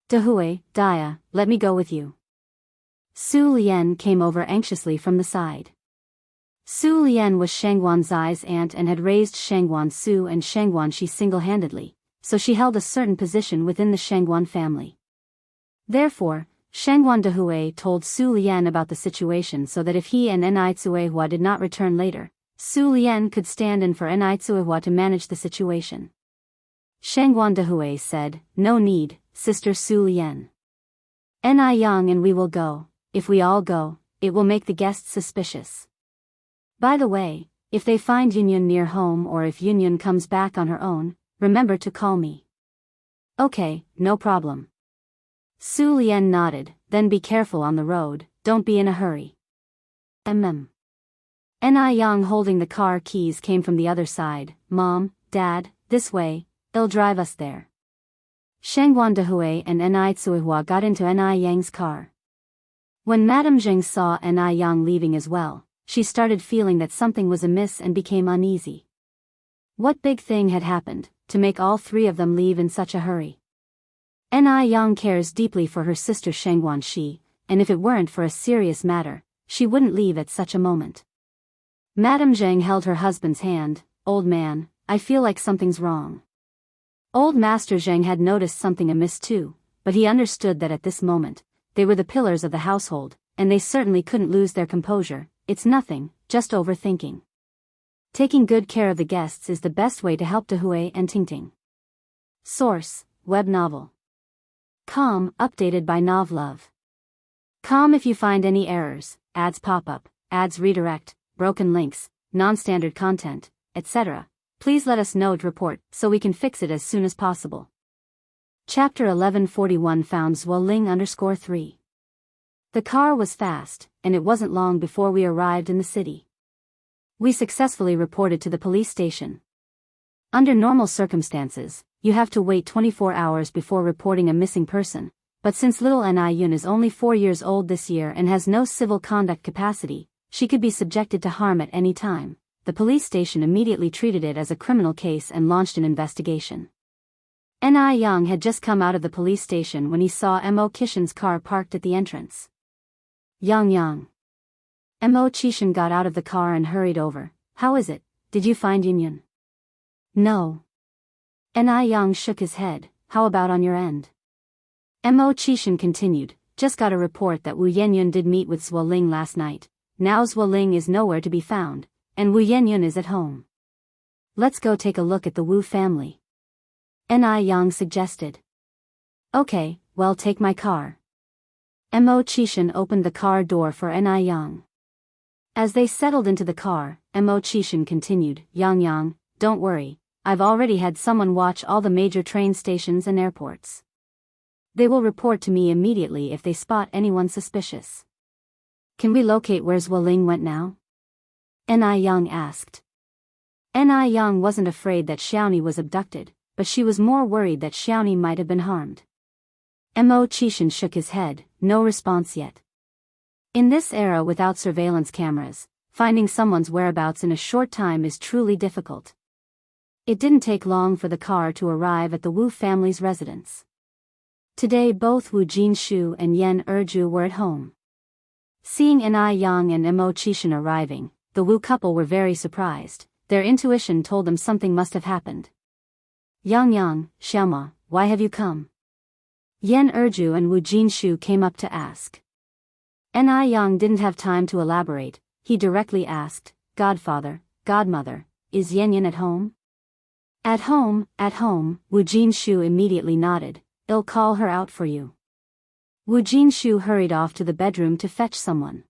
[SPEAKER 1] Dehui, Dia, let me go with you. Su Lian came over anxiously from the side. Su Lian was Shangguan Zai's aunt and had raised Shangguan Su and Shangguan Shi single-handedly, so she held a certain position within the Shangguan family. Therefore, Shangguan Dehui told Su Lian about the situation so that if he and Ni Tsuihua did not return later, Su Lian could stand in for Ni Tsuihua to manage the situation. Shangguan Dehui said, no need, Sister Su Lian. Ni Yang and we will go, if we all go, it will make the guests suspicious. By the way, if they find Yunyun near home or if Yunyun comes back on her own, remember to call me. Okay, no problem. Su Lian nodded, then be careful on the road, don't be in a hurry. Ni Yang holding the car keys came from the other side, Mom, Dad, this way, they'll drive us there. Shangguan Dehui and Ni Tsuihua got into Ni Yang's car. When Madame Zheng saw Ni Yang leaving as well, she started feeling that something was amiss and became uneasy. What big thing had happened, to make all three of them leave in such a hurry? Ni Yang cares deeply for her sister Shangguan Shi, and if it weren't for a serious matter, she wouldn't leave at such a moment. Madame Zheng held her husband's hand, Old man, I feel like something's wrong. Old Master Zheng had noticed something amiss too, but he understood that at this moment, they were the pillars of the household, and they certainly couldn't lose their composure. It's nothing, just overthinking. Taking good care of the guests is the best way to help Dehui and Tingting. Source, web novel. Com, updated by Novlove. Com if you find any errors, ads pop up, ads redirect, broken links, non-standard content, etc. Please let us know to report so we can fix it as soon as possible. Chapter 1141 found Zwoling_3. The car was fast, and it wasn't long before we arrived in the city. We successfully reported to the police station. Under normal circumstances, you have to wait 24 hours before reporting a missing person, but since little Ni Yun is only 4 years old this year and has no civil conduct capacity, she could be subjected to harm at any time. The police station immediately treated it as a criminal case and launched an investigation. Ni Yang had just come out of the police station when he saw Mo Kishin's car parked at the entrance. Yang. Mo Qishan got out of the car and hurried over. How is it? Did you find Yunyun? No. Ni Yang shook his head. How about on your end? Mo Qishan continued. Just got a report that Wu Yenyun did meet with Zwoling last night. Now Zwoling is nowhere to be found, and Wu Yenyun is at home. Let's go take a look at the Wu family. Ni Yang suggested. Okay, well take my car. Mo Qishan opened the car door for Ni Yang. As they settled into the car, Mo Qishan continued, Yang, don't worry, I've already had someone watch all the major train stations and airports. They will report to me immediately if they spot anyone suspicious. Can we locate where Zhuoling went now? Ni Yang asked. Ni Yang wasn't afraid that Xiaoni was abducted, but she was more worried that Xiaoni might have been harmed. Mo Qishan shook his head, no response yet. In this era without surveillance cameras, finding someone's whereabouts in a short time is truly difficult. It didn't take long for the car to arrive at the Wu family's residence. Today both Wu Jinshu and Yan Erju were at home. Seeing Ni Yang and Mo Qishan arriving, the Wu couple were very surprised. Their intuition told them something must have happened. Yang, Xiaoma, why have you come? Yan Erju and Wu Jinshu came up to ask. Ni Yang didn't have time to elaborate. He directly asked, Godfather, Godmother, is Yanyan at home? At home, Wu Jinshu immediately nodded. I'll call her out for you. Wu Jinshu hurried off to the bedroom to fetch someone.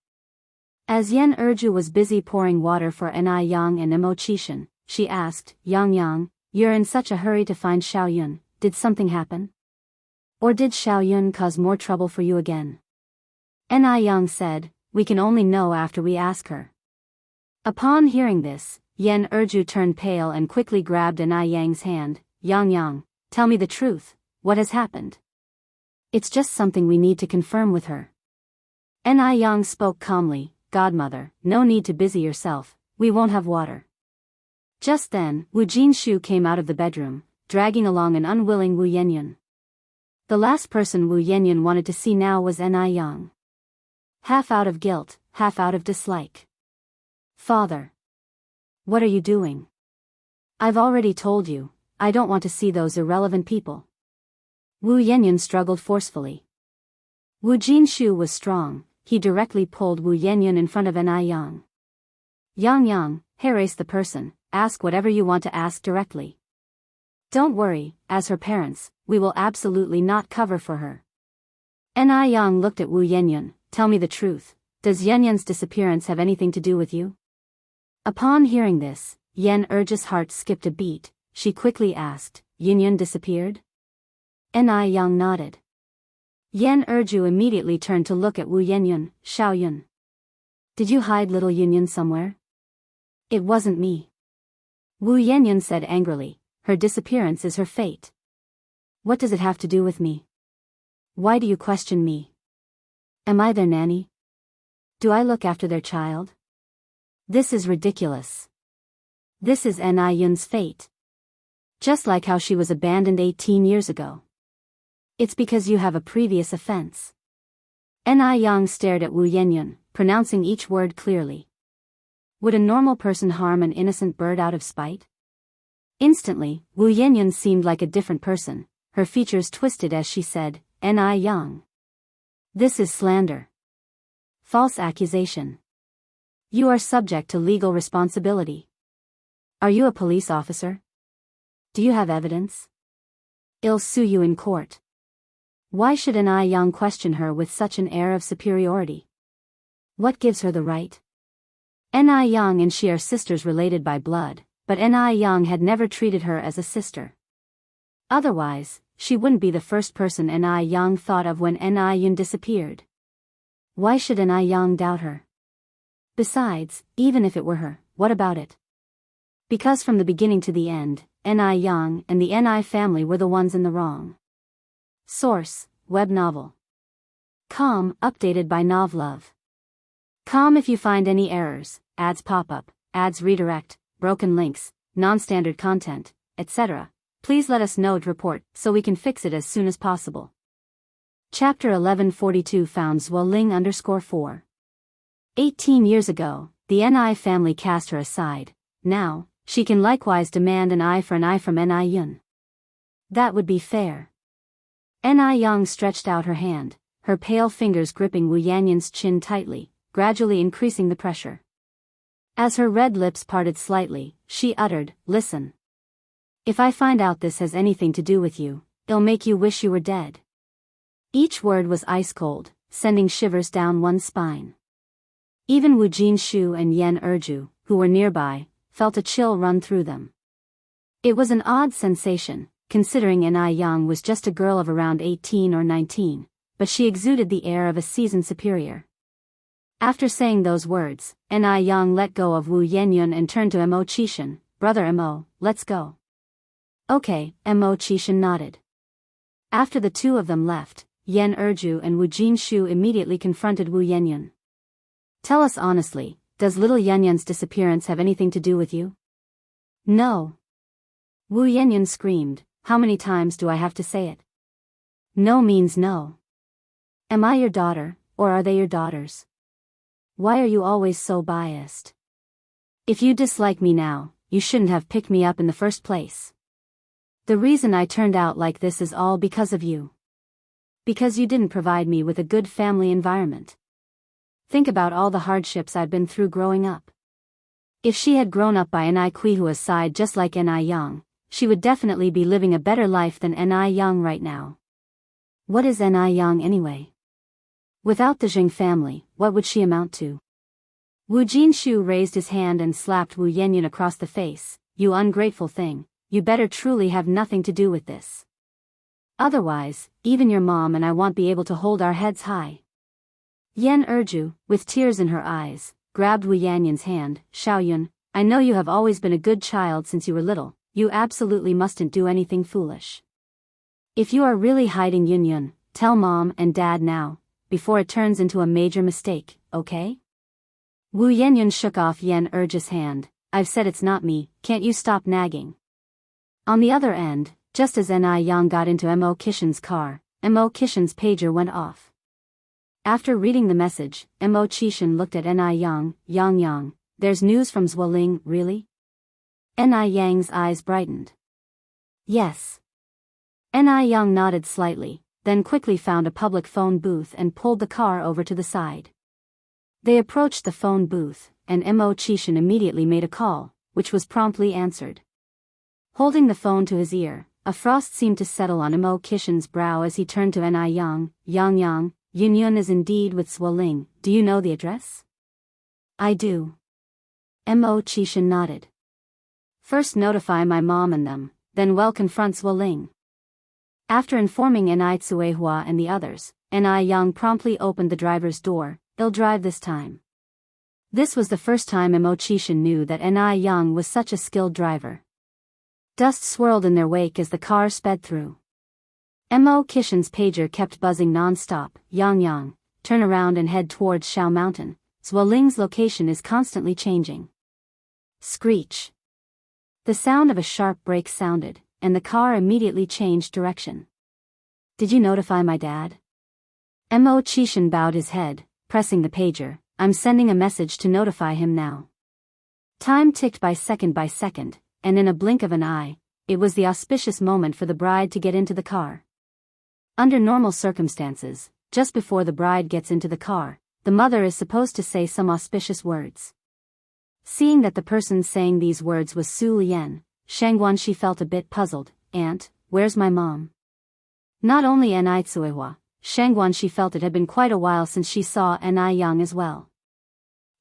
[SPEAKER 1] As Yan Erju was busy pouring water for Ni Yang and Mo Qishan, she asked, Yang, you're in such a hurry to find Xiaoyun, did something happen? Or did Xiaoyun cause more trouble for you again? Ni Yang said, we can only know after we ask her. Upon hearing this, Yan Erju turned pale and quickly grabbed Ni Yang's hand. Yang, tell me the truth, what has happened? It's just something we need to confirm with her. Ni Yang spoke calmly, Godmother, no need to busy yourself, we won't have water. Just then, Wu Jinshu came out of the bedroom, dragging along an unwilling Wu Yanyan. The last person Wu Yanyan wanted to see now was Ni Yang. Half out of guilt, half out of dislike. Father. What are you doing? I've already told you, I don't want to see those irrelevant people. Wu Yanyan struggled forcefully. Wu Jinshu was strong, he directly pulled Wu Yanyan in front of Ni Yang. Yang, harass the person, ask whatever you want to ask directly. Don't worry, as her parents, we will absolutely not cover for her. Ni Yang looked at Wu Yanyan, tell me the truth, does Yanyan's disappearance have anything to do with you? Upon hearing this, Yan Erju's heart skipped a beat. She quickly asked, Yanyan disappeared? Ni Yang nodded. Yan Erju immediately turned to look at Wu Yanyan, Xiaoyun. Did you hide little Yanyan somewhere? It wasn't me. Wu Yanyan said angrily, her disappearance is her fate. What does it have to do with me? Why do you question me? Am I their nanny? Do I look after their child? This is ridiculous. This is Ni Yun's fate. Just like how she was abandoned 18 years ago. It's because you have a previous offense. Ni Yang stared at Wu Yanyan, pronouncing each word clearly. Would a normal person harm an innocent bird out of spite? Instantly, Wu Yanyan seemed like a different person, her features twisted as she said, Ni Yang. This is slander. False accusation. You are subject to legal responsibility. Are you a police officer? Do you have evidence? I'll sue you in court. Why should Ni Yang question her with such an air of superiority? What gives her the right? Ni Yang and she are sisters related by blood, but Ni Yang had never treated her as a sister. Otherwise, she wouldn't be the first person Ni Yang thought of when Ni Yun disappeared. Why should Ni Yang doubt her? Besides, even if it were her, what about it? Because from the beginning to the end, Ni Yang and the Ni family were the ones in the wrong. Source, web novel. Com, updated by Novlove. Com if you find any errors, ads pop up, ads redirect, broken links, non-standard content, etc. Please let us know to report so we can fix it as soon as possible. Chapter 1142 found Zhuoling_4. 18 years ago, the Ni family cast her aside. Now, she can likewise demand an eye for an eye from Ni Yun. That would be fair. Ni Yang stretched out her hand, her pale fingers gripping Wu Yanyan's chin tightly, gradually increasing the pressure. As her red lips parted slightly, she uttered, listen. If I find out this has anything to do with you, it'll make you wish you were dead. Each word was ice cold, sending shivers down one's spine. Even Wu Jinshu and Yan Erju, who were nearby, felt a chill run through them. It was an odd sensation, considering Ni Yang was just a girl of around 18 or 19, but she exuded the air of a seasoned superior. After saying those words, Ni Yang let go of Wu Yenyun and turned to Mo Qishan. Brother Mo, let's go. Okay, Mo Qishan nodded. After the two of them left, Yan Erju and Wu Jinshu immediately confronted Wu Yenyun. Tell us honestly, does little Yenyun's disappearance have anything to do with you? No. Wu Yenyun screamed, how many times do I have to say it? No means no. Am I your daughter, or are they your daughters? Why are you always so biased? If you dislike me now, you shouldn't have picked me up in the first place. The reason I turned out like this is all because of you. Because you didn't provide me with a good family environment. Think about all the hardships I'd been through growing up. If she had grown up by Ni Kuihua's side just like Ni Yang, she would definitely be living a better life than Ni Yang right now. What is Ni Yang anyway? Without the Zheng family, what would she amount to? Wu Jinshu raised his hand and slapped Wu Yenyun across the face. You ungrateful thing, you better truly have nothing to do with this. Otherwise, even your mom and I won't be able to hold our heads high. Yan Erju, with tears in her eyes, grabbed Wu Yenyun's hand. Xiaoyun, I know you have always been a good child since you were little, you absolutely mustn't do anything foolish. If you are really hiding Yunyun, tell mom and dad now, before it turns into a major mistake, okay? Wu Yenyun shook off Yan Erju's hand. I've said it's not me, can't you stop nagging? On the other end, just as Ni Yang got into Mo Qishan's car, Mo Qishan's pager went off. After reading the message, Mo Qishan looked at Ni Yang. Yang, there's news from Zhuoling, really? Ni Yang's eyes brightened. Yes. Ni Yang nodded slightly, then quickly found a public phone booth and pulled the car over to the side. They approached the phone booth, and Mo Qishan immediately made a call, which was promptly answered. Holding the phone to his ear, a frost seemed to settle on Mo Qishan's brow as he turned to Ni Yang. Yang, Yunyun is indeed with Zhuoling, do you know the address? I do. Mo Qishan nodded. First notify my mom and them, then confront Zhuoling. After informing Ni Tsuehua and the others, Ni Yang promptly opened the driver's door. They'll drive this time. This was the first time Mo Qishan knew that Ni Yang was such a skilled driver. Dust swirled in their wake as the car sped through. Mo Qishan's pager kept buzzing non-stop. Yang, turn around and head towards Shao Mountain. Zhuoling's location is constantly changing. Screech. The sound of a sharp brake sounded, and the car immediately changed direction. Did you notify my dad? Mo Qishan bowed his head, pressing the pager. I'm sending a message to notify him now. Time ticked by second, and in a blink of an eye, it was the auspicious moment for the bride to get into the car. Under normal circumstances, just before the bride gets into the car, the mother is supposed to say some auspicious words. Seeing that the person saying these words was Su Lian, Shangguanxi felt a bit puzzled. Aunt, where's my mom? Not only Ni Tsuehua, Shangguanxi felt it had been quite a while since she saw Ni Yang as well.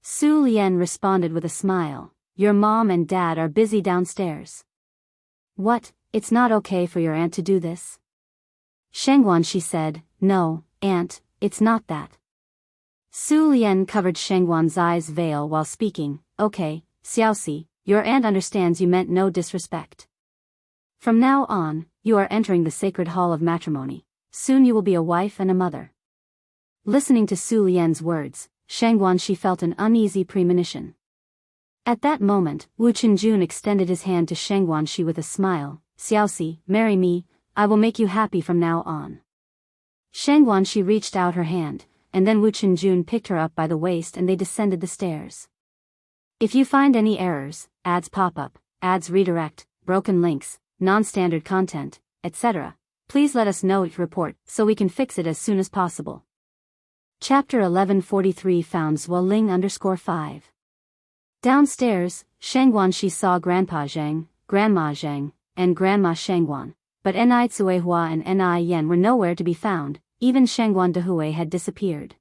[SPEAKER 1] Su Lian responded with a smile. Your mom and dad are busy downstairs. What, it's not okay for your aunt to do this? Shangguanxi said, no, aunt, it's not that. Su Lian covered Shangguan's eyes veil while speaking. Okay, Xiaoxi, your aunt understands you meant no disrespect. From now on, you are entering the sacred hall of matrimony. Soon you will be a wife and a mother. Listening to Su Lian's words, Shangguanxi felt an uneasy premonition. At that moment, Wu Chenjun extended his hand to Shangguanxi with a smile. Xiaoxi, marry me, I will make you happy from now on. Shangguanxi reached out her hand, and then Wu Chenjun picked her up by the waist and they descended the stairs. If you find any errors, ads pop up, ads redirect, broken links, non-standard content, etc., please let us know each report so we can fix it as soon as possible. Chapter 1143 found Zhuoling_5. Downstairs, Shangguanxi saw Grandpa Zhang, Grandma Zhang, and Grandma Shangguan, but Ni Tsuehua and Ni Yan were nowhere to be found. Even Shangguan Dehui had disappeared.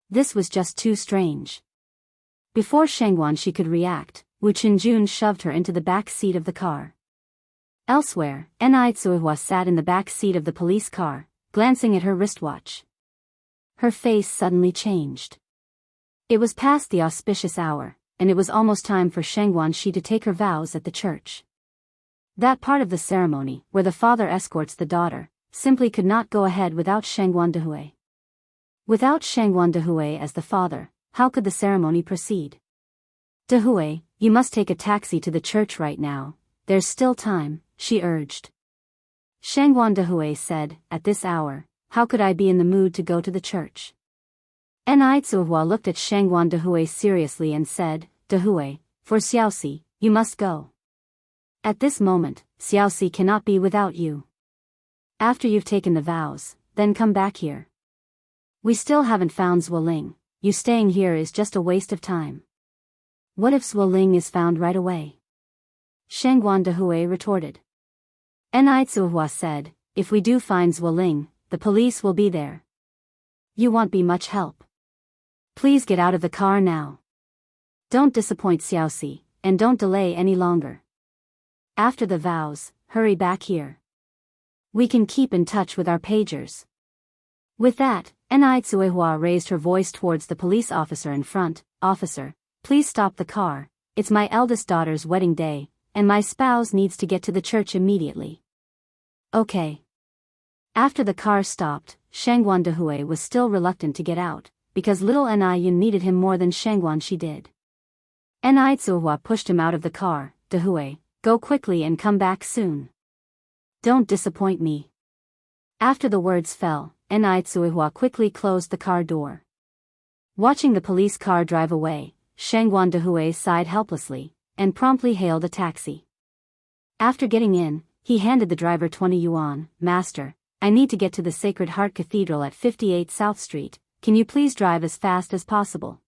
[SPEAKER 1] This was just too strange. Before Shangguanxi could react, Wu Chenjun shoved her into the back seat of the car. Elsewhere, Ni Tsuihua sat in the back seat of the police car, glancing at her wristwatch. Her face suddenly changed. It was past the auspicious hour, and it was almost time for Shang Guanxi to take her vows at the church. That part of the ceremony, where the father escorts the daughter, simply could not go ahead without Shang Guandehui. Without Shang Guandehui as the father, how could the ceremony proceed? Dehui, you must take a taxi to the church right now, there's still time, she urged. Shang Guandehui said, at this hour, how could I be in the mood to go to the church? Ni Tsuihua looked at Shang Guandehui seriously and said, Dehui, for Xiaoxi, you must go. At this moment, Xiaoxi cannot be without you. After you've taken the vows, then come back here. We still haven't found Zuoling, you staying here is just a waste of time. What if Zuoling is found right away? Shang Guandehui retorted. Ni Tsuihua said, if we do find Zuoling, the police will be there. You won't be much help. Please get out of the car now. Don't disappoint Xiaoxi, and don't delay any longer. After the vows, hurry back here. We can keep in touch with our pagers. With that, Ni Tsuihua raised her voice towards the police officer in front. Officer, please stop the car, it's my eldest daughter's wedding day, and my spouse needs to get to the church immediately. Okay. After the car stopped, Shang Guandehui was still reluctant to get out, because little Ni Yun needed him more than Shang Guanxi did. Ni Tsuihua pushed him out of the car. Dehui, go quickly and come back soon. Don't disappoint me. After the words fell, Ni Tsuihua quickly closed the car door. Watching the police car drive away, Shang Guandehui sighed helplessly, and promptly hailed a taxi. After getting in, he handed the driver 20 yuan. Master, I need to get to the Sacred Heart Cathedral at 58 South Street, can you please drive as fast as possible?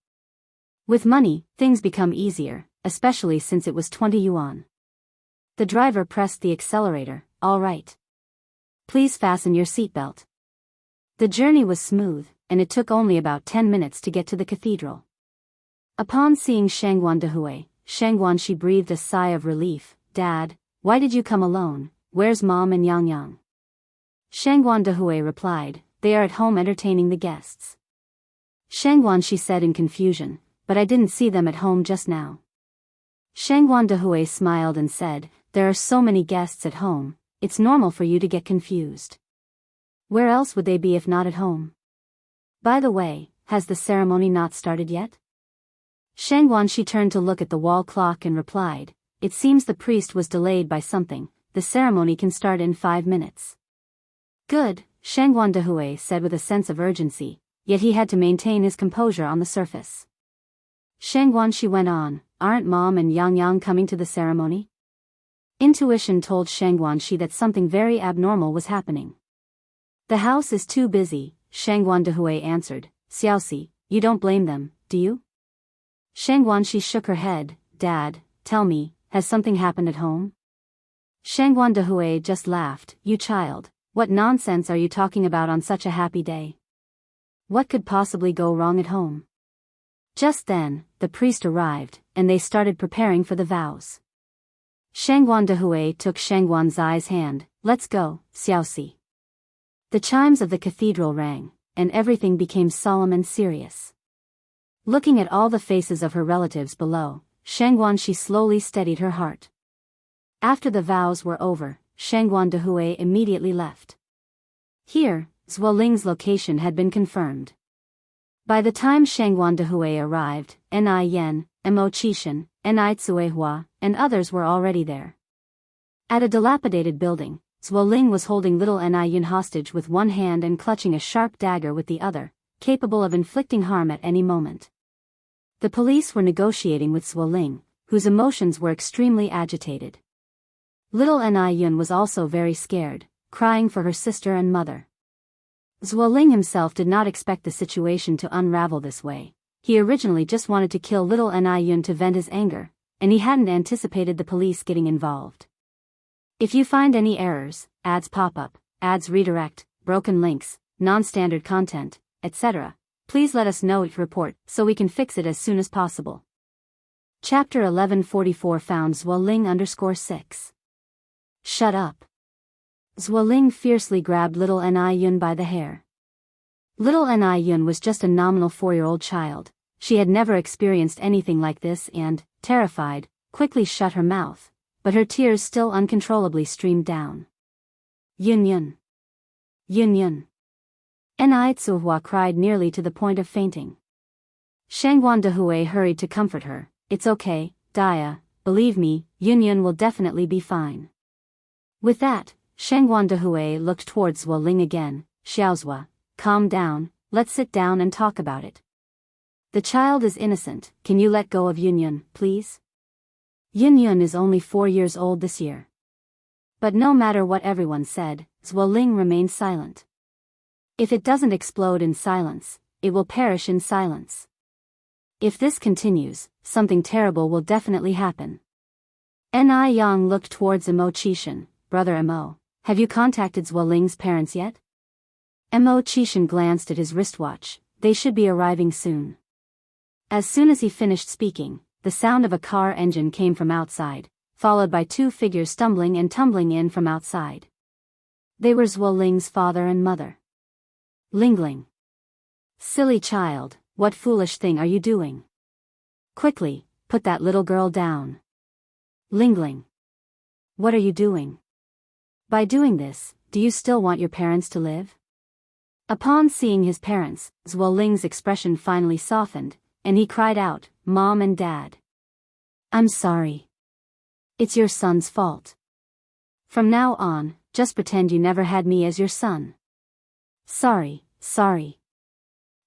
[SPEAKER 1] With money, things become easier, especially since it was 20 yuan. The driver pressed the accelerator. All right. Please fasten your seatbelt. The journey was smooth, and it took only about 10 minutes to get to the cathedral. Upon seeing Shang Guandehui, Shang Guanxi breathed a sigh of relief. Dad, why did you come alone? Where's Mom and Yang Yang? Shang Guandehui replied, they are at home entertaining the guests. Shang Guanxi said in confusion, but I didn't see them at home just now. Shang Guandehui smiled and said, there are so many guests at home, it's normal for you to get confused. Where else would they be if not at home? By the way, has the ceremony not started yet? Shang Guanxi turned to look at the wall clock and replied, it seems the priest was delayed by something, the ceremony can start in 5 minutes. Good, Shang Guandehui said with a sense of urgency, yet he had to maintain his composure on the surface. Shang Guanxi went on, aren't Mom and Yang Yang coming to the ceremony? Intuition told Shang Guanxi that something very abnormal was happening. The house is too busy, Shang Guandehui answered. Xiaoxi, you don't blame them, do you? Shang Guanxi shook her head. Dad, tell me, has something happened at home? Shang Guandehui just laughed. You child, what nonsense are you talking about on such a happy day? What could possibly go wrong at home? Just then, the priest arrived, and they started preparing for the vows. Shang Guandehui took Shang Guanzai's hand. Let's go, Xiaoxi. The chimes of the cathedral rang, and everything became solemn and serious. Looking at all the faces of her relatives below, Shang Guanxi slowly steadied her heart. After the vows were over, Shang Guandehui immediately left. Here, Zuoling's location had been confirmed. By the time Shang Guandehui arrived, Ni Yen, Mo Qishan, Ni Tsuihua, and others were already there. At a dilapidated building, Zuoling was holding little Ni Yun hostage with one hand and clutching a sharp dagger with the other, capable of inflicting harm at any moment. The police were negotiating with Zuoling, whose emotions were extremely agitated. Little Ni Yun was also very scared, crying for her sister and mother. Zuoling himself did not expect the situation to unravel this way. He originally just wanted to kill little Ni Yun to vent his anger, and he hadn't anticipated the police getting involved. If you find any errors, ads pop up, ads redirect, broken links, non-standard content, etc., please let us know it report so we can fix it as soon as possible. Chapter 1144 found Zuoling _6. Shut up. Zuoling fiercely grabbed little Ni Yun by the hair. Little Ni Yun was just a nominal 4-year-old child. She had never experienced anything like this and, terrified, quickly shut her mouth, but her tears still uncontrollably streamed down. Yun Yun. Yun Yun. Ni Tsuhua cried nearly to the point of fainting. Shangguan Dehui hurried to comfort her. It's okay, Dia, believe me, Yun Yun will definitely be fine. With that, Shangguan Dehui looked towards Zuoling again. Xiaozhua, calm down, let's sit down and talk about it. The child is innocent, can you let go of Yun Yun, please? Yun Yun is only 4 years old this year. But no matter what everyone said, Zuoling remained silent. If it doesn't explode in silence, it will perish in silence. If this continues, something terrible will definitely happen. Ni Yang looked towards Mo Qishan. Brother Mo, have you contacted Zuoling's parents yet? Mo Qishan glanced at his wristwatch. They should be arriving soon. As soon as he finished speaking, the sound of a car engine came from outside, followed by 2 figures stumbling and tumbling in from outside. They were Zuoling's father and mother. Lingling. Silly child, what foolish thing are you doing? Quickly, put that little girl down. Lingling. What are you doing? By doing this, do you still want your parents to live? Upon seeing his parents, Zuoling's expression finally softened, and he cried out, Mom and Dad. I'm sorry. It's your son's fault. From now on, just pretend you never had me as your son. Sorry.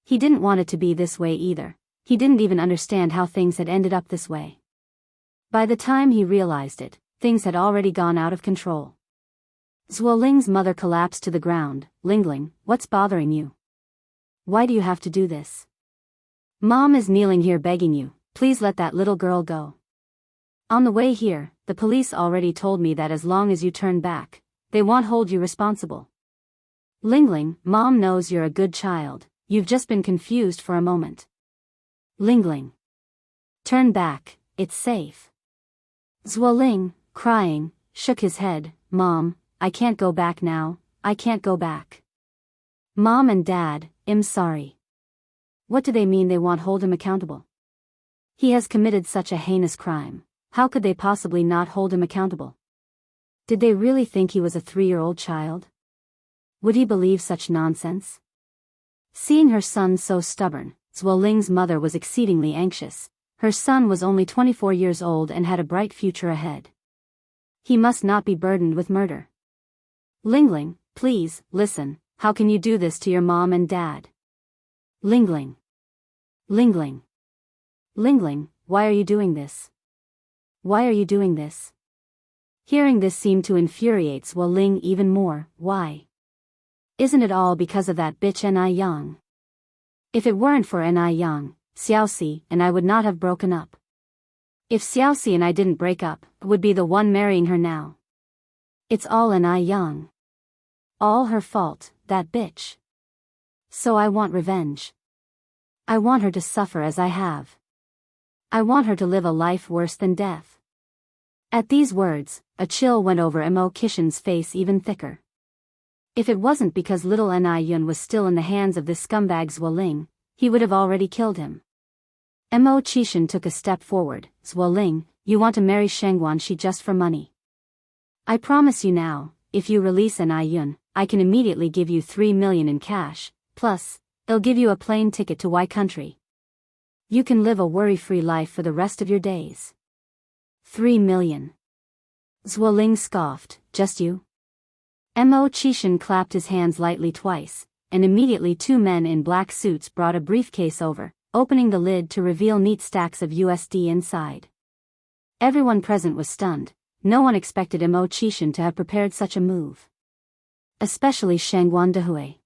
[SPEAKER 1] He didn't want it to be this way either. He didn't even understand how things had ended up this way. By the time he realized it, things had already gone out of control. Zuoling's mother collapsed to the ground. Lingling, what's bothering you? Why do you have to do this? Mom is kneeling here begging you, please let that little girl go. On the way here, the police already told me that as long as you turn back, they won't hold you responsible. Lingling, Mom knows you're a good child, you've just been confused for a moment. Lingling. Turn back, it's safe. Zuoling, crying, shook his head. Mom, I can't go back now, I can't go back. Mom and Dad, I'm sorry. What do they mean they won't hold him accountable? He has committed such a heinous crime, how could they possibly not hold him accountable? Did they really think he was a 3-year-old child? Would he believe such nonsense? Seeing her son so stubborn, Zuoling's mother was exceedingly anxious. Her son was only 24 years old and had a bright future ahead. He must not be burdened with murder. Lingling, please, listen, how can you do this to your mom and dad? Lingling. Lingling. Lingling, why are you doing this? Why are you doing this? Hearing this seemed to infuriate Zuoling even more. Why? Isn't it all because of that bitch Ni Yang? If it weren't for Ni Yang, Xiaoxi and I would not have broken up. If Xiaoxi and I didn't break up, I would be the one marrying her now. It's all Ni Yang. All her fault, that bitch. So I want revenge. I want her to suffer as I have. I want her to live a life worse than death. At these words, a chill went over Mo Qishan's face even thicker. If it wasn't because little Ni Yun was still in the hands of this scumbag Zuoling, he would have already killed him. Mo Qishan took a step forward. Zuoling, you want to marry Shangguanxi just for money. I promise you now, if you release Ni Yun, I can immediately give you 3 million in cash, plus, they'll give you a plane ticket to Y country. You can live a worry-free life for the rest of your days. 3 million. Zuoling scoffed, just you? Mo Qishan clapped his hands lightly twice, and immediately 2 men in black suits brought a briefcase over, opening the lid to reveal neat stacks of USD inside. Everyone present was stunned. No one expected Mo Qishan to have prepared such a move. Especially Shangguan Dehui.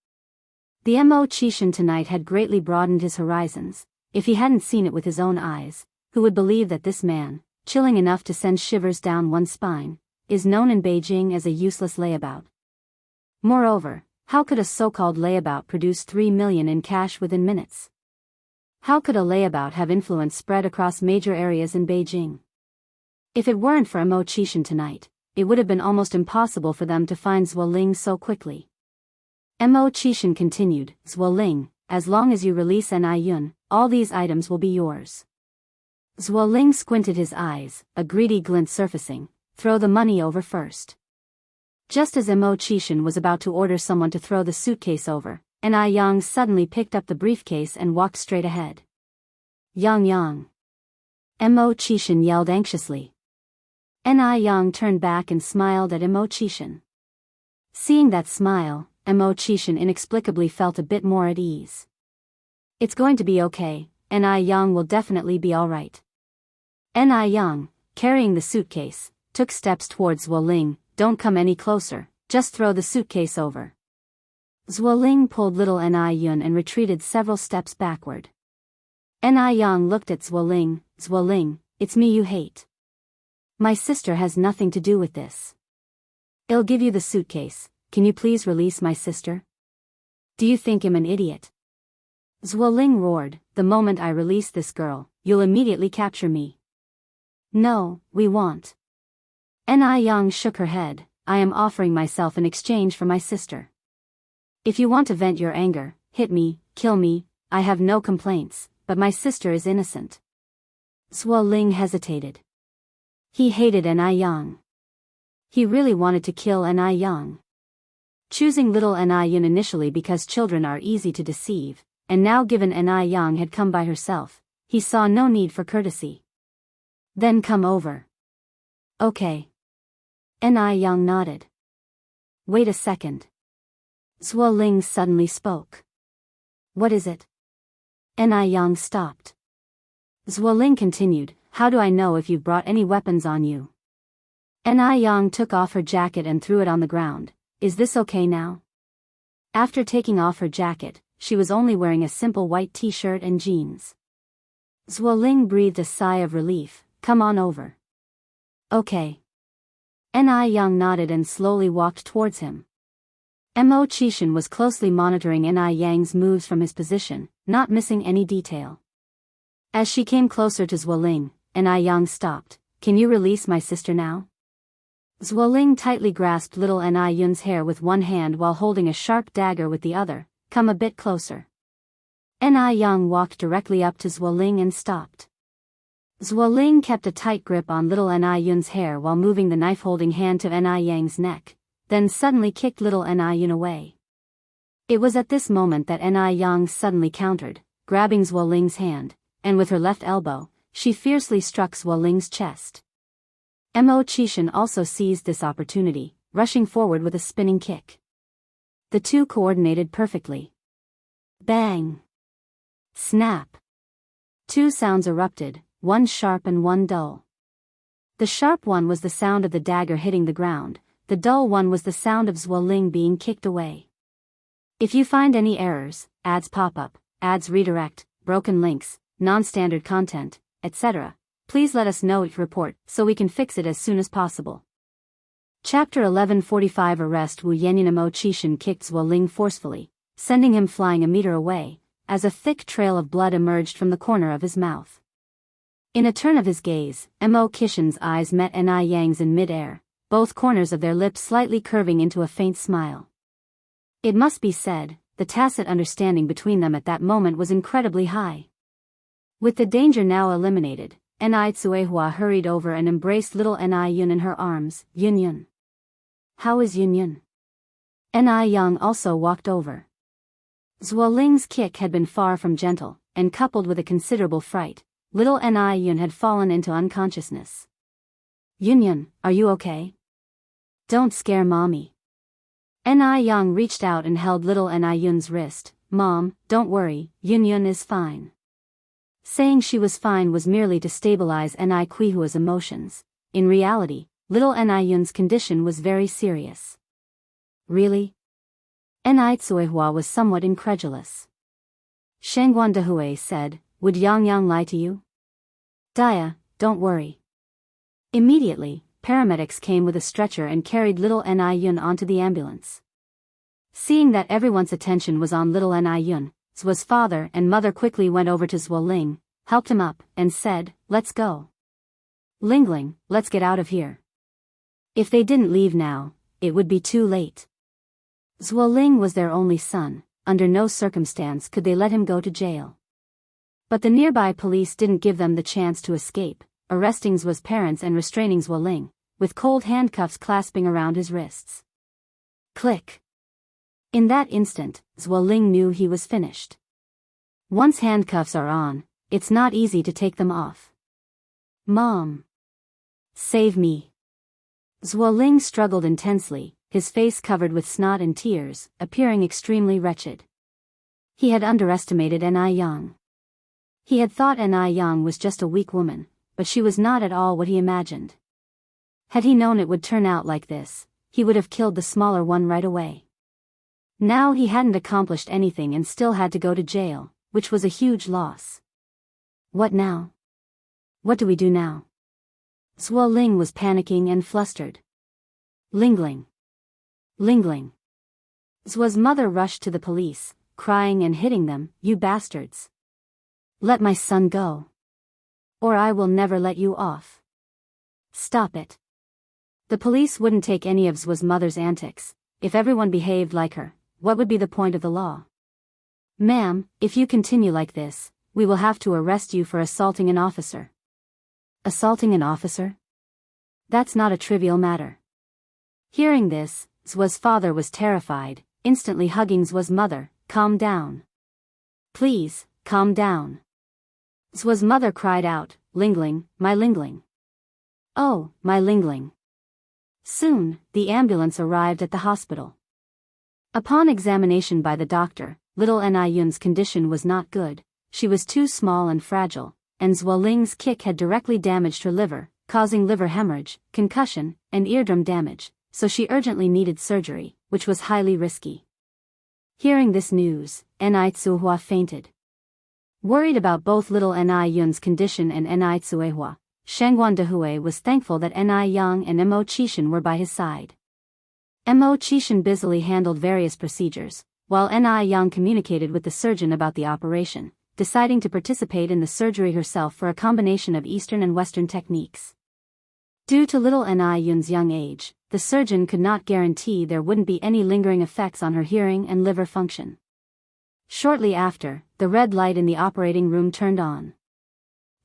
[SPEAKER 1] The Mo Qishan tonight had greatly broadened his horizons. If he hadn't seen it with his own eyes, who would believe that this man, chilling enough to send shivers down one's spine, is known in Beijing as a useless layabout. Moreover, how could a so-called layabout produce 3 million in cash within minutes? How could a layabout have influence spread across major areas in Beijing? If it weren't for Mo Qishan tonight, it would have been almost impossible for them to find Zuoling so quickly. Mo Qishan continued, Zuoling, as long as you release Ni Yun, all these items will be yours. Zuoling squinted his eyes, a greedy glint surfacing. Throw the money over first. Just as Mo Qishan was about to order someone to throw the suitcase over, Ni Yang suddenly picked up the briefcase and walked straight ahead. Yang Yang. Mo Qishan yelled anxiously. Ni Yang turned back and smiled at Mo Qishan. Seeing that smile, Mo Qishan inexplicably felt a bit more at ease. It's going to be okay, Ni Yang will definitely be alright. Ni Yang, carrying the suitcase, took steps towards Zuoling. Don't come any closer, just throw the suitcase over. Zuoling pulled little Ni Yun and retreated several steps backward. Ni Yang looked at Zuoling. Zuoling, it's me you hate. My sister has nothing to do with this. I'll give you the suitcase, can you please release my sister? Do you think I'm an idiot? Zuoling roared, the moment I release this girl, you'll immediately capture me. No, we won't. Ni Yang shook her head, I am offering myself in exchange for my sister. If you want to vent your anger, hit me, kill me, I have no complaints, but my sister is innocent. Zuoling hesitated. He hated Ni Yang. He really wanted to kill Ni Yang. Choosing little Ni Yun initially because children are easy to deceive, and now given Ni Yang had come by herself, he saw no need for courtesy. Then come over. Okay. Ni Yang nodded. Wait a second. Zuoling suddenly spoke. What is it? Ni Yang stopped. Zuoling continued, how do I know if you've brought any weapons on you? Ni Yang took off her jacket and threw it on the ground. Is this okay now? After taking off her jacket, she was only wearing a simple white t-shirt and jeans. Zuoling breathed a sigh of relief, come on over. Okay. Ni Yang nodded and slowly walked towards him. Mo Qishan was closely monitoring Ni Yang's moves from his position, not missing any detail. As she came closer to Zuoling, Ni Yang stopped. Can you release my sister now? Zuoling tightly grasped little Ni Yun's hair with one hand while holding a sharp dagger with the other. Come a bit closer. Ni Yang walked directly up to Zuoling and stopped. Zuoling kept a tight grip on little Ni Yun's hair while moving the knife-holding hand to Ni Yang's neck, then suddenly kicked little Ni Yun away. It was at this moment that Ni Yang suddenly countered, grabbing Zuoling's hand, and with her left elbow, she fiercely struck Zuoling's chest. Mo Qishan also seized this opportunity, rushing forward with a spinning kick. The two coordinated perfectly. Bang! Snap! Two sounds erupted, one sharp and one dull. The sharp one was the sound of the dagger hitting the ground, the dull one was the sound of Zuoling being kicked away. If you find any errors, ads pop up, ads redirect, broken links, non-standard content, etc., please let us know each report so we can fix it as soon as possible. Chapter 1145 Arrest Wu Yanyan. Mo Qishan kicked Zuoling forcefully, sending him flying a meter away, as a thick trail of blood emerged from the corner of his mouth. In a turn of his gaze, Mo Qishan's eyes met Ni Yang's in mid-air, both corners of their lips slightly curving into a faint smile. It must be said, the tacit understanding between them at that moment was incredibly high. With the danger now eliminated, Ni Tsuehua hurried over and embraced little Ni Yun in her arms. Yun Yun. How is Yun Yun? Ni Yang also walked over. Zuoling's kick had been far from gentle, and coupled with a considerable fright, little Ni Yun had fallen into unconsciousness. Yun Yun, are you okay? Don't scare mommy. Ni Yang reached out and held little Ni Yun's wrist. Mom, don't worry, Yun Yun is fine. Saying she was fine was merely to stabilize Ni Qihua's emotions. In reality, little Ni Yun's condition was very serious. Really? Ni Tsuehua was somewhat incredulous. Shangguan Dehui said, would Yang Yang lie to you? Dia, don't worry. Immediately, paramedics came with a stretcher and carried little Ni Yun onto the ambulance. Seeing that everyone's attention was on little Ni Yun, Zuo's father and mother quickly went over to Zuoling, helped him up, and said, let's go. Lingling, let's get out of here. If they didn't leave now, it would be too late. Zuoling was their only son, under no circumstance could they let him go to jail. But the nearby police didn't give them the chance to escape, arresting Zhuo's parents and restraining Zuoling, with cold handcuffs clasping around his wrists. Click. In that instant, Zuoling knew he was finished. Once handcuffs are on, it's not easy to take them off. Mom. Save me. Zuoling struggled intensely, his face covered with snot and tears, appearing extremely wretched. He had underestimated Ni Yang. He had thought Ni Yang was just a weak woman, but she was not at all what he imagined. Had he known it would turn out like this, he would have killed the smaller one right away. Now he hadn't accomplished anything and still had to go to jail, which was a huge loss. What now? What do we do now? Zuoling was panicking and flustered. Lingling. Lingling. Zhuo's mother rushed to the police, crying and hitting them, "You bastards! Let my son go. Or I will never let you off. Stop it." The police wouldn't take any of Zhuo's mother's antics. If everyone behaved like her, what would be the point of the law? "Ma'am, if you continue like this, we will have to arrest you for assaulting an officer." Assaulting an officer? That's not a trivial matter. Hearing this, Zhuo's father was terrified, instantly hugging Zhuo's mother. "Calm down. Please, calm down." Zhuo's mother cried out, "Lingling, my Lingling. Oh, my Lingling." Soon, the ambulance arrived at the hospital. Upon examination by the doctor, little Ni Yun's condition was not good. She was too small and fragile, and Zuoling's kick had directly damaged her liver, causing liver hemorrhage, concussion, and eardrum damage, so she urgently needed surgery, which was highly risky. Hearing this news, Ni Tsuehua fainted. Worried about both little Ni Yun's condition and Ni Tsuehua, Shangguan Dehui was thankful that Ni Yang and Mo Qishan were by his side. Mo Qishan busily handled various procedures, while Ni Yang communicated with the surgeon about the operation, deciding to participate in the surgery herself for a combination of Eastern and Western techniques. Due to little Ni Yun's young age, the surgeon could not guarantee there wouldn't be any lingering effects on her hearing and liver function. Shortly after, the red light in the operating room turned on.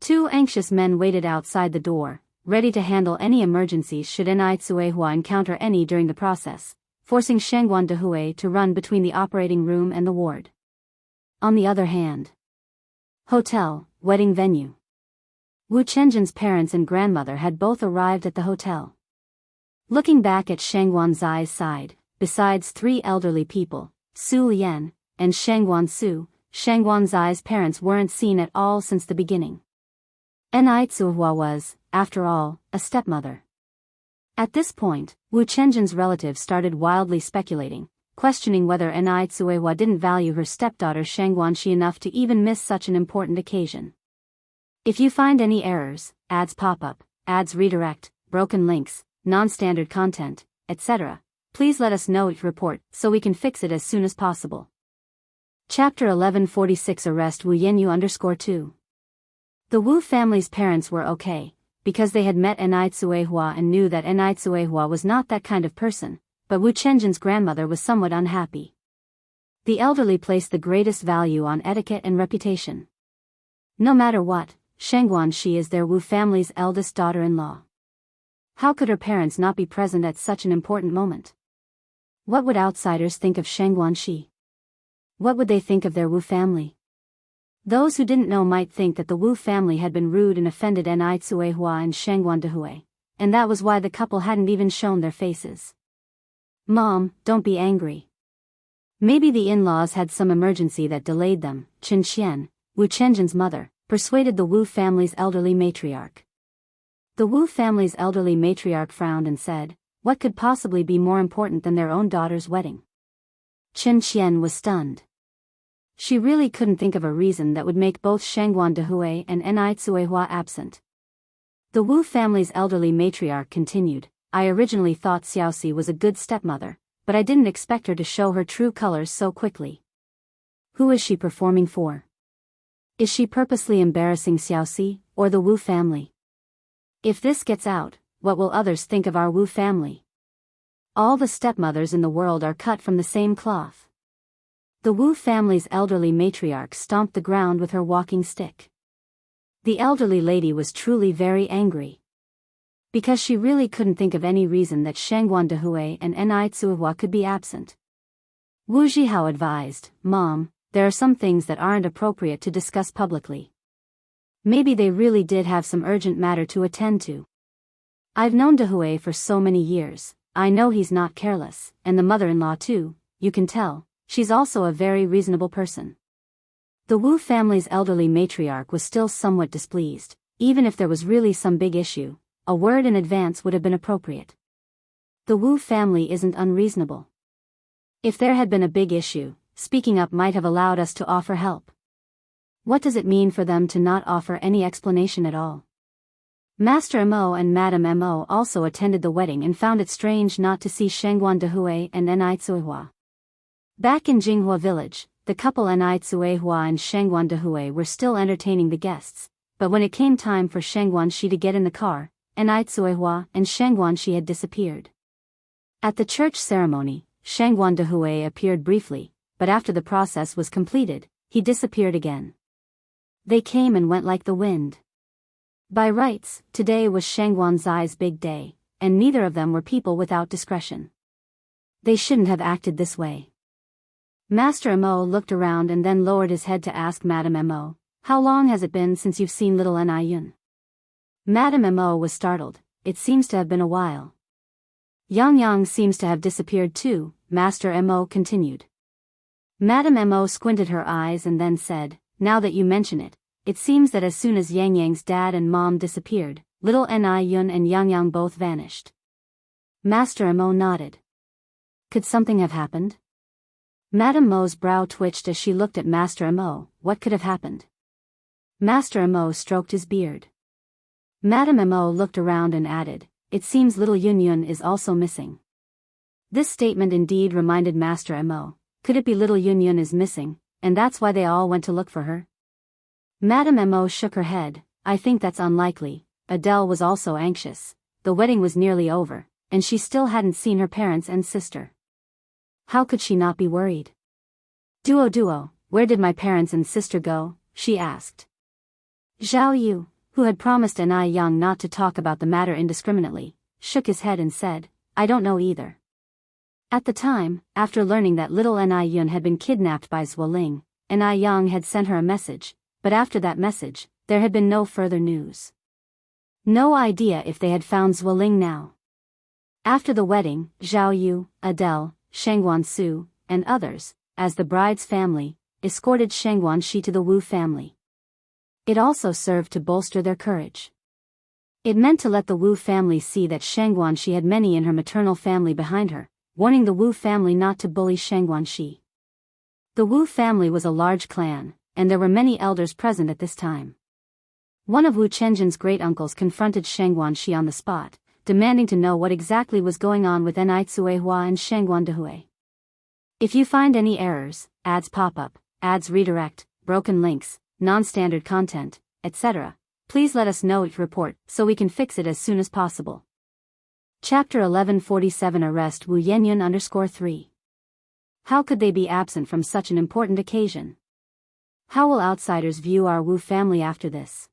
[SPEAKER 1] Two anxious men waited outside the door, ready to handle any emergencies should Ni Tsuehua encounter any during the process, forcing Shangguan Dehui to run between the operating room and the ward. On the other hand, hotel, wedding venue. Wu Chenjin's parents and grandmother had both arrived at the hotel. Looking back at Shangguan Zai's side, besides three elderly people, Su Lian, and Shangguan Su, Shangguan Zai's parents weren't seen at all since the beginning. Ni Tsuehua was, after all, a stepmother. At this point, Wu Chenjin's relatives started wildly speculating, questioning whether Ni Tsuehua didn't value her stepdaughter Shangguan Shi enough to even miss such an important occasion. If you find any errors, ads pop up, ads redirect, broken links, non-standard content, etc., please let us know each report so we can fix it as soon as possible. Chapter 1146 Arrest Wu Yenyu _2. The Wu family's parents were okay, because they had met Ni Tsuehua and knew that Ni Tsuehua was not that kind of person, but Wu Chenjin's grandmother was somewhat unhappy. The elderly placed the greatest value on etiquette and reputation. No matter what, Shangguan Shi is their Wu family's eldest daughter-in-law. How could her parents not be present at such an important moment? What would outsiders think of Shangguan Shi? What would they think of their Wu family? Those who didn't know might think that the Wu family had been rude and offended Ni Tsuehua and Shangguan Dehui, and that was why the couple hadn't even shown their faces. "Mom, don't be angry. Maybe the in-laws had some emergency that delayed them," Qin Xian, Wu Chenjin's mother, persuaded the Wu family's elderly matriarch. The Wu family's elderly matriarch frowned and said, "What could possibly be more important than their own daughter's wedding?" Qin Xian was stunned. She really couldn't think of a reason that would make both Shangguan Dehui and Ni Tsuehua absent. The Wu family's elderly matriarch continued, "I originally thought Xiaoxi was a good stepmother, but I didn't expect her to show her true colors so quickly. Who is she performing for? Is she purposely embarrassing Xiaoxi, or the Wu family? If this gets out, what will others think of our Wu family? All the stepmothers in the world are cut from the same cloth. The Wu family's elderly matriarch stomped the ground with her walking stick. The elderly lady was truly very angry. Because she really couldn't think of any reason that Shangguan Dehui and Nai Tsuihua could be absent. Wu Zhihao advised, "Mom, there are some things that aren't appropriate to discuss publicly. Maybe they really did have some urgent matter to attend to. I've known Dehui for so many years, I know he's not careless, and the mother-in-law too, you can tell, she's also a very reasonable person." The Wu family's elderly matriarch was still somewhat displeased. Even if there was really some big issue, a word in advance would have been appropriate. The Wu family isn't unreasonable. If there had been a big issue, speaking up might have allowed us to offer help. What does it mean for them to not offer any explanation at all? Master Mo and Madame Mo also attended the wedding and found it strange not to see Shangguan Dehui and Nai Tsuihua. Back in Jinghua village, the couple Nai Tsuihua and Shangguan Dehui were still entertaining the guests, but when it came time for Shangguan Shi to get in the car, Nai Tsuihua and Shangguan Shi had disappeared. At the church ceremony, Shangguan Dehui appeared briefly, but after the process was completed, he disappeared again. They came and went like the wind. By rights, today was Shangguan Zai's big day, and neither of them were people without discretion. They shouldn't have acted this way. Master Mo looked around and then lowered his head to ask Madame Mo, "How long has it been since you've seen little Ni Yun?" Madame Mo was startled. "It seems to have been a while." "Yang seems to have disappeared too," Master Mo continued. Madame Mo squinted her eyes and then said, "Now that you mention it, it seems that as soon as Yang's dad and mom disappeared, little Ni Yun and Yang both vanished." Master Mo nodded. Could something have happened? Madame Mo's brow twitched as she looked at Master Mo. What could have happened? Master Mo stroked his beard. Madame Mo looked around and added, "It seems little Yun is also missing." This statement indeed reminded Master Mo. Could it be little Yun is missing, and that's why they all went to look for her? Madame Mo shook her head. "I think that's unlikely." Adele was also anxious. The wedding was nearly over, and she still hadn't seen her parents and sister. How could she not be worried? Duo, where did my parents and sister go?" she asked. Zhao Yu, who had promised Ni Yang not to talk about the matter indiscriminately, shook his head and said, "I don't know either." At the time, after learning that little Ni Yun had been kidnapped by Zhuoling, Ni Yang had sent her a message, but after that message, there had been no further news. No idea if they had found Zhuoling now. After the wedding, Zhao Yu, Adele, Shangguan Su, and others, as the bride's family, escorted Shangguan Shi to the Wu family. It also served to bolster their courage. It meant to let the Wu family see that Shangguan Shi had many in her maternal family behind her, warning the Wu family not to bully Shangguan Shi. The Wu family was a large clan, and there were many elders present at this time. One of Wu Chenjin's great-uncles confronted Shangguan Shi on the spot, demanding to know what exactly was going on with Nai Tsuihua and Shangguan Dehui. "If you find any errors, ads pop up, ads redirect, broken links, non-standard content, etc., please let us know it report so we can fix it as soon as possible." Chapter 1147 Arrest Wu Yenyun _3. How could they be absent from such an important occasion? How will outsiders view our Wu family after this?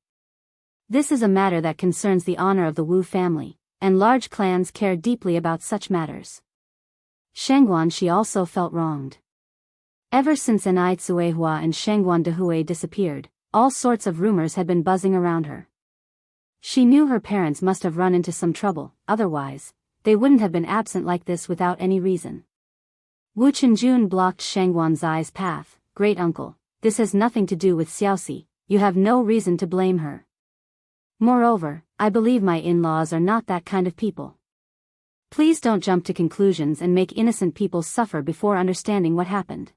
[SPEAKER 1] This is a matter that concerns the honor of the Wu family, and large clans care deeply about such matters. Shangguan Shi also felt wronged. Ever since Nai Tsuihua and Shangguan Dehui disappeared, all sorts of rumors had been buzzing around her. She knew her parents must have run into some trouble, otherwise, they wouldn't have been absent like this without any reason. Wu Chenjun blocked Shangguan Zai's path. "Great uncle, this has nothing to do with Xiaoxi, you have no reason to blame her. Moreover, I believe my in-laws are not that kind of people. Please don't jump to conclusions and make innocent people suffer before understanding what happened."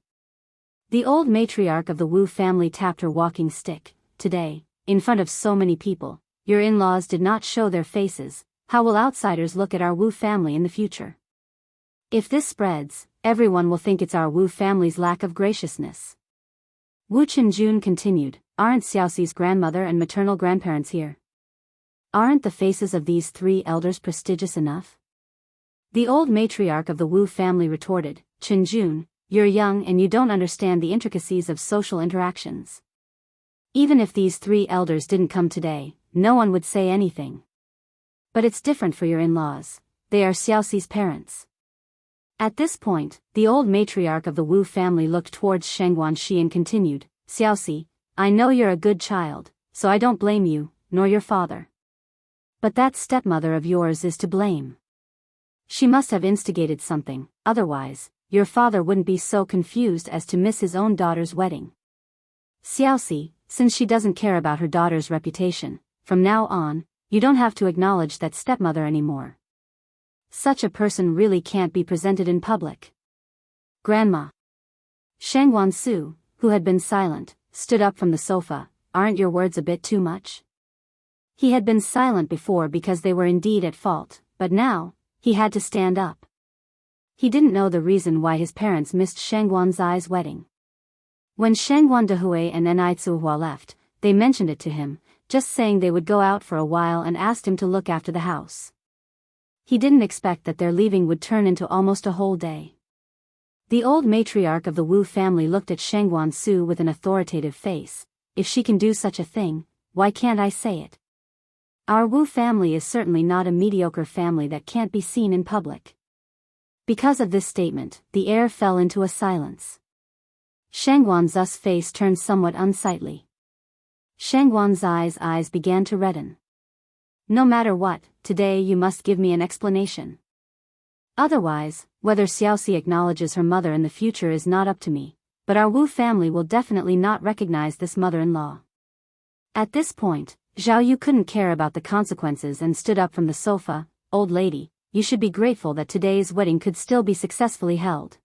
[SPEAKER 1] The old matriarch of the Wu family tapped her walking stick. "Today, in front of so many people, your in-laws did not show their faces. How will outsiders look at our Wu family in the future? If this spreads, everyone will think it's our Wu family's lack of graciousness." Wu Chenjun continued, "Aren't Xiaoxi's grandmother and maternal grandparents here?" Aren't the faces of these 3 elders prestigious enough? The old matriarch of the Wu family retorted, Chenjun, you're young and you don't understand the intricacies of social interactions. Even if these 3 elders didn't come today, no one would say anything. But it's different for your in-laws. They are Xiaoxi's parents. At this point, the old matriarch of the Wu family looked towards Sheng Guanxi and continued, Xiaoxi, I know you're a good child, so I don't blame you, nor your father. But that stepmother of yours is to blame. She must have instigated something, otherwise, your father wouldn't be so confused as to miss his own daughter's wedding. Xiaoxi, since she doesn't care about her daughter's reputation, from now on, you don't have to acknowledge that stepmother anymore. Such a person really can't be presented in public. Grandma. Sheng Guansu, who had been silent, stood up from the sofa. Aren't your words a bit too much? He had been silent before because they were indeed at fault, but now, he had to stand up. He didn't know the reason why his parents missed Sheng Guanzai's wedding. When Sheng Guandehui and Nai Tsuhua left, they mentioned it to him, just saying they would go out for a while and asked him to look after the house. He didn't expect that their leaving would turn into almost a whole day. The old matriarch of the Wu family looked at Sheng Guansu with an authoritative face. If she can do such a thing, why can't I say it? Our Wu family is certainly not a mediocre family that can't be seen in public. Because of this statement, the air fell into a silence. Sheng Guanzu's face turned somewhat unsightly. Sheng Guanzai's eyes began to redden. No matter what, today you must give me an explanation. Otherwise, whether Xiaoxi acknowledges her mother in the future is not up to me, but our Wu family will definitely not recognize this mother-in-law. At this point, Zhao Yu couldn't care about the consequences and stood up from the sofa. Old lady, you should be grateful that today's wedding could still be successfully held.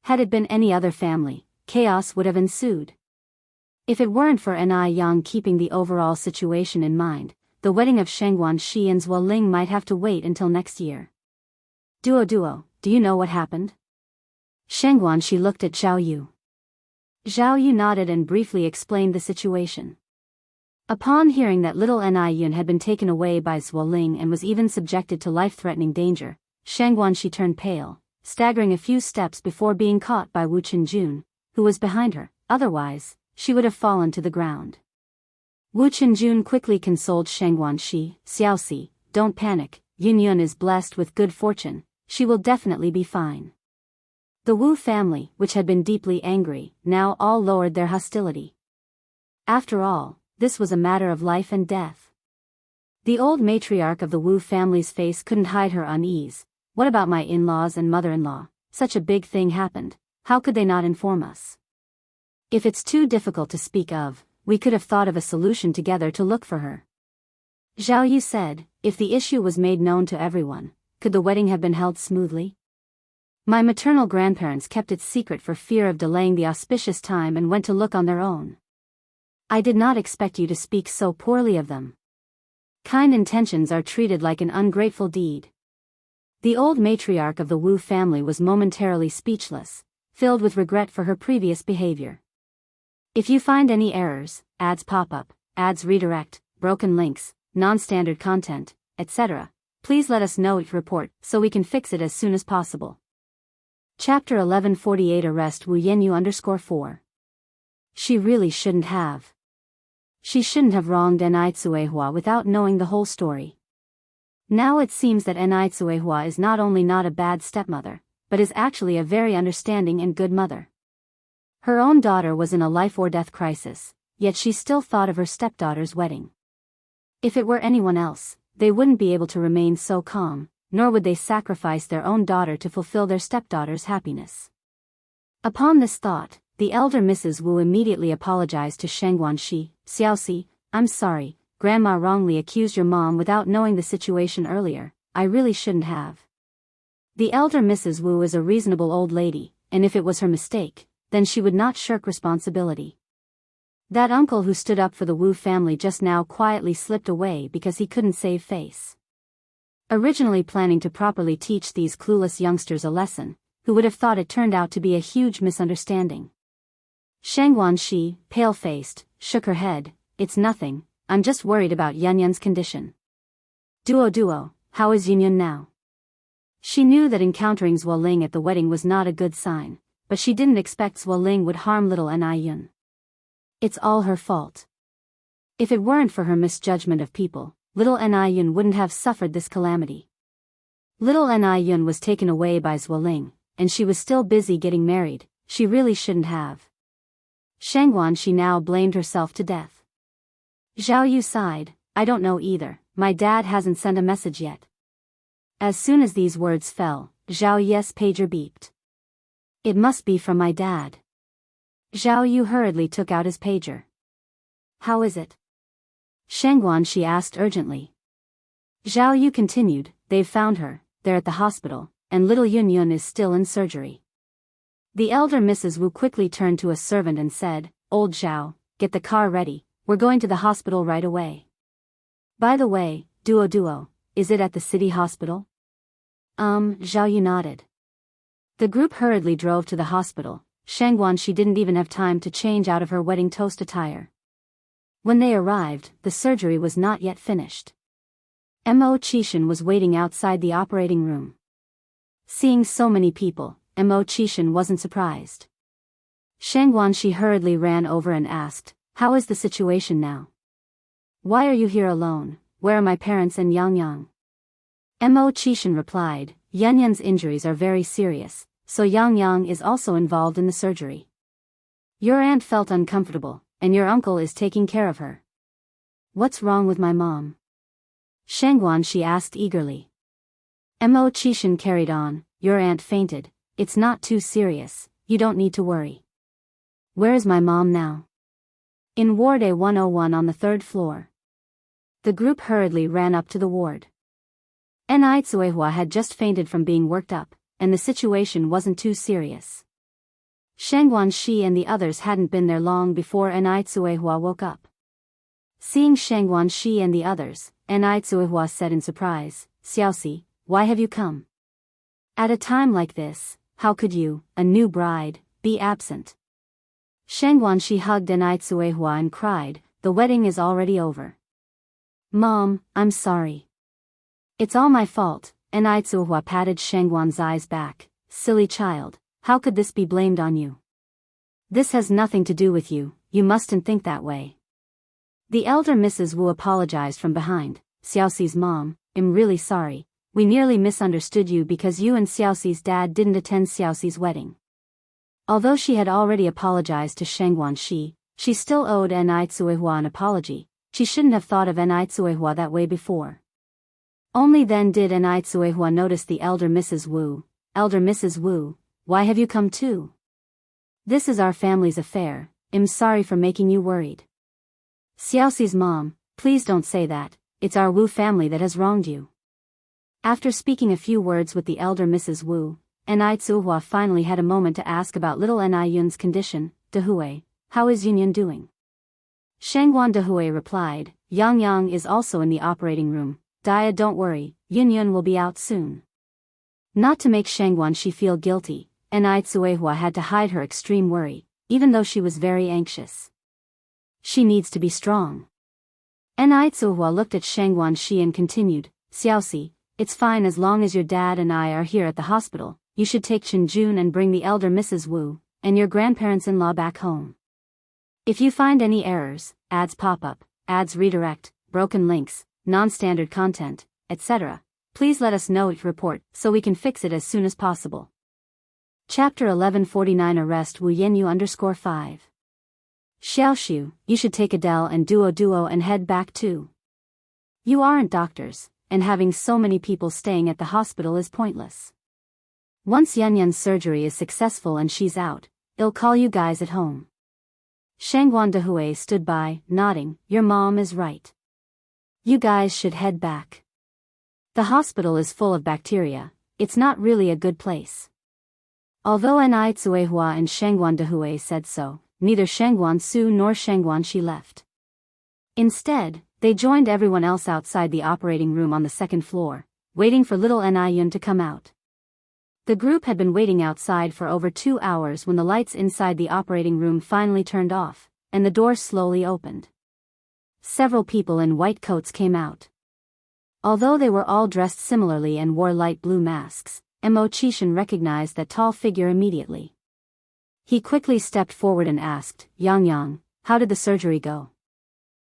[SPEAKER 1] Had it been any other family, chaos would have ensued. If it weren't for Ni Yang keeping the overall situation in mind, the wedding of Sheng Guanxi and Zhuo Ling might have to wait until next year. Duo, do you know what happened? Sheng Guanxi looked at Zhao Yu. Zhao Yu nodded and briefly explained the situation. Upon hearing that little Ni Yun had been taken away by Zhuo Ling and was even subjected to life-threatening danger, Sheng Guanxi turned pale, staggering a few steps before being caught by Wu Chenjun, who was behind her. Otherwise, she would have fallen to the ground. Wu Chenjun quickly consoled Sheng Guanxi, Xiaoxi, don't panic, Yun Yun is blessed with good fortune, she will definitely be fine. The Wu family, which had been deeply angry, now all lowered their hostility. After all, this was a matter of life and death. The old matriarch of the Wu family's face couldn't hide her unease. What about my in-laws and mother-in-law? Such a big thing happened, how could they not inform us? If it's too difficult to speak of, we could have thought of a solution together to look for her. Zhao Yu said, if the issue was made known to everyone, could the wedding have been held smoothly? My maternal grandparents kept it secret for fear of delaying the auspicious time and went to look on their own. I did not expect you to speak so poorly of them. Kind intentions are treated like an ungrateful deed. The old matriarch of the Wu family was momentarily speechless, filled with regret for her previous behavior. If you find any errors, ads pop up, ads redirect, broken links, non-standard content, etc., please let us know it report so we can fix it as soon as possible. Chapter 1148 Arrest Wu Yenyu _4. She really shouldn't have. She shouldn't have wronged Ni Tsuehua without knowing the whole story. Now it seems that Ni Tsuehua is not only not a bad stepmother, but is actually a very understanding and good mother. Her own daughter was in a life-or-death crisis, yet she still thought of her stepdaughter's wedding. If it were anyone else, they wouldn't be able to remain so calm, nor would they sacrifice their own daughter to fulfill their stepdaughter's happiness. Upon this thought, the elder Mrs. Wu immediately apologized to Sheng Guanxi. Xiaoxi, I'm sorry, Grandma wrongly accused your mom without knowing the situation earlier, I really shouldn't have. The elder Mrs. Wu is a reasonable old lady, and if it was her mistake, then she would not shirk responsibility. That uncle who stood up for the Wu family just now quietly slipped away because he couldn't save face. Originally planning to properly teach these clueless youngsters a lesson, who would have thought it turned out to be a huge misunderstanding. Sheng Guanxi, pale-faced, shook her head, it's nothing, I'm just worried about Yunyun's condition. Duo, how is Yunyun now? She knew that encountering Zuoling at the wedding was not a good sign, but she didn't expect Zuoling would harm little Yun. It's all her fault. If it weren't for her misjudgment of people, little Yun wouldn't have suffered this calamity. Little Yun was taken away by Zuoling, and she was still busy getting married. She really shouldn't have. Shangguan she now blamed herself to death. Zhao Yu sighed, I don't know either, my dad hasn't sent a message yet. As soon as these words fell, Zhao Yu's pager beeped. It must be from my dad. Zhao Yu hurriedly took out his pager. How is it? Shangguan she asked urgently. Zhao Yu continued, they've found her, they're at the hospital, and little Yunyun is still in surgery. The elder Mrs. Wu quickly turned to a servant and said, Old Zhao, get the car ready, we're going to the hospital right away. By the way, Duo, is it at the city hospital? Zhao Yu nodded. The group hurriedly drove to the hospital. Shangguan she didn't even have time to change out of her wedding toast attire. When they arrived, the surgery was not yet finished. Mo Qishan was waiting outside the operating room. Seeing so many people, Mo Qishan wasn't surprised. Shangguan she hurriedly ran over and asked, how is the situation now? Why are you here alone? Where are my parents and Yang? Mo Qishan replied, Yunyun's injuries are very serious, so Yang is also involved in the surgery. Your aunt felt uncomfortable, and your uncle is taking care of her. What's wrong with my mom? Shangguan she asked eagerly. Mo Qishan carried on, your aunt fainted, it's not too serious, you don't need to worry. Where is my mom now? In Ward A101 on the 3rd floor. The group hurriedly ran up to the ward. Nai Tsuehua had just fainted from being worked up, and the situation wasn't too serious. Shangguan Shi and the others hadn't been there long before Nai Tsuehua woke up. Seeing Shangguan Shi and the others, Nai Tsuehua said in surprise, Xiaoxi, why have you come? At a time like this, how could you, a new bride, be absent? Shangguan Shi hugged Nai Tsuehua and cried, the wedding is already over. Mom, I'm sorry. It's all my fault. Nai Tsuehua patted Shangguan's eyes back. Silly child, how could this be blamed on you? This has nothing to do with you, you mustn't think that way. The elder Mrs. Wu apologized from behind. Xiaoxi's mom, I'm really sorry, we nearly misunderstood you because you and Xiaoxi's dad didn't attend Xiaoxi's wedding. Although she had already apologized to Shangguan Shi, she still owed Nai Tsuehua an apology. She shouldn't have thought of Nai Tsuehua that way before. Only then did Nai Tsuehua notice the elder Mrs. Wu. Elder Mrs. Wu, why have you come too? This is our family's affair, I'm sorry for making you worried. Xiaoxi's mom, please don't say that, it's our Wu family that has wronged you. After speaking a few words with the elder Mrs. Wu, Nai Tsuehua finally had a moment to ask about little Yun's condition. Dehui, how is Yunyun doing? Shangguan Dehui replied, Yang is also in the operating room. Dia, don't worry, Yunyun will be out soon. Not to make Shangguan Shi feel guilty, Nai Tsuehua had to hide her extreme worry, even though she was very anxious. She needs to be strong. Nai Tsuehua looked at Shangguan Shi and continued, Xiaoxi, it's fine as long as your dad and I are here at the hospital. You should take Chenjun and bring the elder Mrs. Wu, and your grandparents-in-law back home. If you find any errors, ads pop up, ads redirect, broken links, non-standard content, etc., please let us know your report so we can fix it as soon as possible. Chapter 1149 Arrest Wu Yenyu _5. Xiaoxiu, you should take Adele and Duo and head back too. You aren't doctors, and having so many people staying at the hospital is pointless. Once Yunyun's surgery is successful and she's out, I'll call you guys at home. Shangguan Dehui stood by, nodding, your mom is right. You guys should head back. The hospital is full of bacteria, it's not really a good place. Although Nai Tsuehua and Shangguan Dehui said so, neither Shangguan Su nor Shangguan Shi left. Instead, they joined everyone else outside the operating room on the 2nd floor, waiting for little Yun to come out. The group had been waiting outside for over 2 hours when the lights inside the operating room finally turned off, and the door slowly opened. Several people in white coats came out. Although they were all dressed similarly and wore light blue masks, Mo Qishan recognized that tall figure immediately. He quickly stepped forward and asked, Yang Yang, how did the surgery go?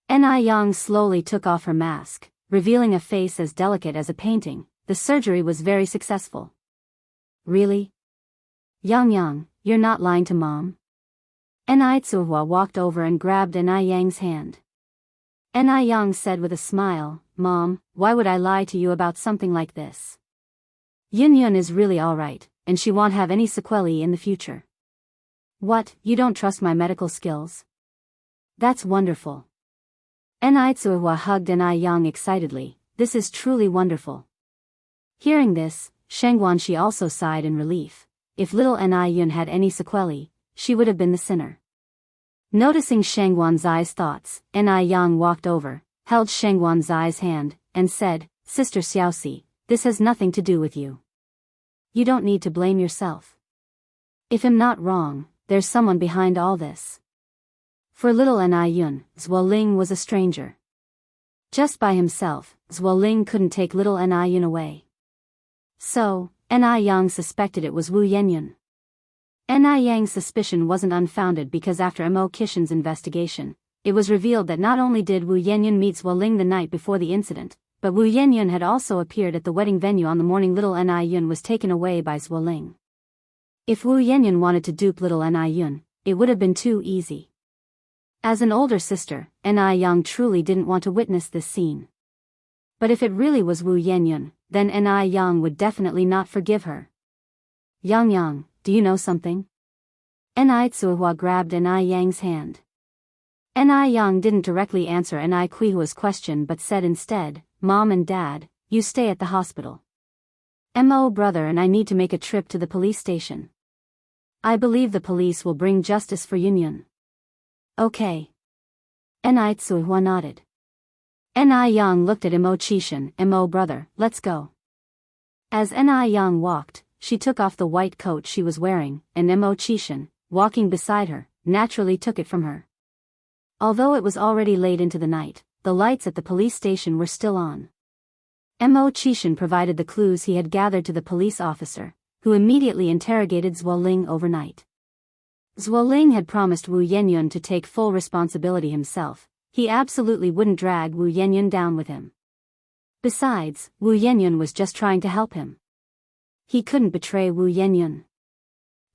[SPEAKER 1] Yang slowly took off her mask, revealing a face as delicate as a painting. The surgery was very successful. Really? Yang, you're not lying to Mom? Tsuhua walked over and grabbed Yang's hand. Yang said with a smile, Mom, why would I lie to you about something like this? Yun is really alright, and she won't have any sequelae in the future. What, you don't trust my medical skills? That's wonderful. Tsuhua hugged Yang excitedly. This is truly wonderful. Hearing this, Sheng Guanxi also sighed in relief. If little Yun had any sequelae, she would have been the sinner. Noticing Sheng Guanxi's thoughts, Yang walked over, held Sheng Guanxi's hand, and said, Sister Xiaoxi, this has nothing to do with you. You don't need to blame yourself. If I'm not wrong, there's someone behind all this. For little Yun, Zuoling was a stranger. Just by himself, Zuoling couldn't take little Yun away. So, Yang suspected it was Wu Yenyun. Yang's suspicion wasn't unfounded because after Mo Qishan's investigation, it was revealed that not only did Wu Yenyun meet Zuoling the night before the incident, but Wu Yenyun had also appeared at the wedding venue on the morning little Yun was taken away by Zuoling. If Wu Yenyun wanted to dupe little Yun, it would have been too easy. As an older sister, Yang truly didn't want to witness this scene. But if it really was Wu Yenyun, then Yang would definitely not forgive her. Yang, do you know something? Tsuhua grabbed Yang's hand. Yang didn't directly answer Quihua's question but said instead, Mom and Dad, you stay at the hospital. Mo brother and I need to make a trip to the police station. I believe the police will bring justice for Yunyun. Okay. Tsuhua nodded. Yang looked at Mo Qishan, Mo brother, let's go. As Yang walked, she took off the white coat she was wearing, and Mo Qishan, walking beside her, naturally took it from her. Although it was already late into the night, the lights at the police station were still on. Mo Qishan provided the clues he had gathered to the police officer, who immediately interrogated Zuoling overnight. Zuoling had promised Wu Yenyun to take full responsibility himself. He absolutely wouldn't drag Wu Yenyun down with him. Besides, Wu Yenyun was just trying to help him. He couldn't betray Wu Yenyun.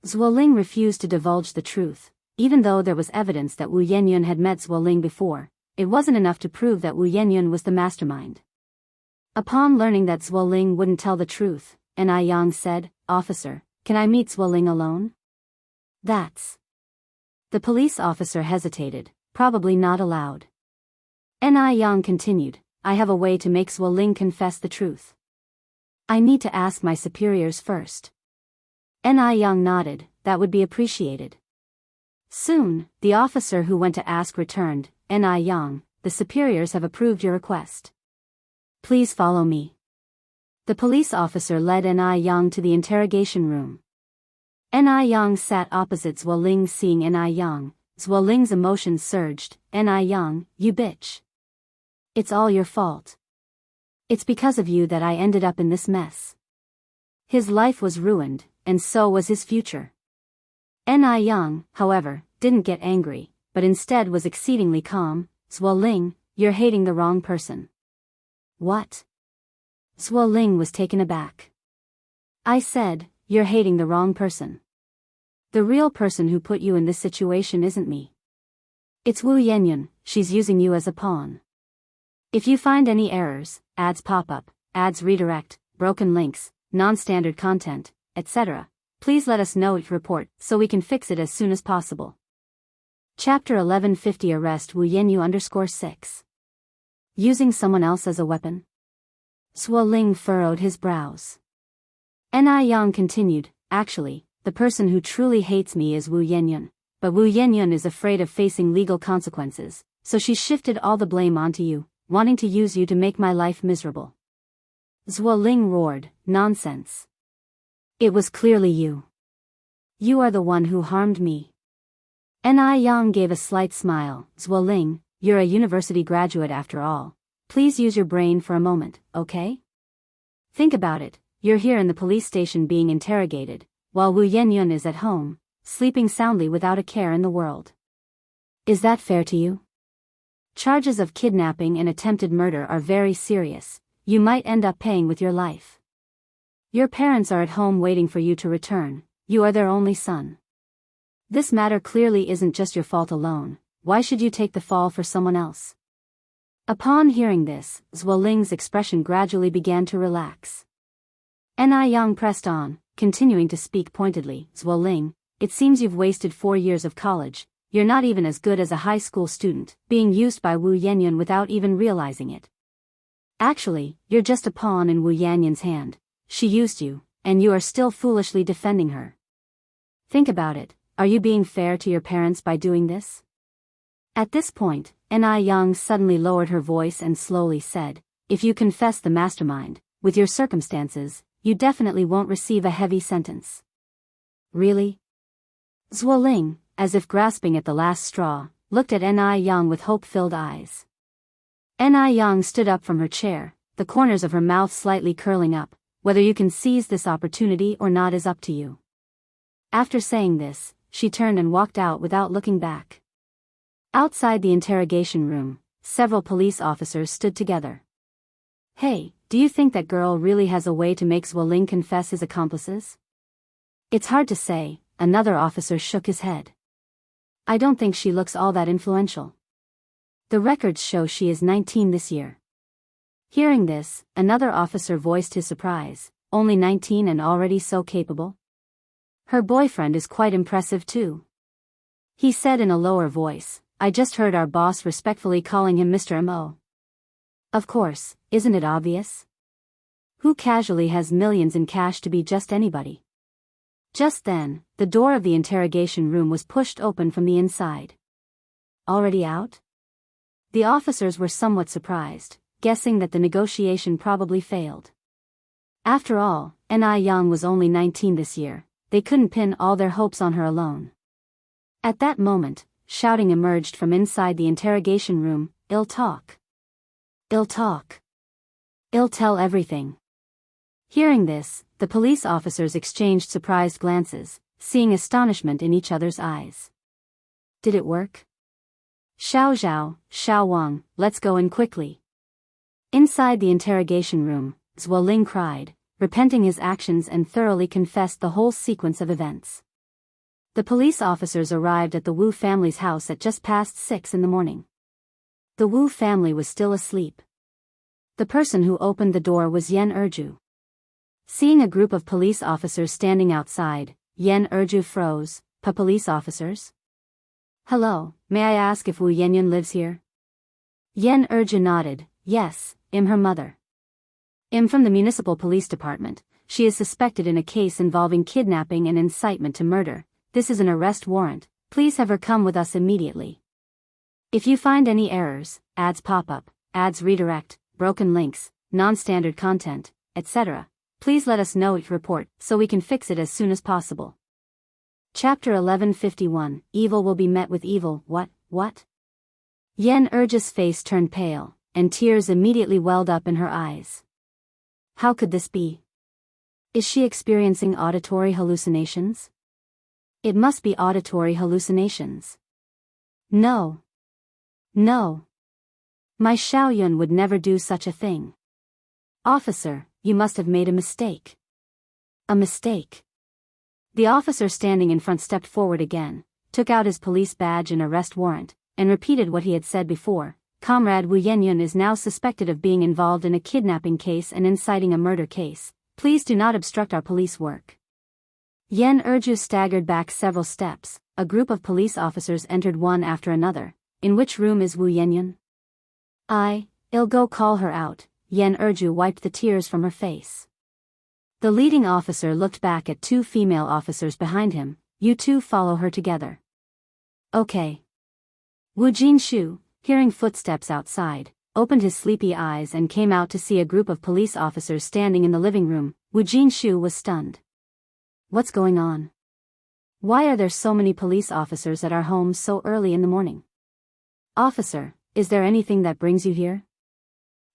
[SPEAKER 1] Zuoling refused to divulge the truth. Even though there was evidence that Wu Yenyun had met Zuoling before, it wasn't enough to prove that Wu Yenyun was the mastermind. Upon learning that Zuoling wouldn't tell the truth, Yang said, Officer, can I meet Zuoling alone? That's. The police officer hesitated, probably not allowed. Yang continued, I have a way to make Zuoling confess the truth. I need to ask my superiors first. Yang nodded, that would be appreciated. Soon, the officer who went to ask returned, Yang, the superiors have approved your request. Please follow me. The police officer led Yang to the interrogation room. Yang sat opposite Zuoling. Seeing Yang, Zuoling's emotions surged. Yang, you bitch. It's all your fault. It's because of you that I ended up in this mess. His life was ruined, and so was his future. Yang, however, didn't get angry, but instead was exceedingly calm. Zuoling, you're hating the wrong person. What? Zuoling was taken aback. I said, you're hating the wrong person. The real person who put you in this situation isn't me. It's Wu Yenyun, she's using you as a pawn. If you find any errors, ads pop up, ads redirect, broken links, non-standard content, etc., please let us know it report so we can fix it as soon as possible. Chapter 1150 Arrest Wu Yenyu 6. Using someone else as a weapon? Zuoling furrowed his brows. Yang continued, actually, the person who truly hates me is Wu Yenyun, but Wu Yenyun is afraid of facing legal consequences, so she shifted all the blame onto you, wanting to use you to make my life miserable. Zuoling roared, nonsense. It was clearly you. You are the one who harmed me. Yang gave a slight smile. Zuoling, you're a university graduate after all. Please use your brain for a moment, okay? Think about it, you're here in the police station being interrogated, while Wu Yenyun is at home, sleeping soundly without a care in the world. Is that fair to you? Charges of kidnapping and attempted murder are very serious, you might end up paying with your life. Your parents are at home waiting for you to return, you are their only son. This matter clearly isn't just your fault alone, why should you take the fall for someone else? Upon hearing this, Zhuo Ling's expression gradually began to relax. Ni Yang pressed on, continuing to speak pointedly. Zhuo Ling, it seems you've wasted 4 years of college, you're not even as good as a high school student, being used by Wu Yenyun without even realizing it. Actually, you're just a pawn in Wu Yenyun's hand, she used you, and you are still foolishly defending her. Think about it, are you being fair to your parents by doing this? At this point, Ni Yang suddenly lowered her voice and slowly said, if you confess the mastermind, with your circumstances, you definitely won't receive a heavy sentence. Really? Zhuo Ling, as if grasping at the last straw, looked at Ni Yang with hope-filled eyes. Ni Yang stood up from her chair, the corners of her mouth slightly curling up. Whether you can seize this opportunity or not is up to you. After saying this, she turned and walked out without looking back. Outside the interrogation room, several police officers stood together. Hey, do you think that girl really has a way to make Zhuo Ling confess his accomplices? It's hard to say, another officer shook his head. I don't think she looks all that influential. The records show she is 19 this year. Hearing this, another officer voiced his surprise, only 19 and already so capable? Her boyfriend is quite impressive too. He said in a lower voice, I just heard our boss respectfully calling him Mr. M.O. Of course, isn't it obvious? Who casually has millions in cash to be just anybody? Just then, the door of the interrogation room was pushed open from the inside. Already out? The officers were somewhat surprised, guessing that the negotiation probably failed. After all, Ni Yang was only 19 this year, they couldn't pin all their hopes on her alone. At that moment, shouting emerged from inside the interrogation room, "Ill talk. Ill talk. Ill tell everything." Hearing this, the police officers exchanged surprised glances, seeing astonishment in each other's eyes. Did it work? Xiao Zhao, Xiao Wang, let's go in quickly. Inside the interrogation room, Zhuo Ling cried, repenting his actions and thoroughly confessed the whole sequence of events. The police officers arrived at the Wu family's house at just past 6 in the morning. The Wu family was still asleep. The person who opened the door was Yan Erju. Seeing a group of police officers standing outside, Yan Erju froze. Police officers? Hello, may I ask if Wu Yenyun lives here? Yan Erju nodded, yes, I'm her mother. I'm from the municipal police department, she is suspected in a case involving kidnapping and incitement to murder. This is an arrest warrant, please have her come with us immediately. If you find any errors, ads pop up, ads redirect, broken links, non-standard content, etc., please let us know each report so we can fix it as soon as possible. Chapter 1151, Evil will be met with evil. What? Yan Erju's face turned pale, and tears immediately welled up in her eyes. How could this be? Is she experiencing auditory hallucinations? It must be auditory hallucinations. No. My Xiaoyun would never do such a thing. Officer, you must have made a mistake. A mistake. The officer standing in front stepped forward again, took out his police badge and arrest warrant, and repeated what he had said before. Comrade Wu Yenyun is now suspected of being involved in a kidnapping case and inciting a murder case. Please do not obstruct our police work. Yan Erju staggered back several steps. A group of police officers entered one after another. In which room is Wu Yenyun? I'll go call her out. Yan Erju wiped the tears from her face. The leading officer looked back at 2 female officers behind him. You two follow her together. Okay. Wu Jinshu, hearing footsteps outside, opened his sleepy eyes and came out to see a group of police officers standing in the living room. Wu Jinshu was stunned. What's going on? Why are there so many police officers at our home so early in the morning? Officer, is there anything that brings you here?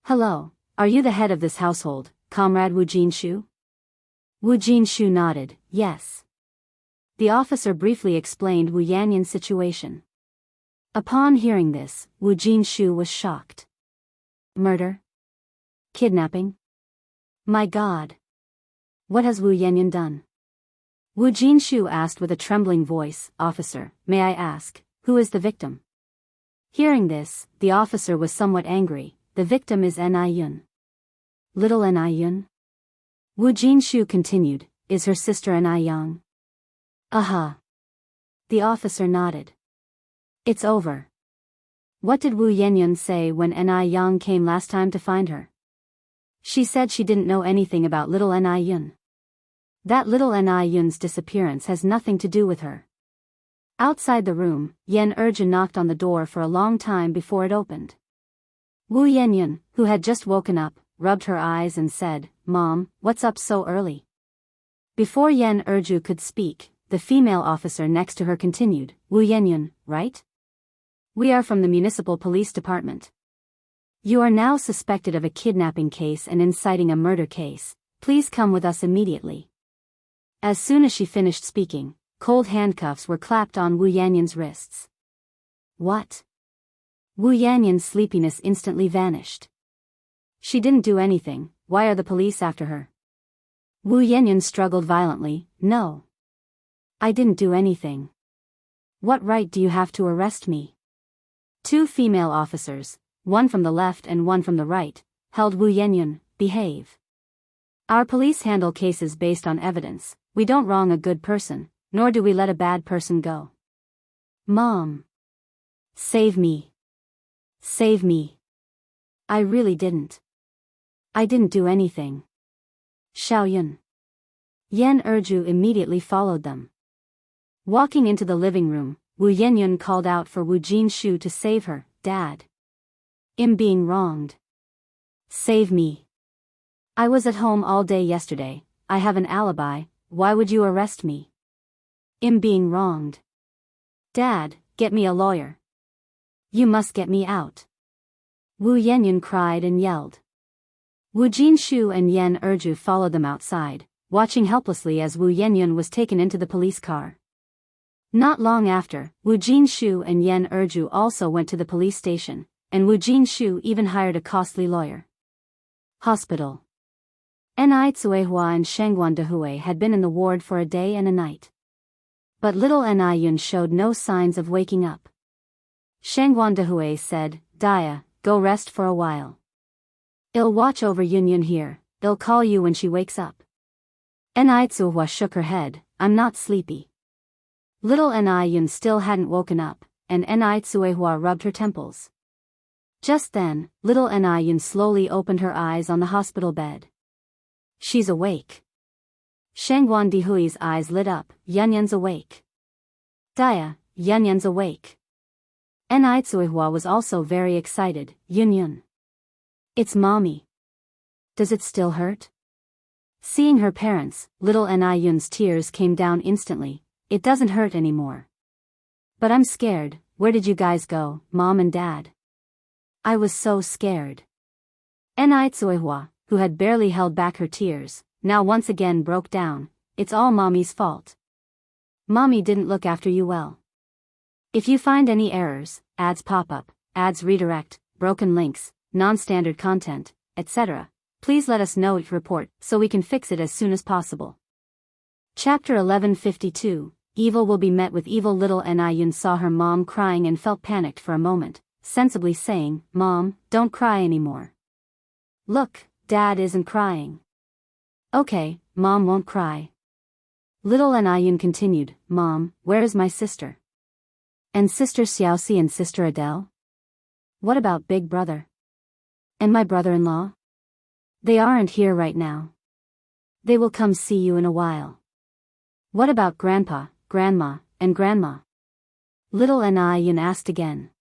[SPEAKER 1] Hello, are you the head of this household, Comrade Wu Jinshu? Wu Jinshu nodded, yes. The officer briefly explained Wu Yanyan's situation. Upon hearing this, Wu Jinshu was shocked. Murder? Kidnapping? My God! What has Wu Yanyan done? Wu Jinshu asked with a trembling voice, Officer, may I ask, who is the victim? Hearing this, the officer was somewhat angry. The victim is Ni Yun. Little Ni Yun? Wu Jinshu continued, is her sister Ni Yang? Uh-huh. The officer nodded. It's over. What did Wu Yanyan say when Ni Yang came last time to find her? She said she didn't know anything about little Ni Yun. That little Ni Yun's disappearance has nothing to do with her. Outside the room, Yan Erjun knocked on the door for a long time before it opened. Wu Yanyan, who had just woken up, rubbed her eyes and said, Mom, what's up so early? Before Yan Erju could speak, the female officer next to her continued, Wu Yanyan, right? We are from the municipal police department. You are now suspected of a kidnapping case and inciting a murder case. Please come with us immediately. As soon as she finished speaking, cold handcuffs were clapped on Wu Yanyan's wrists. What? Wu Yanyan's sleepiness instantly vanished. She didn't do anything, why are the police after her? Wu Yanyan struggled violently, no. I didn't do anything. What right do you have to arrest me? Two female officers, one from the left and one from the right, held Wu Yanyan, behave. Our police handle cases based on evidence, we don't wrong a good person, nor do we let a bad person go. Mom. Save me. Save me. I really didn't. I didn't do anything. Xiaoyun. Yan Erju immediately followed them. Walking into the living room, Wu Yanyan called out for Wu Jinshu to save her, Dad. I'm being wronged. Save me. I was at home all day yesterday, I have an alibi, why would you arrest me? I'm being wronged. Dad, get me a lawyer. You must get me out. Wu Yanyan cried and yelled. Wu Jinshu and Yan Erju followed them outside, watching helplessly as Wu Yanyan was taken into the police car. Not long after, Wu Jinshu and Yan Erju also went to the police station, and Wu Jinshu even hired a costly lawyer. Hospital. Ni Tsuehua and Shengguan Dehui had been in the ward for a day and a night. But little Ni Yun showed no signs of waking up. Shengguan Dehui said, Dia, go rest for a while. I'll watch over Yun Yun here, I'll call you when she wakes up. Ni Tsuehua shook her head, I'm not sleepy. Little Ni Yun still hadn't woken up, and Ni Tsuehua rubbed her temples. Just then, little Ni Yun slowly opened her eyes on the hospital bed. She's awake. Shengguan Dehui's eyes lit up, Yun Yun's awake. Dia, Yun Yun's awake. Ni Tsuehua was also very excited, Yun Yun. It's mommy. Does it still hurt? Seeing her parents, little Ni Yun's tears came down instantly. It doesn't hurt anymore. But I'm scared, where did you guys go, Mom and Dad? I was so scared. Ni Tsuehua, who had barely held back her tears, now once again broke down, it's all Mommy's fault. Mommy didn't look after you well. If you find any errors, ads pop up, ads redirect, broken links, non-standard content, etc., please let us know each report so we can fix it as soon as possible. Chapter 1152, Evil will be met with evil. Little Ni Yun saw her mom crying and felt panicked for a moment, sensibly saying, Mom, don't cry anymore. Look, Dad isn't crying. Okay, Mom won't cry. Little Ni Yun continued, Mom, where is my sister? And Sister Xiaoxi and Sister Adele? What about Big Brother? And my brother-in-law? They aren't here right now. They will come see you in a while. What about Grandpa, Grandma, and Grandma? Little Ni Yun asked again.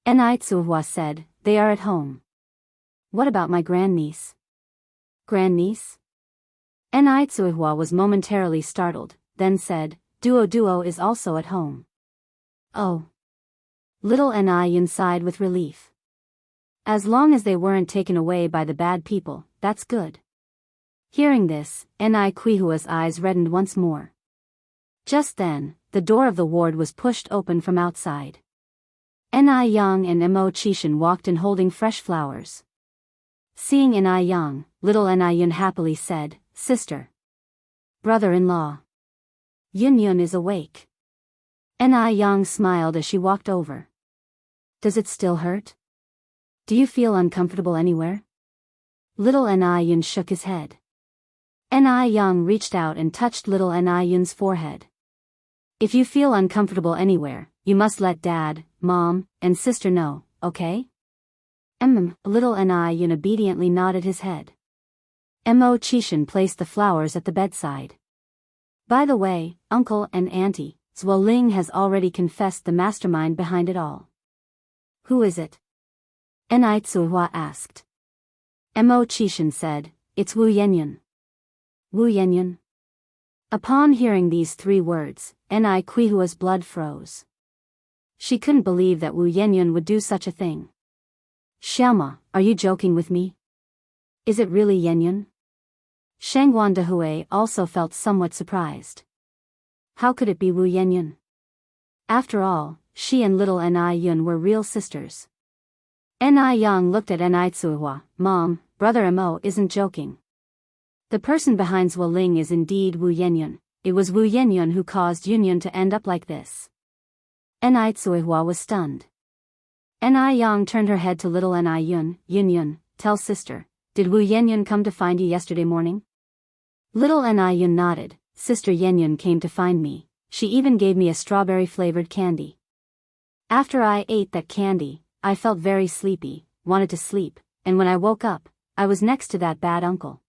[SPEAKER 1] Ni Tsuehua said, they are at home. What about my grandniece? Grandniece? Ni Tsuehua was momentarily startled, then said, Duo is also at home. Oh. Little Ni sighed with relief. As long as they weren't taken away by the bad people, that's good. Hearing this, Ni Quihua's eyes reddened once more. Just then, the door of the ward was pushed open from outside. Ni Yang and Mo Chishan walked in holding fresh flowers. Seeing Ni Yang, little Ni Yun happily said, "Sister. Brother-in-law. Yun Yun is awake." Ni Yang smiled as she walked over. "Does it still hurt? Do you feel uncomfortable anywhere?" Little Ni Yun shook his head. Ni Yang reached out and touched little Ni Yun's forehead. "If you feel uncomfortable anywhere, you must let Dad, Mom, and Sister know, okay?" Little Ni Yun obediently nodded his head. Mo Chishan placed the flowers at the bedside. "By the way, Uncle and Auntie, Zhuo Ling has already confessed the mastermind behind it all." "Who is it?" Ni Tsuhua asked. Mo Chishan said, "It's Wu Yenyun." Wu Yenyun? Upon hearing these 3 words, Ni Quihua's blood froze. She couldn't believe that Wu Yenyun would do such a thing. "Xiaoma, are you joking with me? Is it really Yenyun?" Shangguan Dehui also felt somewhat surprised. How could it be Wu Yenyun? After all, she and little Ni Yun were real sisters. Ni Yang looked at Ni Tsuhua. "Mom, Brother Mo isn't joking. The person behind Zhuo Ling is indeed Wu Yenyun. It was Wu Yenyun who caused Yunyun to end up like this." Ni Tsuhua was stunned. Ni Yang turned her head to little Ni Yun. "Yunyun, tell sister, did Wu Yenyun come to find you yesterday morning?" Little Ni Yun nodded. "Sister Yenyun came to find me. She even gave me a strawberry-flavored candy. After I ate that candy, I felt very sleepy, wanted to sleep, and when I woke up, I was next to that bad uncle.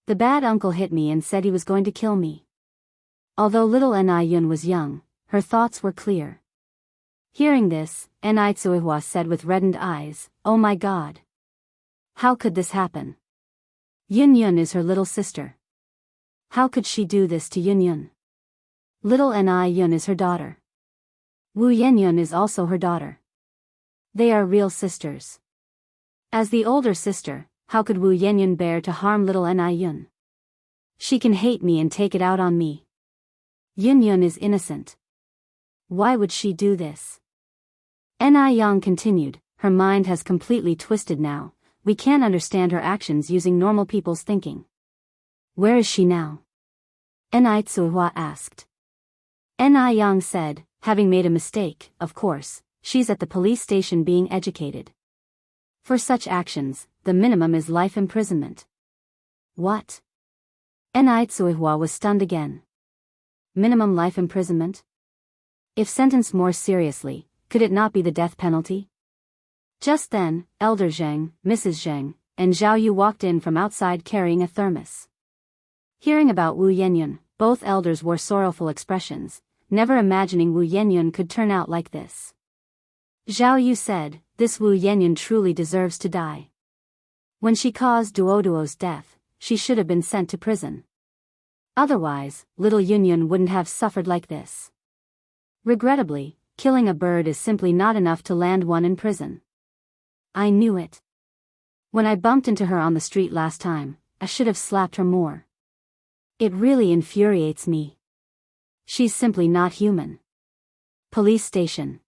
[SPEAKER 1] The bad uncle hit me and said he was going to kill me." Although little Ni Yun was young, her thoughts were clear. Hearing this, Ni Tsuhua said with reddened eyes, "Oh my God. How could this happen? Yun Yun is her little sister. How could she do this to Yun Yun? Little Ni Yun is her daughter. Wu Yenyun is also her daughter. They are real sisters. As the older sister, how could Wu Yenyun bear to harm little Ni Yun? She can hate me and take it out on me. Yun Yun is innocent. Why would she do this?" Ni Yang continued, "Her mind has completely twisted now. We can't understand her actions using normal people's thinking." "Where is she now?" Ni Tsuhua asked. Ni Yang said, "Having made a mistake, of course, she's at the police station being educated. For such actions, the minimum is life imprisonment." "What?" Ni Tsuhua was stunned again. Minimum life imprisonment? If sentenced more seriously, could it not be the death penalty? Just then, Elder Zheng, Mrs. Zheng, and Zhao Yu walked in from outside carrying a thermos. Hearing about Wu Yenyun, both elders wore sorrowful expressions, never imagining Wu Yenyun could turn out like this. Zhao Yu said, "This Wu Yenyun truly deserves to die. When she caused Duoduo's death, she should have been sent to prison. Otherwise, little Yunyun wouldn't have suffered like this. Regrettably, killing a bird is simply not enough to land one in prison. I knew it. When I bumped into her on the street last time, I should have slapped her more. It really infuriates me. She's simply not human." Police station.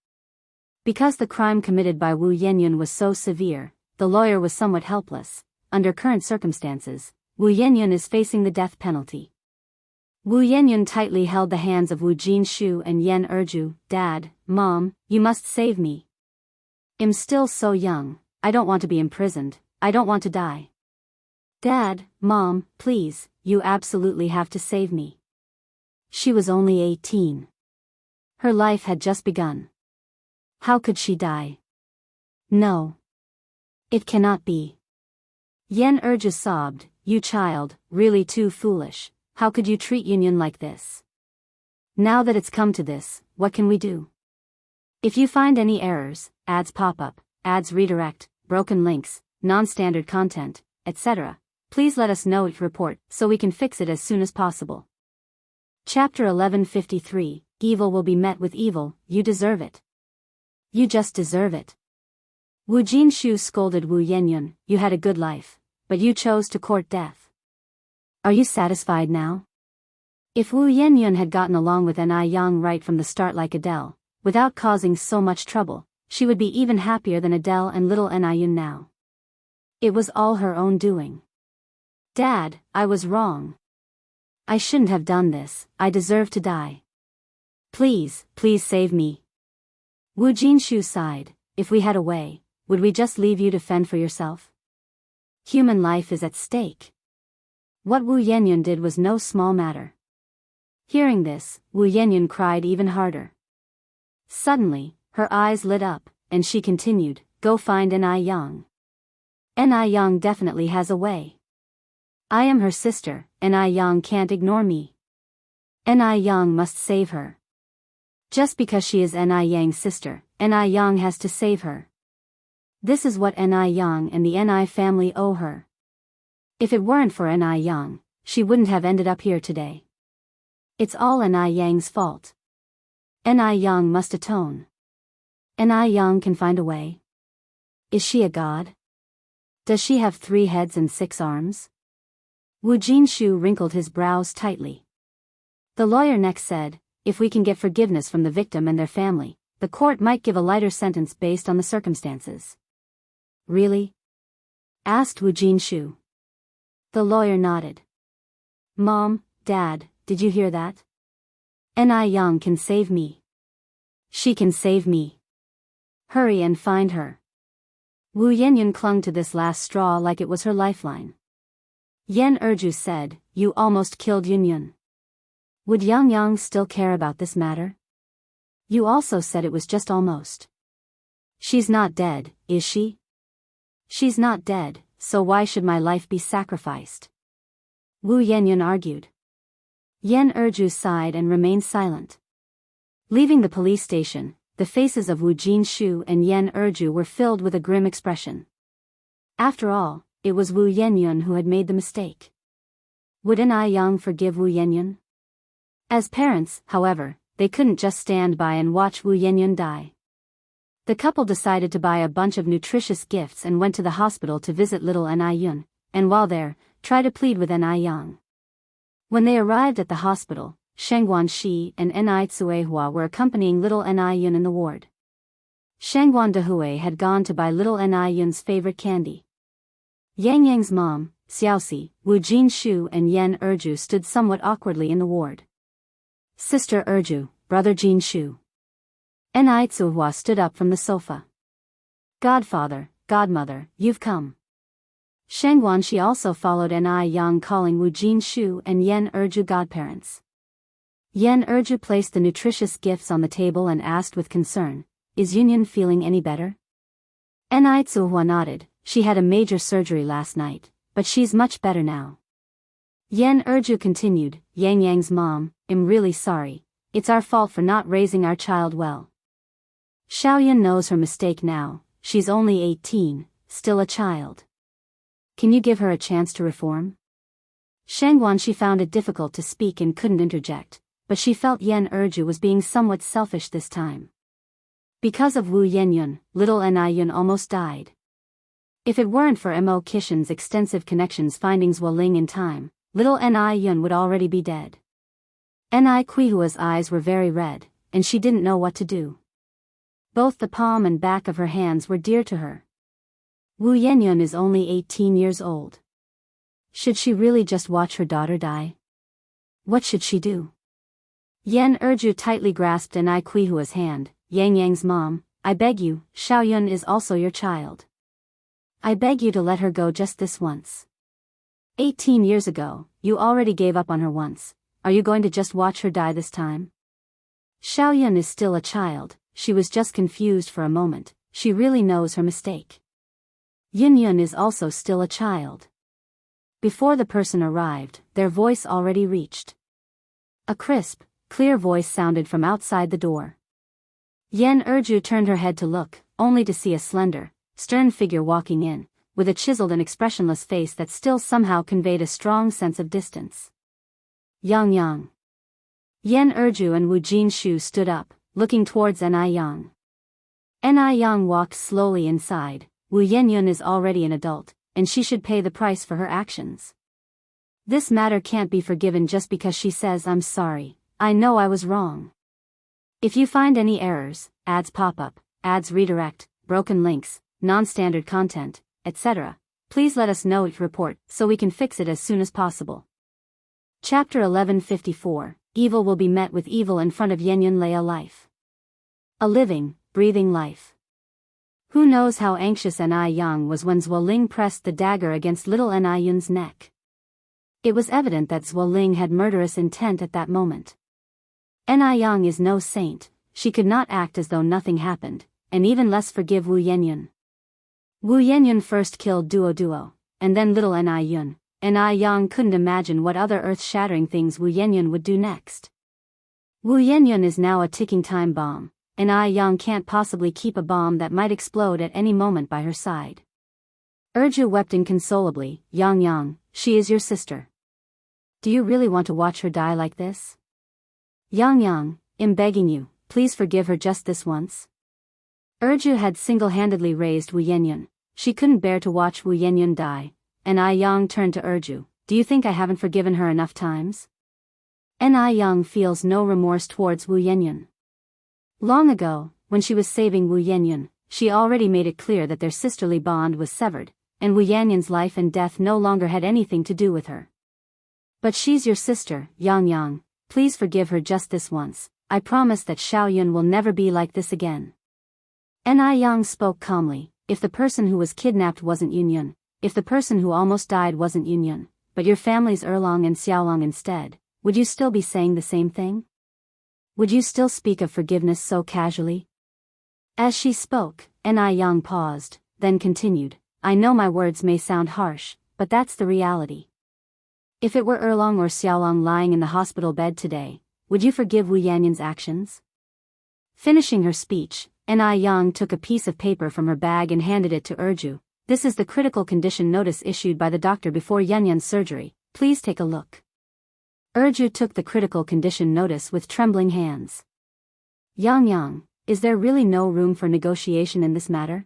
[SPEAKER 1] Because the crime committed by Wu Yenyun was so severe, the lawyer was somewhat helpless. Under current circumstances, Wu Yenyun is facing the death penalty. Wu Yenyun tightly held the hands of Wu Jinshu and Yen Erju. "Dad, Mom, you must save me. I'm still so young, I don't want to be imprisoned, I don't want to die. Dad, Mom, please, you absolutely have to save me." She was only 18. Her life had just begun. How could she die? No. It cannot be. Yen Erju sobbed, "You child, really too foolish. How could you treat Yunyun like this? Now that it's come to this, what can we do? If you find any errors, ads pop up, ads redirect, broken links, non-standard content, etc., please let us know each report so we can fix it as soon as possible." Chapter 1153, Evil will be met with evil, you deserve it. You just deserve it. Wu Jinshu scolded Wu Yenyun, you had a good life, but you chose to court death. Are you satisfied now? If Wu Yenyun had gotten along with Ni Yang right from the start like Adele, without causing so much trouble, she would be even happier than Adele and little Ni Yun now. It was all her own doing. Dad, I was wrong. I shouldn't have done this, I deserve to die. Please, please save me. Wu Jinshu sighed, if we had a way, would we just leave you to fend for yourself? Human life is at stake. What Wu Yenyun did was no small matter. Hearing this, Wu Yenyun cried even harder. Suddenly, her eyes lit up, and she continued, go find Ni Yang. Ni Yang definitely has a way. I am her sister, Ni Yang can't ignore me. Ni Yang must save her. Just because she is Ni Yang's sister, Ni Yang has to save her. This is what Ni Yang and the Ni family owe her. If it weren't for Ni Yang, she wouldn't have ended up here today. It's all Ni Yang's fault. Ni Yang must atone. Ni Yang can find a way. Is she a god? Does she have 3 heads and 6 arms? Wu Jinshu wrinkled his brows tightly. The lawyer next said, if we can get forgiveness from the victim and their family, the court might give a lighter sentence based on the circumstances. Really? Asked Wu Jinshu. The lawyer nodded. Mom, Dad, did you hear that? Ni Yang can save me. She can save me. Hurry and find her. Wu Yenyun clung to this last straw like it was her lifeline. Yan Erju said, you almost killed Yunyun. Would Yang Yang still care about this matter? You also said it was just almost. She's not dead, is she? She's not dead, so why should my life be sacrificed? Wu Yenyun argued. Yan Erju sighed and remained silent. Leaving the police station, the faces of Wu Jinshu and Yan Erju were filled with a grim expression. After all, it was Wu Yenyun who had made the mistake. Would Ni Yang forgive Wu Yenyun? As parents, however, they couldn't just stand by and watch Wu Yenyun die. The couple decided to buy a bunch of nutritious gifts and went to the hospital to visit little Ni Yun, and while there, try to plead with Ni Yang. When they arrived at the hospital, Shengguan Shi and Ni Tsuehua were accompanying little Ni Yun in the ward. Shengguan Dehui had gone to buy little Ni Yun's favorite candy. Yang Yang's mom, Xiaoxi, Wu Jinshu and Yan Erju stood somewhat awkwardly in the ward. Sister Erju, brother Jinshu. Ni Tsuehua stood up from the sofa. Godfather, godmother, you've come. Shengguan Shi also followed Ni Yang calling Wu Jinshu and Yan Erju godparents. Yan Erju placed the nutritious gifts on the table and asked with concern, is Yunyun feeling any better? Ni Tsuehua nodded, she had a major surgery last night, but she's much better now. Yan Erju continued, Yang Yang's mom, I'm really sorry, it's our fault for not raising our child well. Xiaoyun knows her mistake now, she's only 18, still a child. Can you give her a chance to reform? Shengguan Shi found it difficult to speak and couldn't interject, but she felt Yan Erju was being somewhat selfish this time. Because of Wu Yenyun, little Ni Yun almost died. If it weren't for Mo Kishin's extensive connections finding Zhuoling in time, little Ni Yun would already be dead. Ni Kuihua's eyes were very red, and she didn't know what to do. Both the palm and back of her hands were dear to her. Wu Yenyun is only 18 years old. Should she really just watch her daughter die? What should she do? Yan Erju tightly grasped Ni Kuihua's hand. Yang Yang's mom, I beg you, Xiaoyun is also your child. I beg you to let her go just this once. 18 years ago, you already gave up on her once, are you going to just watch her die this time? Xiaoyun is still a child, she was just confused for a moment, she really knows her mistake. Yunyun is also still a child. Before the person arrived, their voice already reached. A crisp, clear voice sounded from outside the door. Yan Erju turned her head to look, only to see a slender, stern figure walking in, with a chiseled and expressionless face that still somehow conveyed a strong sense of distance. Yang Yang. Yan Erju and Wu Jinshu stood up, looking towards Ni Yang. Ni Yang walked slowly inside. Wu Yenyun is already an adult, and she should pay the price for her actions. This matter can't be forgiven just because she says I'm sorry. I know I was wrong. If you find any errors, ads pop up, ads redirect, broken links, non-standard content, etc., please let us know each report so we can fix it as soon as possible. Chapter 1154, Evil will be met with evil in front of Yenyun lay a life. A living, breathing life. Who knows how anxious Ni Yang was when Zuoling pressed the dagger against little Ni Yun's neck. It was evident that Zuoling had murderous intent at that moment. Ni Yang is no saint, she could not act as though nothing happened, and even less forgive Wu Yenyun. Wu Yenyun first killed Duo, and then little Ni Yun. Ni Yang couldn't imagine what other earth-shattering things Wu Yenyun would do next. Wu Yenyun is now a ticking time bomb, and Ni Yang can't possibly keep a bomb that might explode at any moment by her side. Erju wept inconsolably. Yang, she is your sister. Do you really want to watch her die like this? Yang, I'm begging you, please forgive her just this once. Erju had single-handedly raised Wu Yenyun. She couldn't bear to watch Wu Yenyun die. Ni Yang turned to Erju. Do you think I haven't forgiven her enough times? Ni Yang feels no remorse towards Wu Yenyun. Long ago, when she was saving Wu Yenyun, she already made it clear that their sisterly bond was severed, and Wu Yenyun's life and death no longer had anything to do with her. But she's your sister, Yang, please forgive her just this once. I promise that Xiaoyun will never be like this again. Ni Yang spoke calmly. If the person who was kidnapped wasn't Yunyun, if the person who almost died wasn't Yunyun, but your family's Erlong and Xiaolong instead, would you still be saying the same thing? Would you still speak of forgiveness so casually? As she spoke, Ni Yang paused, then continued, I know my words may sound harsh, but that's the reality. If it were Erlong or Xiaolong lying in the hospital bed today, would you forgive Wu Yenyun's actions? Finishing her speech, Ni Yang took a piece of paper from her bag and handed it to Erju. This is the critical condition notice issued by the doctor before Yenyun's surgery. Please take a look. Erju took the critical condition notice with trembling hands. Yang, is there really no room for negotiation in this matter?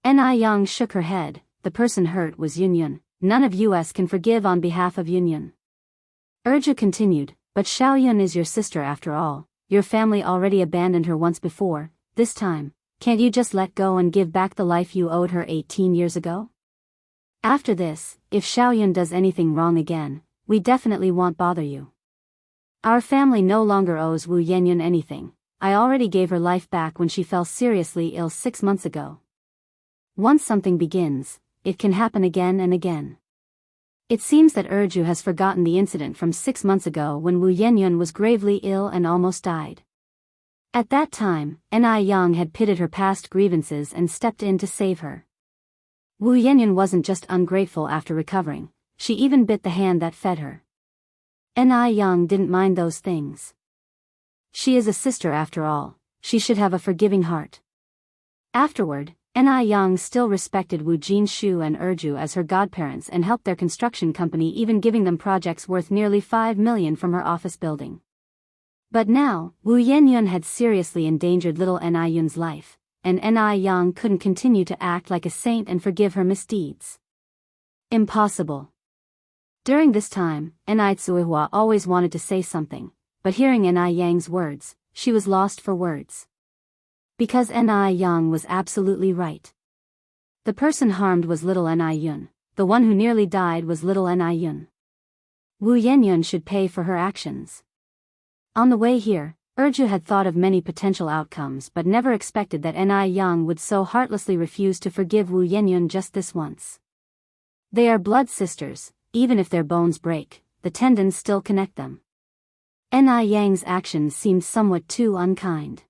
[SPEAKER 1] Ni Yang shook her head. The person hurt was Yunyun. None of us can forgive on behalf of Yunyun. Erju continued, but Xiaoyun is your sister after all. Your family already abandoned her once before. This time, can't you just let go and give back the life you owed her 18 years ago? After this, if Xiaoyun does anything wrong again, we definitely won't bother you. Our family no longer owes Wu Yenyun anything. I already gave her life back when she fell seriously ill 6 months ago. Once something begins, it can happen again and again. It seems that Erju has forgotten the incident from 6 months ago when Wu Yenyun was gravely ill and almost died. At that time, Ni Yang had pitted her past grievances and stepped in to save her. Wu Yenyun wasn't just ungrateful after recovering, she even bit the hand that fed her. Ni Yang didn't mind those things. She is a sister after all, she should have a forgiving heart. Afterward, Ni Yang still respected Wu Jinshu and Erju as her godparents and helped their construction company, even giving them projects worth nearly 5 million from her office building. But now, Wu Yenyun had seriously endangered little Ni Yun's life, and Ni Yang couldn't continue to act like a saint and forgive her misdeeds. Impossible. During this time, Ni Tsuihua always wanted to say something, but hearing Ni Yang's words, she was lost for words. Because Ni Yang was absolutely right. The person harmed was little Ni Yun, the one who nearly died was little Ni Yun. Wu Yenyun should pay for her actions. On the way here, Erju had thought of many potential outcomes but never expected that Ni Yang would so heartlessly refuse to forgive Wu Yenyun just this once. They are blood sisters, even if their bones break, the tendons still connect them. Ni Yang's actions seemed somewhat too unkind.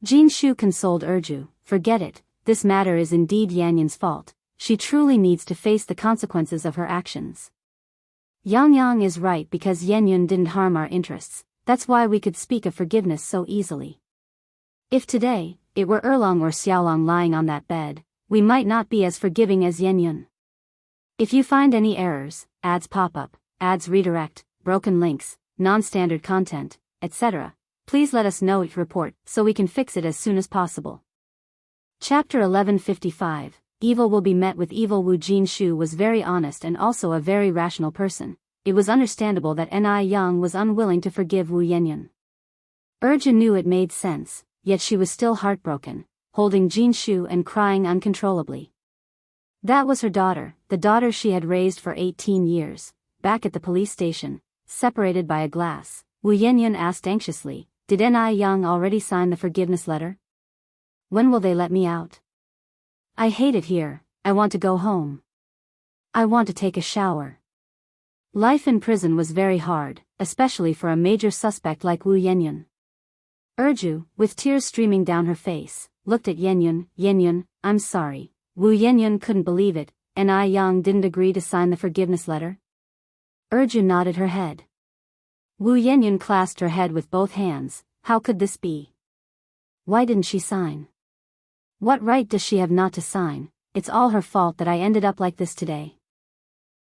[SPEAKER 1] Jinshu consoled Erju, forget it, this matter is indeed Yenyun's fault, she truly needs to face the consequences of her actions. Yang is right because Yenyun didn't harm our interests. That's why we could speak of forgiveness so easily. If today, it were Erlong or Xiaolong lying on that bed, we might not be as forgiving as Yenyun. If you find any errors, ads pop up, ads redirect, broken links, non-standard content, etc., please let us know each report so we can fix it as soon as possible. Chapter 1155. Evil will be met with evil. Wu Jinshu was very honest and also a very rational person. It was understandable that Ni Yang was unwilling to forgive Wu Yanyan. Erju knew it made sense, yet she was still heartbroken, holding Jinshu and crying uncontrollably. That was her daughter, the daughter she had raised for 18 years. Back at the police station, separated by a glass, Wu Yanyan asked anxiously, "Did Ni Yang already sign the forgiveness letter? When will they let me out? I hate it here, I want to go home. I want to take a shower." Life in prison was very hard, especially for a major suspect like Wu Yanyan. Erju, with tears streaming down her face, looked at Yanyan. "Yanyan, I'm sorry." Wu Yanyan couldn't believe it. Ni Yang didn't agree to sign the forgiveness letter? Erju nodded her head. Wu Yanyan clasped her head with both hands. How could this be? Why didn't she sign? What right does she have not to sign? It's all her fault that I ended up like this today.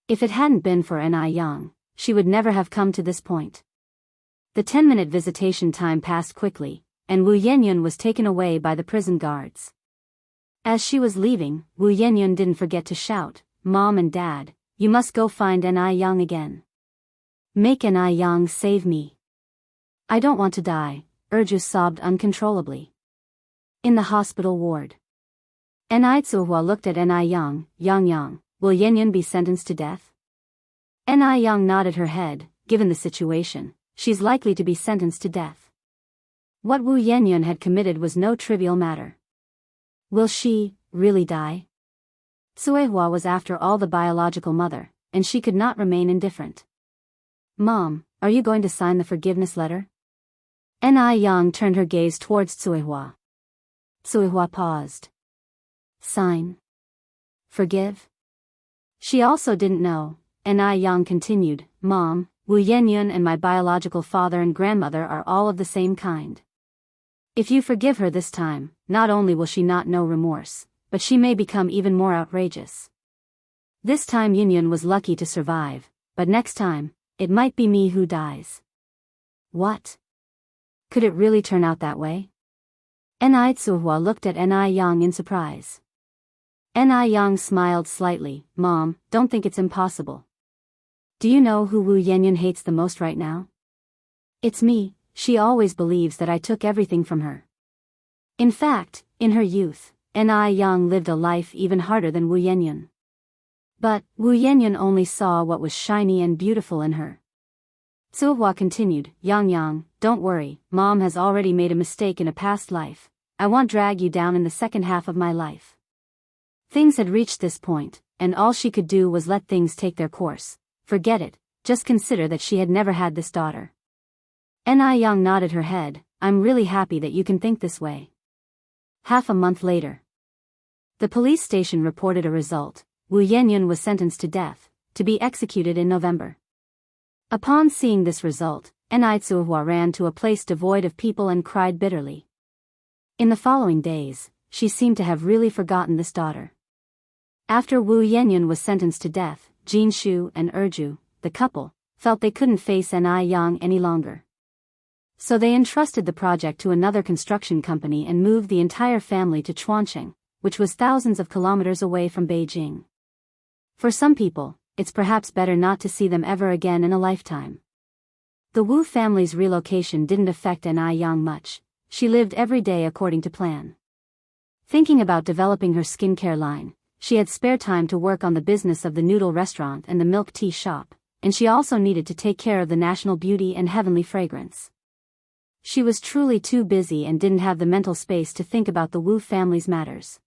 [SPEAKER 1] If it hadn't been for Ni Yang, she would never have come to this point. The 10-minute visitation time passed quickly, and Wu Yanyan was taken away by the prison guards. As she was leaving, Wu Yanyan didn't forget to shout, "Mom and Dad, you must go find Ni Yang again. Make Ni Yang save me. I don't want to die." Erju sobbed uncontrollably. In the hospital ward, Ni Tsuhua looked at Ni Yang. "Yang, will Yanyan be sentenced to death?" Ni Yang nodded her head. Given the situation, she's likely to be sentenced to death. What Wu Yanyan had committed was no trivial matter. Will she really die? Tsuehua was after all the biological mother, and she could not remain indifferent. "Mom, are you going to sign the forgiveness letter?" Ni Yang turned her gaze towards Tsuehua. Tsuehua paused. Sign? Forgive? She also didn't know. Ni Yang continued, "Mom, Wu Yanyan and my biological father and grandmother are all of the same kind. If you forgive her this time, not only will she not know remorse, but she may become even more outrageous. This time Yanyan was lucky to survive, but next time, it might be me who dies." What? Could it really turn out that way? Ni Tsuhua looked at Ni Yang in surprise. Ni Yang smiled slightly. "Mom, don't think it's impossible. Do you know who Wu Yanyan hates the most right now? It's me. She always believes that I took everything from her. In fact, in her youth, Ni Yang lived a life even harder than Wu Yanyan. But Wu Yanyan only saw what was shiny and beautiful in her." Tsuhua continued, Yang, don't worry, Mom has already made a mistake in a past life. I won't drag you down in the second half of my life." Things had reached this point, and all she could do was let things take their course. Forget it, just consider that she had never had this daughter. Ni Yang nodded her head. "I'm really happy that you can think this way." Half a month later, the police station reported a result. Wu Yanyan was sentenced to death, to be executed in November. Upon seeing this result, Ni Tsuhua ran to a place devoid of people and cried bitterly. In the following days, she seemed to have really forgotten this daughter. After Wu Yanyan was sentenced to death, Jinshu and Erju, the couple, felt they couldn't face Ni Yang any longer. So they entrusted the project to another construction company and moved the entire family to Chuancheng, which was thousands of kilometers away from Beijing. For some people, it's perhaps better not to see them ever again in a lifetime. The Wu family's relocation didn't affect Ni Yang much. She lived every day according to plan. Thinking about developing her skincare line, she had spare time to work on the business of the noodle restaurant and the milk tea shop, and she also needed to take care of the national beauty and heavenly fragrance. She was truly too busy and didn't have the mental space to think about the Wu family's matters.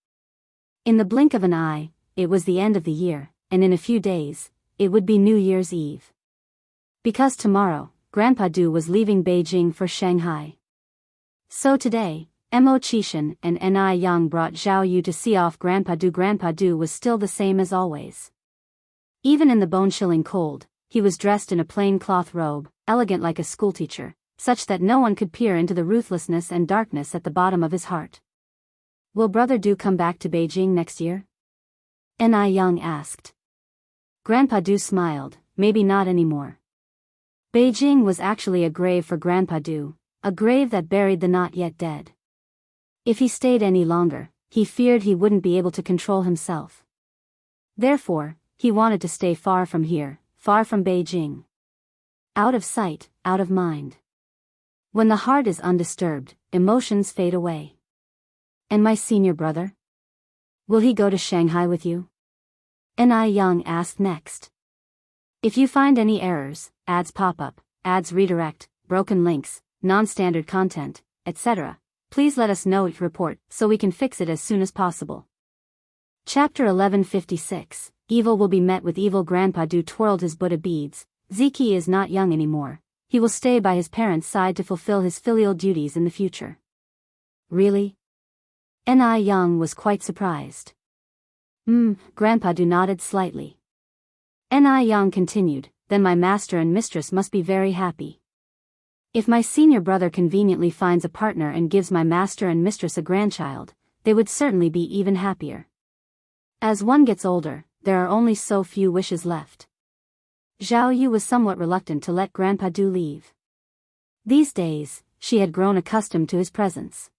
[SPEAKER 1] In the blink of an eye, it was the end of the year, and in a few days, it would be New Year's Eve. Because tomorrow, Grandpa Du was leaving Beijing for Shanghai. So today, Mo Qishan and Ni Yang brought Zhao Yu to see off Grandpa Du. Grandpa Du was still the same as always. Even in the bone-chilling cold, he was dressed in a plain cloth robe, elegant like a schoolteacher, such that no one could peer into the ruthlessness and darkness at the bottom of his heart. "Will Brother Du come back to Beijing next year?" Ni Yang asked. Grandpa Du smiled. "Maybe not anymore." Beijing was actually a grave for Grandpa Du, a grave that buried the not yet dead. If he stayed any longer, he feared he wouldn't be able to control himself. Therefore, he wanted to stay far from here, far from Beijing. Out of sight, out of mind. When the heart is undisturbed, emotions fade away. And my senior brother? Will he go to Shanghai with you? Ni Young asked next. If you find any errors, ads pop up, ads redirect, broken links, non-standard content, etc., please let us know each report so we can fix it as soon as possible. Chapter 1156, Evil will be met with evil. Grandpa Du twirled his Buddha beads. Ziki is not young anymore. He will stay by his parents' side to fulfill his filial duties in the future. Really? Ni Young was quite surprised. Grandpa Du nodded slightly. Ni Young continued, then my master and mistress must be very happy. If my senior brother conveniently finds a partner and gives my master and mistress a grandchild, they would certainly be even happier. As one gets older, there are only so few wishes left. Zhao Yu was somewhat reluctant to let Grandpa Du leave. These days, she had grown accustomed to his presence.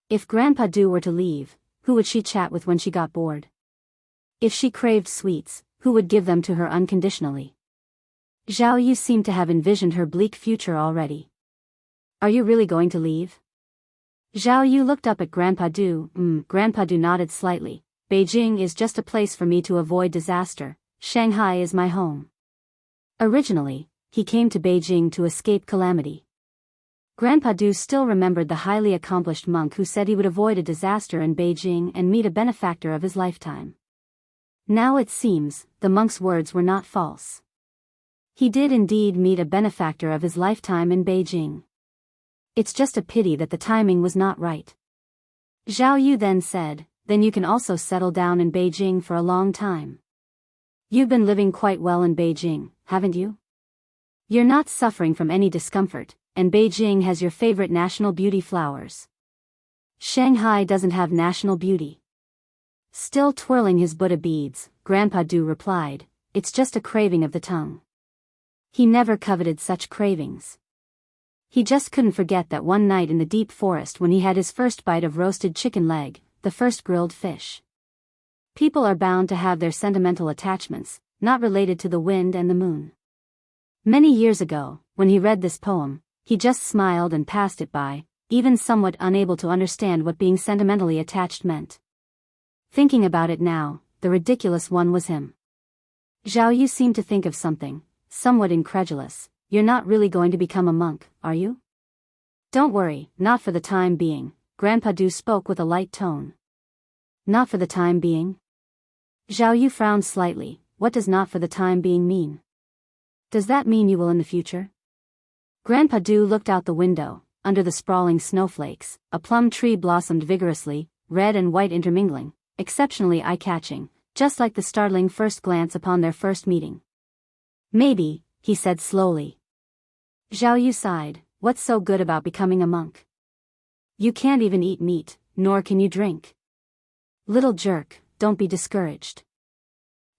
[SPEAKER 1] If Grandpa Du were to leave, who would she chat with when she got bored? If she craved sweets, who would give them to her unconditionally? Zhao Yu seemed to have envisioned her bleak future already. Are you really going to leave? Zhao Yu looked up at Grandpa Du. Grandpa Du nodded slightly. Beijing is just a place for me to avoid disaster. Shanghai is my home. Originally, he came to Beijing to escape calamity. Grandpa Du still remembered the highly accomplished monk who said he would avoid a disaster in Beijing and meet a benefactor of his lifetime. Now it seems, the monk's words were not false. He did indeed meet a benefactor of his lifetime in Beijing. It's just a pity that the timing was not right. Zhao Yu then said, then you can also settle down in Beijing for a long time. You've been living quite well in Beijing, haven't you? You're not suffering from any discomfort, and Beijing has your favorite national beauty flowers. Shanghai doesn't have national beauty. Still twirling his Buddha beads, Grandpa Du replied, it's just a craving of the tongue. He never coveted such cravings. He just couldn't forget that one night in the deep forest when he had his first bite of roasted chicken leg, the first grilled fish. People are bound to have their sentimental attachments, not related to the wind and the moon. Many years ago, when he read this poem, he just smiled and passed it by, even somewhat unable to understand what being sentimentally attached meant. Thinking about it now, the ridiculous one was him. Zhao Yu seemed to think of something, somewhat incredulous. You're not really going to become a monk, are you? Don't worry, not for the time being, Grandpa Du spoke with a light tone. Not for the time being? Zhao Yu frowned slightly. What does not for the time being mean? Does that mean you will in the future? Grandpa Du looked out the window. Under the sprawling snowflakes, a plum tree blossomed vigorously, red and white intermingling, exceptionally eye-catching, just like the startling first glance upon their first meeting. Maybe, he said slowly. Zhao Yu sighed. What's so good about becoming a monk? You can't even eat meat, nor can you drink. Little jerk, don't be discouraged.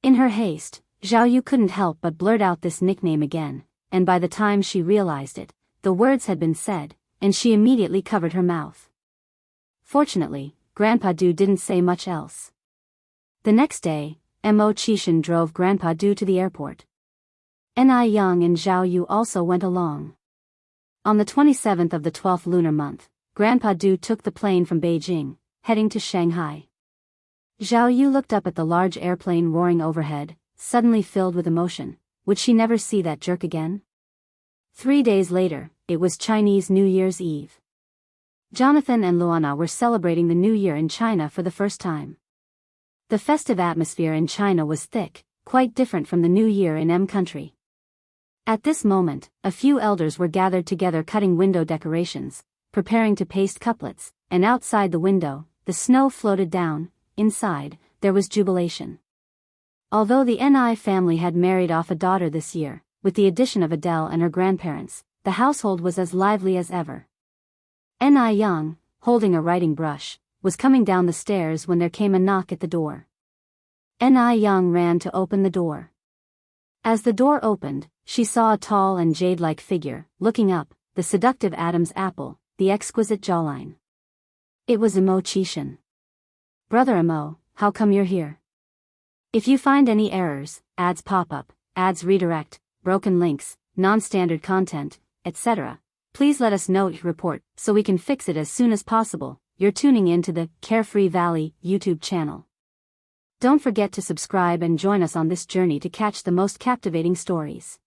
[SPEAKER 1] In her haste, Zhao Yu couldn't help but blurt out this nickname again, and by the time she realized it, the words had been said, and she immediately covered her mouth. Fortunately, Grandpa Du didn't say much else. The next day, Mo Qishan drove Grandpa Du to the airport. Ni Young and Zhao Yu also went along. On the 27th of the 12th lunar month, Grandpa Du took the plane from Beijing, heading to Shanghai. Zhao Yu looked up at the large airplane roaring overhead, suddenly filled with emotion. Would she never see that jerk again? 3 days later, it was Chinese New Year's Eve. Jonathan and Luana were celebrating the New Year in China for the first time. The festive atmosphere in China was thick, quite different from the New Year in M country. At this moment, a few elders were gathered together cutting window decorations, preparing to paste couplets, and outside the window, the snow floated down. Inside, there was jubilation. Although the Ni family had married off a daughter this year, with the addition of Adele and her grandparents, the household was as lively as ever. Ni Young, holding a writing brush, was coming down the stairs when there came a knock at the door. Ni Young ran to open the door. As the door opened, she saw a tall and jade-like figure, looking up, the seductive Adam's apple, the exquisite jawline. It was Mo Qishan. Brother Mo, how come you're here? If you find any errors, ads pop up, ads redirect, broken links, non-standard content, etc., please let us know your report so we can fix it as soon as possible. You're tuning in to the Carefree Valley YouTube channel. Don't forget to subscribe and join us on this journey to catch the most captivating stories.